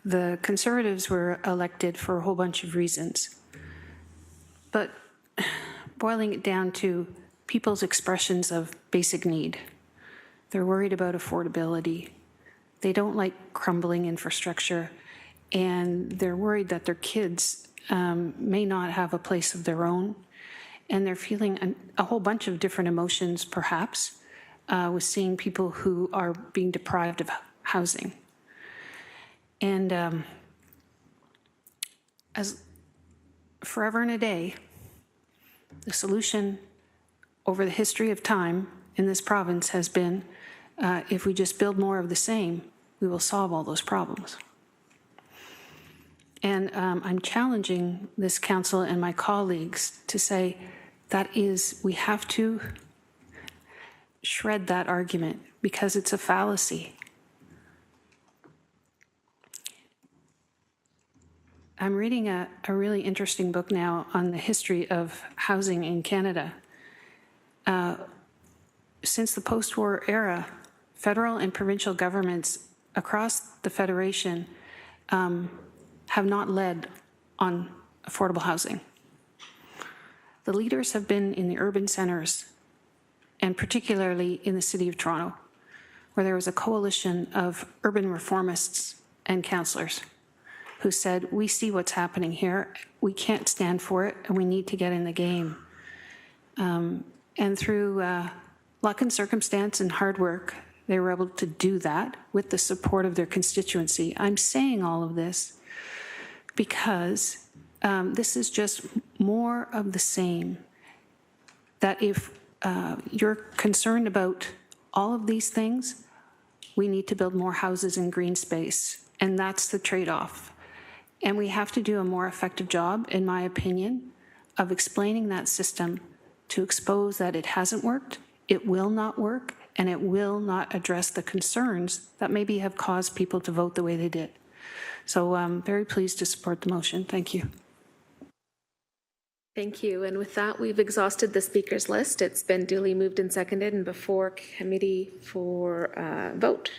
the Conservatives were elected for a whole bunch of reasons, but boiling it down to people's expressions of basic need. They're worried about affordability. They don't like crumbling infrastructure, and they're worried that their kids may not have a place of their own, and they're feeling a whole bunch of different emotions, perhaps, with seeing people who are being deprived of housing. And as forever and a day, the solution over the history of time in this province has been, if we just build more of the same, we will solve all those problems. And I'm challenging this council and my colleagues to say that we have to shred that argument because it's a fallacy. I'm reading a really interesting book now on the history of housing in Canada. Since the post-war era, federal and provincial governments across the Federation have not led on affordable housing. The leaders have been in the urban centers, and particularly in the City of Toronto, where there was a coalition of urban reformists and councillors who said, we see what's happening here, we can't stand for it, and we need to get in the game. And through luck and circumstance and hard work, they were able to do that with the support of their constituency. I'm saying all of this because this is just more of the same, that if you're concerned about all of these things, we need to build more houses in green space, and that's the trade-off. And we have to do a more effective job, in my opinion, of explaining that system to expose that it hasn't worked, it will not work, and it will not address the concerns that maybe have caused people to vote the way they did. So I'm very pleased to support the motion. Thank you. Thank you. And with that, we've exhausted the speakers list. It's been duly moved and seconded and before committee for vote.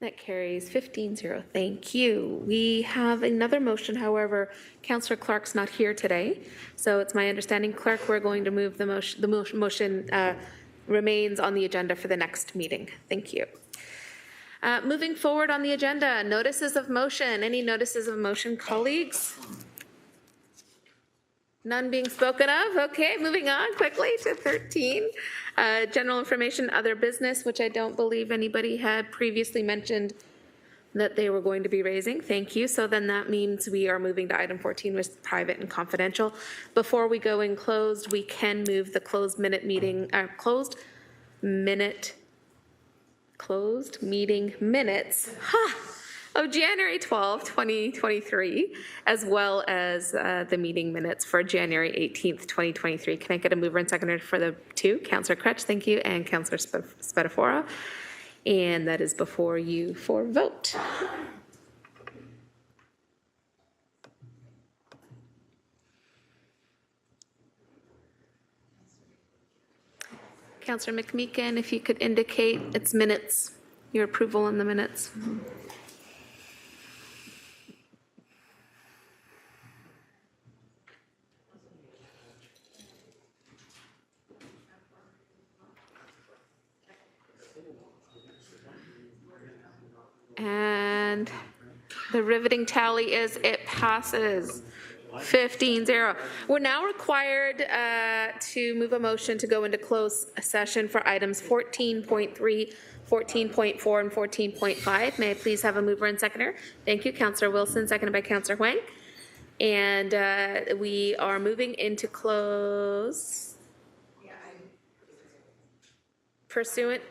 That carries 15-0. Thank you. We have another motion, however, Councillor Clark's not here today. So it's my understanding, Clerk, we're going to move the motion. The motion remains on the agenda for the next meeting. Thank you. Moving forward on the agenda, notices of motion. Any notices of motion, colleagues? None being spoken of. Okay, moving on quickly to 13. General information, other business, which I don't believe anybody had previously mentioned that they were going to be raising. Thank you. So then that means we are moving to item 14, which is private and confidential. Before we go in closed, we can move the closed meeting minutes of January 12, 2023, as well as the meeting minutes for January 18th, 2023. Can I get a mover and seconder for the two? Councillor Crutch, thank you, and Councillor Spadafora. And that is before you for vote. Councillor McMeekin, if you could indicate its minutes, your approval on the minutes. And the riveting tally is it passes 15-0. We're now required to move a motion to go into closed session for items 14.3, 14.4, and 14.5. May I please have a mover and seconder? Thank you, Councillor Wilson, seconded by Councillor Huang. And we are moving into close pursuant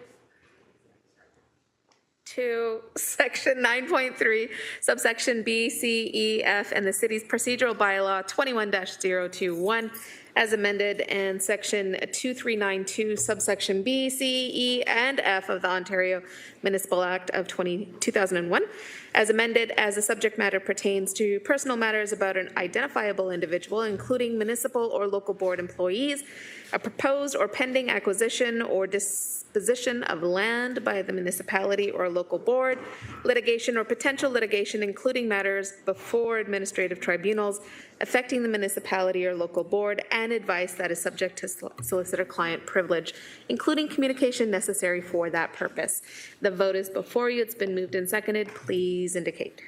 to section 9.3, subsection B, C, E, F, and the city's procedural bylaw 21-021 as amended, and section 2392, subsection B, C, E, and F of the Ontario Municipal Act of 2001 as amended, as the subject matter pertains to personal matters about an identifiable individual, including municipal or local board employees, a proposed or pending acquisition or disposition of land by the municipality or local board, litigation or potential litigation, including matters before administrative tribunals affecting the municipality or local board, and advice that is subject to solicitor-client privilege, including communication necessary for that purpose. The vote is before you. It's been moved and seconded. Please indicate.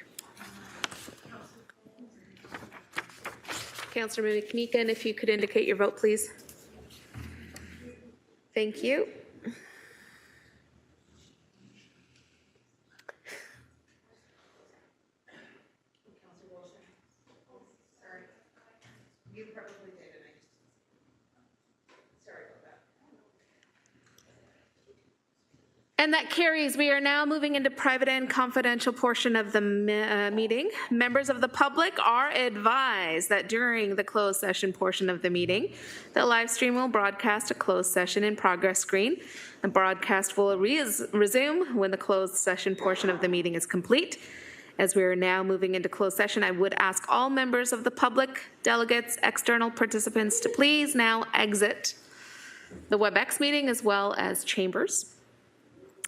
Councillor McMeekin, if you could indicate your vote, please. Thank you. And that carries. We are now moving into private and confidential portion of the meeting. Members of the public are advised that during the closed session portion of the meeting, the live stream will broadcast a closed session in progress screen. The broadcast will resume when the closed session portion of the meeting is complete. As we are now moving into closed session, I would ask all members of the public, delegates, external participants to please now exit the WebEx meeting as well as chambers,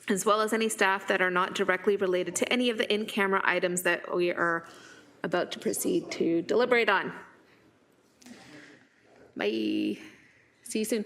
as well as any staff that are not directly related to any of the in-camera items that we are about to proceed to deliberate on. Bye. See you soon.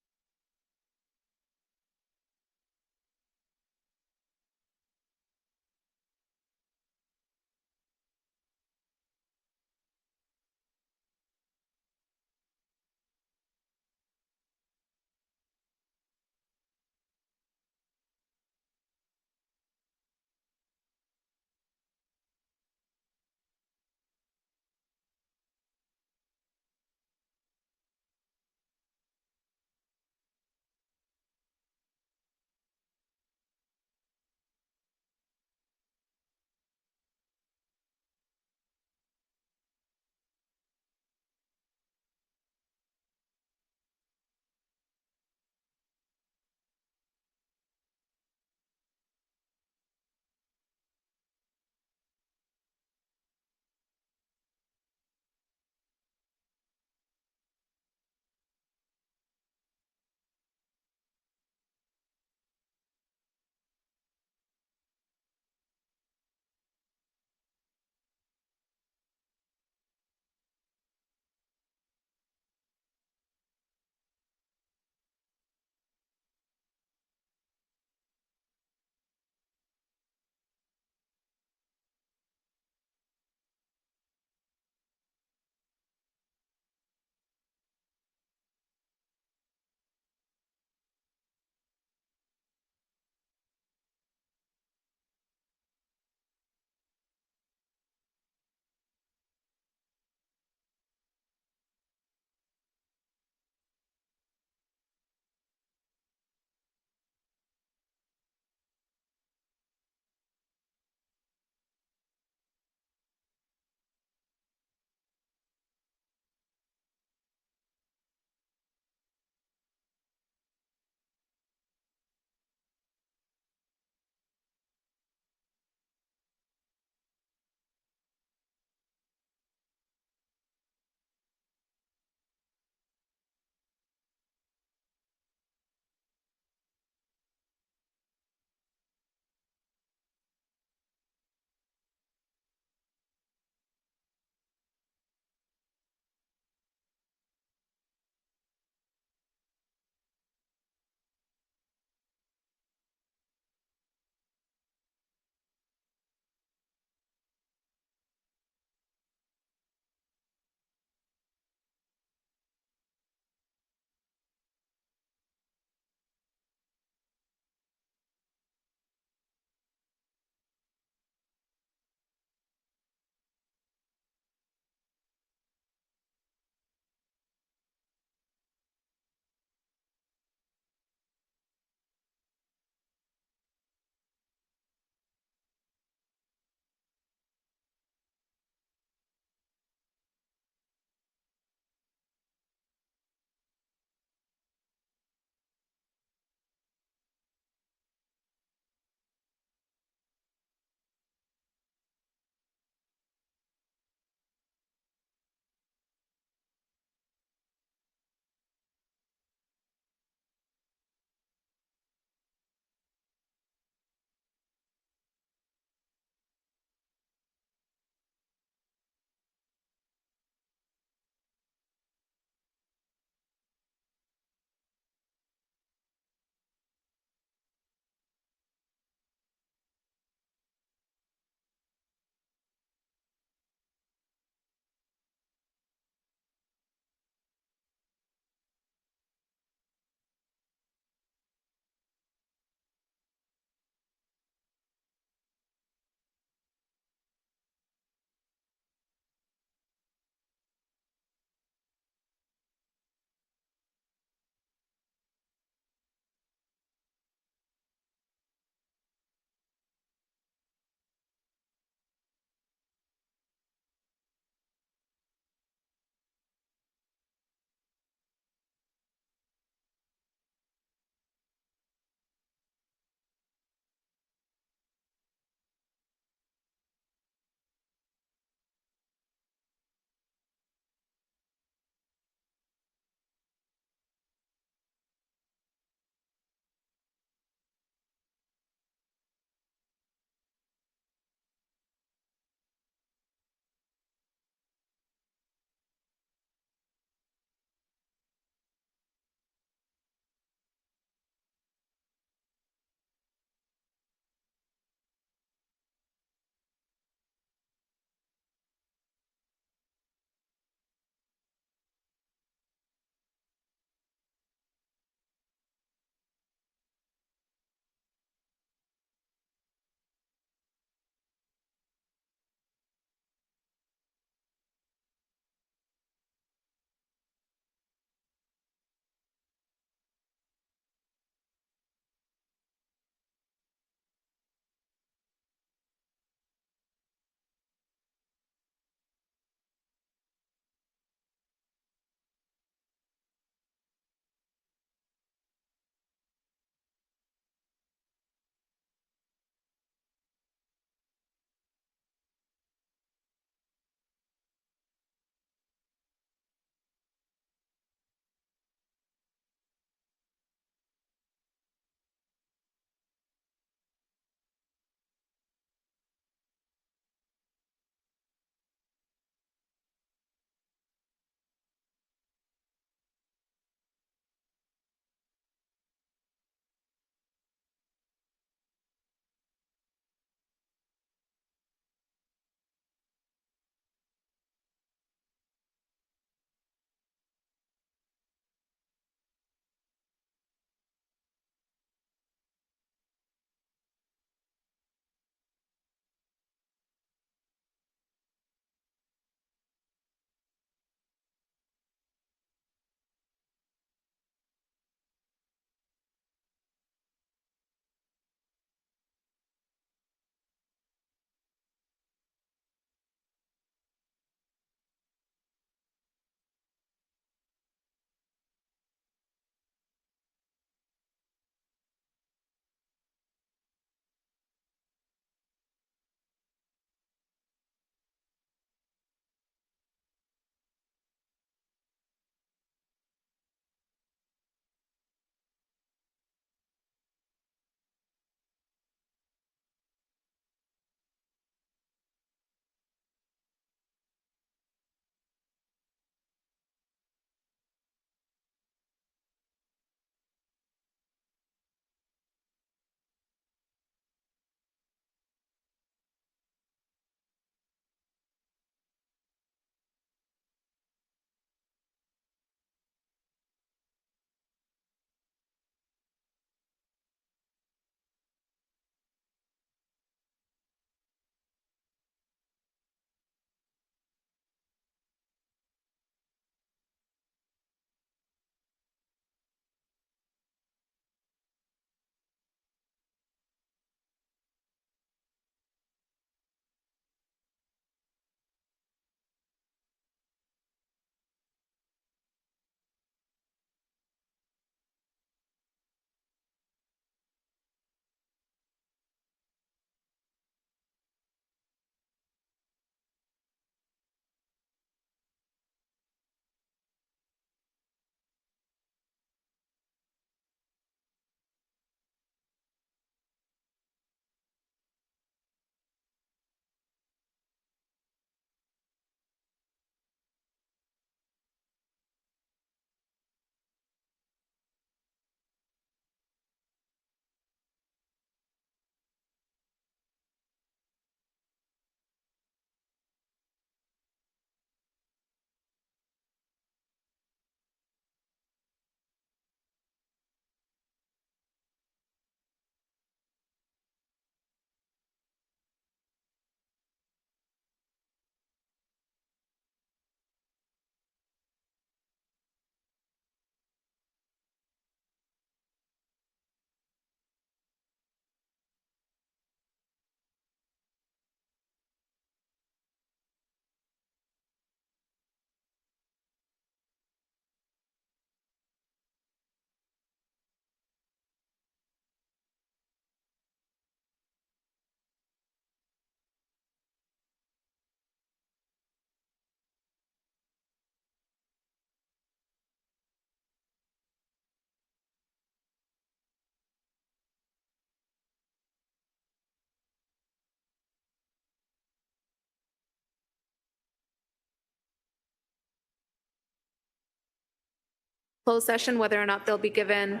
closed session, whether or not they'll be given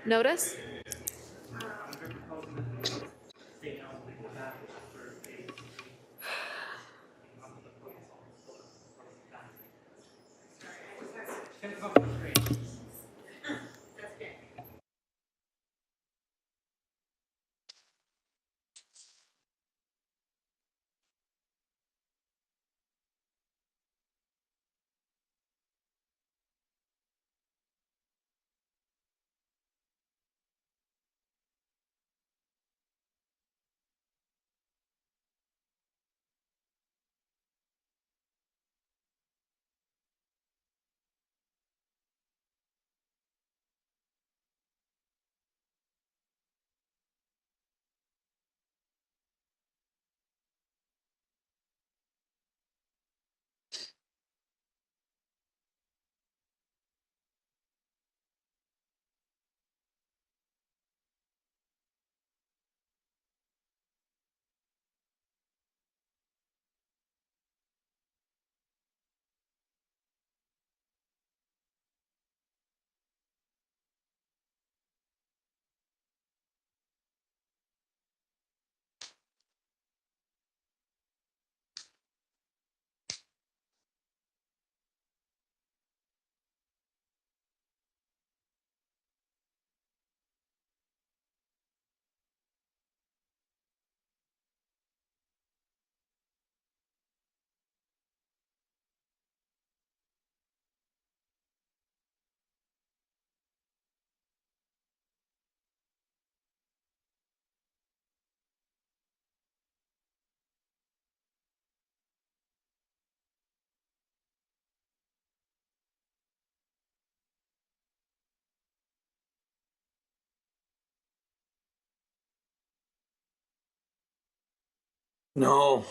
notice. No.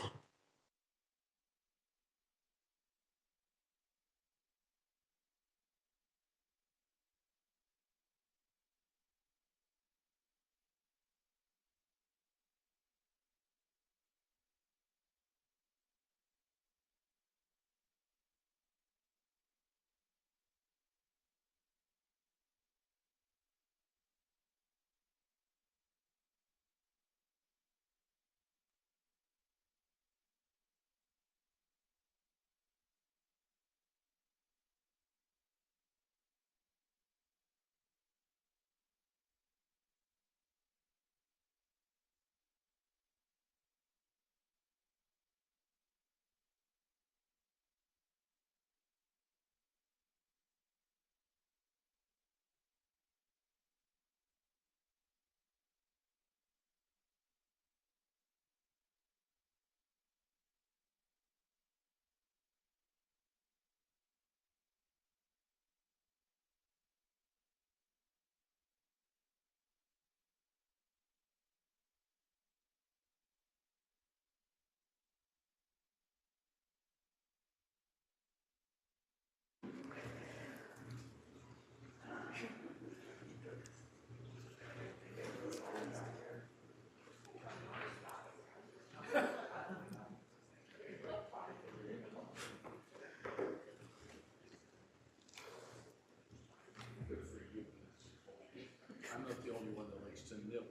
I'm not the only one that likes to nibble.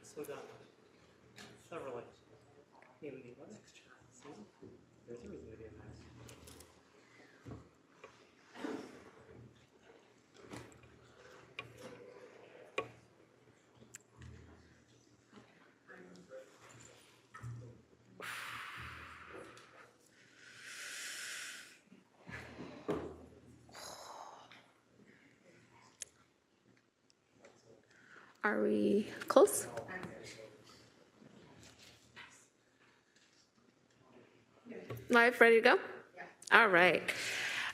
So we got several like maybe we need one extra. See? There's a reason to be nice. Are we close? Live, ready to go? All right.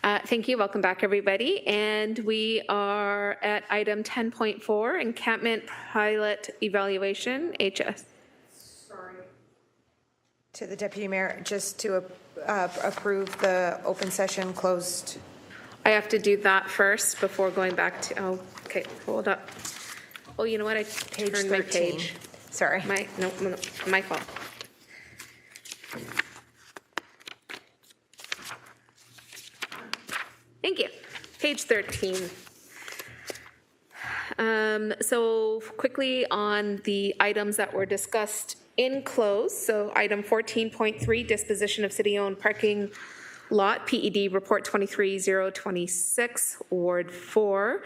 Thank you. Welcome back, everybody. And we are at item 10.4, encampment pilot evaluation, HS. To the Deputy Mayor, just to approve the open session closed. I have to do that first before going back to, oh, okay, hold up. Oh, you know what? I turned my 13. page. Sorry. No, my fault. 13. So quickly on the items that were discussed in close. So item 14.3, disposition of city-owned parking lot, PED Report 23026, Ward 4.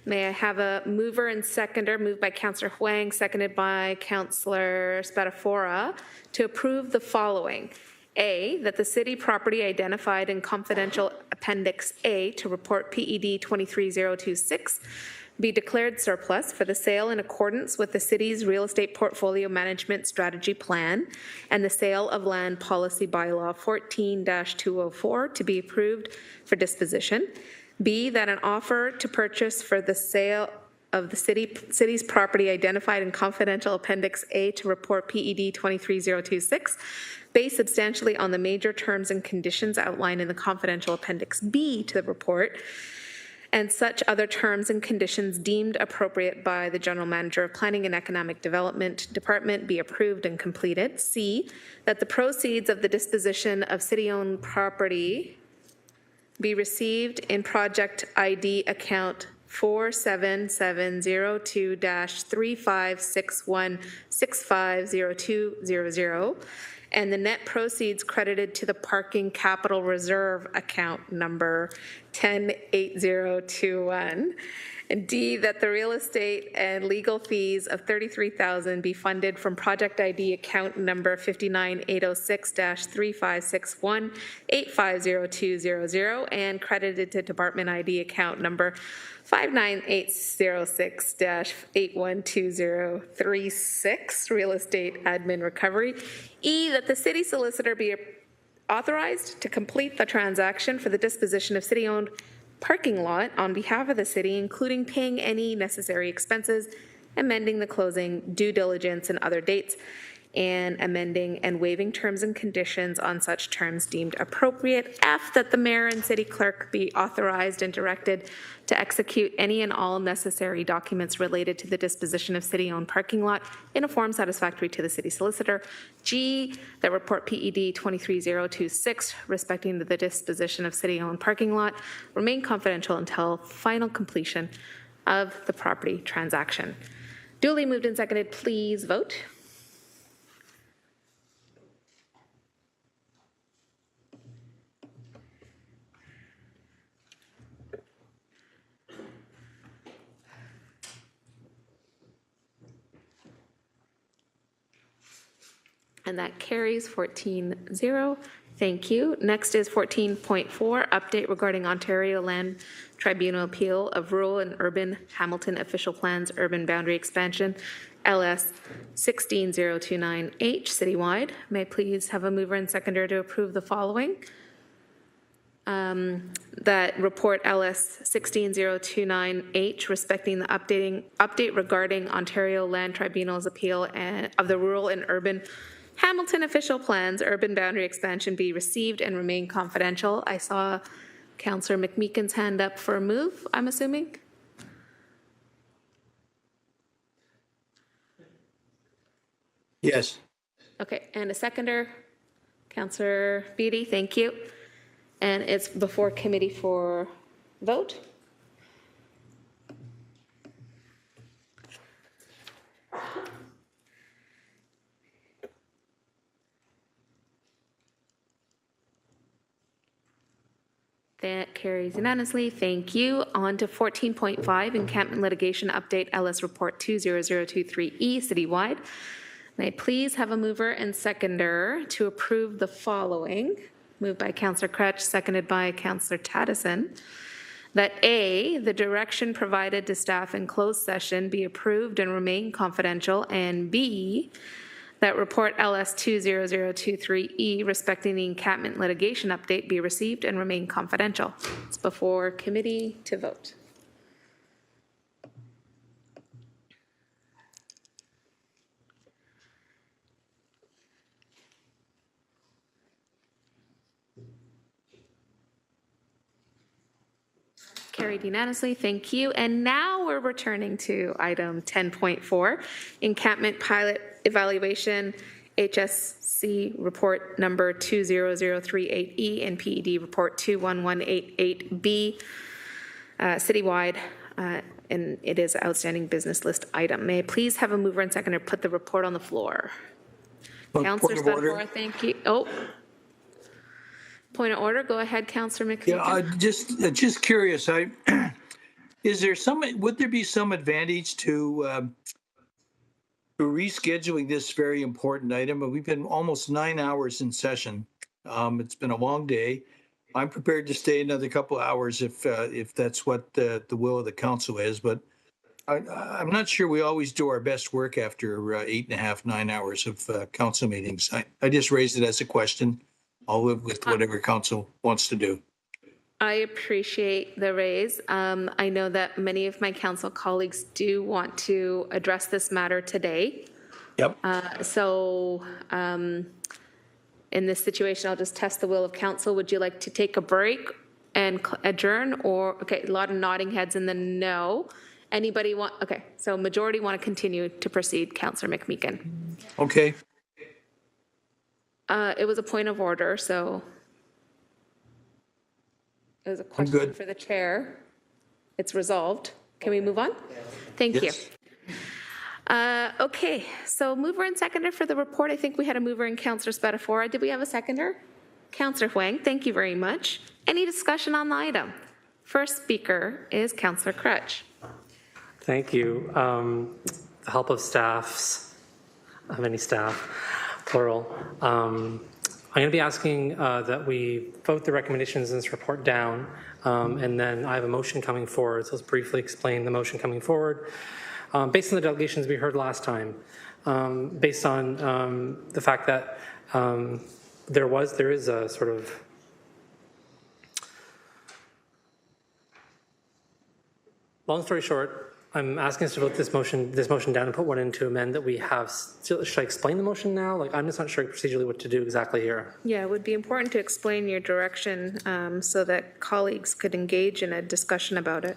May I have a mover and seconder, moved by Councillor Huang, seconded by Councillor Spadafora, to approve the following. A, that the city property identified in confidential Appendix A to report PED 23026 be declared surplus for the sale in accordance with the city's real estate portfolio management strategy plan and the sale of land policy bylaw 14-204 to be approved for disposition. B, that an offer to purchase for the sale of the city's property identified in confidential Appendix A to report PED 23026 based substantially on the major terms and conditions outlined in the confidential Appendix B to the report, and such other terms and conditions deemed appropriate by the General Manager of Planning and Economic Development Department be approved and completed. C, that the proceeds of the disposition of city-owned property be received in project ID account 47702-3561650200, and the net proceeds credited to the Parking Capital Reserve account number 108021. And D, that the real estate and legal fees of $33,000 be funded from project ID account number 59806-3561-850200 and credited to department ID account number 59806-812036, real estate admin recovery. E, that the city solicitor be authorized to complete the transaction for the disposition of city-owned parking lot on behalf of the city, including paying any necessary expenses, amending the closing, due diligence, and other dates, and amending and waiving terms and conditions on such terms deemed appropriate. F, that the mayor and city clerk be authorized and directed to execute any and all necessary documents related to the disposition of city-owned parking lot in a form satisfactory to the city solicitor. G, that report PED 23026 respecting the disposition of city-owned parking lot remain confidential until final completion of the property transaction. Duly moved and seconded, please vote. And that carries 14-0. Thank you. Next is 14.4, update regarding Ontario Land Tribunal appeal of rural and urban Hamilton official plans urban boundary expansion, LS 16029H citywide. May I please have a mover and seconder to approve the following? That report LS 16029H respecting the update regarding Ontario Land Tribunal's appeal of the rural and urban Hamilton official plans, urban boundary expansion be received and remain confidential. I saw Councillor McMeekin's hand up for a move, I'm assuming. Yes. Okay, and a seconder, Councillor Beattie, thank you. And it's before committee for vote. That carries unanimously. Thank you. On to 14.5, encampment litigation update, LS report 20023E citywide. May I please have a mover and seconder to approve the following? Moved by Councillor Crutch, seconded by Councillor Taddison. That A, the direction provided to staff in closed session be approved and remain confidential, and B, that report LS 20023E respecting the encampment litigation update be received and remain confidential. It's before committee to vote. Carried unanimously, thank you. And now we're returning to item 10.4, encampment pilot evaluation, HSC report number 20038E and PED report 21188B. citywide, and it is an outstanding business list item. May I please have a mover and seconder put the report on the floor? Councillor Spatafora, thank you. Oh, point of order. Go ahead, Councillor McMeekin. Yeah, just curious. Would there be some advantage to rescheduling this very important item? We've been almost 9 hours in session. It's been a long day. I'm prepared to stay another couple of hours if that's what the will of the council is, but I'm not sure we always do our best work after 8.5, 9 hours of council meetings. I just raised it as a question. I'll live with whatever council wants to do. I appreciate the raise. I know that many of my council colleagues do want to address this matter today. Yep. In this situation, I'll just test the will of council. Would you like to take a break and adjourn, or, okay, a lot of nodding heads and then no. Anybody want, okay, so majority want to continue to proceed. Councillor McMeekin. Okay. It was a point of order, so it was a question for the chair. It's resolved. Can we move on? Thank you. Okay, so mover and seconder for the report. I think we had a mover in Councillor Spatafora. Did we have a seconder? Councillor Huang, thank you very much. Any discussion on the item? First speaker is Councillor Crutch. Thank you. The help of staffs, many staff, plural. I'm going to be asking that we vote the recommendations in this report down, and then I have a motion coming forward. So let's briefly explain the motion coming forward. Based on the delegations we heard last time, based on the fact that there is a sort of long story short, I'm asking us to vote this motion down and put one in to amend that we have. Should I explain the motion now? Like, I'm just not sure procedurally what to do exactly here. Yeah, it would be important to explain your direction so that colleagues could engage in a discussion about it.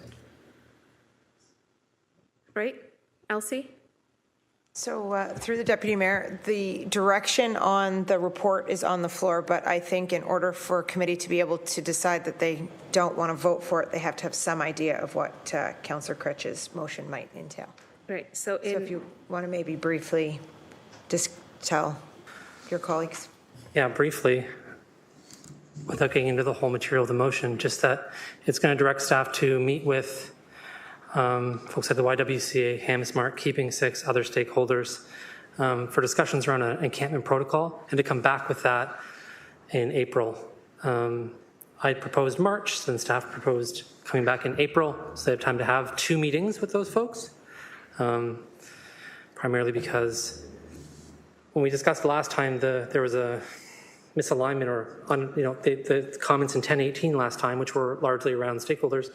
Right, Elsie? So through the Deputy Mayor, the direction on the report is on the floor, but I think in order for a committee to be able to decide that they don't want to vote for it, they have to have some idea of what Councillor Crutch's motion might entail. Right, so if you want to maybe briefly just tell your colleagues. Yeah, briefly, without getting into the whole material of the motion, just that it's going to direct staff to meet with folks at the YWCA, Hamsmark, Keeping Six, other stakeholders for discussions around an encampment protocol, and to come back with that in April. I proposed March, then staff proposed coming back in April, so they have time to have 2 meetings with those folks, primarily because when we discussed last time, there was a misalignment or the comments in 1018 last time, which were largely around stakeholders.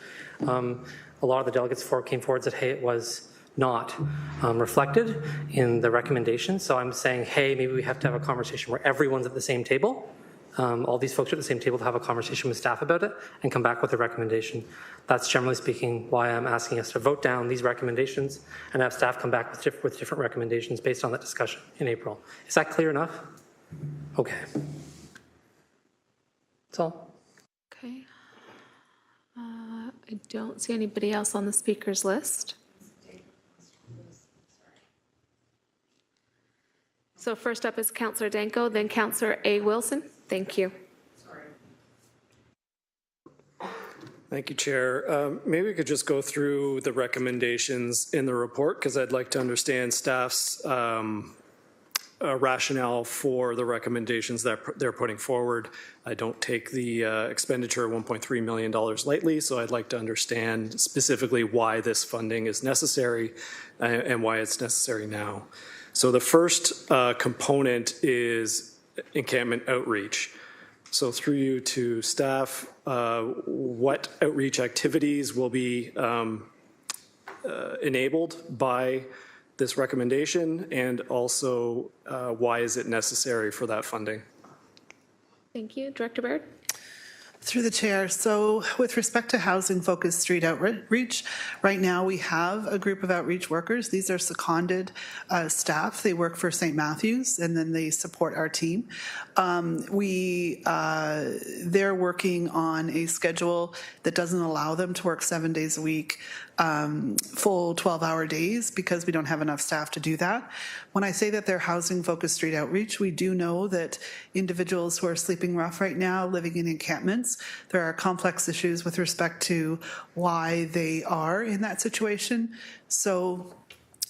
A lot of the delegates came forward and said, hey, it was not reflected in the recommendation. So I'm saying, hey, maybe we have to have a conversation where everyone's at the same table. All these folks are at the same table to have a conversation with staff about it and come back with a recommendation. That's generally speaking why I'm asking us to vote down these recommendations and have staff come back with different recommendations based on that discussion in April. Is that clear enough? Okay. That's all. Okay. I don't see anybody else on the speakers list. So first up is Councillor Danko, then Councillor A. Wilson. Thank you. Thank you, Chair. Maybe we could just go through the recommendations in the report, because I'd like to understand staff's rationale for the recommendations that they're putting forward. I don't take the expenditure of $1.3 million lightly, so I'd like to understand specifically why this funding is necessary and why it's necessary now. So the first component is encampment outreach. So through you to staff, what outreach activities will be enabled by this recommendation, and also why is it necessary for that funding? Thank you. Director Baird? Through the chair. So with respect to housing-focused street outreach, right now we have a group of outreach workers. These are seconded staff. They work for St. Matthews and then they support our team. They're working on a schedule that doesn't allow them to work 7 days a week, full 12-hour days, because we don't have enough staff to do that. When I say that they're housing-focused street outreach, we do know that individuals who are sleeping rough right now, living in encampments, there are complex issues with respect to why they are in that situation. So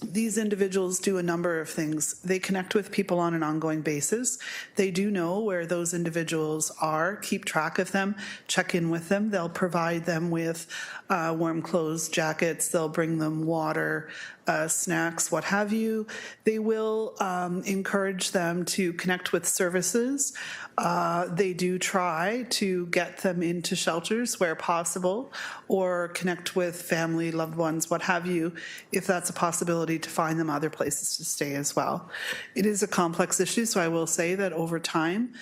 these individuals do a number of things. They connect with people on an ongoing basis. They do know where those individuals are, keep track of them, check in with them. They'll provide them with warm clothes, jackets. They'll bring them water, snacks, what have you. They will encourage them to connect with services. They do try to get them into shelters where possible, or connect with family, loved ones, what have you, if that's a possibility, to find them other places to stay as well. It is a complex issue, so I will say that over time,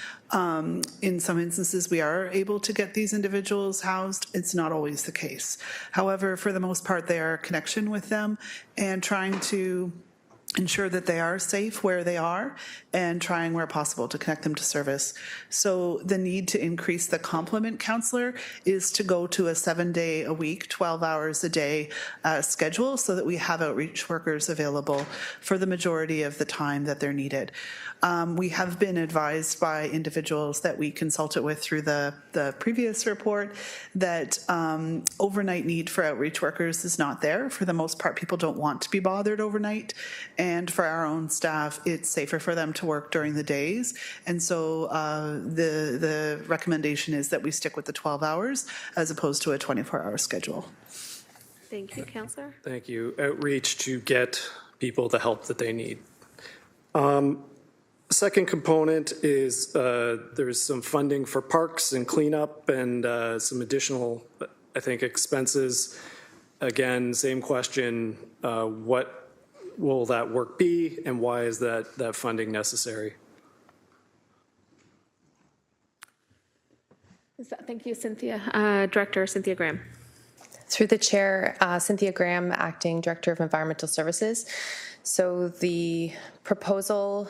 in some instances, we are able to get these individuals housed. It's not always the case. However, for the most part, they are a connection with them and trying to ensure that they are safe where they are and trying where possible to connect them to service. So the need to increase the complement counselor is to go to a 7-day a week, 12 hours a day schedule, so that we have outreach workers available for the majority of the time that they're needed. We have been advised by individuals that we consulted with through the previous report that overnight need for outreach workers is not there. For the most part, people don't want to be bothered overnight. And for our own staff, it's safer for them to work during the days. And so the recommendation is that we stick with the 12 hours as opposed to a 24-hour schedule. Thank you, Councillor. Thank you. Outreach to get people the help that they need. Second component is there's some funding for parks and cleanup and some additional, I think, expenses. Again, same question, what will that work be and why is that funding necessary? Thank you, Cynthia. Director Cynthia Graham. Through the chair, Cynthia Graham, Acting Director of Environmental Services. So the proposal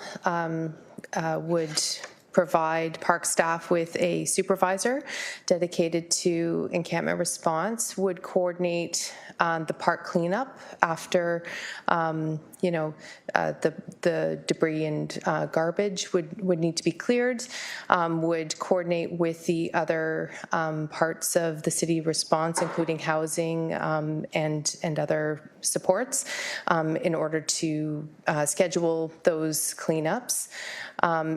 would provide park staff with a supervisor dedicated to encampment response, would coordinate the park cleanup after, the debris and garbage would need to be cleared, would coordinate with the other parts of the city response, including housing and other supports, in order to schedule those cleanups.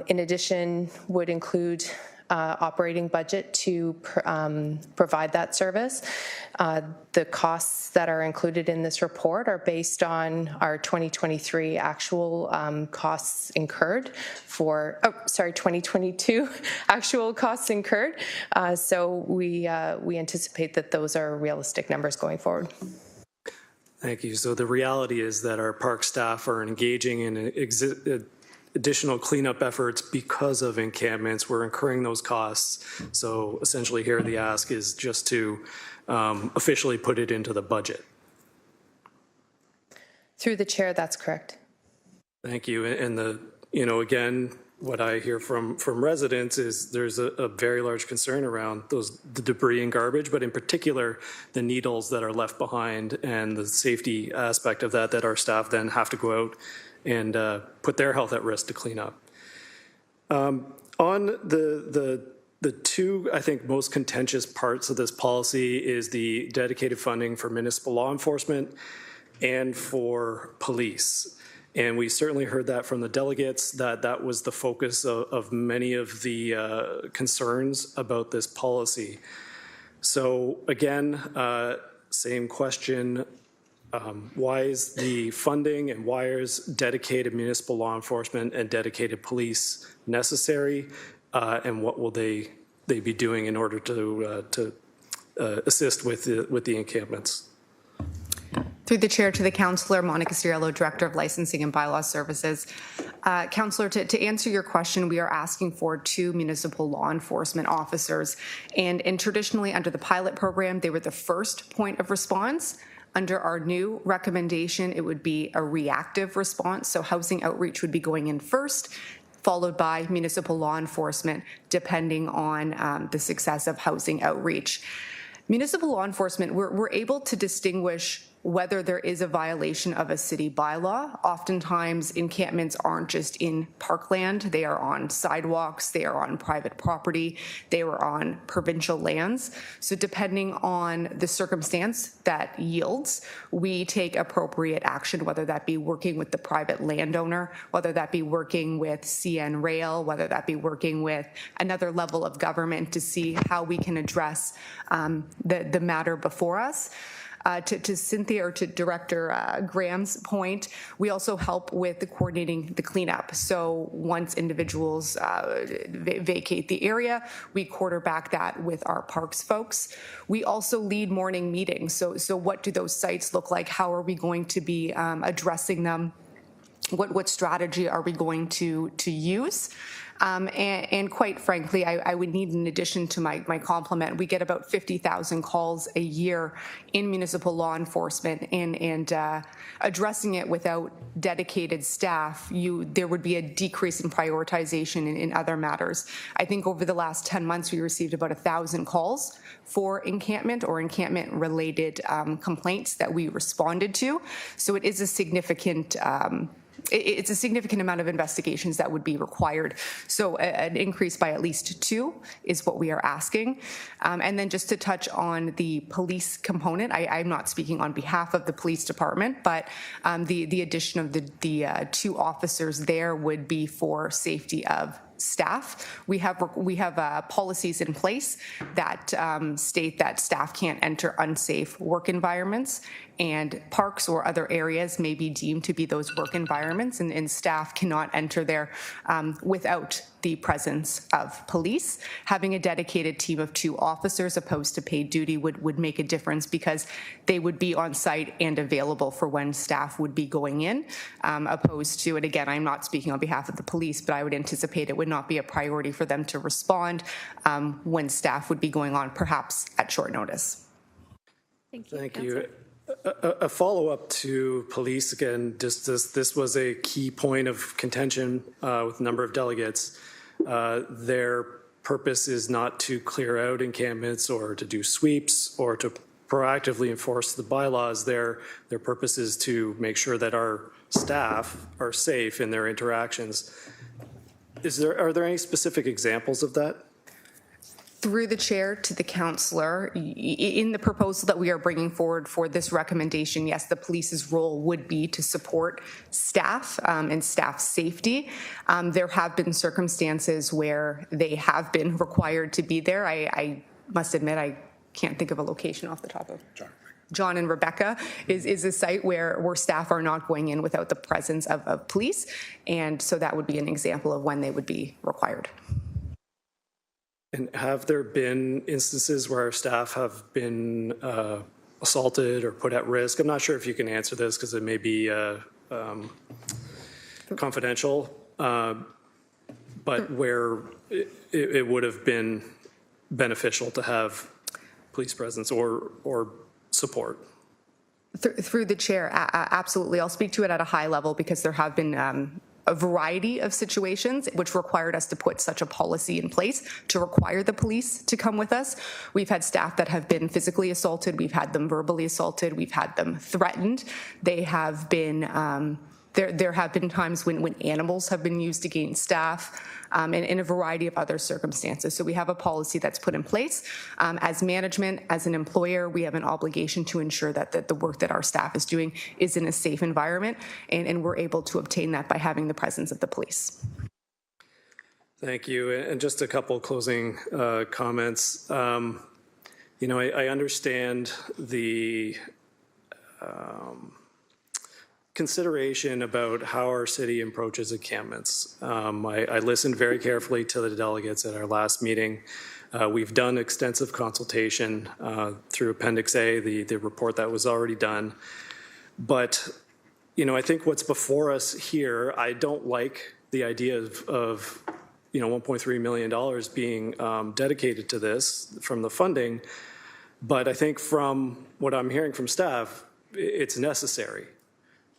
In addition, would include operating budget to provide that service. The costs that are included in this report are based on our 2023 actual costs incurred for, 2022 actual costs incurred. So we anticipate that those are realistic numbers going forward. Thank you. So the reality is that our park staff are engaging in additional cleanup efforts because of encampments. We're incurring those costs. So essentially here the ask is just to officially put it into the budget. Through the chair, that's correct. Thank you. And again, what I hear from residents is there's a very large concern around the debris and garbage, but in particular, the needles that are left behind and the safety aspect of that our staff then have to go out and put their health at risk to clean up. On the two, I think, most contentious parts of this policy is the dedicated funding for municipal law enforcement and for police. And we certainly heard that from the delegates, that was the focus of many of the concerns about this policy. So again, same question. Why is the funding and why is dedicated municipal law enforcement and dedicated police necessary? And what will they be doing in order to assist with the encampments? Through the chair to the councillor, Monica Cirillo, Director of Licensing and Bylaw Services. Councillor, to answer your question, we are asking for 2 municipal law enforcement officers. And traditionally, under the pilot program, they were the first point of response. Under our new recommendation, it would be a reactive response. So housing outreach would be going in first, followed by municipal law enforcement, depending on the success of housing outreach. Municipal law enforcement, we're able to distinguish whether there is a violation of a city bylaw. Oftentimes, encampments aren't just in parkland. They are on sidewalks, they are on private property, they are on provincial lands. So depending on the circumstance that yields, we take appropriate action, whether that be working with the private landowner, whether that be working with CN Rail, whether that be working with another level of government to see how we can address the matter before us. To Cynthia or to Director Graham's point, we also help with the coordinating the cleanup. So once individuals vacate the area, we quarterback that with our parks folks. We also lead morning meetings. So what do those sites look like? How are we going to be addressing them? What strategy are we going to use? And quite frankly, I would need, in addition to my compliment, we get about 50,000 calls a year in municipal law enforcement, and addressing it without dedicated staff, there would be a decrease in prioritization in other matters. I think over the last 10 months, we received about 1,000 calls for encampment or encampment-related complaints that we responded to. So it is a significant it's a significant amount of investigations that would be required. So an increase by at least 2 is what we are asking. And then just to touch on the police component, I'm not speaking on behalf of the police department, but the addition of the 2 officers there would be for safety of staff. We have policies in place that state that staff can't enter unsafe work environments, and parks or other areas may be deemed to be those work environments, and staff cannot enter there without the presence of police. Having a dedicated team of 2 officers opposed to paid duty would make a difference, because they would be on site and available for when staff would be going in, opposed to, and again, I'm not speaking on behalf of the police, but I would anticipate it would not be a priority for them to respond when staff would be going on, perhaps at short notice. Thank you. A follow-up to police, again, just this was a key point of contention with a number of delegates. Their purpose is not to clear out encampments or to do sweeps or to proactively enforce the bylaws. Their purpose is to make sure that our staff are safe in their interactions. Are there any specific examples of that? Through the chair to the councillor, in the proposal that we are bringing forward for this recommendation, yes, the police's role would be to support staff and staff safety. There have been circumstances where they have been required to be there. I must admit, I can't think of a location off the top of John and Rebecca is a site where staff are not going in without the presence of police, and so that would be an example of when they would be required. And have there been instances where our staff have been assaulted or put at risk? I'm not sure if you can answer this because it may be confidential, but where it would have been beneficial to have police presence or support. Through the chair, absolutely. I'll speak to it at a high level because there have been a variety of situations which required us to put such a policy in place to require the police to come with us. We've had staff that have been physically assaulted. We've had them verbally assaulted. We've had them threatened. They have been there have been times when animals have been used against staff, and in a variety of other circumstances. So we have a policy that's put in place. As management, as an employer, we have an obligation to ensure that the work that our staff is doing is in a safe environment, and we're able to obtain that by having the presence of the police. Thank you. And just a couple closing comments. You know, I understand the consideration about how our city approaches encampments. I listened very carefully to the delegates at our last meeting. We've done extensive consultation through Appendix A, the report that was already done. But, I think what's before us here, I don't like the idea of $1.3 million being dedicated to this from the funding. But I think from what I'm hearing from staff, it's necessary.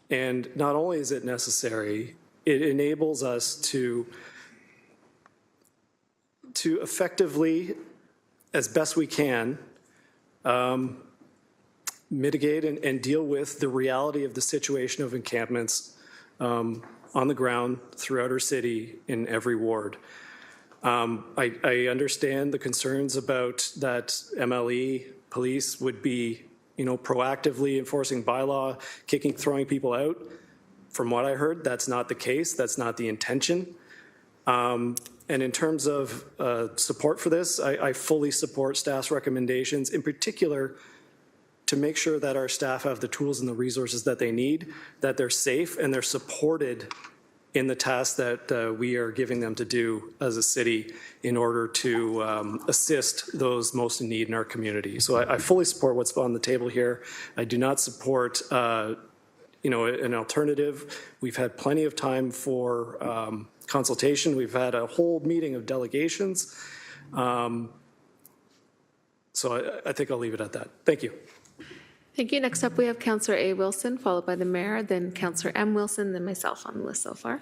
And not only is it necessary, it enables us to effectively, as best we can, mitigate and deal with the reality of the situation of encampments on the ground throughout our city in every ward. I understand the concerns about that MLE police would be, proactively enforcing bylaw, throwing people out. From what I heard, that's not the case. That's not the intention. And in terms of support for this, I fully support staff's recommendations, in particular, to make sure that our staff have the tools and the resources that they need, that they're safe and they're supported in the tasks that we are giving them to do as a city in order to assist those most in need in our community. So I fully support what's on the table here. I do not support an alternative. We've had plenty of time for consultation. We've had a whole meeting of delegations. So I think I'll leave it at that. Thank you. Thank you. Next up, we have Councillor A. Wilson, followed by the Mayor, then Councillor M. Wilson, then myself on the list so far.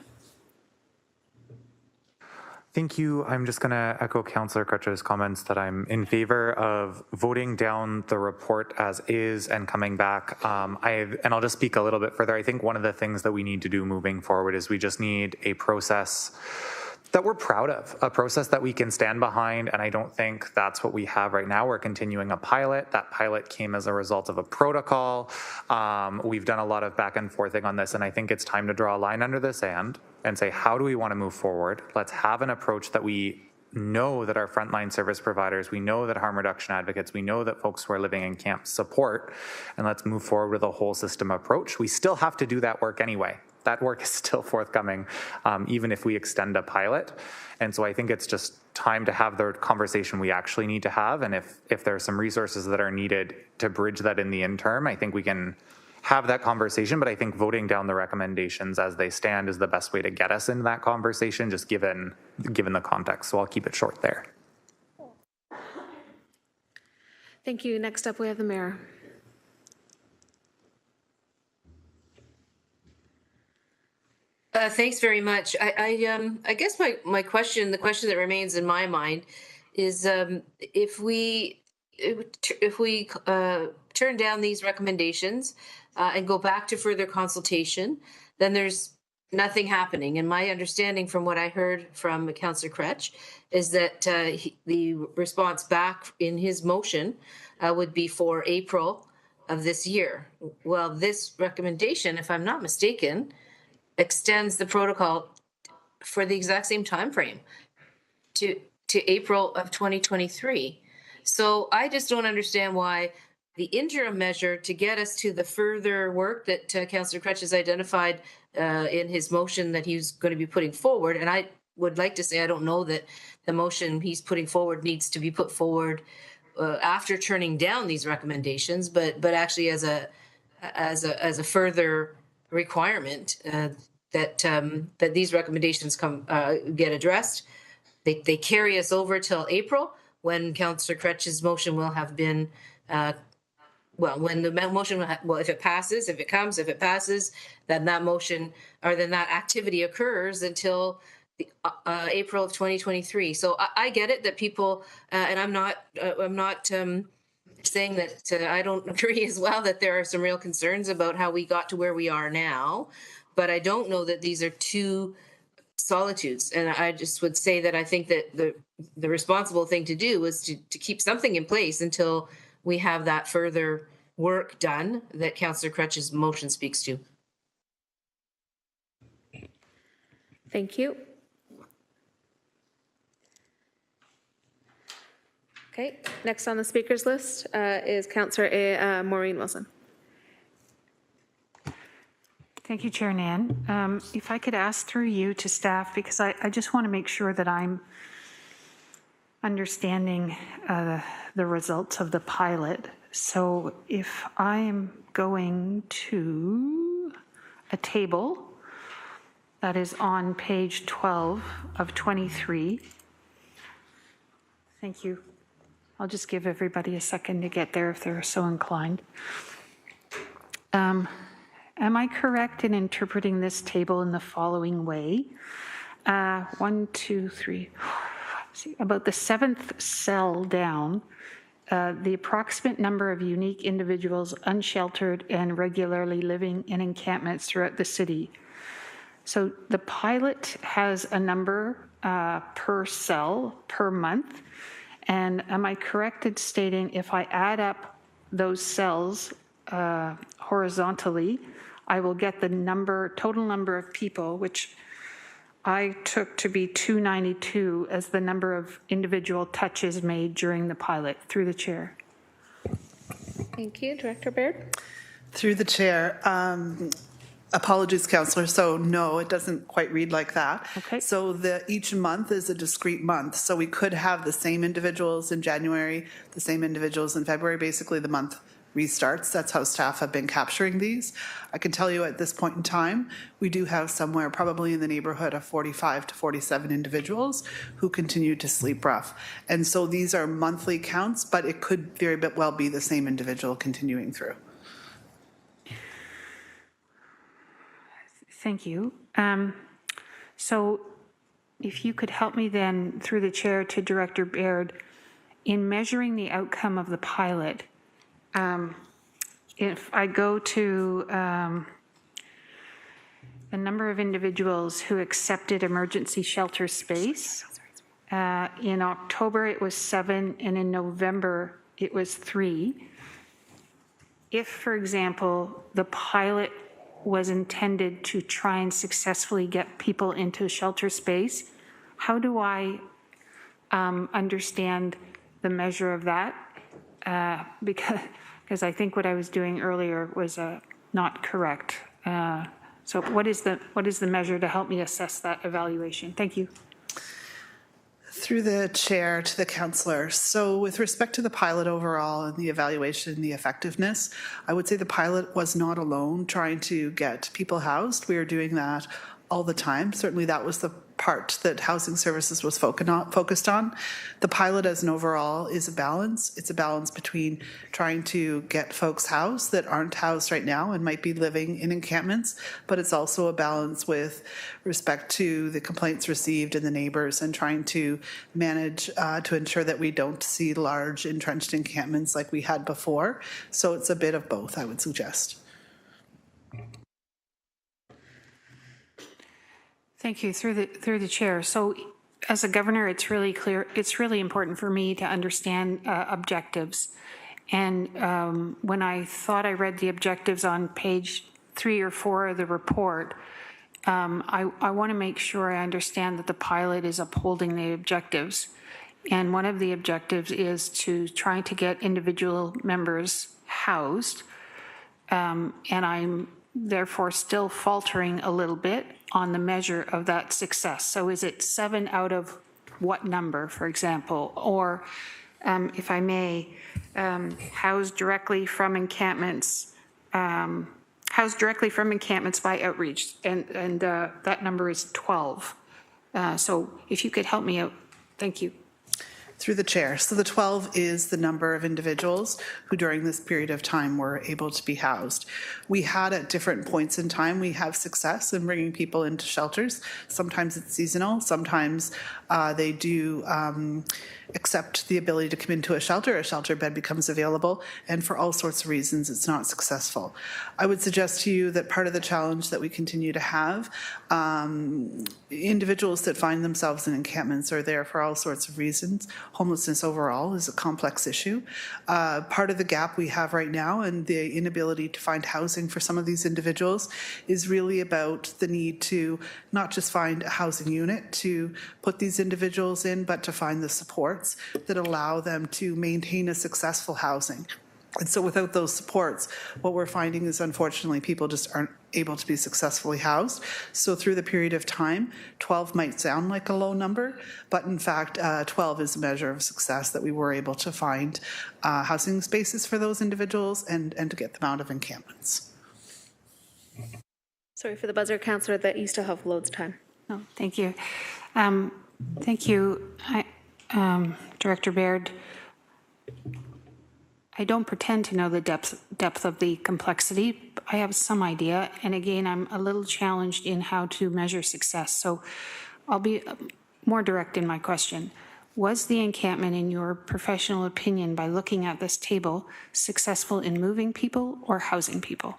Thank you. I'm just going to echo Councillor Crutch's comments that I'm in favor of voting down the report as is and coming back. And I'll just speak a little bit further. I think one of the things that we need to do moving forward is we just need a process that we're proud of, a process that we can stand behind, and I don't think that's what we have right now. We're continuing a pilot. That pilot came as a result of a protocol. We've done a lot of back and forthing on this, and I think it's time to draw a line under the sand and say, how do we want to move forward? Let's have an approach that we know that our frontline service providers, we know that harm reduction advocates, we know that folks who are living in camps support, and let's move forward with a whole system approach. We still have to do that work anyway. That work is still forthcoming, even if we extend a pilot. And so I think it's just time to have the conversation we actually need to have. And if there are some resources that are needed to bridge that in the interim, I think we can have that conversation. But I think voting down the recommendations as they stand is the best way to get us into that conversation, just given the context. So I'll keep it short there. Thank you. Next up, we have the Mayor. Thanks very much. I guess my question, the question that remains in my mind, is if we turn down these recommendations and go back to further consultation, then there's nothing happening. And my understanding from what I heard from Councillor Crutch is that the response back in his motion would be for April of this year. Well, this recommendation, if I'm not mistaken, extends the protocol for the exact same time frame to April of 2023. So I just don't understand why the interim measure to get us to the further work that Councillor Crutch has identified in his motion that he's going to be putting forward, and I would like to say I don't know that the motion he's putting forward needs to be put forward after turning down these recommendations, but actually as a further requirement that these recommendations get addressed. They carry us over till April, when Councillor Crutch's motion will have been when the motion if it passes, if it passes, then that motion or then that activity occurs until April of 2023. So I get it that people and I'm not saying that I don't agree as well that there are some real concerns about how we got to where we are now, but I don't know that these are two solitudes. And I just would say that I think that the responsible thing to do is to keep something in place until we have that further work done that Councillor Crutch's motion speaks to. Thank you. Okay, next on the speakers list is Councillor Maureen Wilson. Thank you, Chair Nan. If I could ask through you to staff, because I just want to make sure that I'm understanding the results of the pilot. So if I am going to, a table that is on page 12 of 23. Thank you. I'll just give everybody a second to get there if they're so inclined. Am I correct in interpreting this table in the following way? 1, 2, 3, see, about the 7th cell down, the approximate number of unique individuals unsheltered and regularly living in encampments throughout the city. So the pilot has a number per cell per month. And am I correct in stating if I add up those cells horizontally, I will get the total number of people, which I took to be 292 as the number of individual touches made during the pilot. Through the chair. Thank you. Director Baird? Through the chair. Apologies, Councillor. So no, it doesn't quite read like that. Okay. So each month is a discrete month. So we could have the same individuals in January, the same individuals in February. Basically, the month restarts. That's how staff have been capturing these. I can tell you at this point in time, we do have somewhere probably in the neighborhood of 45 to 47 individuals who continue to sleep rough. And so these are monthly counts, but it could very well be the same individual continuing through. Thank you. So if you could help me then, through the chair to Director Baird, in measuring the outcome of the pilot, if I go to the number of individuals who accepted emergency shelter space, in October it was 7 and in November it was 3. If, for example, the pilot was intended to try and successfully get people into shelter space, how do I understand the measure of that? Because I think what I was doing earlier was not correct. So what is the measure to help me assess that evaluation? Thank you. Through the chair to the councillor. So with respect to the pilot overall and the evaluation and the effectiveness, I would say the pilot was not alone trying to get people housed. We are doing that all the time. Certainly that was the part that Housing Services was focused on. The pilot as an overall is a balance. It's a balance between trying to get folks housed that aren't housed right now and might be living in encampments, but it's also a balance with respect to the complaints received and the neighbors and trying to manage to ensure that we don't see large entrenched encampments like we had before. So it's a bit of both, I would suggest. Thank you. Through the chair. So as a governor, it's really clear, it's really important for me to understand objectives. And when I thought I read the objectives on page 3 or 4 of the report, I want to make sure I understand that the pilot is upholding the objectives. And one of the objectives is to try to get individual members housed. And I'm therefore still faltering a little bit on the measure of that success. So is it 7 out of what number, for example? Or if I may, housed directly from encampments, by outreach, and that number is 12. So if you could help me out, thank you. Through the chair. So the 12 is the number of individuals who during this period of time were able to be housed. We had at different points in time, we have success in bringing people into shelters. Sometimes it's seasonal. Sometimes they do accept the ability to come into a shelter bed becomes available, and for all sorts of reasons it's not successful. I would suggest to you that part of the challenge that we continue to have, individuals that find themselves in encampments are there for all sorts of reasons. Homelessness overall is a complex issue. Part of the gap we have right now and the inability to find housing for some of these individuals is really about the need to not just find a housing unit to put these individuals in, but to find the supports that allow them to maintain a successful housing. And so without those supports, what we're finding is unfortunately people just aren't able to be successfully housed. So through the period of time, 12 might sound like a low number, but in fact 12 is a measure of success that we were able to find housing spaces for those individuals and to get them out of encampments. Sorry for the buzzer, Councillor, that you still have loads of time. Oh, thank you. Thank you, Director Baird. I don't pretend to know the depth of the complexity. I have some idea, and again, I'm a little challenged in how to measure success. So I'll be more direct in my question. Was the encampment, in your professional opinion, by looking at this table, successful in moving people or housing people?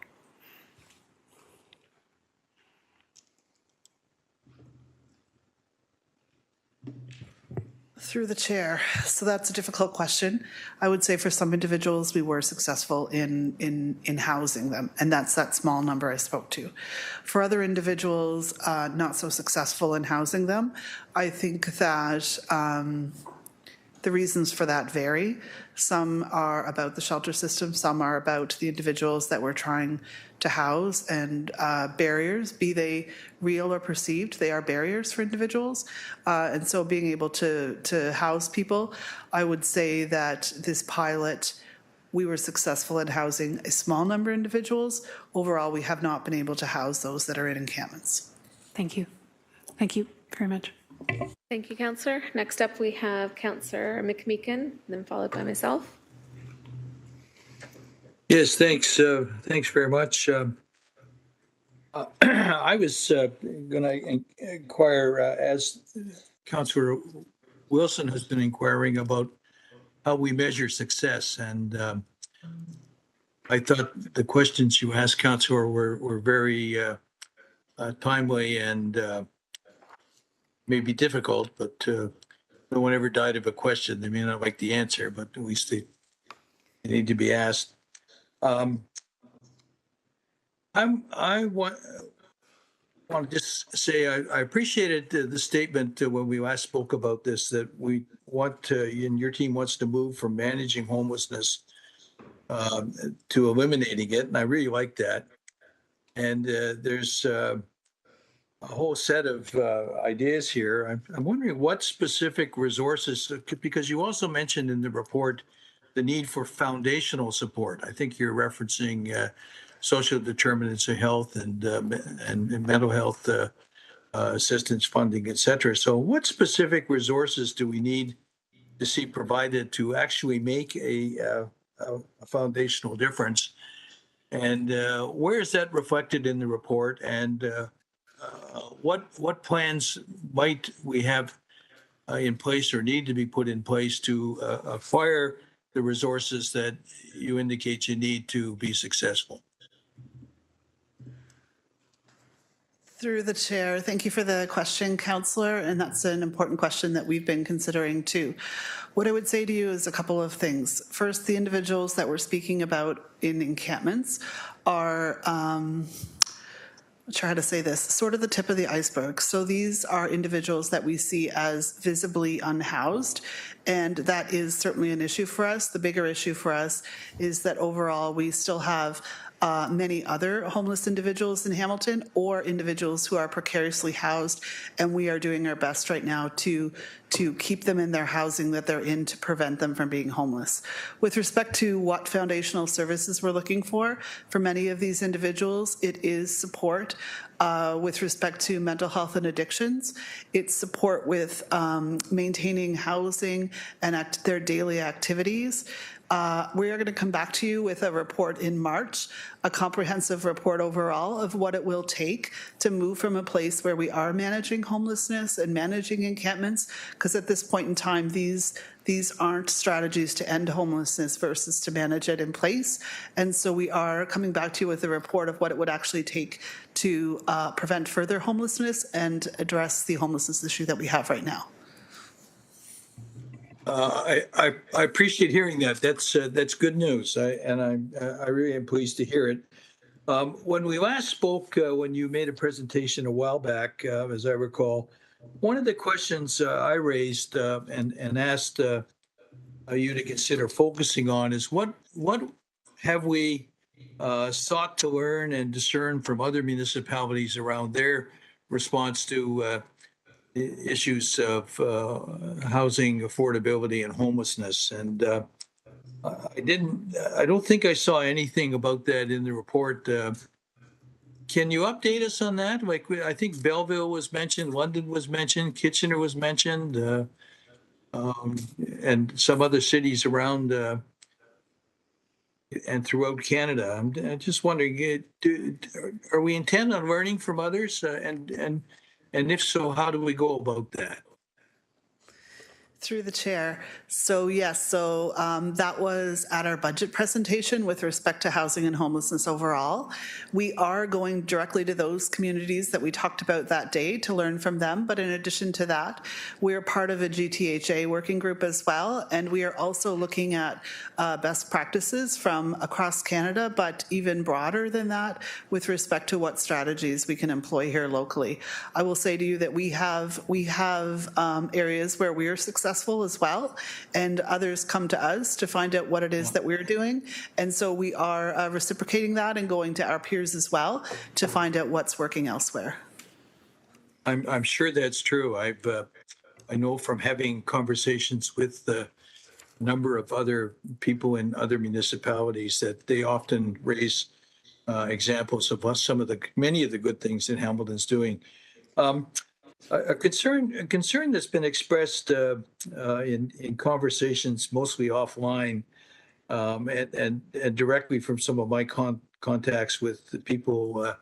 Through the chair. So that's a difficult question. I would say for some individuals, we were successful in housing them, and that's that small number I spoke to. For other individuals, not so successful in housing them, I think that the reasons for that vary. Some are about the shelter system, some are about the individuals that we're trying to house, and barriers, be they real or perceived, they are barriers for individuals. And so being able to house people, I would say that this pilot, we were successful in housing a small number of individuals. Overall, we have not been able to house those that are in encampments. Thank you. Thank you very much. Thank you, Councillor. Next up, we have Councillor McMeekin, then followed by myself. Yes, thanks. Thanks very much. I was going to inquire, as Councillor Wilson has been inquiring, about how we measure success. And I thought the questions you asked, Councillor, were very timely and maybe difficult, but no one ever died of a question. They may not like the answer, but at least they need to be asked. I want to just say I appreciated the statement when we last spoke about this, that we want to, and your team wants to move from managing homelessness to eliminating it, and I really like that. And there's a whole set of ideas here. I'm wondering what specific resources, because you also mentioned in the report the need for foundational support. I think you're referencing social determinants of health and mental health assistance funding, et cetera. So what specific resources do we need to see provided to actually make a foundational difference? And where is that reflected in the report? And what plans might we have in place or need to be put in place to acquire the resources that you indicate you need to be successful? Through the chair, thank you for the question, Councillor, and that's an important question that we've been considering too. What I would say to you is a couple of things. First, the individuals that we're speaking about in encampments are, I'm not sure how to say this, sort of the tip of the iceberg. So these are individuals that we see as visibly unhoused, and that is certainly an issue for us. The bigger issue for us is that overall we still have many other homeless individuals in Hamilton or individuals who are precariously housed, and we are doing our best right now to keep them in their housing that they're in to prevent them from being homeless. With respect to what foundational services we're looking for many of these individuals, it is support with respect to mental health and addictions. It's support with maintaining housing and their daily activities. We are going to come back to you with a report in March, a comprehensive report overall of what it will take to move from a place where we are managing homelessness and managing encampments, because at this point in time, these aren't strategies to end homelessness versus to manage it in place. And so we are coming back to you with a report of what it would actually take to prevent further homelessness and address the homelessness issue that we have right now. I appreciate hearing that. That's good news, and I really am pleased to hear it. When we last spoke, when you made a presentation a while back, as I recall, one of the questions I raised and asked you to consider focusing on is what have we sought to learn and discern from other municipalities around their response to issues of housing affordability and homelessness. And I don't think I saw anything about that in the report. Can you update us on that? Like, I think Belleville was mentioned, London was mentioned, Kitchener was mentioned, and some other cities around and throughout Canada. I'm just wondering, are we intent on learning from others? And if so, how do we go about that? Through the chair. So yes, so that was at our budget presentation with respect to housing and homelessness overall. We are going directly to those communities that we talked about that day to learn from them. But in addition to that, we're part of a GTHA working group as well. And we are also looking at best practices from across Canada, but even broader than that with respect to what strategies we can employ here locally. I will say to you that we have areas where we are successful as well, and others come to us to find out what it is that we're doing. And so we are reciprocating that and going to our peers as well to find out what's working elsewhere. I'm sure that's true. I know from having conversations with a number of other people in other municipalities that they often raise examples of many of the good things that Hamilton's doing. A concern that's been expressed in conversations mostly offline and directly from some of my contacts with the people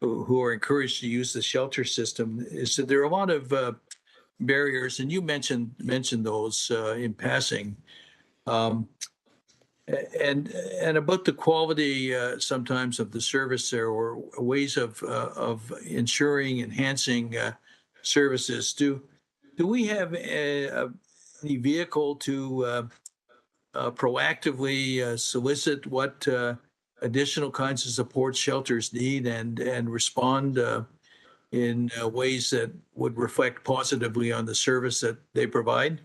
who are encouraged to use the shelter system is that there are a lot of barriers, and you mentioned those in passing, and about the quality sometimes of the service there, or ways of ensuring, enhancing services. Do we have any vehicle to proactively solicit what additional kinds of support shelters need and respond in ways that would reflect positively on the service that they provide?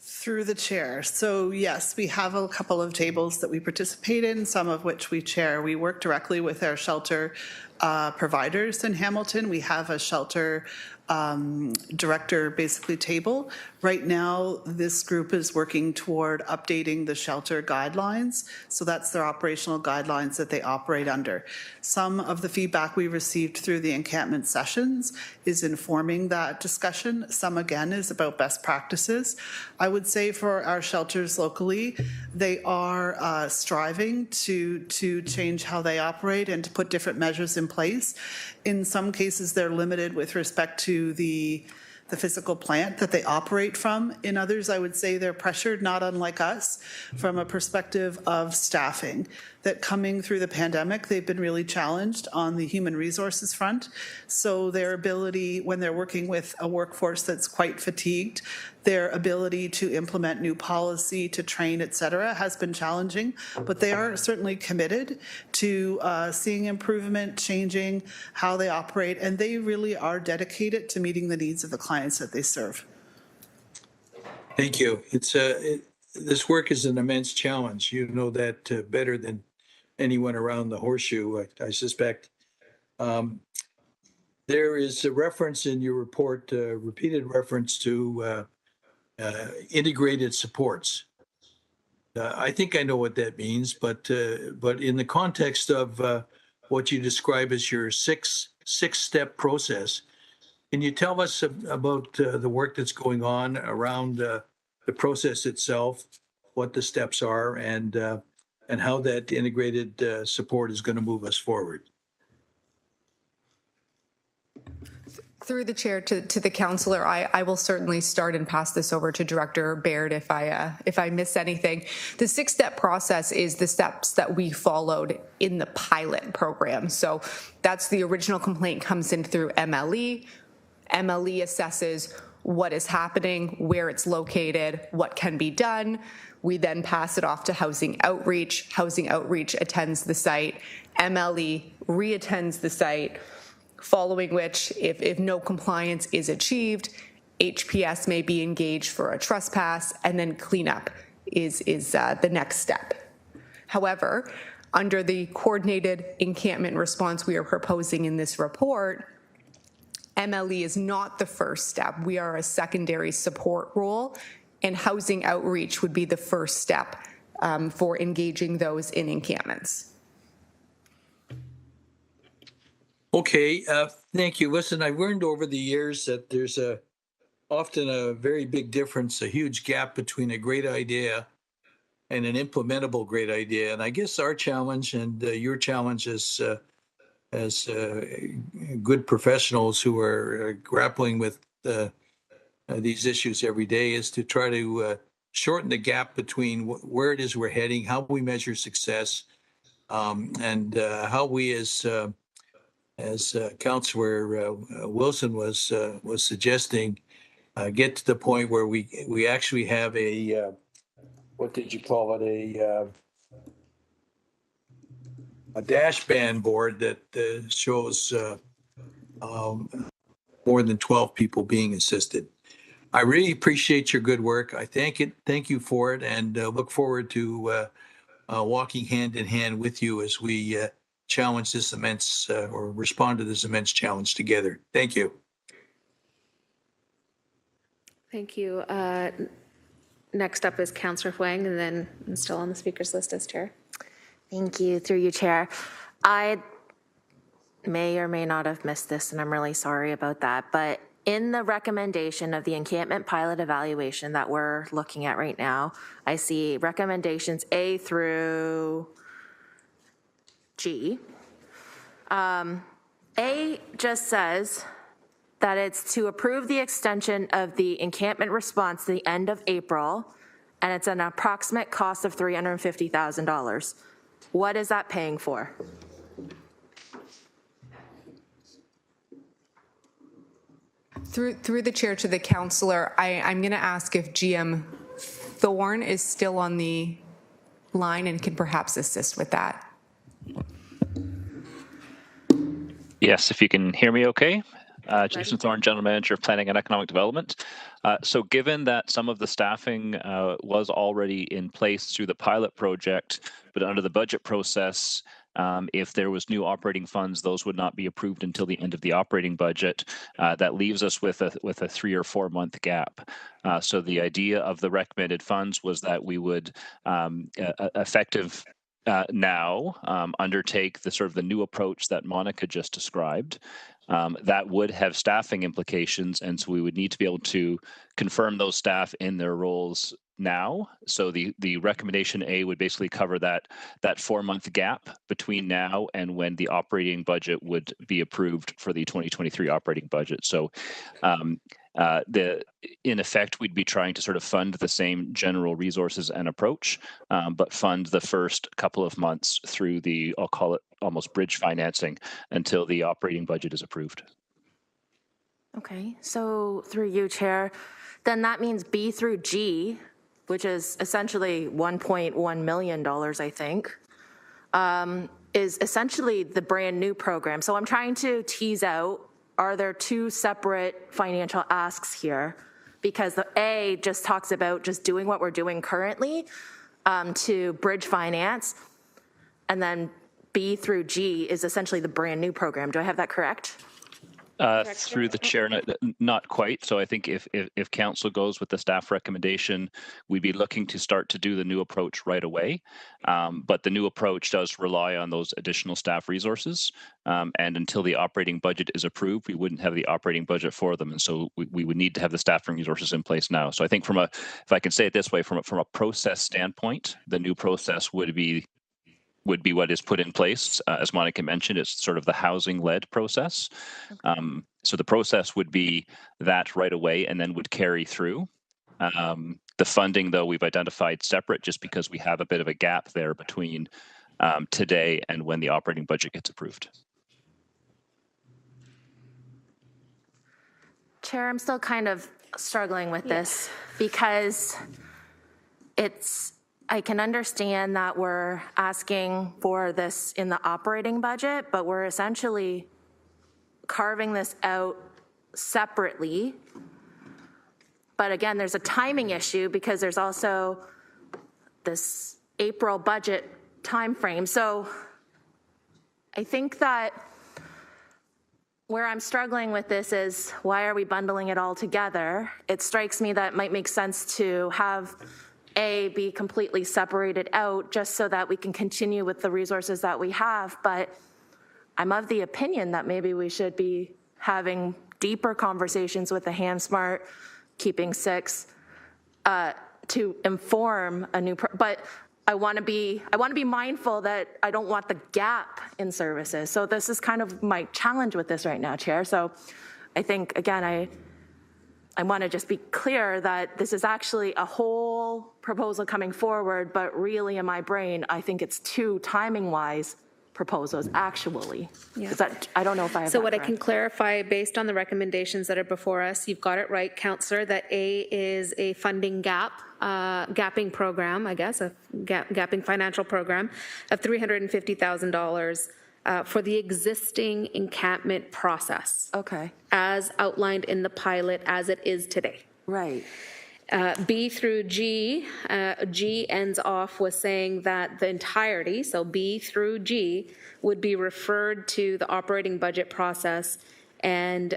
Through the chair. So yes, we have a couple of tables that we participate in, some of which we chair. We work directly with our shelter providers in Hamilton. We have a shelter director basically table. Right now, this group is working toward updating the shelter guidelines. So that's their operational guidelines that they operate under. Some of the feedback we received through the encampment sessions is informing that discussion. Some, again, is about best practices. I would say for our shelters locally, they are striving to change how they operate and to put different measures in place. In some cases, they're limited with respect to the physical plant that they operate from. In others, I would say they're pressured, not unlike us, from a perspective of staffing. That coming through the pandemic, they've been really challenged on the human resources front. So their ability, when they're working with a workforce that's quite fatigued, their ability to implement new policy, to train, et cetera, has been challenging. But they are certainly committed to seeing improvement, changing how they operate, and they really are dedicated to meeting the needs of the clients that they serve. Thank you. This work is an immense challenge. You know that better than anyone around the Horseshoe, I suspect. There is a reference in your report, repeated reference to integrated supports. I think I know what that means, but in the context of what you describe as your six-step process, can you tell us about the work that's going on around the process itself, what the steps are, and how that integrated support is going to move us forward? Through the chair to the councillor, I will certainly start and pass this over to Director Baird if I miss anything. The six-step process is the steps that we followed in the pilot program. So that's the original complaint comes in through MLE. MLE assesses what is happening, where it's located, what can be done. We then pass it off to Housing Outreach. Housing Outreach attends the site. MLE re-attends the site, following which, if no compliance is achieved, HPS may be engaged for a trespass, and then cleanup is the next step. However, under the coordinated encampment response we are proposing in this report, MLE is not the first step. We are a secondary support role, and Housing Outreach would be the first step for engaging those in encampments. Okay, thank you. Listen, I've learned over the years that there's often a very big difference, a huge gap between a great idea and an implementable great idea. And I guess our challenge and your challenge as good professionals who are grappling with these issues every day is to try to shorten the gap between where it is we're heading, how we measure success, and how we as Councillor Wilson was suggesting, get to the point where we actually have a what did you call it, a dashband board that shows more than 12 people being assisted. I really appreciate your good work. I thank you for it, and look forward to walking hand in hand with you as we challenge this immense or respond to this immense challenge together. Thank you. Thank you. Next up is Councillor Huang, and then I'm still on the speaker's list as chair. Thank you, through you, Chair. I may or may not have missed this, and I'm really sorry about that, but in the recommendation of the encampment pilot evaluation that we're looking at right now, I see recommendations A through G. A just says that it's to approve the extension of the encampment response to the end of April, and it's an approximate cost of $350,000. What is that paying for? Through the chair to the councillor, I'm going to ask if GM Thorne is still on the line and can perhaps assist with that. Yes, if you can hear me okay. Jason Thorne, General Manager of Planning and Economic Development. So given that some of the staffing was already in place through the pilot project, but under the budget process, if there was new operating funds, those would not be approved until the end of the operating budget. That leaves us with a 3 or 4 month gap. So the idea of the recommended funds was that we would effective now undertake the sort of the new approach that Monica just described. That would have staffing implications, and so we would need to be able to confirm those staff in their roles now. So the recommendation A would basically cover that 4 month gap between now and when the operating budget would be approved for the 2023 operating budget. So in effect, we'd be trying to sort of fund the same general resources and approach, but fund the first couple of months through the, I'll call it almost bridge financing, until the operating budget is approved. Okay, so through you, Chair, then that means B through G, which is essentially $1.1 million, I think, is essentially the brand new program. So I'm trying to tease out, are there two separate financial asks here? Because the A just talks about just doing what we're doing currently to bridge finance, and then B through G is essentially the brand new program. Do I have that correct? Through the chair, not quite. So I think if council goes with the staff recommendation, we'd be looking to start to do the new approach right away. But the new approach does rely on those additional staff resources. And until the operating budget is approved, we wouldn't have the operating budget for them. And so we would need to have the staffing resources in place now. So I think if I can say it this way, from a process standpoint, the new process would be what is put in place. As Monica mentioned, it's sort of the housing-led process. So the process would be that right away and then would carry through. The funding, though, we've identified separate just because we have a bit of a gap there between today and when the operating budget gets approved. Chair, I'm still kind of struggling with this because I can understand that we're asking for this in the operating budget, but we're essentially carving this out separately. But again, there's a timing issue because there's also this April budget timeframe. So I think that where I'm struggling with this is, why are we bundling it all together? It strikes me that it might make sense to have A, be completely separated out just so that we can continue with the resources that we have. But I'm of the opinion that maybe we should be having deeper conversations with the HandSmart, Keeping Six, to inform a new, but I want to be mindful that I don't want the gap in services. So this is kind of my challenge with this right now, Chair. So I think, again, I want to just be clear that this is actually a whole proposal coming forward, but really in my brain, I think it's two timing-wise proposals actually. Yeah. I don't know if I have So that what correct. I can clarify based on the recommendations that are before us, you've got it right, Councillor, that A is a funding gapping program, I guess, a gapping financial program of $350,000 for the existing encampment process. Okay. As outlined in the pilot as it is today. Right. B through G, G ends off with saying that the entirety, so B through G, would be referred to the operating budget process and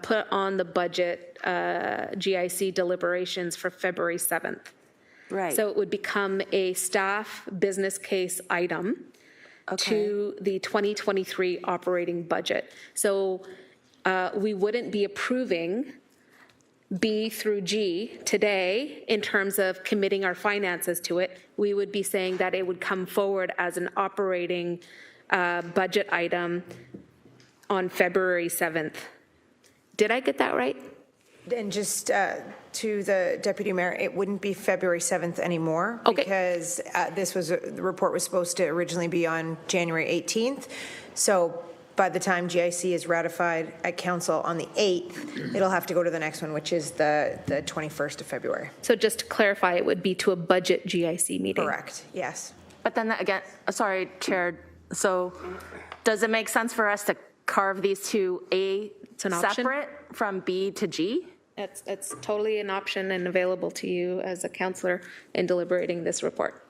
put on the budget GIC deliberations for February 7th. Right. So it would become a staff business case item to the 2023 operating budget. So we wouldn't be approving B through G today in terms of committing our finances to it. We would be saying that it would come forward as an operating budget item on February 7th. Did I get that right? And just to the Deputy Mayor, it wouldn't be February 7th anymore because the report was supposed to originally be on January 18th. So by the time GIC is ratified at Council on the 8th, it'll have to go to the next one, which is the 21st of February. So just to clarify, it would be to a budget GIC meeting. Correct, yes. But then again, sorry, Chair, so does it make sense for us to carve these two separate from B to G? It's totally an option and available to you as a councillor in deliberating this report.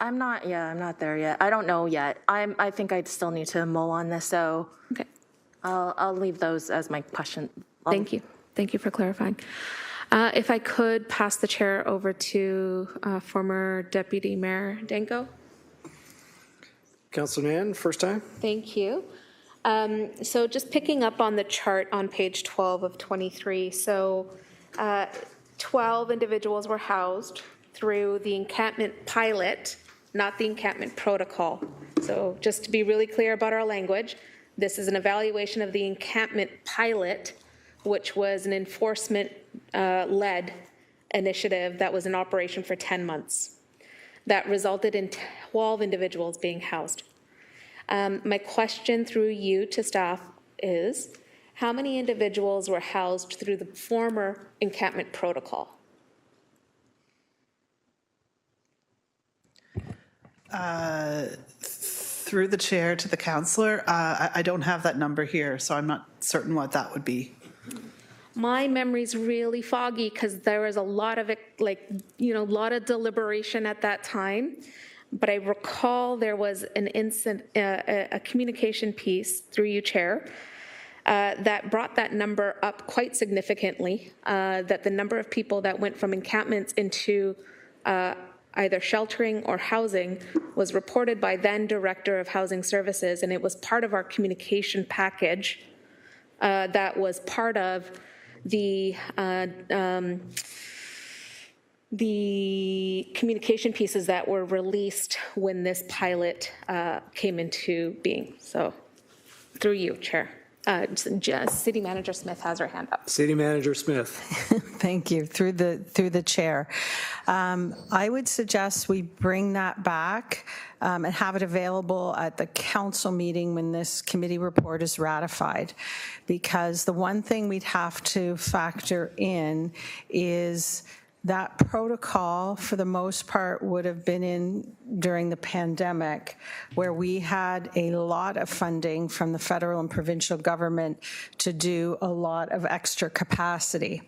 I'm not there yet. I don't know yet. I think I still need to mull on this, so okay. I'll leave those as my question. Thank you. Thank you for clarifying. If I could pass the chair over to former Deputy Mayor Danko. Councillor Mann, first time. Thank you. So just picking up on the chart on page 12 of 23. So 12 individuals were housed through the encampment pilot, not the encampment protocol. So just to be really clear about our language, this is an evaluation of the encampment pilot, which was an enforcement-led initiative that was in operation for 10 months. That resulted in 12 individuals being housed. My question through you to staff is, how many individuals were housed through the former encampment protocol? Through the chair to the councillor, I don't have that number here, so I'm not certain what that would be. My memory's really foggy because there was a lot of lot of deliberation at that time. But I recall there was an a communication piece through you, Chair, that brought that number up quite significantly, that the number of people that went from encampments into either sheltering or housing was reported by then Director of Housing Services, and it was part of our communication package that was part of the communication pieces that were released when this pilot came into being. So through you, Chair. City Manager Smith has her hand up. City Manager Smith. Thank you. Through the chair. I would suggest we bring that back and have it available at the council meeting when this committee report is ratified. Because the one thing we'd have to factor in is that protocol, for the most part, would have been in during the pandemic, where we had a lot of funding from the federal and provincial government to do a lot of extra capacity.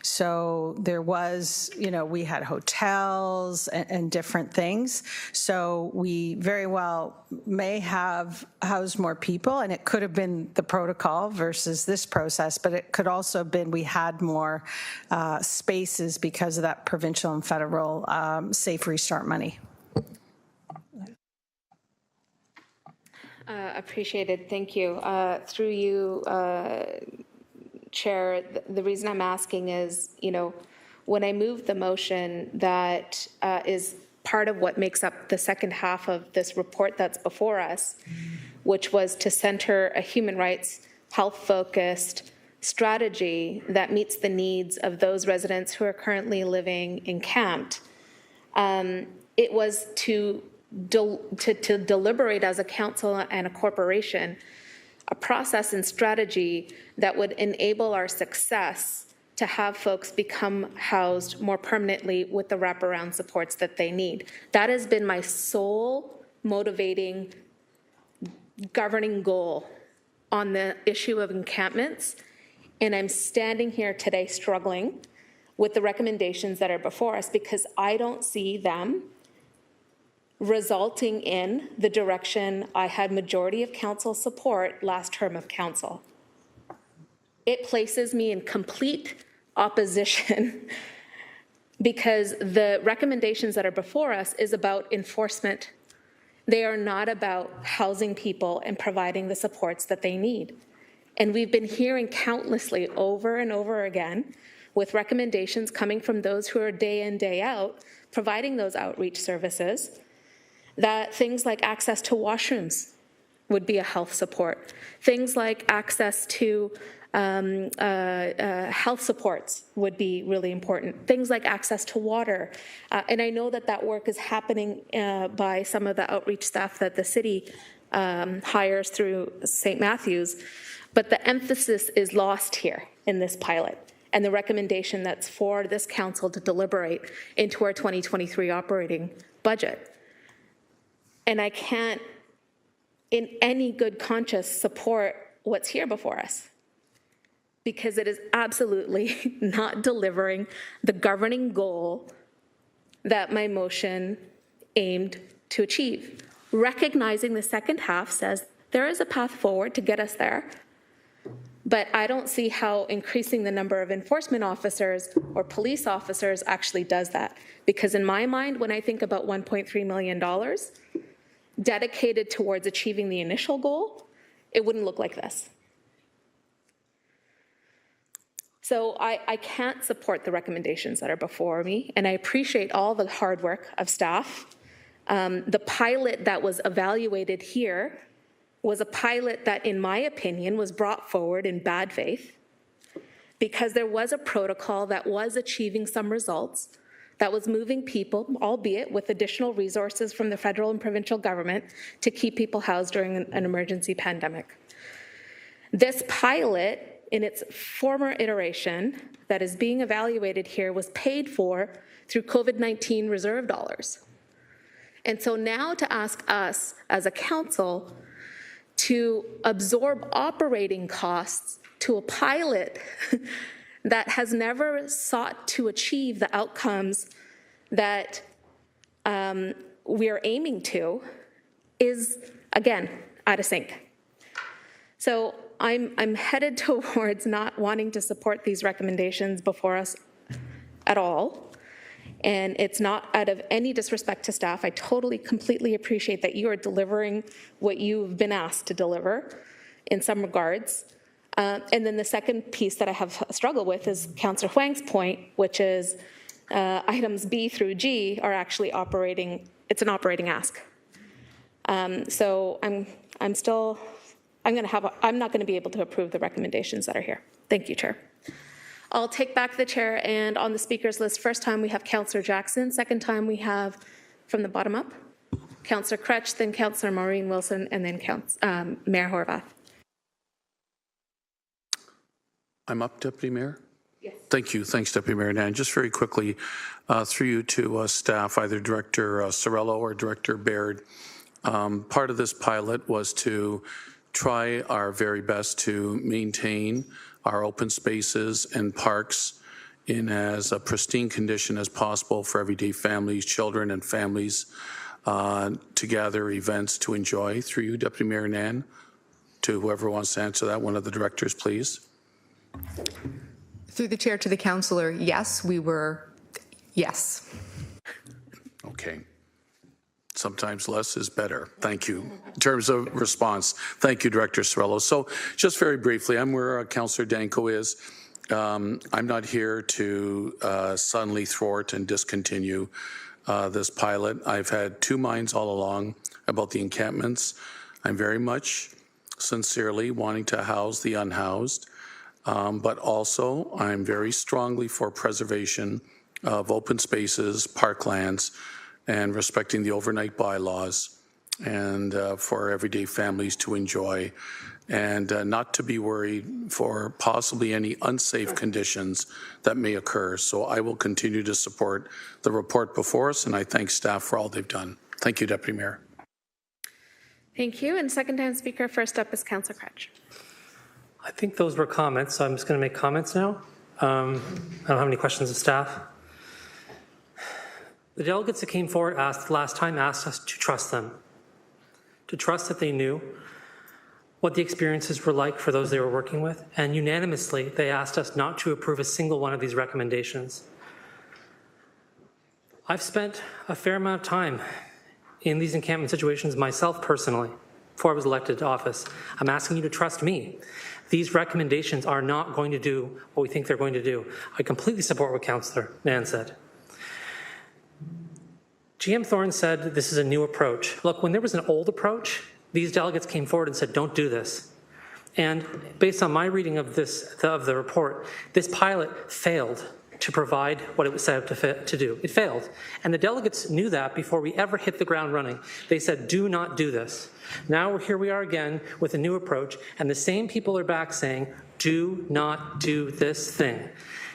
So there was, we had hotels and different things. So we very well may have housed more people, and it could have been the protocol versus this process, but it could also have been we had more spaces because of that provincial and federal Safe Restart money. Appreciated. Thank you. Through you, Chair, the reason I'm asking is, when I moved the motion that is part of what makes up the second half of this report that's before us, which was to center a human rights, health-focused strategy that meets the needs of those residents who are currently living encamped. It was to deliberate as a council and a corporation a process and strategy that would enable our success to have folks become housed more permanently with the wraparound supports that they need. That has been my sole motivating governing goal on the issue of encampments, and I'm standing here today struggling with the recommendations that are before us because I don't see them resulting in the direction I had majority of council support last term of council. It places me in complete opposition because the recommendations that are before us is about enforcement. They are not about housing people and providing the supports that they need. And we've been hearing countlessly over and over again with recommendations coming from those who are day in, day out, providing those outreach services, that things like access to washrooms would be a health support. Things like access to health supports would be really important. Things like access to water. And I know that that work is happening by some of the outreach staff that the city hires through St. Matthews, but the emphasis is lost here in this pilot and the recommendation that's for this council to deliberate into our 2023 operating budget. And I can't, in any good conscience, support what's here before us because it is absolutely not delivering the governing goal that my motion aimed to achieve. Recognizing the second half says there is a path forward to get us there, but I don't see how increasing the number of enforcement officers or police officers actually does that. Because in my mind, when I think about $1.3 million dedicated towards achieving the initial goal, it wouldn't look like this. So I can't support the recommendations that are before me, and I appreciate all the hard work of staff. The pilot that was evaluated here was a pilot that, in my opinion, was brought forward in bad faith because there was a protocol that was achieving some results, that was moving people, albeit with additional resources from the federal and provincial government, to keep people housed during an emergency pandemic. This pilot, in its former iteration that is being evaluated here, was paid for through COVID-19 reserve dollars. And so now to ask us as a council to absorb operating costs to a pilot that has never sought to achieve the outcomes that we are aiming to is, again, out of sync. So I'm headed towards not wanting to support these recommendations before us at all. And it's not out of any disrespect to staff. I totally, completely appreciate that you are delivering what you've been asked to deliver in some regards. And then the second piece that I have struggled with is Councillor Huang's point, which is items B through G are actually operating, it's an operating ask. So I'm not going to be able to approve the recommendations that are here. Thank you, Chair. I'll take back the chair, and on the speakers list, first time we have Councillor Jackson, second time we have, from the bottom up, Councillor Kretsch, then Councillor Maureen Wilson, and then Mayor Horvath. I'm up, Deputy Mayor? Yes. Thank you. Thanks, Deputy Mayor Nan. Just very quickly, through you to staff, either Director Sorello or Director Baird, part of this pilot was to try our very best to maintain our open spaces and parks in as a pristine condition as possible for everyday families, children, and families to gather events to enjoy. Through you, Deputy Mayor Nan, to whoever wants to answer that, one of the directors, please. Through the chair to the councillor, yes, we were, yes. Okay. Sometimes less is better. Thank you. In terms of response, thank you, Director Cirillo. So just very briefly, I'm where Councillor Danko is. I'm not here to suddenly thwart and discontinue this pilot. I've had two minds all along about the encampments. I'm very much sincerely wanting to house the unhoused, but also I'm very strongly for preservation of open spaces, parklands, and respecting the overnight bylaws, and for everyday families to enjoy, and not to be worried for possibly any unsafe conditions that may occur. So I will continue to support the report before us, and I thank staff for all they've done. Thank you, Deputy Mayor. Thank you. And second time speaker, first up is Councillor Crutch. I think those were comments, so I'm just going to make comments now. I don't have any questions of staff. The delegates that came forward last time asked us to trust them, to trust that they knew what the experiences were like for those they were working with, and unanimously they asked us not to approve a single one of these recommendations. I've spent a fair amount of time in these encampment situations myself personally before I was elected to office. I'm asking you to trust me. These recommendations are not going to do what we think they're going to do. I completely support what Councillor Nan said. GM Thorne said this is a new approach. Look, when there was an old approach, these delegates came forward and said, don't do this. And based on my reading of the report, this pilot failed to provide what it was set up to do. It failed. And the delegates knew that before we ever hit the ground running. They said, do not do this. Now here we are again with a new approach, and the same people are back saying, do not do this thing.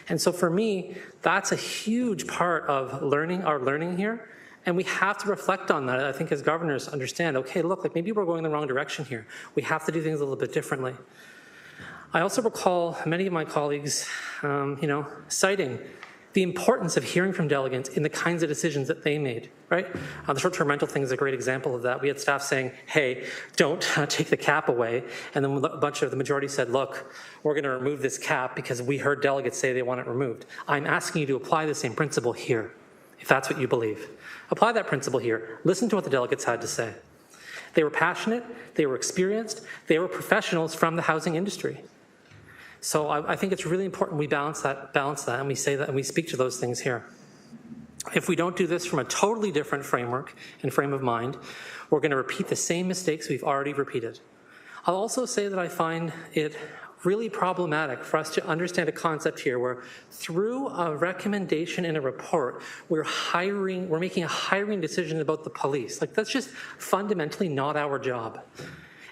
And so for me, that's a huge part of our learning here. And we have to reflect on that, I think, as governors understand, okay, look, like maybe we're going the wrong direction here. We have to do things a little bit differently. I also recall many of my colleagues, citing the importance of hearing from delegates in the kinds of decisions that they made, right? The short-term rental thing is a great example of that. We had staff saying, hey, don't take the cap away. And then a bunch of the majority said, look, we're going to remove this cap because we heard delegates say they want it removed. I'm asking you to apply the same principle here, if that's what you believe. Apply that principle here. Listen to what the delegates had to say. They were passionate, they were experienced, they were professionals from the housing industry. So I think it's really important we balance that, and we say that, and we speak to those things here. If we don't do this from a totally different framework and frame of mind, we're going to repeat the same mistakes we've already repeated. I'll also say that I find it really problematic for us to understand a concept here where through a recommendation in a report, we're making a hiring decision about the police. Like, that's just fundamentally not our job.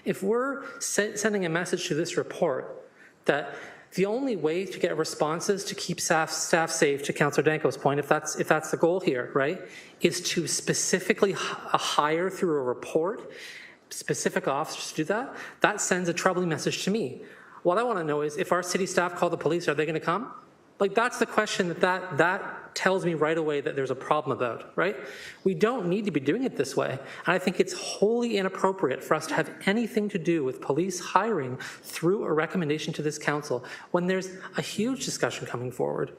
If we're sending a message to this report that the only way to get responses to keep staff safe, to Councillor Danko's point, if that's the goal here, right, is to specifically hire through a report, specific officers to do that, that sends a troubling message to me. What I want to know is, if our city staff call the police, are they going to come? Like, that's the question that tells me right away that there's a problem about, right? We don't need to be doing it this way. And I think it's wholly inappropriate for us to have anything to do with police hiring through a recommendation to this council when there's a huge discussion coming forward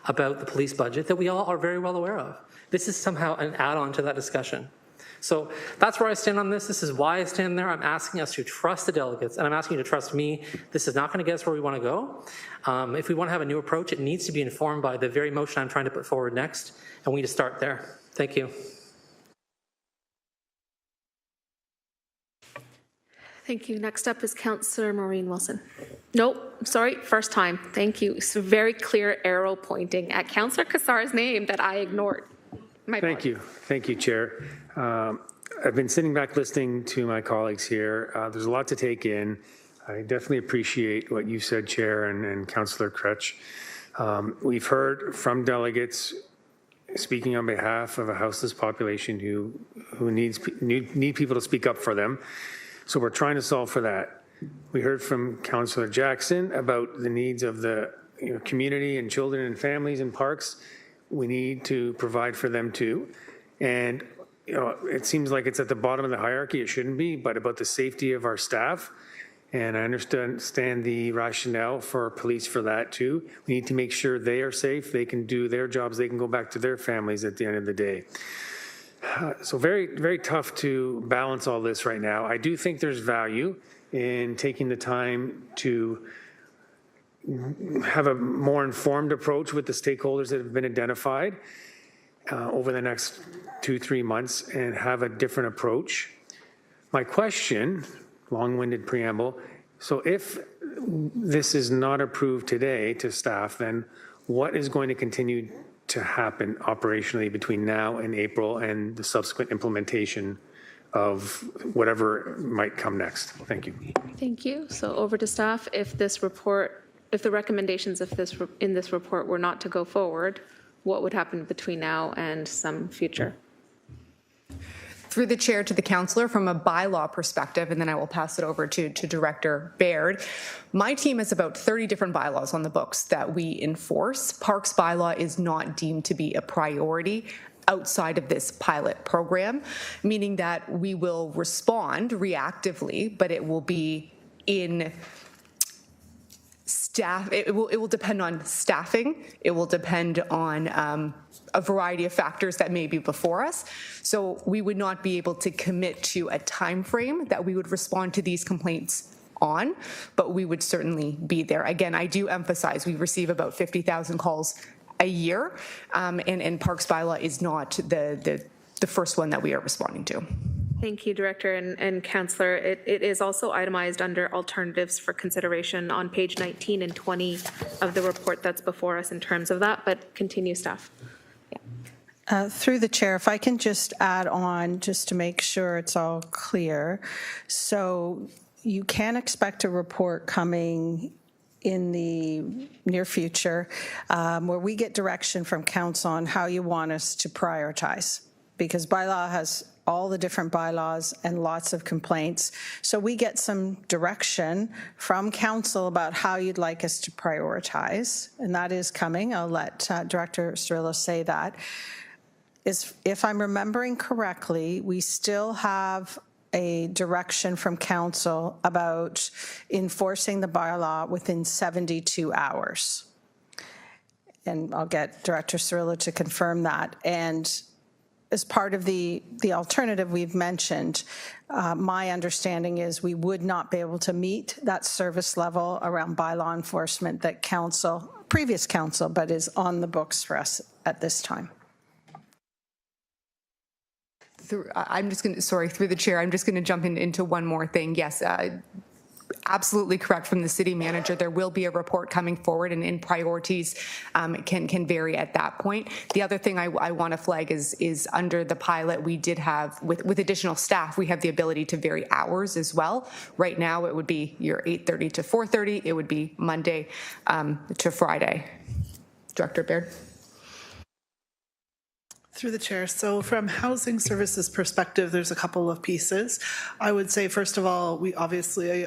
about the police budget that we all are very well aware of. This is somehow an add-on to that discussion. So that's where I stand on this. This is why I stand there. I'm asking us to trust the delegates, and I'm asking you to trust me. This is not going to get us where we want to go. If we want to have a new approach, it needs to be informed by the very motion I'm trying to put forward next, and we need to start there. Thank you. Thank you. Next up is Councillor Maureen Wilson. Nope, sorry, first time. Thank you. It's a very clear arrow pointing at Councillor Cassar's name that I ignored. Thank you, Chair. I've been sitting back listening to my colleagues here. There's a lot to take in. I definitely appreciate what you said, Chair, and Councillor Crutch. We've heard from delegates speaking on behalf of a houseless population who need people to speak up for them. So we're trying to solve for that. We heard from Councillor Jackson about the needs of the community and children and families in parks, we need to provide for them too. And it seems like it's at the bottom of the hierarchy. It shouldn't be, but about the safety of our staff. And I understand the rationale for police for that too. We need to make sure they are safe. They can do their jobs. They can go back to their families at the end of the day. So very, very tough to balance all this right now. I do think there's value in taking the time to have a more informed approach with the stakeholders that have been identified over the next 2-3 months and have a different approach. My question, long-winded preamble, so if this is not approved today to staff, then what is going to continue to happen operationally between now and April and the subsequent implementation of whatever might come next? Thank you. Thank you. So over to staff. If the recommendations in this report were not to go forward, what would happen between now and some future? Through the chair to the councillor, from a bylaw perspective, and then I will pass it over to Director Baird. My team has about 30 different bylaws on the books that we enforce. Parks bylaw is not deemed to be a priority outside of this pilot program, meaning that we will respond reactively, but it will be in staff. It will depend on staffing. It will depend on a variety of factors that may be before us. So we would not be able to commit to a time frame that we would respond to these complaints on, but we would certainly be there. Again, I do emphasize we receive about 50,000 calls a year, and Parks bylaw is not the first one that we are responding to. Thank you, Director and Councillor. It is also itemized under alternatives for consideration on page 19 and 20 of the report that's before us in terms of that, but continue, staff. Through the chair, if I can just add on, just to make sure it's all clear. So you can expect a report coming in the near future where we get direction from council on how you want us to prioritize, because bylaw has all the different bylaws and lots of complaints. So we get some direction from council about how you'd like us to prioritize, and that is coming. I'll let Director Cirillo say that. If I'm remembering correctly, we still have a direction from council about enforcing the bylaw within 72 hours. And I'll get Director Cirillo to confirm that. And as part of the alternative we've mentioned, my understanding is we would not be able to meet that service level around bylaw enforcement that previous council, but is on the books for us at this time. Through the chair, I'm just going to jump into one more thing. Yes, absolutely correct from the city manager. There will be a report coming forward, and priorities can vary at that point. The other thing I want to flag is under the pilot, we did have, with additional staff, we have the ability to vary hours as well. Right now, it would be your 8:30 to 4:30. It would be Monday to Friday. Director Baird. Through the chair. So from housing services perspective, there's a couple of pieces. I would say, first of all, we obviously,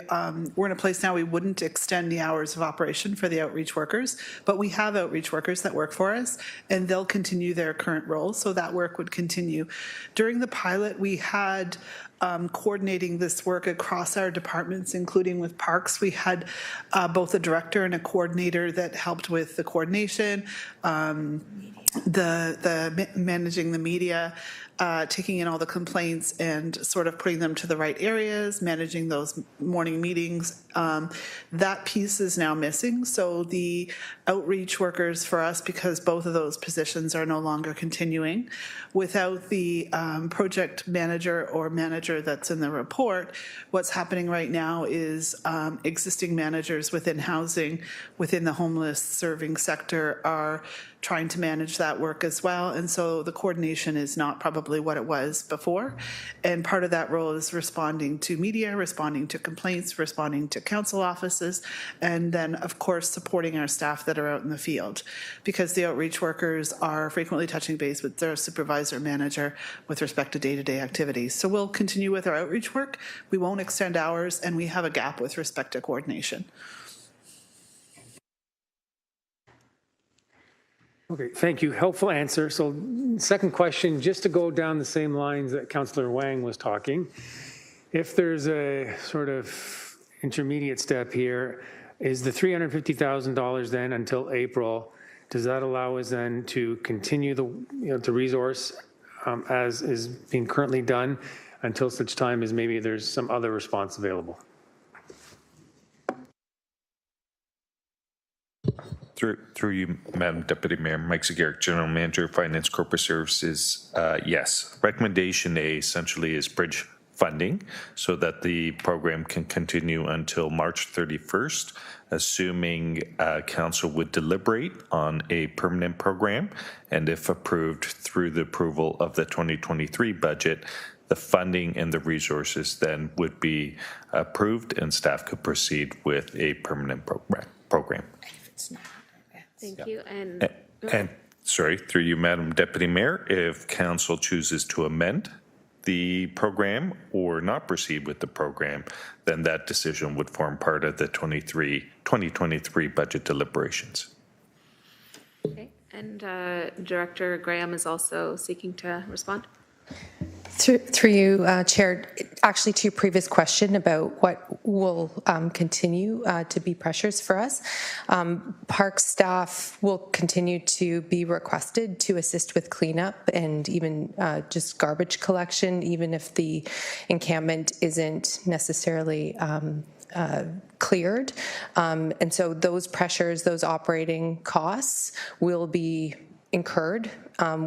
we're in a place now we wouldn't extend the hours of operation for the outreach workers, but we have outreach workers that work for us, and they'll continue their current role, so that work would continue. During the pilot, we had coordinating this work across our departments, including with parks. We had both a director and a coordinator that helped with the coordination, the managing the media, taking in all the complaints and sort of putting them to the right areas, managing those morning meetings. That piece is now missing. So the outreach workers for us, because both of those positions are no longer continuing, without the project manager or manager that's in the report, what's happening right now is existing managers within housing, within the homeless serving sector, are trying to manage that work as well. And so the coordination is not probably what it was before. And part of that role is responding to media, responding to complaints, responding to council offices, and then, of course, supporting our staff that are out in the field. Because the outreach workers are frequently touching base with their supervisor manager with respect to day-to-day activities. So we'll continue with our outreach work. We won't extend hours, and we have a gap with respect to coordination. Okay, thank you. Helpful answer. So second question, just to go down the same lines that Councillor Wang was talking, if there's a sort of intermediate step here, is the $350,000 then until April, does that allow us then to continue the resource as is being currently done until such time as maybe there's some other response available? Through you, Madam Deputy Mayor, Mike Zagarek, General Manager, Finance Corporate Services. Yes, recommendation A essentially is bridge funding so that the program can continue until March 31st, assuming Council would deliberate on a permanent program, and if approved through the approval of the 2023 budget, the funding and the resources then would be approved and staff could proceed with a permanent program. Thank you. And sorry, through you, Madam Deputy Mayor, if Council chooses to amend the program or not proceed with the program, then that decision would form part of the 2023 budget deliberations. Okay. And Director Graham is also seeking to respond. Through you, Chair, actually to your previous question about what will continue to be pressures for us, park staff will continue to be requested to assist with cleanup and even just garbage collection, even if the encampment isn't necessarily cleared. And so those pressures, those operating costs will be incurred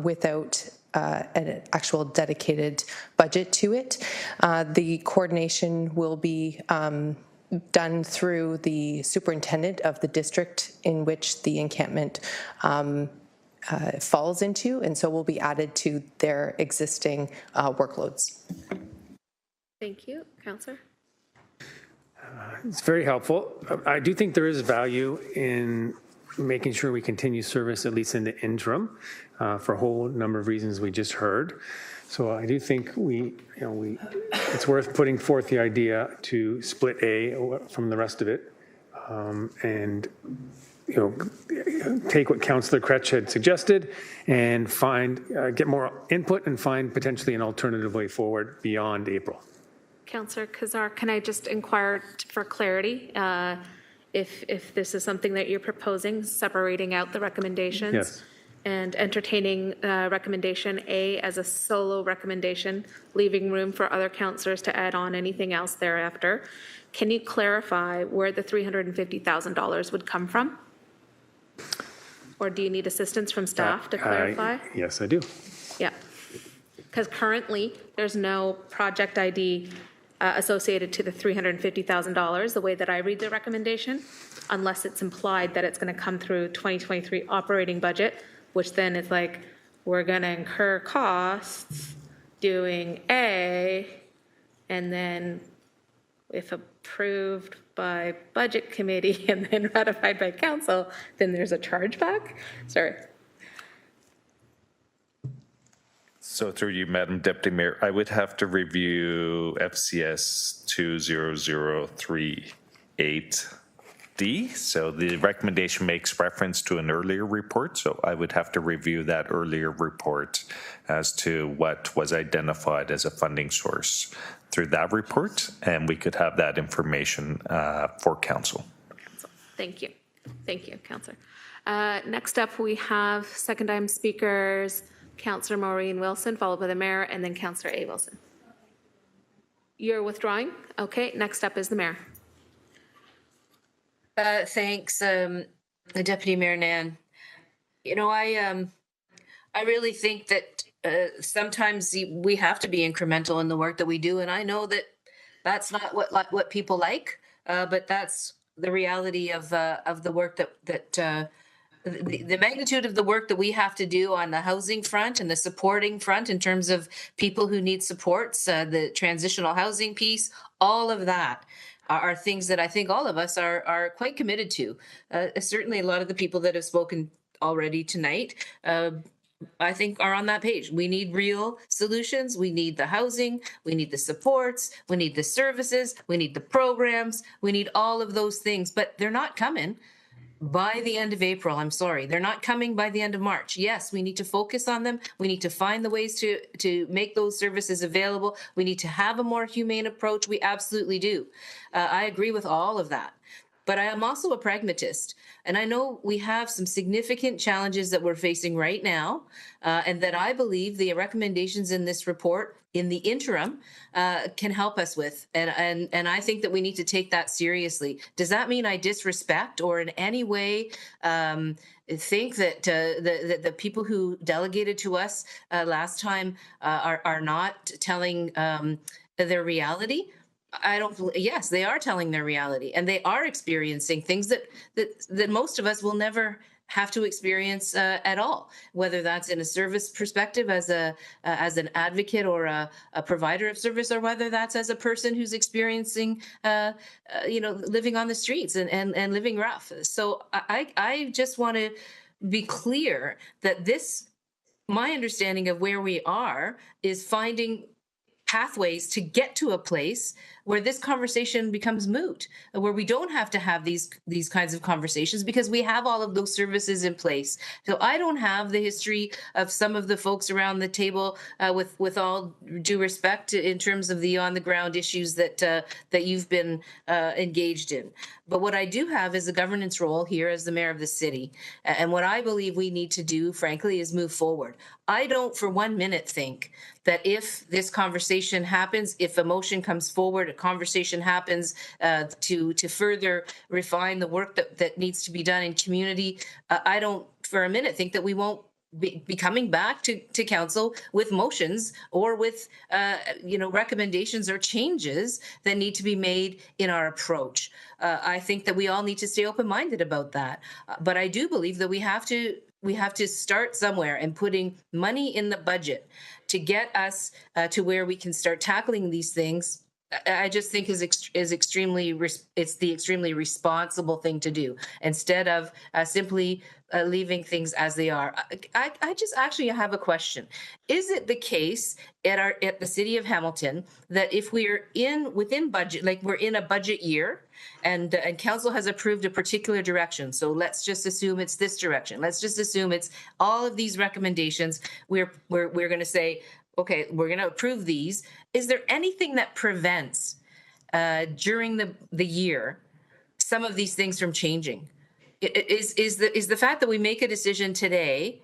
without an actual dedicated budget to it. The coordination will be done through the superintendent of the district in which the encampment falls into, and so will be added to their existing workloads. Thank you. Councillor? It's very helpful. I do think there is value in making sure we continue service at least in the interim for a whole number of reasons we just heard. So I do think it's worth putting forth the idea to split A from the rest of it, and take what Councillor Kretsch had suggested and get more input and find potentially an alternative way forward beyond April. Councillor Kazar, can I just inquire for clarity? If this is something that you're proposing, separating out the recommendations, yes, and entertaining recommendation A as a solo recommendation, leaving room for other councillors to add on anything else thereafter, can you clarify where the $350,000 would come from? Or do you need assistance from staff to clarify? Yes, I do. Yeah, because currently there's no project ID associated to the $350,000, the way that I read the recommendation, unless it's implied that it's going to come through 2023 operating budget, which then is like, we're going to incur costs doing A, and then if approved by budget committee and then ratified by council, then there's a chargeback? Sorry. So through you, Madam Deputy Mayor, I would have to review FCS 20038D. So the recommendation makes reference to an earlier report. So I would have to review that earlier report as to what was identified as a funding source through that report. And we could have that information for council. Thank you. Thank you, Councillor. Next up, we have second-time speakers, Councillor Maureen Wilson, followed by the Mayor, and then Councillor A. Wilson. You're withdrawing? Okay, next up is the Mayor. Thanks, Deputy Mayor Nan. You know, I really think that sometimes we have to be incremental in the work that we do, and I know that that's not what people like, but that's the reality of the work that the magnitude of the work that we have to do on the housing front and the supporting front in terms of people who need supports, the transitional housing piece, all of that are things that I think all of us are quite committed to. Certainly a lot of the people that have spoken already tonight, I think are on that page. We need real solutions. We need the housing. We need the supports. We need the services. We need the programs. We need all of those things, but they're not coming by the end of April. I'm sorry. They're not coming by the end of March. Yes, we need to focus on them. We need to find the ways to make those services available. We need to have a more humane approach. We absolutely do. I agree with all of that. But I am also a pragmatist, and I know we have some significant challenges that we're facing right now, and that I believe the recommendations in this report in the interim can help us with. And I think that we need to take that seriously. Does that mean I disrespect or in any way think that the people who delegated to us last time are not telling their reality? I don't. Yes, they are telling their reality, and they are experiencing things that most of us will never have to experience at all. Whether that's in a service perspective as an advocate or a provider of service, or whether that's as a person who's experiencing, living on the streets and living rough. So I just want to be clear that my understanding of where we are is finding pathways to get to a place where this conversation becomes moot, where we don't have to have these kinds of conversations because we have all of those services in place. So I don't have the history of some of the folks around the table, with all due respect, in terms of the on the ground issues that you've been engaged in. But what I do have is a governance role here as the mayor of the city. And what I believe we need to do, frankly, is move forward. I don't for 1 minute think that if this conversation happens, if a motion comes forward, a conversation happens to further refine the work that needs to be done in community, I don't for a minute think that we won't be coming back to council with motions or with recommendations or changes that need to be made in our approach. I think that we all need to stay open-minded about that. But I do believe that we have to start somewhere, and putting money in the budget to get us to where we can start tackling these things, I just think is extremely responsible thing to do, instead of simply leaving things as they are. I just actually have a question. Is it the case at the city of Hamilton that if we're within budget, like we're in a budget year, and council has approved a particular direction, so let's just assume it's this direction. Let's just assume it's all of these recommendations. We're going to say, okay, we're going to approve these. Is there anything that prevents during the year some of these things from changing? Is the fact that we make a decision today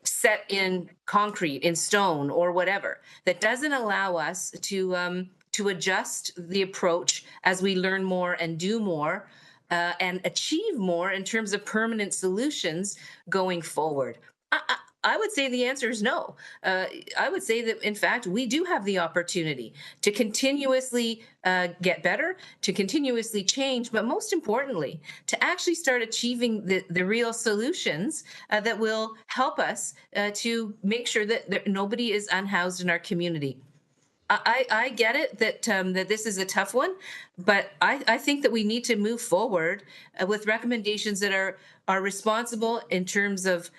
set in concrete, in stone, or whatever, that doesn't allow us to adjust the approach as we learn more and do more and achieve more in terms of permanent solutions going forward? I would say the answer is no. I would say that, in fact, we do have the opportunity to continuously get better, to continuously change, but most importantly, to actually start achieving the real solutions that will help us to make sure that nobody is unhoused in our community. I get it that this is a tough one, but I think that we need to move forward with recommendations that are responsible in terms of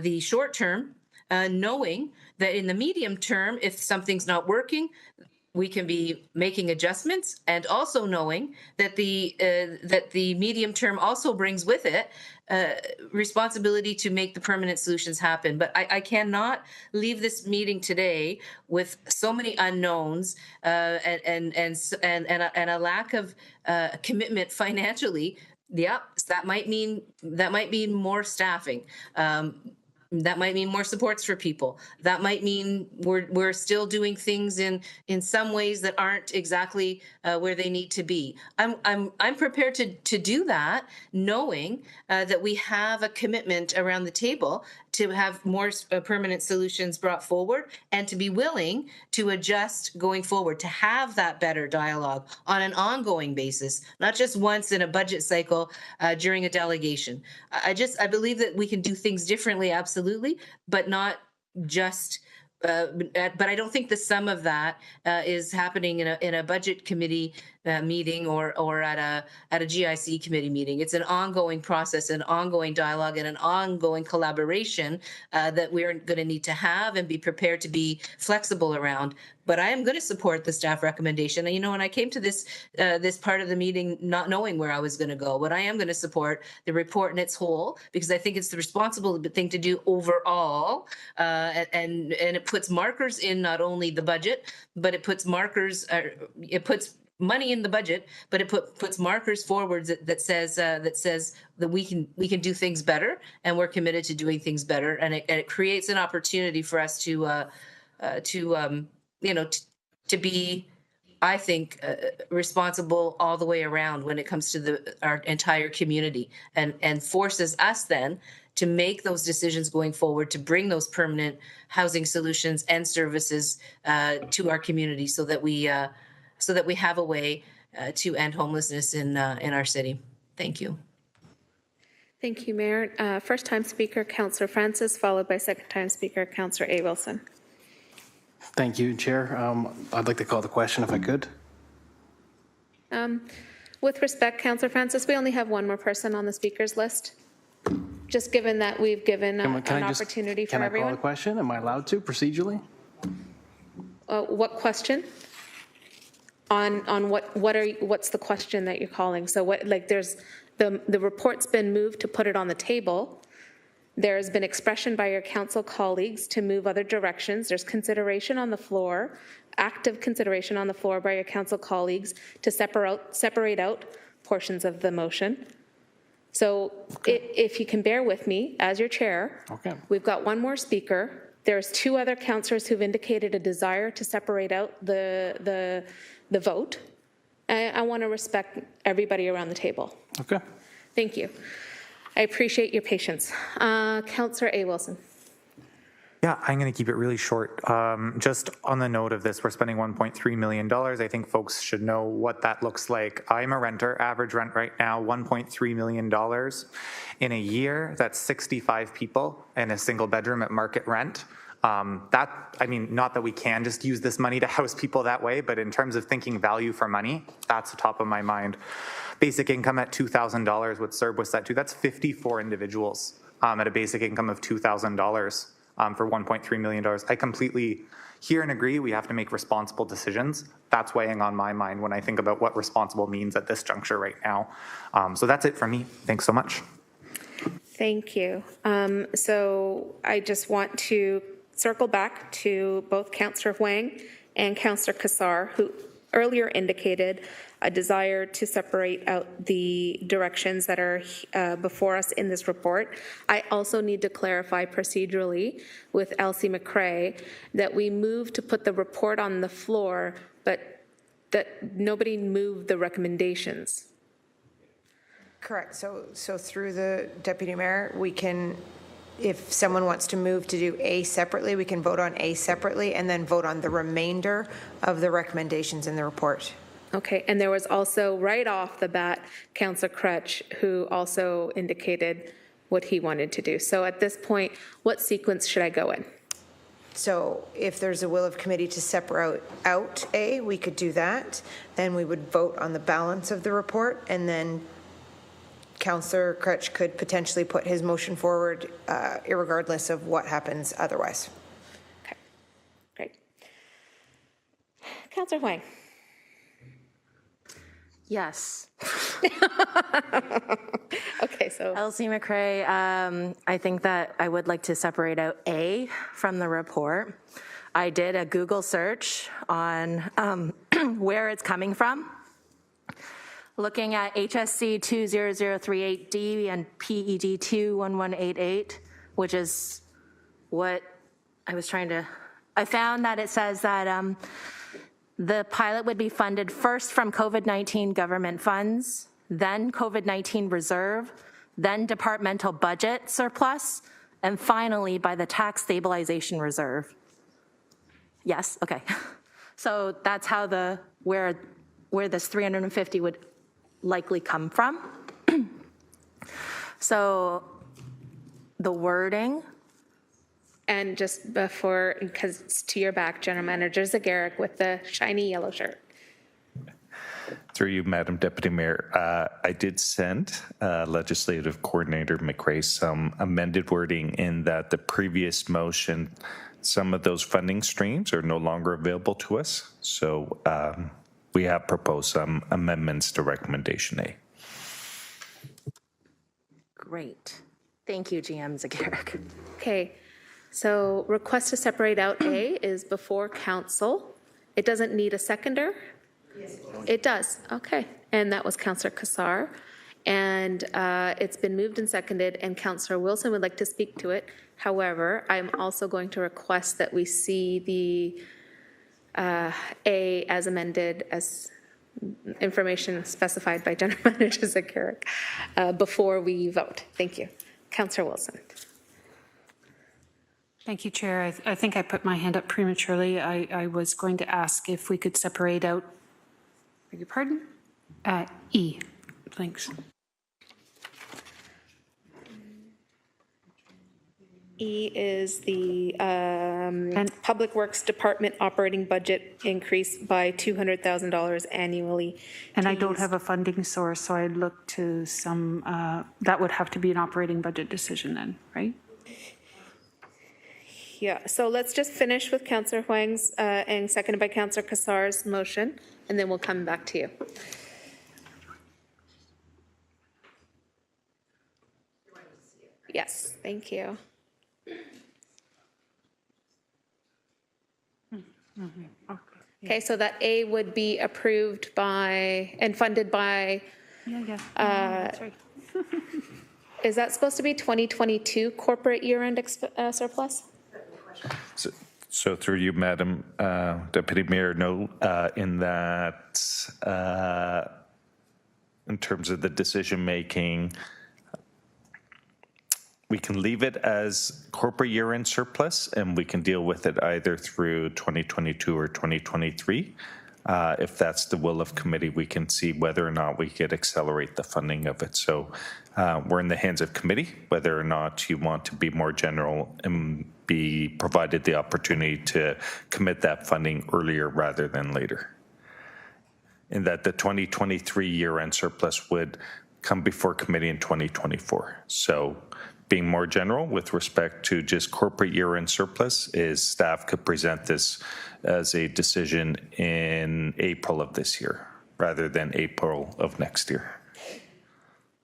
the short term, knowing that in the medium term, if something's not working, we can be making adjustments, and also knowing that the medium term also brings with it responsibility to make the permanent solutions happen. But I cannot leave this meeting today with so many unknowns and a lack of commitment financially. Yep, that might mean more staffing. That might mean more supports for people. That might mean we're still doing things in some ways that aren't exactly where they need to be. I'm prepared to do that, knowing that we have a commitment around the table to have more permanent solutions brought forward, and to be willing to adjust going forward, to have that better dialogue on an ongoing basis, not just once in a budget cycle during a delegation. I believe that we can do things differently, absolutely, but not just. But I don't think the sum of that is happening in a budget committee meeting or at a GIC committee meeting. It's an ongoing process, an ongoing dialogue, and an ongoing collaboration that we're going to need to have and be prepared to be flexible around. But I am going to support the staff recommendation. And, you know, when I came to this part of the meeting not knowing where I was going to go, but I am going to support the report in its whole, because I think it's the responsible thing to do overall. And it puts markers in not only the budget, but it puts markers, it puts money in the budget, but it puts markers forward that says that we can do things better, and we're committed to doing things better, and it creates an opportunity for us to be, I think, responsible all the way around when it comes to our entire community, and forces us then to make those decisions going forward, to bring those permanent housing solutions and services to our community, so that we have a way to end homelessness in our city. Thank you. Thank you, Mayor. First-time speaker, Councillor Francis, followed by second-time speaker, Councillor A. Wilson. Thank you, Chair. I'd like to call the question if I could. With respect, Councillor Francis, we only have one more person on the speakers list. Just given that we've given an opportunity for everyone. Can I call the question? Am I allowed to procedurally? What question? On what's the question that you're calling? So what, like, there's the report's been moved to put it on the table. There has been expression by your council colleagues to move other directions. There's consideration on the floor, active consideration on the floor by your council colleagues to separate out portions of the motion. So if you can bear with me as your chair, okay. We've got one more speaker. There's two other councillors who've indicated a desire to separate out the vote. I want to respect everybody around the table. Okay. Thank you. I appreciate your patience. Councillor A. Wilson. Yeah, I'm going to keep it really short. Just on the note of this, we're spending $1.3 million. I think folks should know what that looks like. I'm a renter, average rent right now, $1.3 million. In a year, that's 65 people in a single bedroom at market rent. I mean, not that we can just use this money to house people that way, but in terms of thinking value for money, that's the top of my mind. Basic income at $2,000, what CERB was set to, that's 54 individuals at a basic income of $2,000 for $1.3 million. I completely hear and agree we have to make responsible decisions. That's weighing on my mind when I think about what responsible means at this juncture right now. So that's it from me. Thanks so much. Thank you. So I just want to circle back to both Councillor Huang and Councillor Kassar, who earlier indicated a desire to separate out the directions that are before us in this report. I also need to clarify procedurally with Elsie McCrae that we moved to put the report on the floor, but that nobody moved the recommendations. Correct. So through the Deputy Mayor, we can, if someone wants to move to do A separately, we can vote on A separately and then vote on the remainder of the recommendations in the report. Okay, and there was also right off the bat, Councillor Crutch, who also indicated what he wanted to do. So at this point, what sequence should I go in? So if there's a will of committee to separate out A, we could do that. Then we would vote on the balance of the report, and then Councillor Crutch could potentially put his motion forward irregardless of what happens otherwise. Okay, great. Councillor Huang. Yes. Okay, so Elsie McCrae, I think that I would like to separate out A from the report. I did a Google search on where it's coming from. Looking at HSC 20038D and PED 21188, which is what I was trying to, I found that it says that the pilot would be funded first from COVID-19 government funds, then COVID-19 reserve, then departmental budget surplus, and finally by the tax stabilization reserve. Yes, okay. So that's how where this 350 would likely come from. So the wording. And just before, because it's to your back, General Manager Zagaric with the shiny yellow shirt. Through you, Madam Deputy Mayor, I did send Legislative Coordinator McRae some amended wording in that the previous motion, some of those funding streams are no longer available to us. So we have proposed some amendments to recommendation A. Great. Thank you, GM Zagirik. Okay, so request to separate out A is before council. It doesn't need a seconder? Yes, it does. Okay, and that was Councillor Cassar. And it's been moved and seconded, and Councillor Wilson would like to speak to it. However, I'm also going to request that we see the A as amended as information specified by General Manager Zagirik before we vote. Thank you. Councillor Wilson. Thank you, Chair. I think I put my hand up prematurely. I was going to ask if we could separate out, beg your pardon, E. Thanks. E is the Public Works Department operating budget increase by $200,000 annually. And I don't have a funding source, so I'd look to some, that would have to be an operating budget decision then, right? Yeah, so let's just finish with Councillor Huang's and seconded by Councillor Cassar's motion, and then we'll come back to you. Yes, thank you. Okay, so that A would be approved by and funded by. That's right. Is that supposed to be 2022 corporate year-end surplus? So through you, Madam Deputy Mayor, no, in that, in terms of the decision-making, we can leave it as corporate year-end surplus, and we can deal with it either through 2022 or 2023. If that's the will of committee, we can see whether or not we could accelerate the funding of it. So we're in the hands of committee, whether or not you want to be more general and be provided the opportunity to commit that funding earlier rather than later. In that the 2023 year-end surplus would come before committee in 2024. So being more general with respect to just corporate year-end surplus is staff could present this as a decision in April of this year rather than April of next year.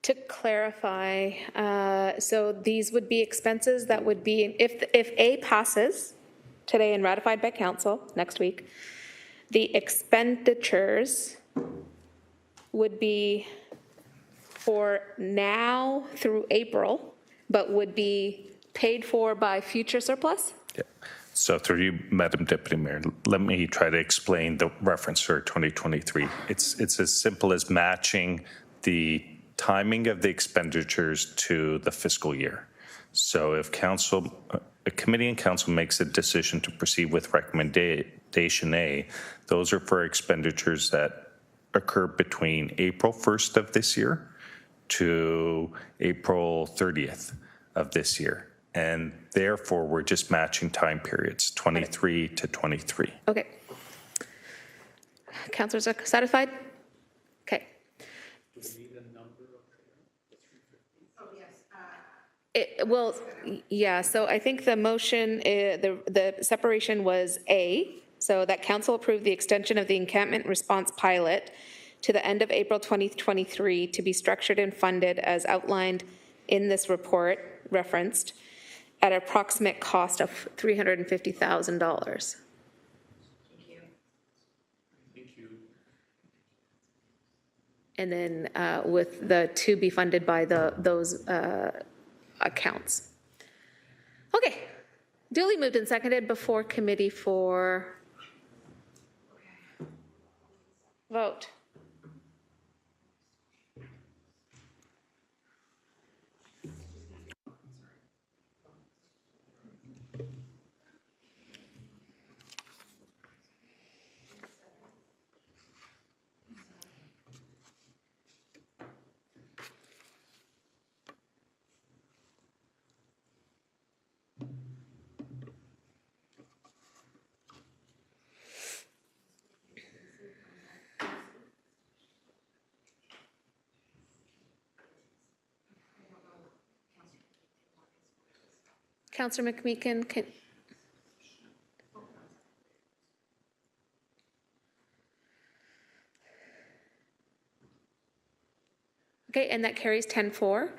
To clarify, so these would be expenses that would be, if A passes today and ratified by council next week, the expenditures would be for now through April, but would be paid for by future surplus? Yeah. So through you, Madam Deputy Mayor, let me try to explain the reference for 2023. It's as simple as matching the timing of the expenditures to the fiscal year. So if council, a committee and council makes a decision to proceed with recommendation A, those are for expenditures that occur between April 1st of this year to April 30th of this year. And therefore, we're just matching time periods, 23 to 23. Okay. Councillors are satisfied? Okay. Well, yeah, so I think the motion, the separation was A, so that council approved the extension of the encampment response pilot to the end of April 2023 to be structured and funded as outlined in this report referenced at an approximate cost of $350,000. And then with the to be funded by those accounts. Okay, duly moved and seconded before committee for vote. Councillor McMeekin, can... Okay, and that carries 10-4.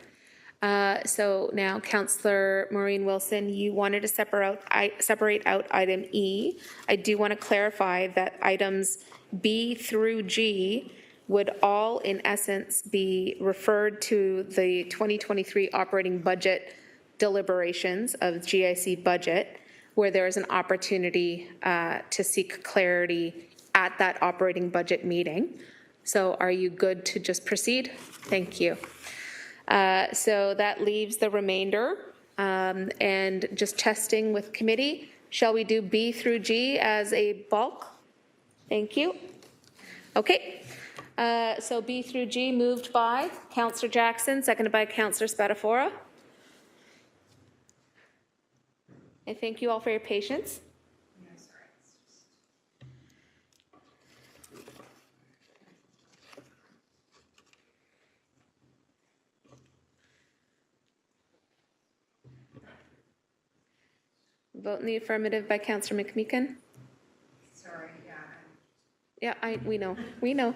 So now, Councillor Maureen Wilson, you wanted to separate out item E. I do want to clarify that items B through G would all, in essence, be referred to the 2023 operating budget deliberations of GIC budget, where there is an opportunity to seek clarity at that operating budget meeting. So are you good to just proceed? Thank you. So that leaves the remainder, and just testing with committee. Shall we do B through G as a bulk? Thank you. Okay. So B through G moved by Councillor Jackson, seconded by Councillor Spadafora. I thank you all for your patience. Vote in the affirmative by Councillor McMeekin. Sorry, Yeah, we know. We know.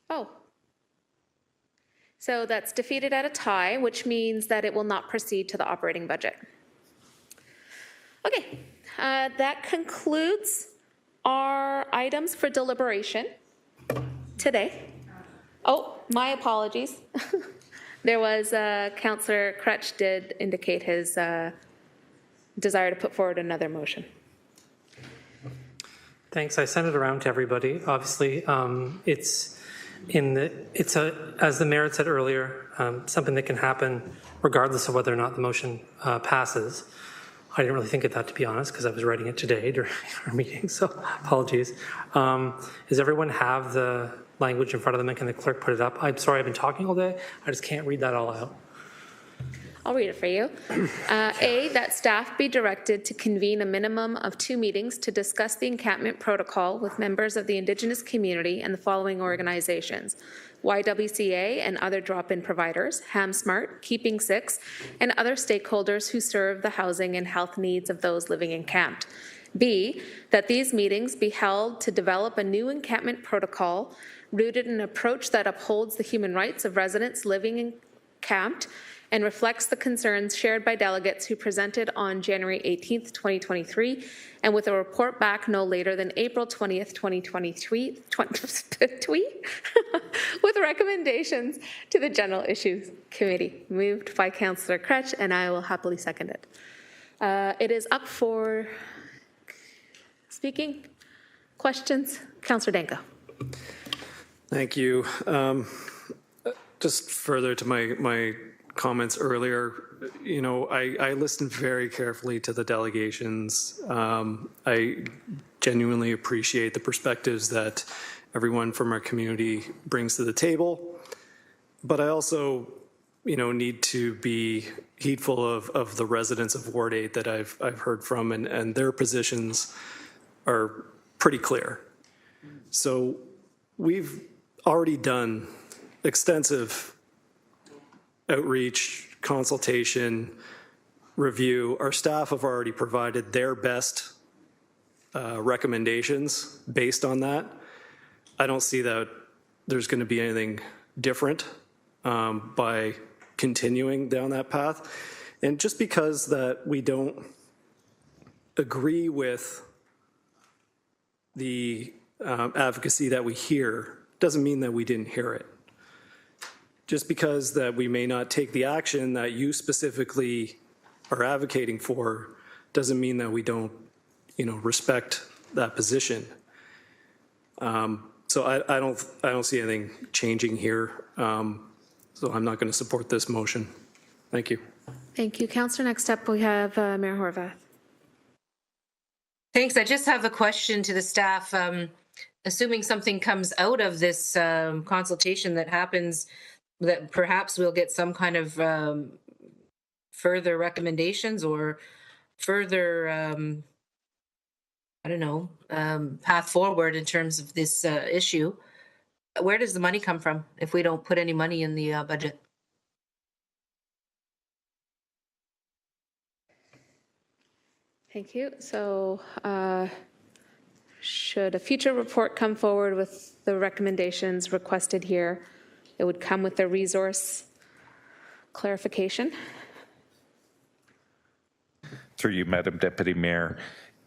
Oh. So that's defeated at a tie, which means that it will not proceed to the operating budget. Okay, that concludes our items for deliberation today. Oh, my apologies. There was, Councillor Crutch did indicate his desire to put forward another motion. Thanks. I sent it around to everybody. Obviously, as the mayor said earlier, something that can happen regardless of whether or not the motion passes. I didn't really think of that, to be honest, because I was writing it today during our meeting, so apologies. Does everyone have the language in front of them, and can the clerk put it up? I'm sorry, I've been talking all day. I just can't read that all out. I'll read it for you. A, that staff be directed to convene a minimum of 2 meetings to discuss the encampment protocol with members of the Indigenous community and the following organizations: YWCA and other drop-in providers, HamSmart, Keeping Six, and other stakeholders who serve the housing and health needs of those living encamped. B, that these meetings be held to develop a new encampment protocol rooted in an approach that upholds the human rights of residents living encamped and reflects the concerns shared by delegates who presented on January 18th, 2023, and with a report back no later than April 20th, 2023, with recommendations to the General Issues Committee. Moved by Councillor Crutch, and I will happily second it. It is up for speaking. Questions? Councillor Danko. Thank you. Just further to my comments earlier, you know, I listened very carefully to the delegations. I genuinely appreciate the perspectives that everyone from our community brings to the table, but I also, you know, need to be heedful of the residents of Ward 8 that I've heard from, and their positions are pretty clear. So we've already done extensive outreach, consultation, review. Our staff have already provided their best recommendations based on that. I don't see that there's going to be anything different by continuing down that path. And just because that we don't agree with the advocacy that we hear doesn't mean that we didn't hear it. Just because that we may not take the action that you specifically are advocating for doesn't mean that we don't, you know, respect that position. So I don't see anything changing here. So I'm not going to support this motion. Thank you. Thank you, Councillor. Next up, we have Mayor Horvath. Thanks. I just have a question to the staff. assuming something comes out of this consultation that happens, that perhaps we'll get some kind of further recommendations or further, I don't know, path forward in terms of this issue. Where does the money come from if we don't put any money in the budget? Thank you. So should a future report come forward with the recommendations requested here, it would come with a resource clarification? Through you, Madam Deputy Mayor,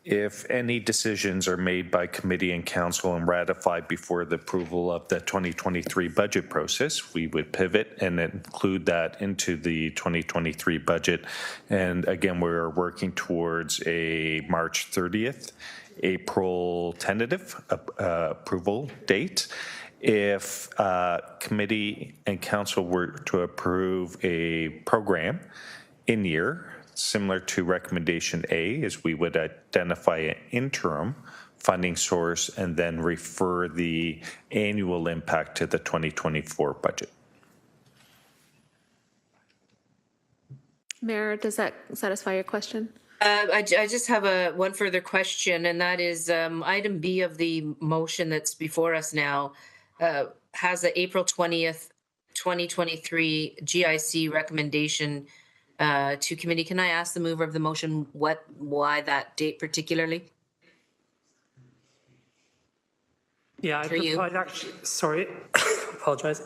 if any decisions are made by committee and council and ratified before the approval of the 2023 budget process, we would pivot and include that into the 2023 budget. And again, we're working towards a March 30th, April tentative approval date. If committee and council were to approve a program in year, similar to recommendation A, is we would identify an interim funding source and then refer the annual impact to the 2024 budget. Mayor, does that satisfy your question? I just have one further question, and that is item B of the motion that's before us now has an April 20th, 2023 GIC recommendation to committee. Can I ask the mover of the motion why that date particularly? Yeah, sorry, apologize.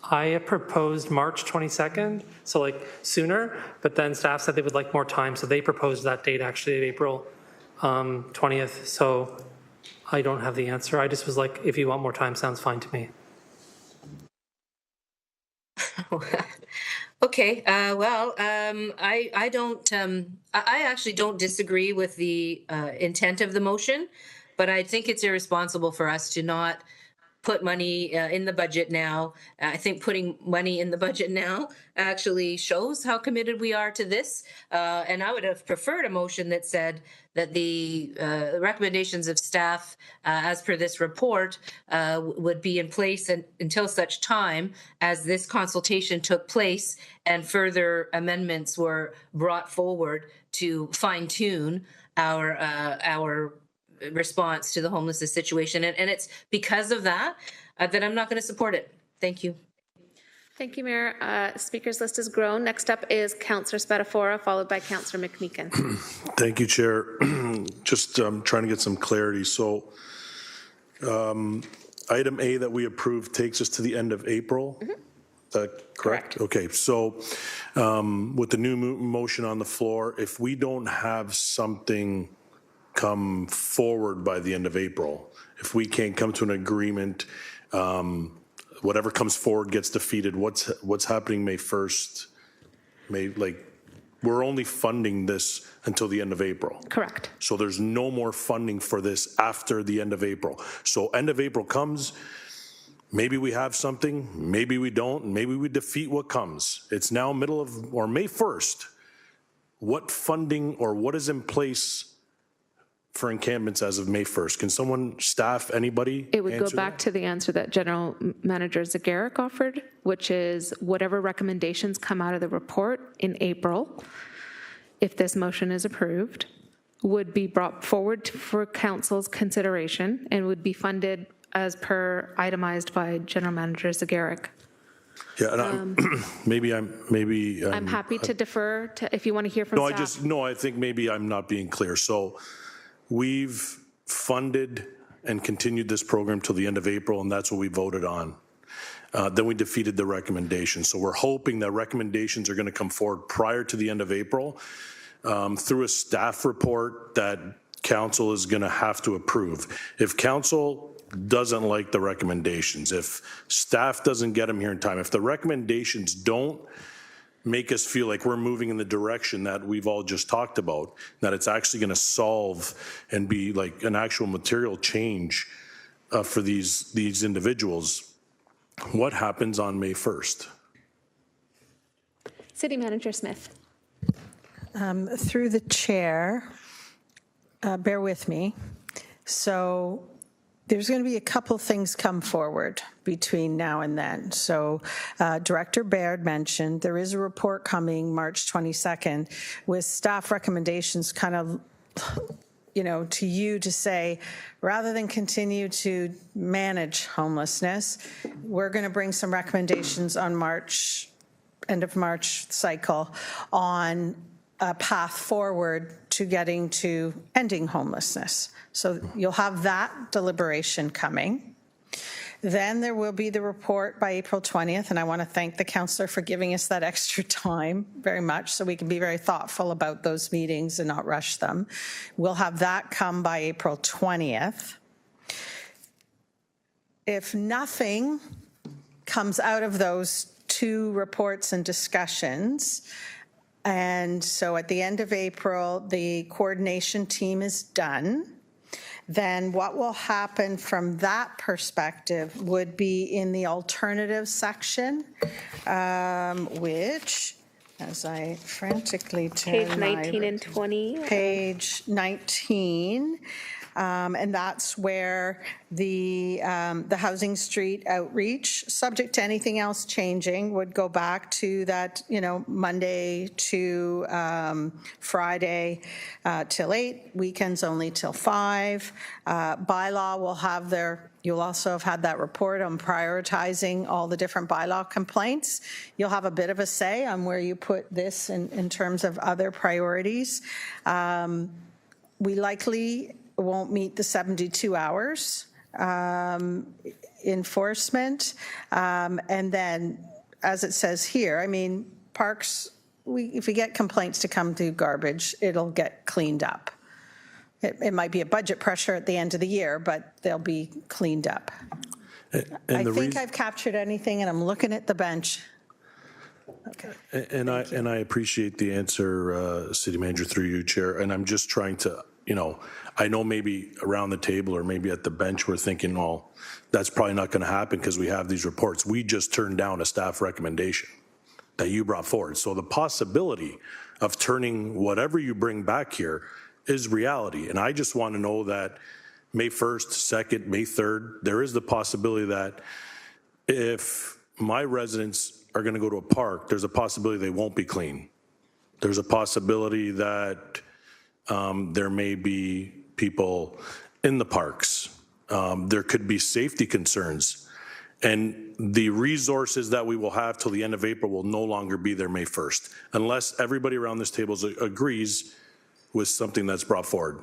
I proposed March 22nd, so like sooner, but then staff said they would like more time, so they proposed that date actually of April 20th. So I don't have the answer. I just was like, if you want more time, sounds fine to me. Okay, I don't, I actually don't disagree with the intent of the motion, but I think it's irresponsible for us to not put money in the budget now. I think putting money in the budget now actually shows how committed we are to this. And I would have preferred a motion that said that the recommendations of staff as per this report would be in place until such time as this consultation took place and further amendments were brought forward to fine tune our response to the homelessness situation. And it's because of that that I'm not going to support it. Thank you. Thank you, Mayor. Speakers list has grown. Next up is Councillor Spadafora, followed by Councillor McMeekin. Thank you, Chair. Just trying to get some clarity. So item A that we approved takes us to the end of April. Mm-hmm. Is that correct? Okay. So with the new motion on the floor, if we don't have something come forward by the end of April, if we can't come to an agreement, whatever comes forward gets defeated. What's happening May 1st? We're only funding this until the end of April. Correct. So there's no more funding for this after the end of April. So end of April comes, maybe we have something, maybe we don't, maybe we defeat what comes. It's now May 1st. What funding or what is in place for encampments as of May 1st? Can someone, staff, anybody? It would go back to the answer that General Manager Zagarek offered, which is whatever recommendations come out of the report in April, if this motion is approved, would be brought forward for Council's consideration and would be funded as per itemized by General Manager Zagarek. Yeah, and I'm happy to defer to, if you want to hear from staff. I think maybe I'm not being clear. So we've funded and continued this program till the end of April, and that's what we voted on. Then we defeated the recommendation. So we're hoping that recommendations are going to come forward prior to the end of April through a staff report that council is going to have to approve. If council doesn't like the recommendations, if staff doesn't get them here in time, if the recommendations don't make us feel like we're moving in the direction that we've all just talked about, that it's actually going to solve and be like an actual material change for these individuals, what happens on May 1st? City Manager Smith. Through the chair, bear with me. So There's going to be a couple things come forward between now and then. So Director Baird mentioned there is a report coming March 22nd with staff recommendations kind of, to you to say, rather than continue to manage homelessness, we're going to bring some recommendations on end of March cycle on a path forward to getting to ending homelessness. So you'll have that deliberation coming. Then there will be the report by April 20th, and I want to thank the councillor for giving us that extra time very much so we can be very thoughtful about those meetings and not rush them. We'll have that come by April 20th. If nothing comes out of those two reports and discussions, and so at the end of April, the coordination team is done, then what will happen from that perspective would be in the alternative section, which, as I frantically turn Page 19 and 20. Page 19. And that's where the Housing Street outreach, subject to anything else changing, would go back to that, Monday to Friday till 8, weekends only till 5. Bylaw will have you'll also have had that report on prioritizing all the different bylaw complaints. You'll have a bit of a say on where you put this in terms of other priorities. We likely won't meet the 72 hours enforcement. And then, as it says here, parks, if we get complaints to come to garbage, it'll get cleaned up. It might be a budget pressure at the end of the year, but they'll be cleaned up. I think I've captured anything, and I'm looking at the bench. Okay. And I appreciate the answer, City Manager, through you, Chair. And I'm just trying to, I know maybe around the table or maybe at the bench we're thinking, well, that's probably not going to happen because we have these reports. We just turned down a staff recommendation that you brought forward. So the possibility of turning whatever you bring back here is reality. And I just want to know that May 1st, 2nd, May 3rd, there is the possibility that if my residents are going to go to a park, there's a possibility they won't be clean. There's a possibility that there may be people in the parks. There could be safety concerns. And the resources that we will have till the end of April will no longer be there May 1st, unless everybody around this table agrees with something that's brought forward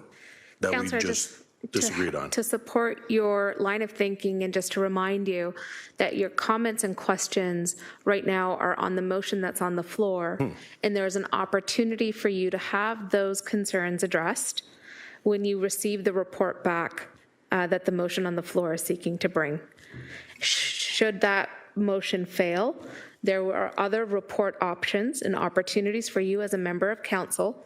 that we just disagreed on. To support your line of thinking and just to remind you that your comments and questions right now are on the motion that's on the floor, and there's an opportunity for you to have those concerns addressed when you receive the report back that the motion on the floor is seeking to bring. Should that motion fail, there are other report options and opportunities for you as a member of council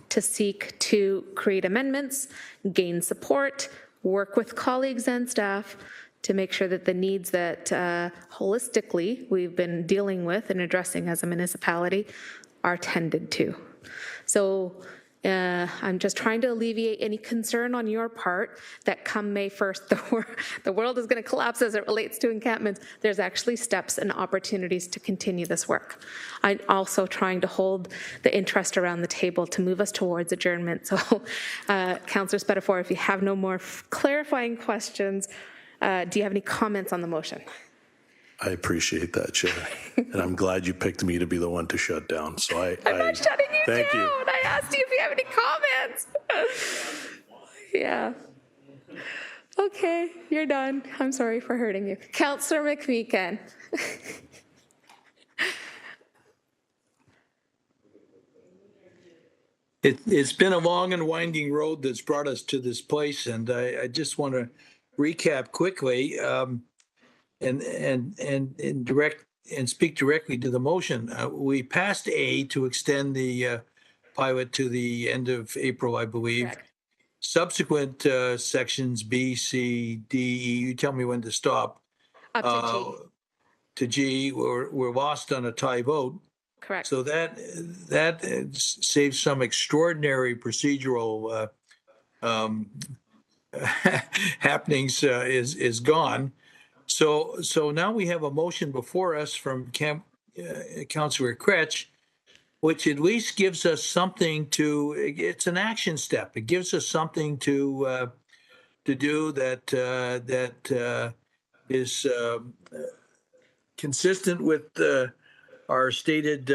to seek to create amendments, gain support, work with colleagues and staff to make sure that the needs that holistically we've been dealing with and addressing as a municipality are tended to. So I'm just trying to alleviate any concern on your part that come May 1st, the world is going to collapse as it relates to encampments. There's actually steps and opportunities to continue this work. I'm also trying to hold the interest around the table to move us towards adjournment. So, Councillor Spetafor, if you have no more clarifying questions, do you have any comments on the motion? I appreciate that, Chair. And I'm glad you picked me to be the one to shut down. So I'm not shutting you thank down. You. I asked you if you have any comments. Yeah. Okay, you're done. I'm sorry for hurting you. Councillor McMeekin. It's been a long and winding road that's brought us to this place, and I just want to recap quickly. And direct and speak directly to the motion. We passed A to extend the pilot to the end of April, I believe. Correct. Subsequent sections B, C, D, E. You tell me when to stop. Up to G. To G, we're lost on a tie vote. Correct. So that saves some extraordinary procedural happenings is gone. So now we have a motion before us from Councillor Kretsch, which at least gives us something to. It's an action step. It gives us something to do that is consistent with our stated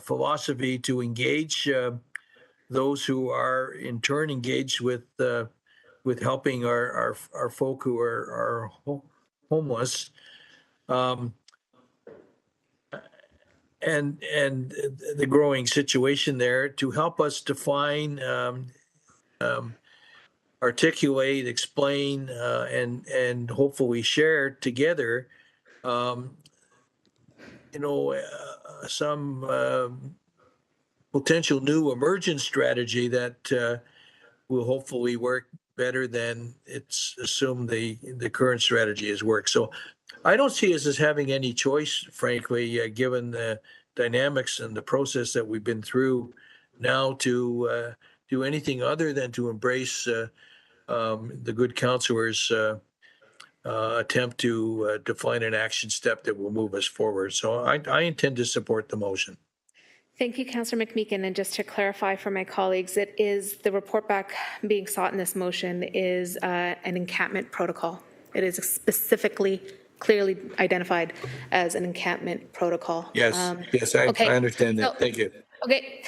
philosophy to engage those who are in turn engaged with helping our folk who are homeless, and the growing situation there, to help us define, articulate, explain, and hopefully share together, some potential new emergent strategy that will hopefully work better than it's assumed the current strategy has worked. So I don't see us as having any choice, frankly, given the dynamics and the process that we've been through now, to do anything other than to embrace the good councillor's attempt to define an action step that will move us forward. So I intend to support the motion. Thank you, Councillor McMeekin. And just to clarify for my colleagues, it is the report back being sought in this motion is an encampment protocol. It is specifically, clearly identified as an encampment protocol. Yes, I understand that. So, thank you. Okay.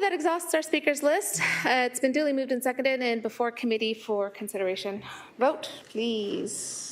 That exhausts our speakers list. It's been duly moved and seconded and before committee for consideration. Vote, please.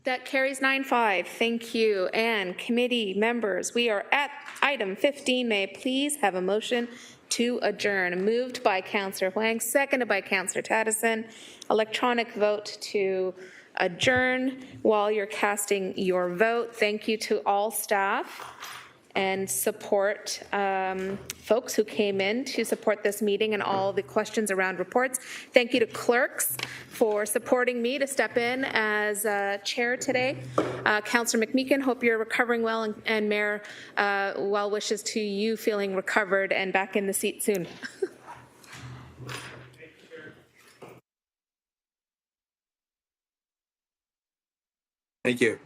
That carries 9-5. Thank you. And committee members, we are at item 15. May I please have a motion to adjourn? Moved by Councillor Huang, seconded by Councillor Taddison. Electronic vote to adjourn while you're casting your vote. Thank you to all staff and support folks who came in to support this meeting and all the questions around reports. Thank you to clerks for supporting me to step in as chair today. Councillor McMeekin, hope you're recovering well, and Mayor, well wishes to you feeling recovered and back in the seat soon. Thank you.